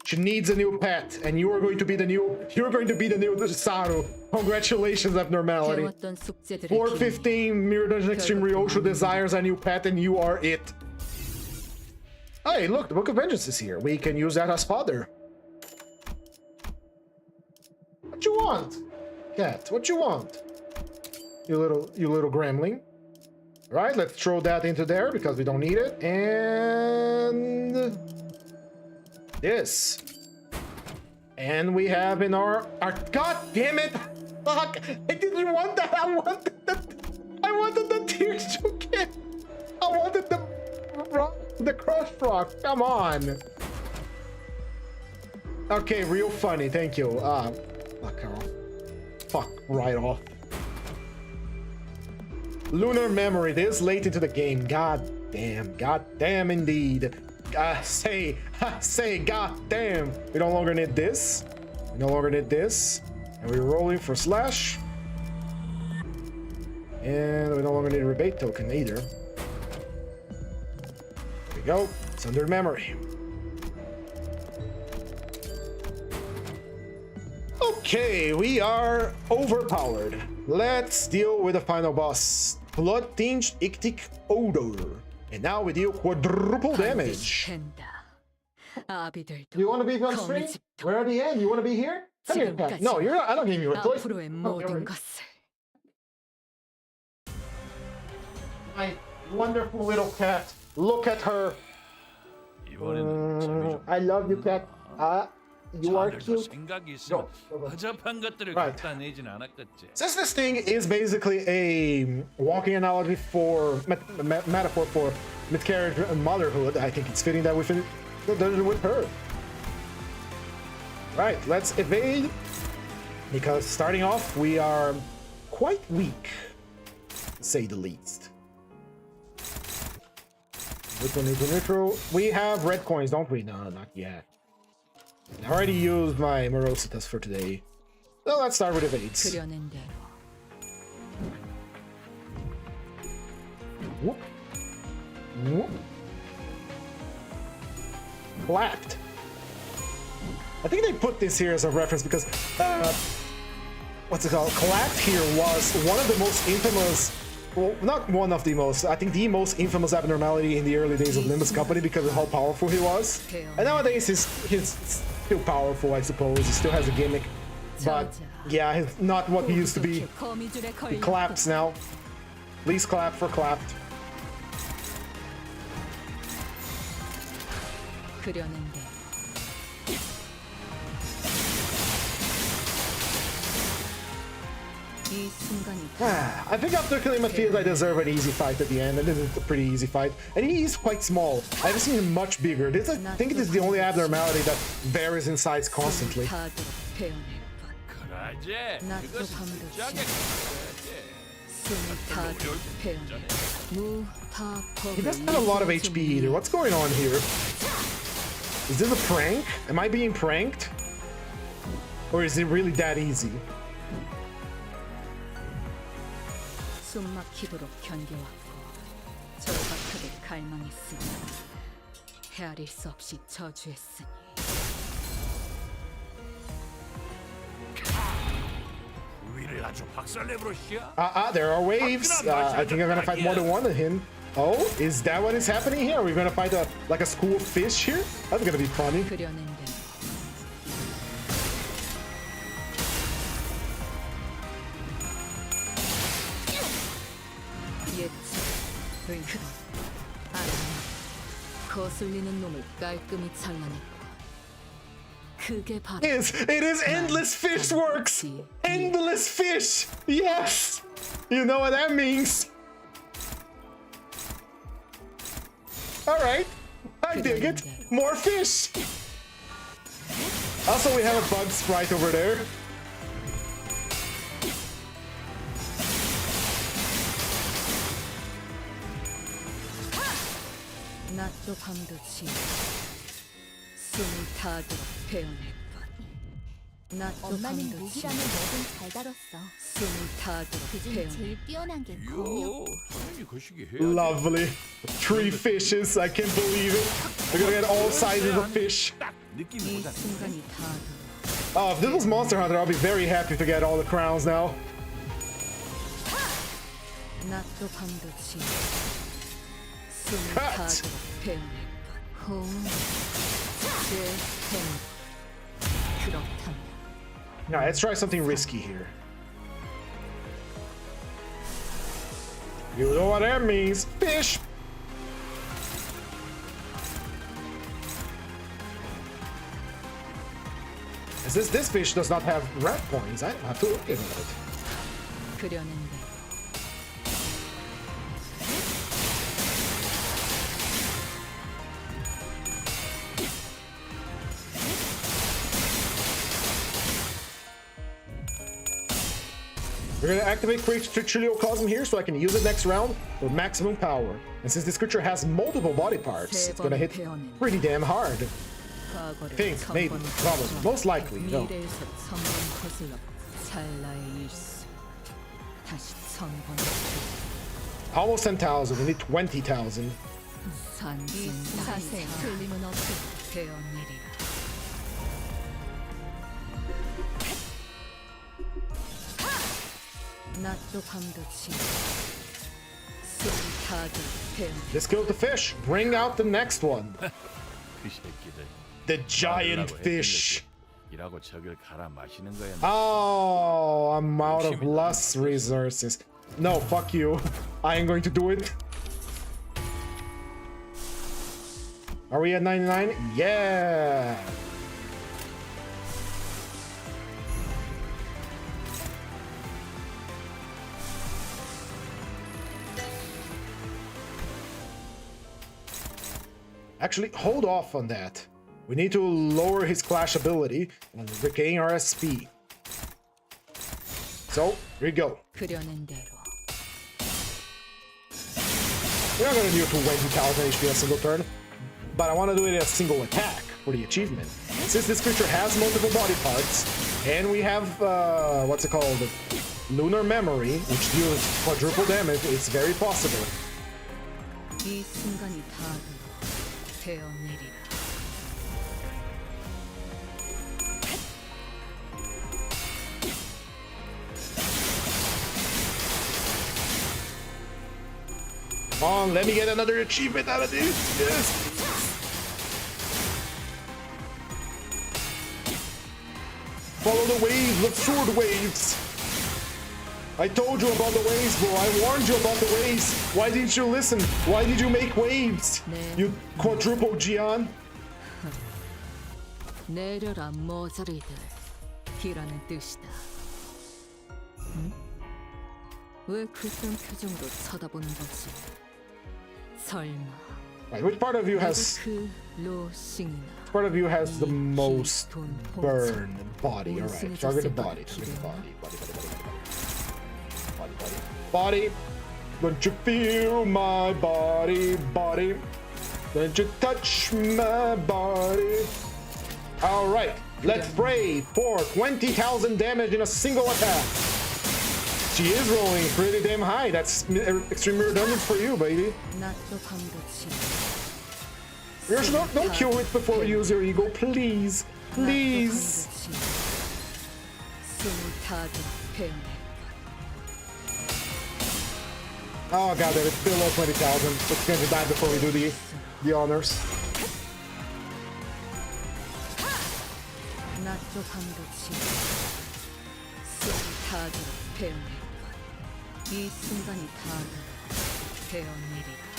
S1: She needs a new pet, and you are going to be the new. You're going to be the new Saru. Congratulations, abnormality.
S2: 해왔던 숙제들의
S1: 415 Mirror Dungeon Extreme Ryoshu desires a new pet, and you are it. Hey, look, the Book of Vengeance is here. We can use that as fodder. What you want, cat? What you want? You little gremlin. Right, let's throw that into there because we don't need it. And this. And we have in our god damn it! Fuck! I didn't want that! I wanted the tears to get. I wanted the crush rock. Come on. Okay, real funny, thank you. Fuck off. Fuck right off. Lunar memory, this late into the game. God damn indeed. Say god damn. We no longer need this. We no longer need this. And we're rolling for slash. And we no longer need a rebate token either. There we go. It's under memory. Okay, we are overpowered. Let's deal with the final boss. Blood tinged ictic odor. And now we deal quadruple damage. You want to be on stream? We're at the end. You want to be here? Come here, Pat. No, you're not. I don't give you a choice. My wonderful little cat. Look at her. I love you, cat. You are cute. Right. Since this thing is basically a walking analogy for metaphor for miscarriage and motherhood, I think it's fitting that we finish the dungeon with her. Right, let's evade, because starting off we are quite weak, to say the least. Which one is neutral? We have red coins, don't we? No, not yet. I already used my Morositas for today. So let's start with evades. Whoop. Whoop. Clapped. I think they put this here as a reference because what's it called? Clapped here was one of the most infamous, well, not one of the most, I think the most infamous abnormality in the early days of Limbus Company because of how powerful he was. And nowadays he's still powerful, I suppose. He still has a gimmick, but yeah, he's not what he used to be. He claps now. Please clap for Clapped. I think after killing Matthias, I deserve an easy fight at the end, and this is a pretty easy fight. And he's quite small. I haven't seen him much bigger. I think this is the only abnormality that varies in size constantly. He doesn't have a lot of HP either. What's going on here? Is this a prank? Am I being pranked? Or is it really that easy?
S2: 숨막히도록 견뎌왔고 절박하게 갈망했으니 헤아릴 수 없이 저주했으니
S1: There are waves. I think I'm gonna fight more than one of him. Oh, is that what is happening here? Are we gonna fight like a school of fish here? That's gonna be funny.
S2: 거슬리는 놈을 깔끔히 잘라냈고. 그게 바로
S1: It is endless fish works. Endless fish. Yes. You know what that means. All right. I dig it. More fish. Also, we have a bug sprite over there.
S2: 낮도 밤도 지나 숨을 다하도록 베어냈군. 낮도
S6: 엄마는
S2: 밤도 지나
S6: 무기라면 뭐든 잘 다뤘어.
S2: 숨을 다하도록
S6: 그중
S2: 베어냈군.
S6: 제일 뛰어난 게
S4: 요,
S6: 검이었고.
S4: 당연히 거시기 해야지.
S1: Lovely. 3 fishes. I can't believe it. We're gonna get all sizes of fish.
S4: 딱 느낌이
S2: 이
S4: 오잖아.
S2: 순간이 다하도록
S1: If this was Monster Hunter, I'll be very happy to get all the crowns now.
S2: 낮도 밤도 지나 숨을
S1: Cut.
S2: 다하도록 베어냈군. 호응 제행 그렇다면
S1: Now, let's try something risky here. You know what that means. Fish! This fish does not have rat points. I don't have to look at it.
S2: 그려낸 대로
S1: We're gonna activate Trichiliocosm here so I can use it next round for maximum power. And since this creature has multiple body parts, it's gonna hit pretty damn hard.
S2: 과거를
S1: Think, maybe, probably, most likely, no.
S2: 미래에서 천번 거슬러 찰나의 일수 다시 천번
S1: Almost 10,000, we need 20,000.
S2: 산승 틀림은 없이 베어내리라. 낮도 밤도 지나 숨을 다하도록 베어내리라.
S1: Let's kill the fish. Bring out the next one.
S4: 그 새끼들.
S1: The giant fish.
S4: 이라고 저걸 갈아 마시는 거야.
S1: Oh, I'm out of lust resources. No, fuck you. I ain't going to do it. Are we at 99? Yeah. Actually, hold off on that. We need to lower his clash ability and regain our SP. So, here we go.
S2: 그려낸 대로
S1: We're not gonna do 20,000 HP a single turn, but I want to do it as a single attack for the achievement. Since this creature has multiple body parts, and we have, what's it called? Lunar Memory, which deals quadruple damage, it's very possible.
S2: 이 순간이 다하도록 베어내리라.
S1: Come on, let me get another achievement out of this. Yes. Follow the waves, the sword waves. I told you about the waves, bro. I warned you about the waves. Why didn't you listen? Why did you make waves? You quadruple Gian.
S2: 내려라 모자리들 이라는 뜻이다. 응? 왜 그딴 표정으로 쳐다보는 거지? 설마
S1: Right, which part of you has
S2: 그 로싱이나
S1: part of you has the most burn body? Alright, target the body. Body. Don't you feel my body? Don't you touch my body? Alright, let's pray for 20,000 damage in a single attack. She is rolling pretty damn high. That's extremely redundant for you, baby.
S2: 낮도 밤도 지나
S1: Don't kill it before you use your ego, please. Please.
S2: 숨을 다하도록 베어내리라.
S1: Oh god, damn, it's still low 20,000. It's going to die before we do the honors.
S2: 낮도 밤도 지나 숨을 다하도록 베어내리라. 이 순간이 다하도록 베어내리라.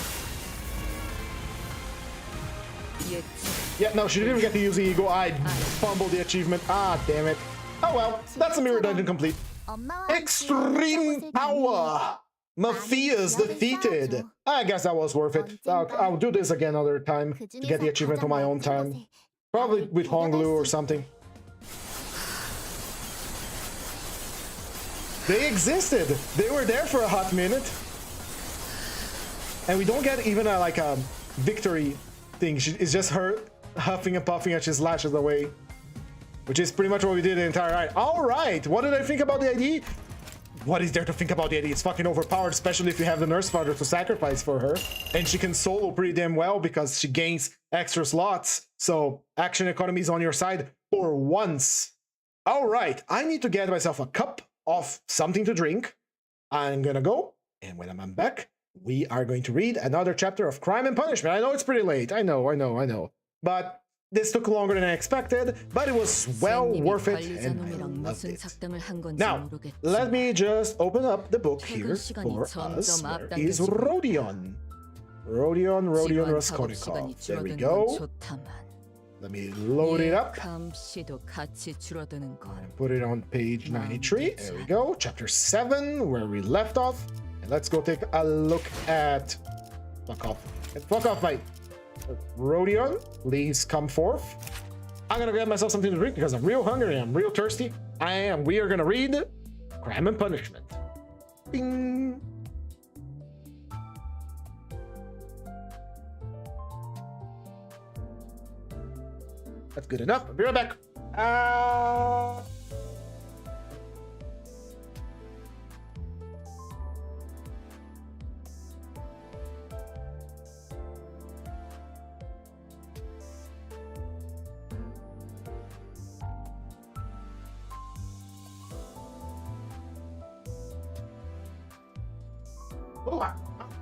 S1: Yeah, no, she didn't even get to use the eagle. I fumbled the achievement. Ah, damn it. Oh well, that's a mirror dungeon complete. Extreme power! Matthias defeated. I guess that was worth it. I'll do this again another time to get the achievement on my own time. Probably with Honglu or something. They existed. They were there for a hot minute. And we don't get even a victory thing. It's just her huffing and puffing as she lashes away. Which is pretty much what we did the entire ride. Alright, what did I think about the ID? What is there to think about the ID? It's fucking overpowered, especially if you have the nurse father to sacrifice for her. And she can solo pretty damn well because she gains extra slots. So action economy is on your side for once. Alright, I need to get myself a cup of something to drink. I'm gonna go, and when I'm back, we are going to read another chapter of Crime and Punishment. I know it's pretty late. I know. But this took longer than I expected, but it was well worth it, and I loved it. Now, let me just open up the book here for us. Where is Rodion? Rodion Raskolnikov. There we go. Let me load it up and put it on page 93. There we go. Chapter 7, where we left off. And let's go take a look at... Fuck off, mate. Rodion, please come forth. I'm gonna get myself something to drink because I'm real hungry, I'm real thirsty. We are gonna read Crime and Punishment. Bing. That's good enough. I'll be right back.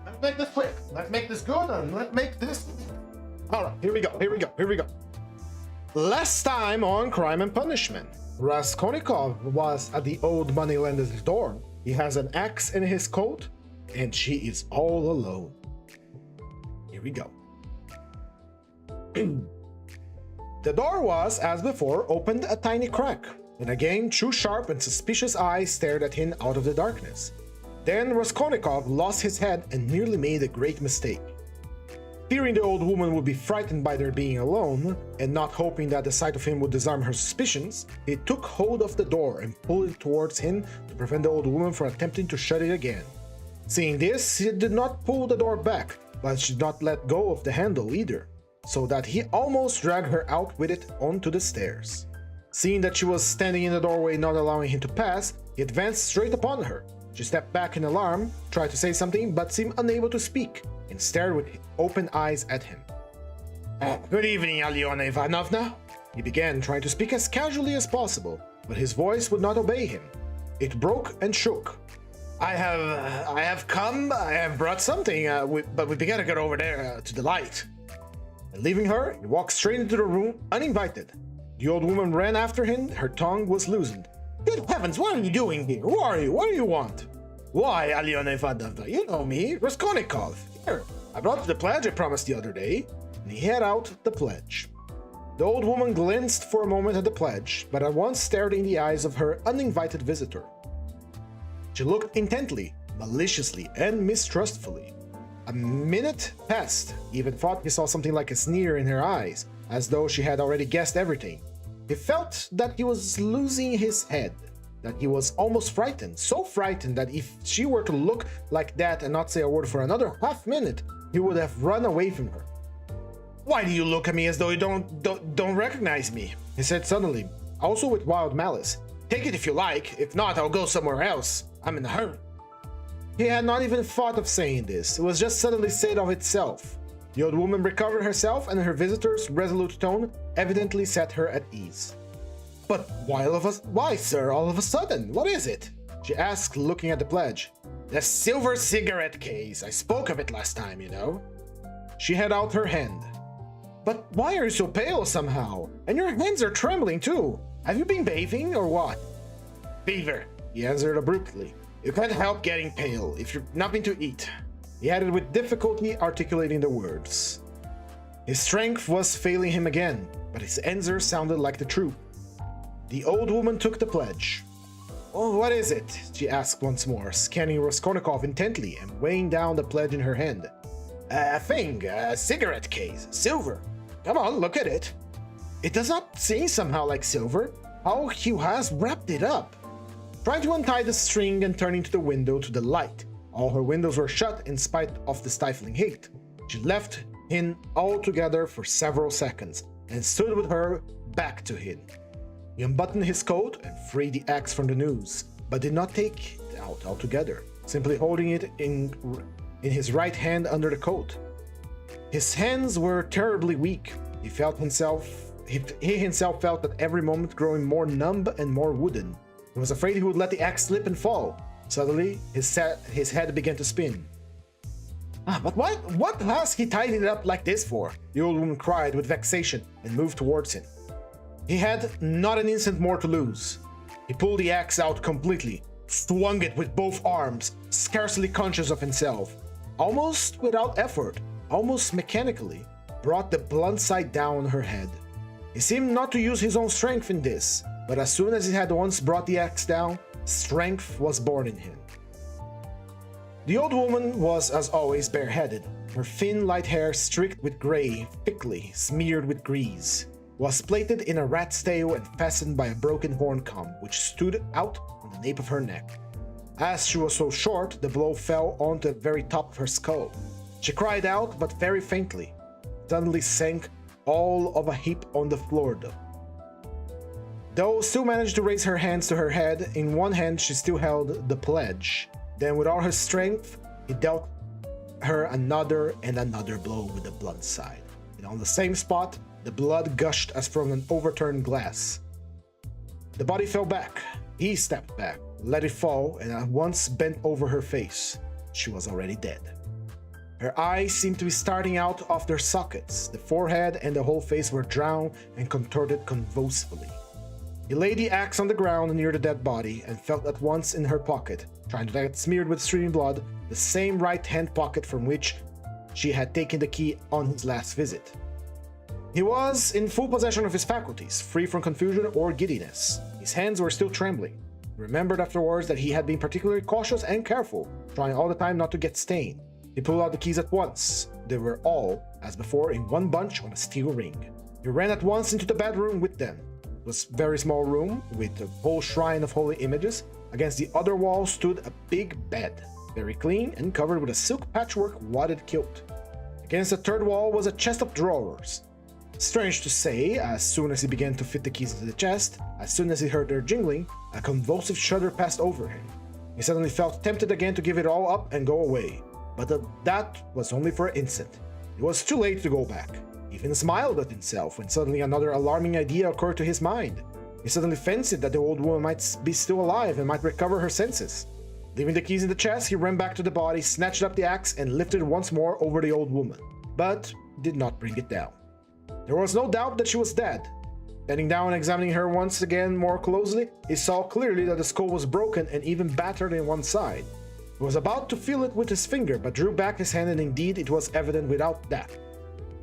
S1: Let's make this quick. Let's make this good, and let's make this... Alright, here we go. Last time on Crime and Punishment, Raskolnikov was at the old moneylender's door. He has an axe in his coat, and she is all alone. Here we go. The door was, as before, opened a tiny crack, and again 2 sharp and suspicious eyes stared at him out of the darkness. Then Raskolnikov lost his head and nearly made a great mistake. Fearing the old woman would be frightened by their being alone, and not hoping that the sight of him would disarm her suspicions, he took hold of the door and pulled it towards him to prevent the old woman from attempting to shut it again. Seeing this, he did not pull the door back, but she did not let go of the handle either, so that he almost dragged her out with it onto the stairs. Seeing that she was standing in the doorway not allowing him to pass, he advanced straight upon her. She stepped back in alarm, tried to say something, but seemed unable to speak, and stared with open eyes at him. Good evening, Alyona Ivanovna. He began, trying to speak as casually as possible, but his voice would not obey him. It broke and shook. I have brought something, but we began to get over there to the light. And leaving her, he walked straight into the room, uninvited. The old woman ran after him, her tongue was loosened. Good heavens, what are you doing here? Who are you? What do you want? Why, Alyona Ivanovna, you know me, Raskolnikov. Here, I brought you the pledge I promised the other day. And he had out the pledge. The old woman glanced for a moment at the pledge, but at once stared in the eyes of her uninvited visitor. She looked intently, maliciously, and mistrustfully. A minute passed. He even thought he saw something like a sneer in her eyes, as though she had already guessed everything. He felt that he was losing his head, that he was almost frightened, so frightened that if she were to look like that and not say a word for another half minute, he would have run away from her. Why do you look at me as though you don't recognize me? He said suddenly, also with wild malice. Take it if you like, if not, I'll go somewhere else. I'm in a hurry. He had not even thought of saying this, it was just suddenly said of itself. The old woman recovered herself, and her visitor's resolute tone evidently set her at ease. But why, sir, all of a sudden? What is it? She asked, looking at the pledge. The silver cigarette case. I spoke of it last time, you know. She held out her hand. But why are you so pale somehow? And your hands are trembling too. Have you been bathing or what? Fever, he answered abruptly. You can't help getting pale if you've nothing to eat. He added with difficulty, articulating the words. His strength was failing him again, but his answer sounded like the truth. The old woman took the pledge. "Oh, what is it?" she asked once more, scanning Raskolnikov intently and weighing down the pledge in her hand. "A thing, a cigarette case, silver. Come on, look at it." "It does not seem somehow like silver. How he has wrapped it up." Trying to untie the string and turning to the window to the light. All her windows were shut in spite of the stifling heat. She left him altogether for several seconds and stood with her back to him. He unbuttoned his coat and freed the axe from the noose, but did not take it out altogether, simply holding it in his right hand under the coat. His hands were terribly weak. He himself felt at every moment growing more numb and more wooden. He was afraid he would let the axe slip and fall. Suddenly, his head began to spin. But what has he tied it up like this for?" the old woman cried with vexation and moved towards him. He had not an instant more to lose. He pulled the axe out completely, swung it with both arms, scarcely conscious of himself. Almost without effort, almost mechanically, brought the blunt side down on her head. He seemed not to use his own strength in this, but as soon as he had once brought the axe down, strength was born in him. The old woman was, as always, bareheaded. Her thin, light hair, streaked with gray, thickly smeared with grease, was plaited in a rat's tail and fastened by a broken horn comb, which stood out on the nape of her neck. As she was so short, the blow fell onto the very top of her skull. She cried out, but very faintly. Suddenly sank all of a heap on the floor, though still managed to raise her hands to her head. In one hand she still held the pledge. Then with all her strength, he dealt her another and another blow with the blunt side. And on the same spot, the blood gushed as from an overturned glass. The body fell back. He stepped back, let it fall, and at once bent over her face. She was already dead. Her eyes seemed to be starting out of their sockets. The forehead and the whole face were drawn and contorted convulsively. He laid the axe on the ground near the dead body and felt at once in her pocket, trying to get smeared with streaming blood, the same right-hand pocket from which she had taken the key on his last visit. He was in full possession of his faculties, free from confusion or giddiness. His hands were still trembling. He remembered afterwards that he had been particularly cautious and careful, trying all the time not to get stained. He pulled out the keys at once. They were all, as before, in one bunch on a steel ring. He ran at once into the bedroom with them. It was a very small room, with a whole shrine of holy images. Against the other wall stood a big bed, very clean and covered with a silk patchwork wadded kilt. Against the third wall was a chest of drawers. Strange to say, as soon as he began to fit the keys into the chest, as soon as he heard their jingling, a convulsive shudder passed over him. He suddenly felt tempted again to give it all up and go away, but that was only for an instant. It was too late to go back. He even smiled at himself when suddenly another alarming idea occurred to his mind. He suddenly fancied that the old woman might be still alive and might recover her senses. Leaving the keys in the chest, he ran back to the body, snatched up the axe, and lifted it once more over the old woman, but did not bring it down. There was no doubt that she was dead. Bending down and examining her once again more closely, he saw clearly that the skull was broken and even battered in one side. He was about to feel it with his finger, but drew back his hand, and indeed it was evident without that.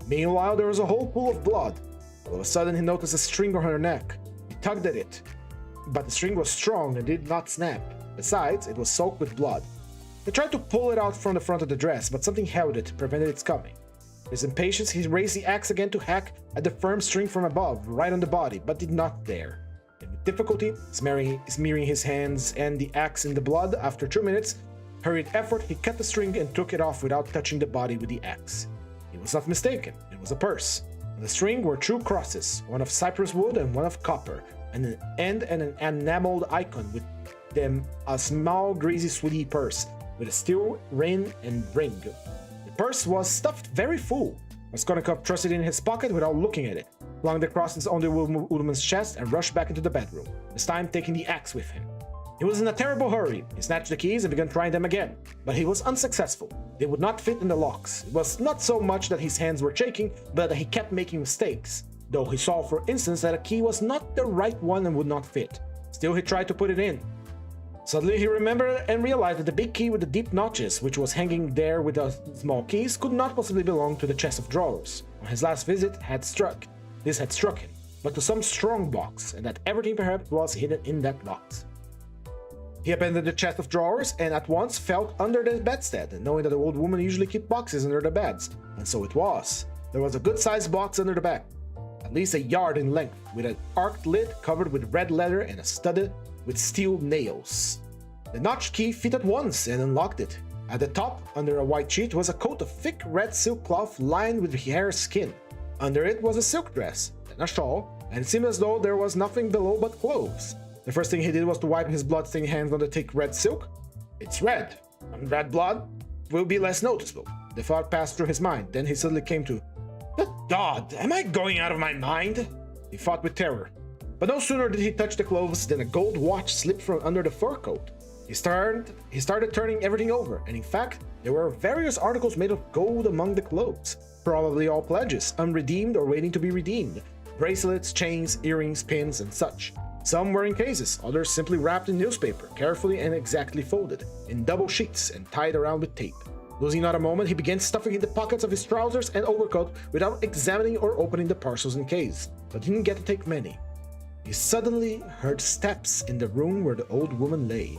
S1: Meanwhile, there was a whole pool of blood. All of a sudden, he noticed a string on her neck. He tugged at it, but the string was strong and did not snap. Besides, it was soaked with blood. He tried to pull it out from the front of the dress, but something held it, prevented its coming. In his impatience, he raised the axe again to hack at the firm string from above, right on the body, but did not dare. And with difficulty, smearing his hands and the axe in the blood, after 2 minutes, hurried effort, he cut the string and took it off without touching the body with the axe. He was not mistaken. It was a purse. On the string were 2 crosses, one of cypress wood and one of copper, and an enameled icon with them, a small, greasy, sweaty purse with a steel ring and ring. The purse was stuffed very full. Raskolnikov thrust it in his pocket without looking at it, flung the crosses on the woman's chest, and rushed back into the bedroom, this time taking the axe with him. He was in a terrible hurry. He snatched the keys and began trying them again, but he was unsuccessful. They would not fit in the locks. It was not so much that his hands were shaking, but that he kept making mistakes, though he saw, for instance, that a key was not the right one and would not fit. Still, he tried to put it in. Suddenly he remembered and realized that the big key with the deep notches, which was hanging there with the small keys, could not possibly belong to the chest of drawers. On his last visit this had struck him, but to some strong box, and that everything perhaps was hidden in that box. He abandoned the chest of drawers and at once felt under the bedstead, knowing that the old woman usually kept boxes under the beds, and so it was. There was a good-sized box under the bed, at least a yard in length, with an arched lid covered with red leather and studded with steel nails. The notch key fit at once and unlocked it. At the top, under a white sheet, was a coat of thick red silk cloth lined with hare skin. Under it was a silk dress, then a shawl, and it seemed as though there was nothing below but clothes. The first thing he did was to wipe his blood-stained hands on the thick red silk. It's red. And red blood will be less noticeable. The thought passed through his mind. Then he suddenly came to, "Good God, am I going out of my mind?" He fought with terror. But no sooner did he touch the clothes than a gold watch slipped from under the fur coat. He started turning everything over, and in fact, there were various articles made of gold among the clothes. Probably all pledges, unredeemed or waiting to be redeemed. Bracelets, chains, earrings, pins, and such. Some were in cases, others simply wrapped in newspaper, carefully and exactly folded, in double sheets and tied around with tape. Losing not a moment, he began stuffing in the pockets of his trousers and overcoat without examining or opening the parcels in case, but didn't get to take many. He suddenly heard steps in the room where the old woman lay.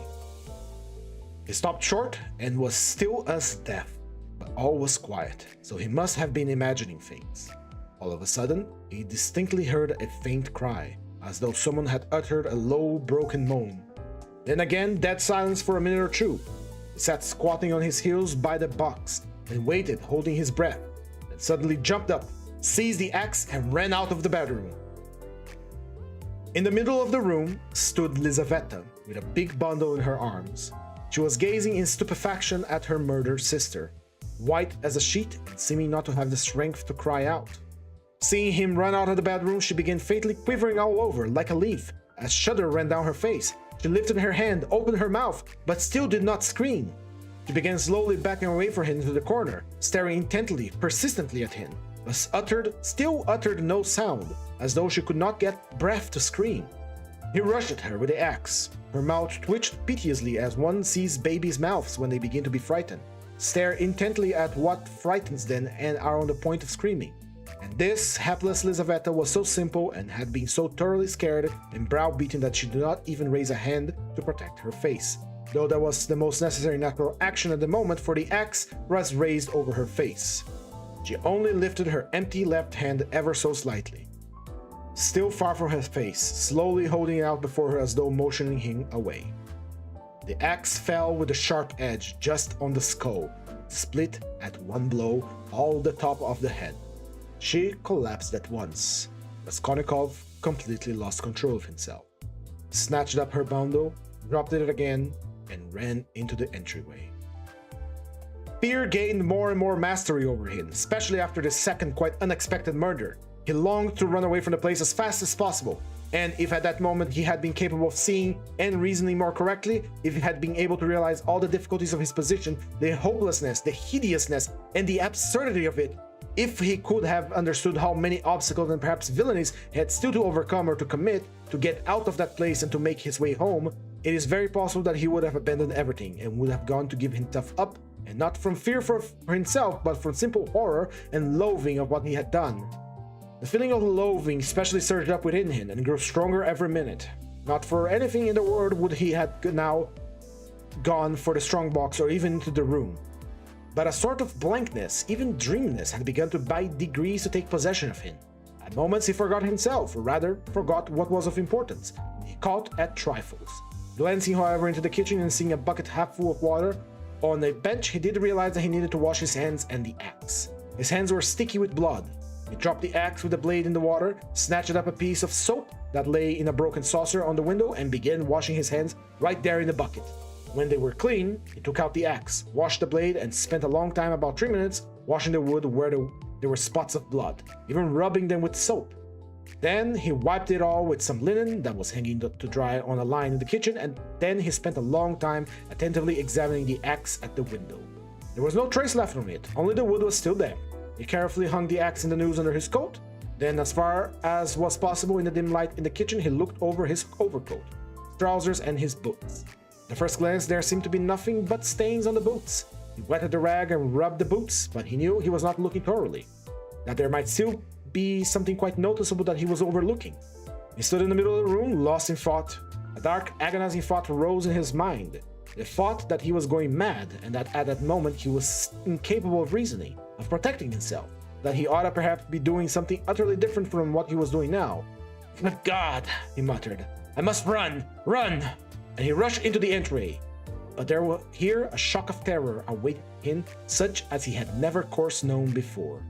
S1: He stopped short and was still as death, but all was quiet, so he must have been imagining things. All of a sudden, he distinctly heard a faint cry, as though someone had uttered a low, broken moan. Then again, dead silence for a minute or two. He sat squatting on his heels by the box and waited, holding his breath, then suddenly jumped up, seized the axe, and ran out of the bedroom. In the middle of the room stood Lizaveta with a big bundle in her arms. She was gazing in stupefaction at her murdered sister, white as a sheet and seeming not to have the strength to cry out. Seeing him run out of the bedroom, she began faintly quivering all over like a leaf. A shudder ran down her face. She lifted her hand, opened her mouth, but still did not scream. She began slowly backing away from him to the corner, staring intently, persistently at him, but still uttered no sound, as though she could not get breath to scream. He rushed at her with the axe. Her mouth twitched piteously as one sees babies' mouths when they begin to be frightened, stare intently at what frightens them and are on the point of screaming. And this hapless Lizaveta was so simple and had been so thoroughly scared and browbeaten that she did not even raise a hand to protect her face, though that was the most necessary natural action at the moment, for the axe was raised over her face. She only lifted her empty left hand ever so slightly, still far from her face, slowly holding it out before her as though motioning him away. The axe fell with a sharp edge just on the skull, split at one blow all the top of the head. She collapsed at once. Raskolnikov completely lost control of himself, snatched up her bundle, dropped it again, and ran into the entryway. Fear gained more and more mastery over him, especially after this second quite unexpected murder. He longed to run away from the place as fast as possible, and if at that moment he had been capable of seeing and reasoning more correctly, if he had been able to realize all the difficulties of his position, the hopelessness, the hideousness, and the absurdity of it, if he could have understood how many obstacles and perhaps villainies he had still to overcome or to commit to get out of that place and to make his way home, it is very possible that he would have abandoned everything and would have gone to give himself up, and not from fear for himself, but from simple horror and loathing of what he had done. The feeling of loathing especially surged up within him and grew stronger every minute. Not for anything in the world would he have now gone for the strongbox or even into the room. But a sort of blankness, even dreamness, had begun to by degrees to take possession of him. At moments he forgot himself, or rather, forgot what was of importance. He caught at trifles. Glancing, however, into the kitchen and seeing a bucket half full of water on a bench, he did realize that he needed to wash his hands and the axe. His hands were sticky with blood. He dropped the axe with the blade in the water, snatched up a piece of soap that lay in a broken saucer on the window, and began washing his hands right there in the bucket. When they were clean, he took out the axe, washed the blade, and spent a long time, about 3 minutes, washing the wood where there were spots of blood, even rubbing them with soap. Then he wiped it all with some linen that was hanging to dry on a line in the kitchen, and then he spent a long time attentively examining the axe at the window. There was no trace left on it, only the wood was still there. He carefully hung the axe in the noose under his coat. Then, as far as was possible in the dim light in the kitchen, he looked over his overcoat, trousers, and his boots. At first glance, there seemed to be nothing but stains on the boots. He wetted the rag and rubbed the boots, but he knew he was not looking thoroughly, that there might still be something quite noticeable that he was overlooking. He stood in the middle of the room, lost in thought. A dark, agonizing thought rose in his mind. The thought that he was going mad, and that at that moment he was incapable of reasoning, of protecting himself, that he ought to perhaps be doing something utterly different from what he was doing now. "Good God," he muttered, "I must run! Run!" And he rushed into the entry. But there was here a shock of terror awaited him, such as he had never course known before.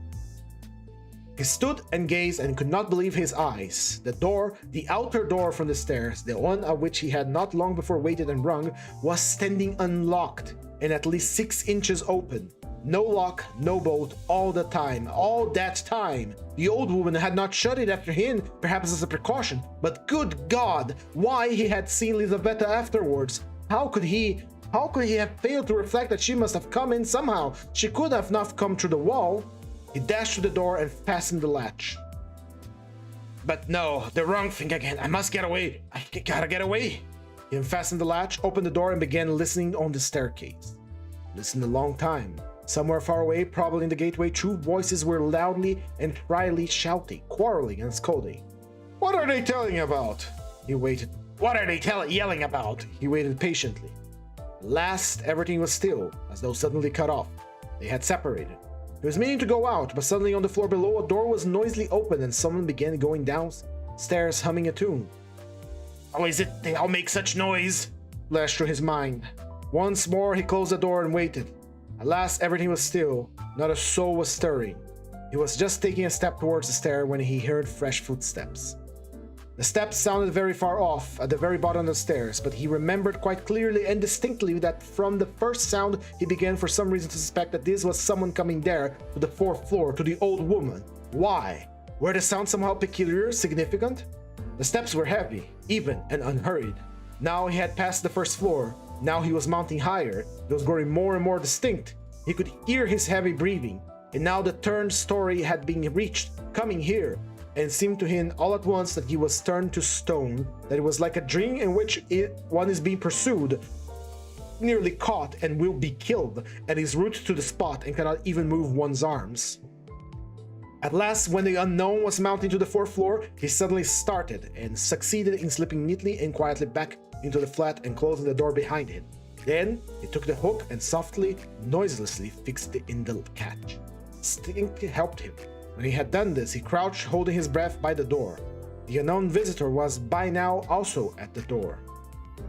S1: He stood and gazed and could not believe his eyes. The door, the outer door from the stairs, the one at which he had not long before waited and rung, was standing unlocked and at least 6 inches open. No lock, no bolt, all the time, all that time. The old woman had not shut it after him, perhaps as a precaution, but good God, why he had seen Lizaveta afterwards? How could he have failed to reflect that she must have come in somehow? She could have not come through the wall. He dashed to the door and fastened the latch. But no, the wrong thing again. I must get away. I gotta get away. He unfastened the latch, opened the door, and began listening on the staircase. Listened a long time. Somewhere far away, probably in the gateway, 2 voices were loudly and shrilly shouting, quarreling and scolding. What are they telling about? He waited. What are they yelling about? He waited patiently. At last, everything was still, as though suddenly cut off. They had separated. He was meaning to go out, but suddenly on the floor below, a door was noisily opened and someone began going downstairs humming a tune. How is it they all make such noise? Flashed through his mind. Once more, he closed the door and waited. At last, everything was still. Not a soul was stirring. He was just taking a step towards the stair when he heard fresh footsteps. The steps sounded very far off, at the very bottom of the stairs, but he remembered quite clearly and distinctly that from the first sound he began for some reason to suspect that this was someone coming there, to the 4th floor, to the old woman. Why? Were the sounds somehow peculiar, significant? The steps were heavy, even, and unhurried. Now he had passed the 1st floor. Now he was mounting higher. It was growing more and more distinct. He could hear his heavy breathing. And now the 3rd story had been reached, coming here. And it seemed to him all at once that he was turned to stone, that it was like a dream in which one is being pursued, nearly caught and will be killed, and is rooted to the spot and cannot even move one's arms. At last, when the unknown was mounting to the 4th floor, he suddenly started and succeeded in slipping neatly and quietly back into the flat and closing the door behind him. Then he took the hook and softly, noiselessly fixed it in the catch. Instinct helped him. When he had done this, he crouched, holding his breath by the door. The unknown visitor was by now also at the door.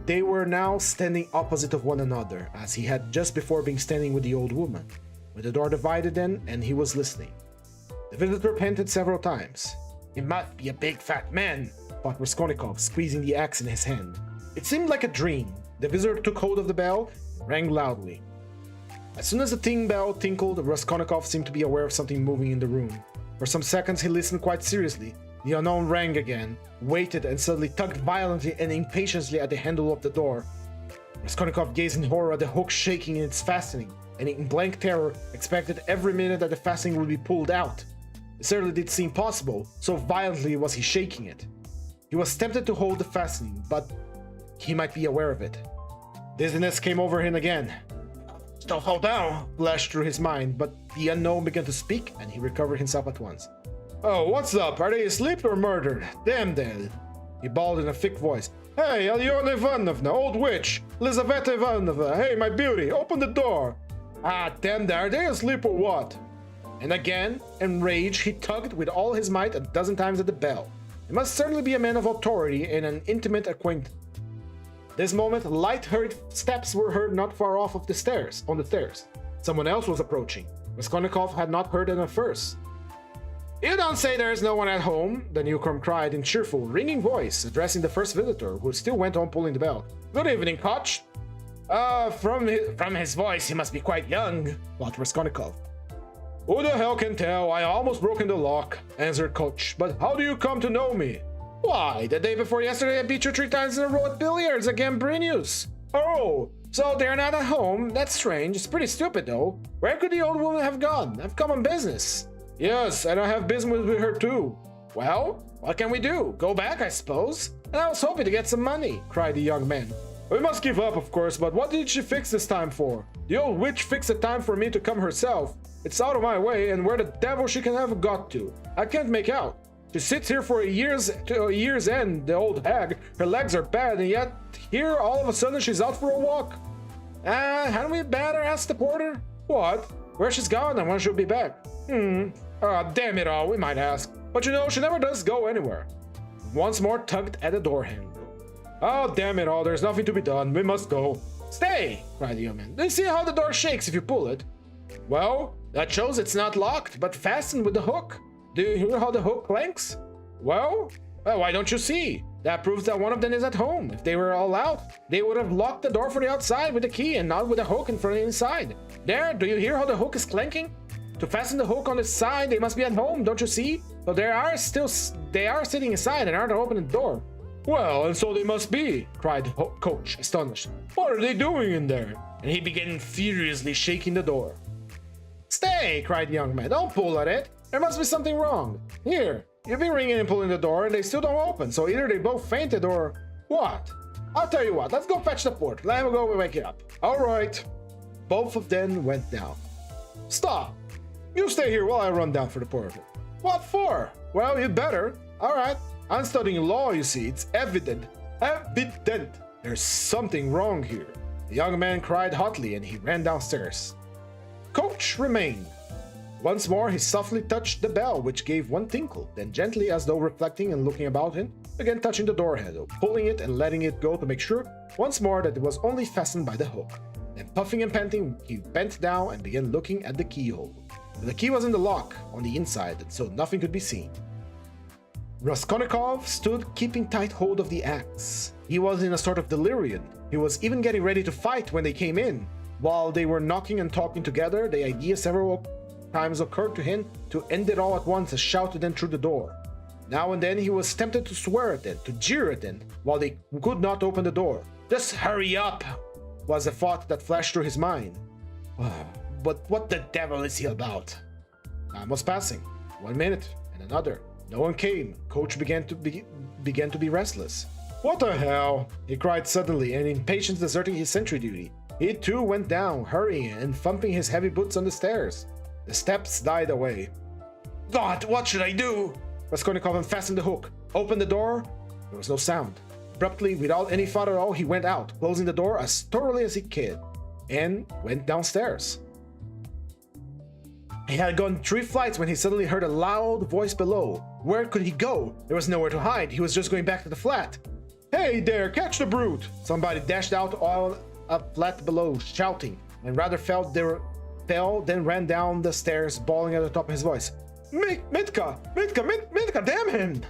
S1: They were now standing opposite of one another, as he had just before been standing with the old woman. With the door divided then, and he was listening. The visitor panted several times. He must be a big fat man, thought Raskolnikov, squeezing the axe in his hand. It seemed like a dream. The visitor took hold of the bell and rang loudly. As soon as the ting bell tinkled, Raskolnikov seemed to be aware of something moving in the room. For some seconds he listened quite seriously. The unknown rang again, waited, and suddenly tugged violently and impatiently at the handle of the door. Raskolnikov gazed in horror at the hook shaking in its fastening, and in blank terror expected every minute that the fastening would be pulled out. It certainly did seem possible, so violently was he shaking it. He was tempted to hold the fastening, but he might be aware of it. Dizziness came over him again. Don't fall down, flashed through his mind, but the unknown began to speak, and he recovered himself at once. Oh, what's up? Are they asleep or murdered? Damn dead. He bawled in a thick voice. Hey, Alyona Ivanovna, old witch! Lizaveta Ivanovna, hey, my beauty, open the door! Ah, damn, are they asleep or what? And again, enraged, he tugged with all his might a dozen times at the bell. He must certainly be a man of authority and an intimate acquaintance. This moment, light hurried steps were heard not far off of the stairs, on the stairs. Someone else was approaching. Raskolnikov had not heard them at first. You don't say there is no one at home, the newcomer cried in cheerful, ringing voice, addressing the first visitor, who still went on pulling the bell. Good evening, Koch. From his voice, he must be quite young, thought Raskolnikov. Who the hell can tell? I almost broke in the lock, answered Koch. But how do you come to know me? Why, the day before yesterday I beat you 3 times in a row at billiards against Brinius. Oh, so they're not at home? That's strange. It's pretty stupid, though. Where could the old woman have gone? I've come on business. Yes, and I have business with her too. Well, what can we do? Go back, I suppose? And I was hoping to get some money, cried the young man. We must give up, of course, but what did she fix this time for? The old witch fixed a time for me to come herself. It's out of my way, and where the devil she can have got to, I can't make out. She sits here for a year's end, the old hag. Her legs are bad, and yet here, all of a sudden, she's out for a walk. Hadn't we better ask the porter? What? Where she's gone and when she'll be back? Damn it all, we might ask. But you know, she never does go anywhere. Once more tugged at the door handle. Oh, damn it all, there's nothing to be done. We must go. Stay, cried the young man. Do you see how the door shakes if you pull it? Well, that shows it's not locked, but fastened with the hook. Do you hear how the hook clanks? Well, why don't you see? That proves that one of them is at home. If they were all out, they would have locked the door from the outside with the key and not with a hook in front of the inside. There, do you hear how the hook is clanking? To fasten the hook on the side, they must be at home, don't you see? So they are sitting inside and aren't opening the door. Well, and so they must be, cried the coach, astonished. What are they doing in there? And he began furiously shaking the door. Stay, cried the young man. Don't pull at it. There must be something wrong. Here, you've been ringing and pulling the door and they still don't open, so either they both fainted or... What? I'll tell you what, let's go fetch the porter. Let him go and wake it up. All right. Both of them went down. Stop. You stay here while I run down for the porter. What for? Well, you'd better. All right. I'm studying law, you see. It's evident. Evident. There's something wrong here. The young man cried hotly and he ran downstairs. Coach remained. Once more, he softly touched the bell, which gave one tinkle, then gently, as though reflecting and looking about him, began touching the door handle, pulling it and letting it go to make sure once more that it was only fastened by the hook. Then, puffing and panting, he bent down and began looking at the keyhole. The key was in the lock on the inside, so nothing could be seen. Raskolnikov stood keeping tight hold of the axe. He was in a sort of delirium. He was even getting ready to fight when they came in. While they were knocking and talking together, the idea several times occurred to him to end it all at once and shout at them through the door. Now and then he was tempted to swear at them, to jeer at them, while they could not open the door. Just hurry up, was the thought that flashed through his mind. But what the devil is he about? Time was passing. 1 minute and another. No one came. Coach began to be restless. What the hell? He cried suddenly, and impatience deserting his sentry duty. He too went down, hurrying and thumping his heavy boots on the stairs. The steps died away. God, what should I do? Raskolnikov unfastened the hook, opened the door. There was no sound. Abruptly, without any thought at all, he went out, closing the door as thoroughly as he could, and went downstairs. He had gone 3 flights when he suddenly heard a loud voice below. Where could he go? There was nowhere to hide. He was just going back to the flat. Hey there, catch the brute! Somebody dashed out all a flat below, shouting, and rather fell, then ran down the stairs, bawling at the top of his voice. Mitka, damn him!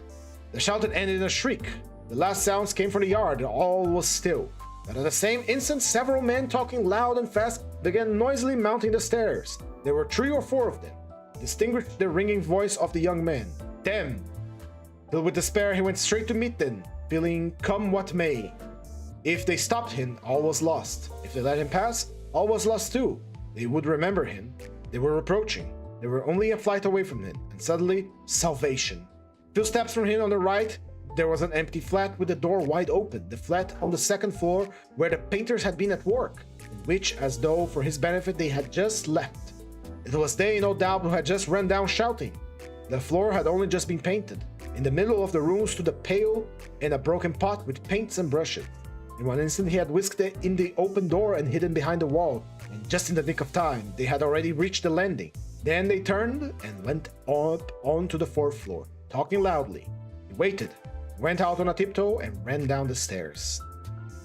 S1: The shout had ended in a shriek. The last sounds came from the yard, and all was still. But at the same instant, several men talking loud and fast began noisily mounting the stairs. There were 3 or 4 of them. Distinguished the ringing voice of the young man. Them! Filled with despair, he went straight to meet them, feeling come what may. If they stopped him, all was lost. If they let him pass, all was lost too. They would remember him. They were approaching. They were only a flight away from him, and suddenly, salvation. 2 steps from him on the right, there was an empty flat with the door wide open, the flat on the 2nd floor where the painters had been at work, in which, as though for his benefit, they had just left. It was they, no doubt, who had just run down shouting. The floor had only just been painted. In the middle of the room stood a pail and a broken pot with paints and brushes. In one instant he had whisked it in the open door and hidden behind the wall, and just in the nick of time, they had already reached the landing. Then they turned and went up onto the 4th floor, talking loudly. He waited, went out on a tiptoe, and ran down the stairs.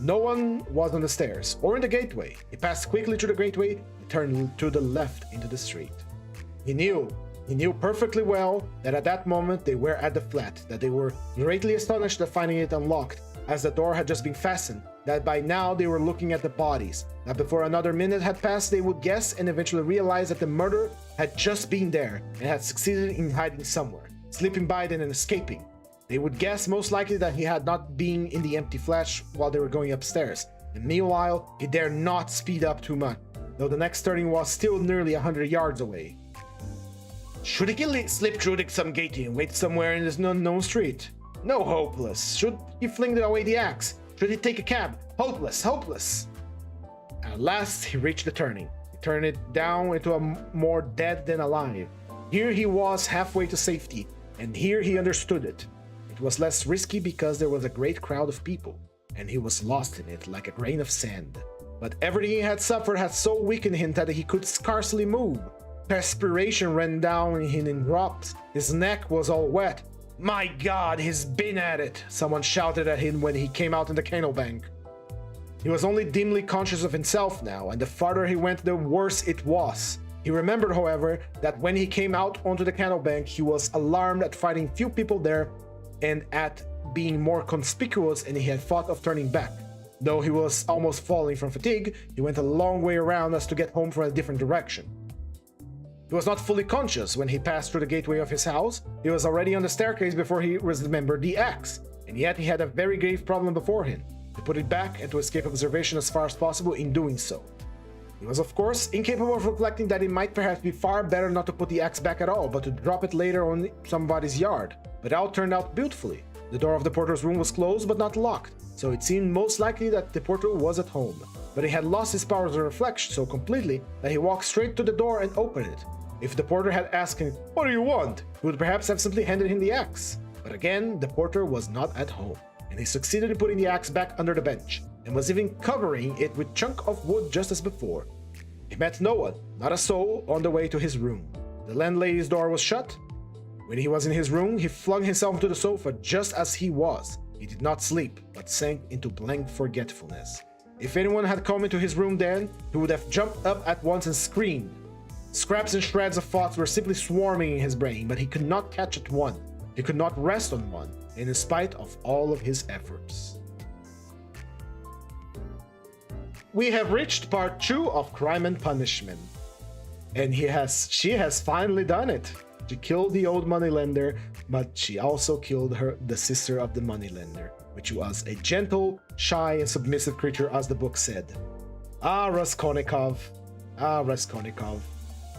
S1: No one was on the stairs or in the gateway. He passed quickly through the gateway and turned to the left into the street. He knew perfectly well that at that moment they were at the flat, that they were greatly astonished at finding it unlocked, as the door had just been fastened, that by now they were looking at the bodies, that before another minute had passed they would guess and eventually realize that the murderer had just been there and had succeeded in hiding somewhere, slipping by then and escaping. They would guess most likely that he had not been in the empty flat while they were going upstairs, and meanwhile he dared not speed up too much, though the next turning was still nearly 100 yards away. Should he slip through some gate and wait somewhere in this unknown street? No, hopeless. Should he fling away the axe? Should he take a cab? Hopeless, hopeless. At last, he reached the turning. He turned it down into a more dead than alive. Here he was halfway to safety, and here he understood it. It was less risky because there was a great crowd of people, and he was lost in it like a grain of sand. But everything he had suffered had so weakened him that he could scarcely move. Perspiration ran down him in drops. His neck was all wet. My God, he's been at it, someone shouted at him when he came out in the canal bank. He was only dimly conscious of himself now, and the farther he went, the worse it was. He remembered, however, that when he came out onto the canal bank, he was alarmed at finding few people there and at being more conspicuous, and he had thought of turning back. Though he was almost falling from fatigue, he went a long way around as to get home from a different direction. He was not fully conscious when he passed through the gateway of his house. He was already on the staircase before he remembered the axe, and yet he had a very grave problem before him: to put it back and to escape observation as far as possible in doing so. He was, of course, incapable of reflecting that it might perhaps be far better not to put the axe back at all, but to drop it later on somebody's yard. But it all turned out beautifully. The door of the porter's room was closed but not locked, so it seemed most likely that the porter was at home. But he had lost his powers of reflection so completely that he walked straight to the door and opened it. If the porter had asked him, "What do you want?" he would perhaps have simply handed him the axe. But again, the porter was not at home, and he succeeded in putting the axe back under the bench, and was even covering it with a chunk of wood just as before. He met no one, not a soul, on the way to his room. The landlady's door was shut. When he was in his room, he flung himself into the sofa just as he was. He did not sleep, but sank into blank forgetfulness. If anyone had come into his room then, he would have jumped up at once and screamed. Scraps and shreds of thoughts were simply swarming in his brain, but he could not catch at one. He could not rest on one, in spite of all of his efforts. We have reached part 2 of Crime and Punishment. And she has finally done it. She killed the old moneylender, but she also killed the sister of the moneylender, which was a gentle, shy, and submissive creature, as the book said. Ah, Raskolnikov. Ah, Raskolnikov.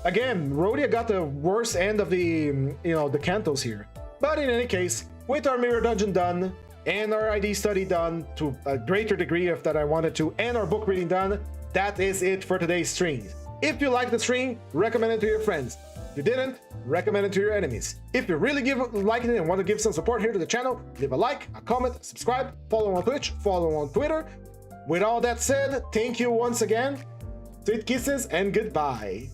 S1: Again, Rhodia got the worst end of the cantos here. But in any case, with our mirror dungeon done, and our ID study done to a greater degree of that I wanted to, and our book reading done, that is it for today's stream. If you liked the stream, recommend it to your friends. If you didn't, recommend it to your enemies. If you really like it and want to give some support here to the channel, leave a like, a comment, subscribe, follow on Twitch, follow on Twitter. With all that said, thank you once again. Sweet kisses and goodbye.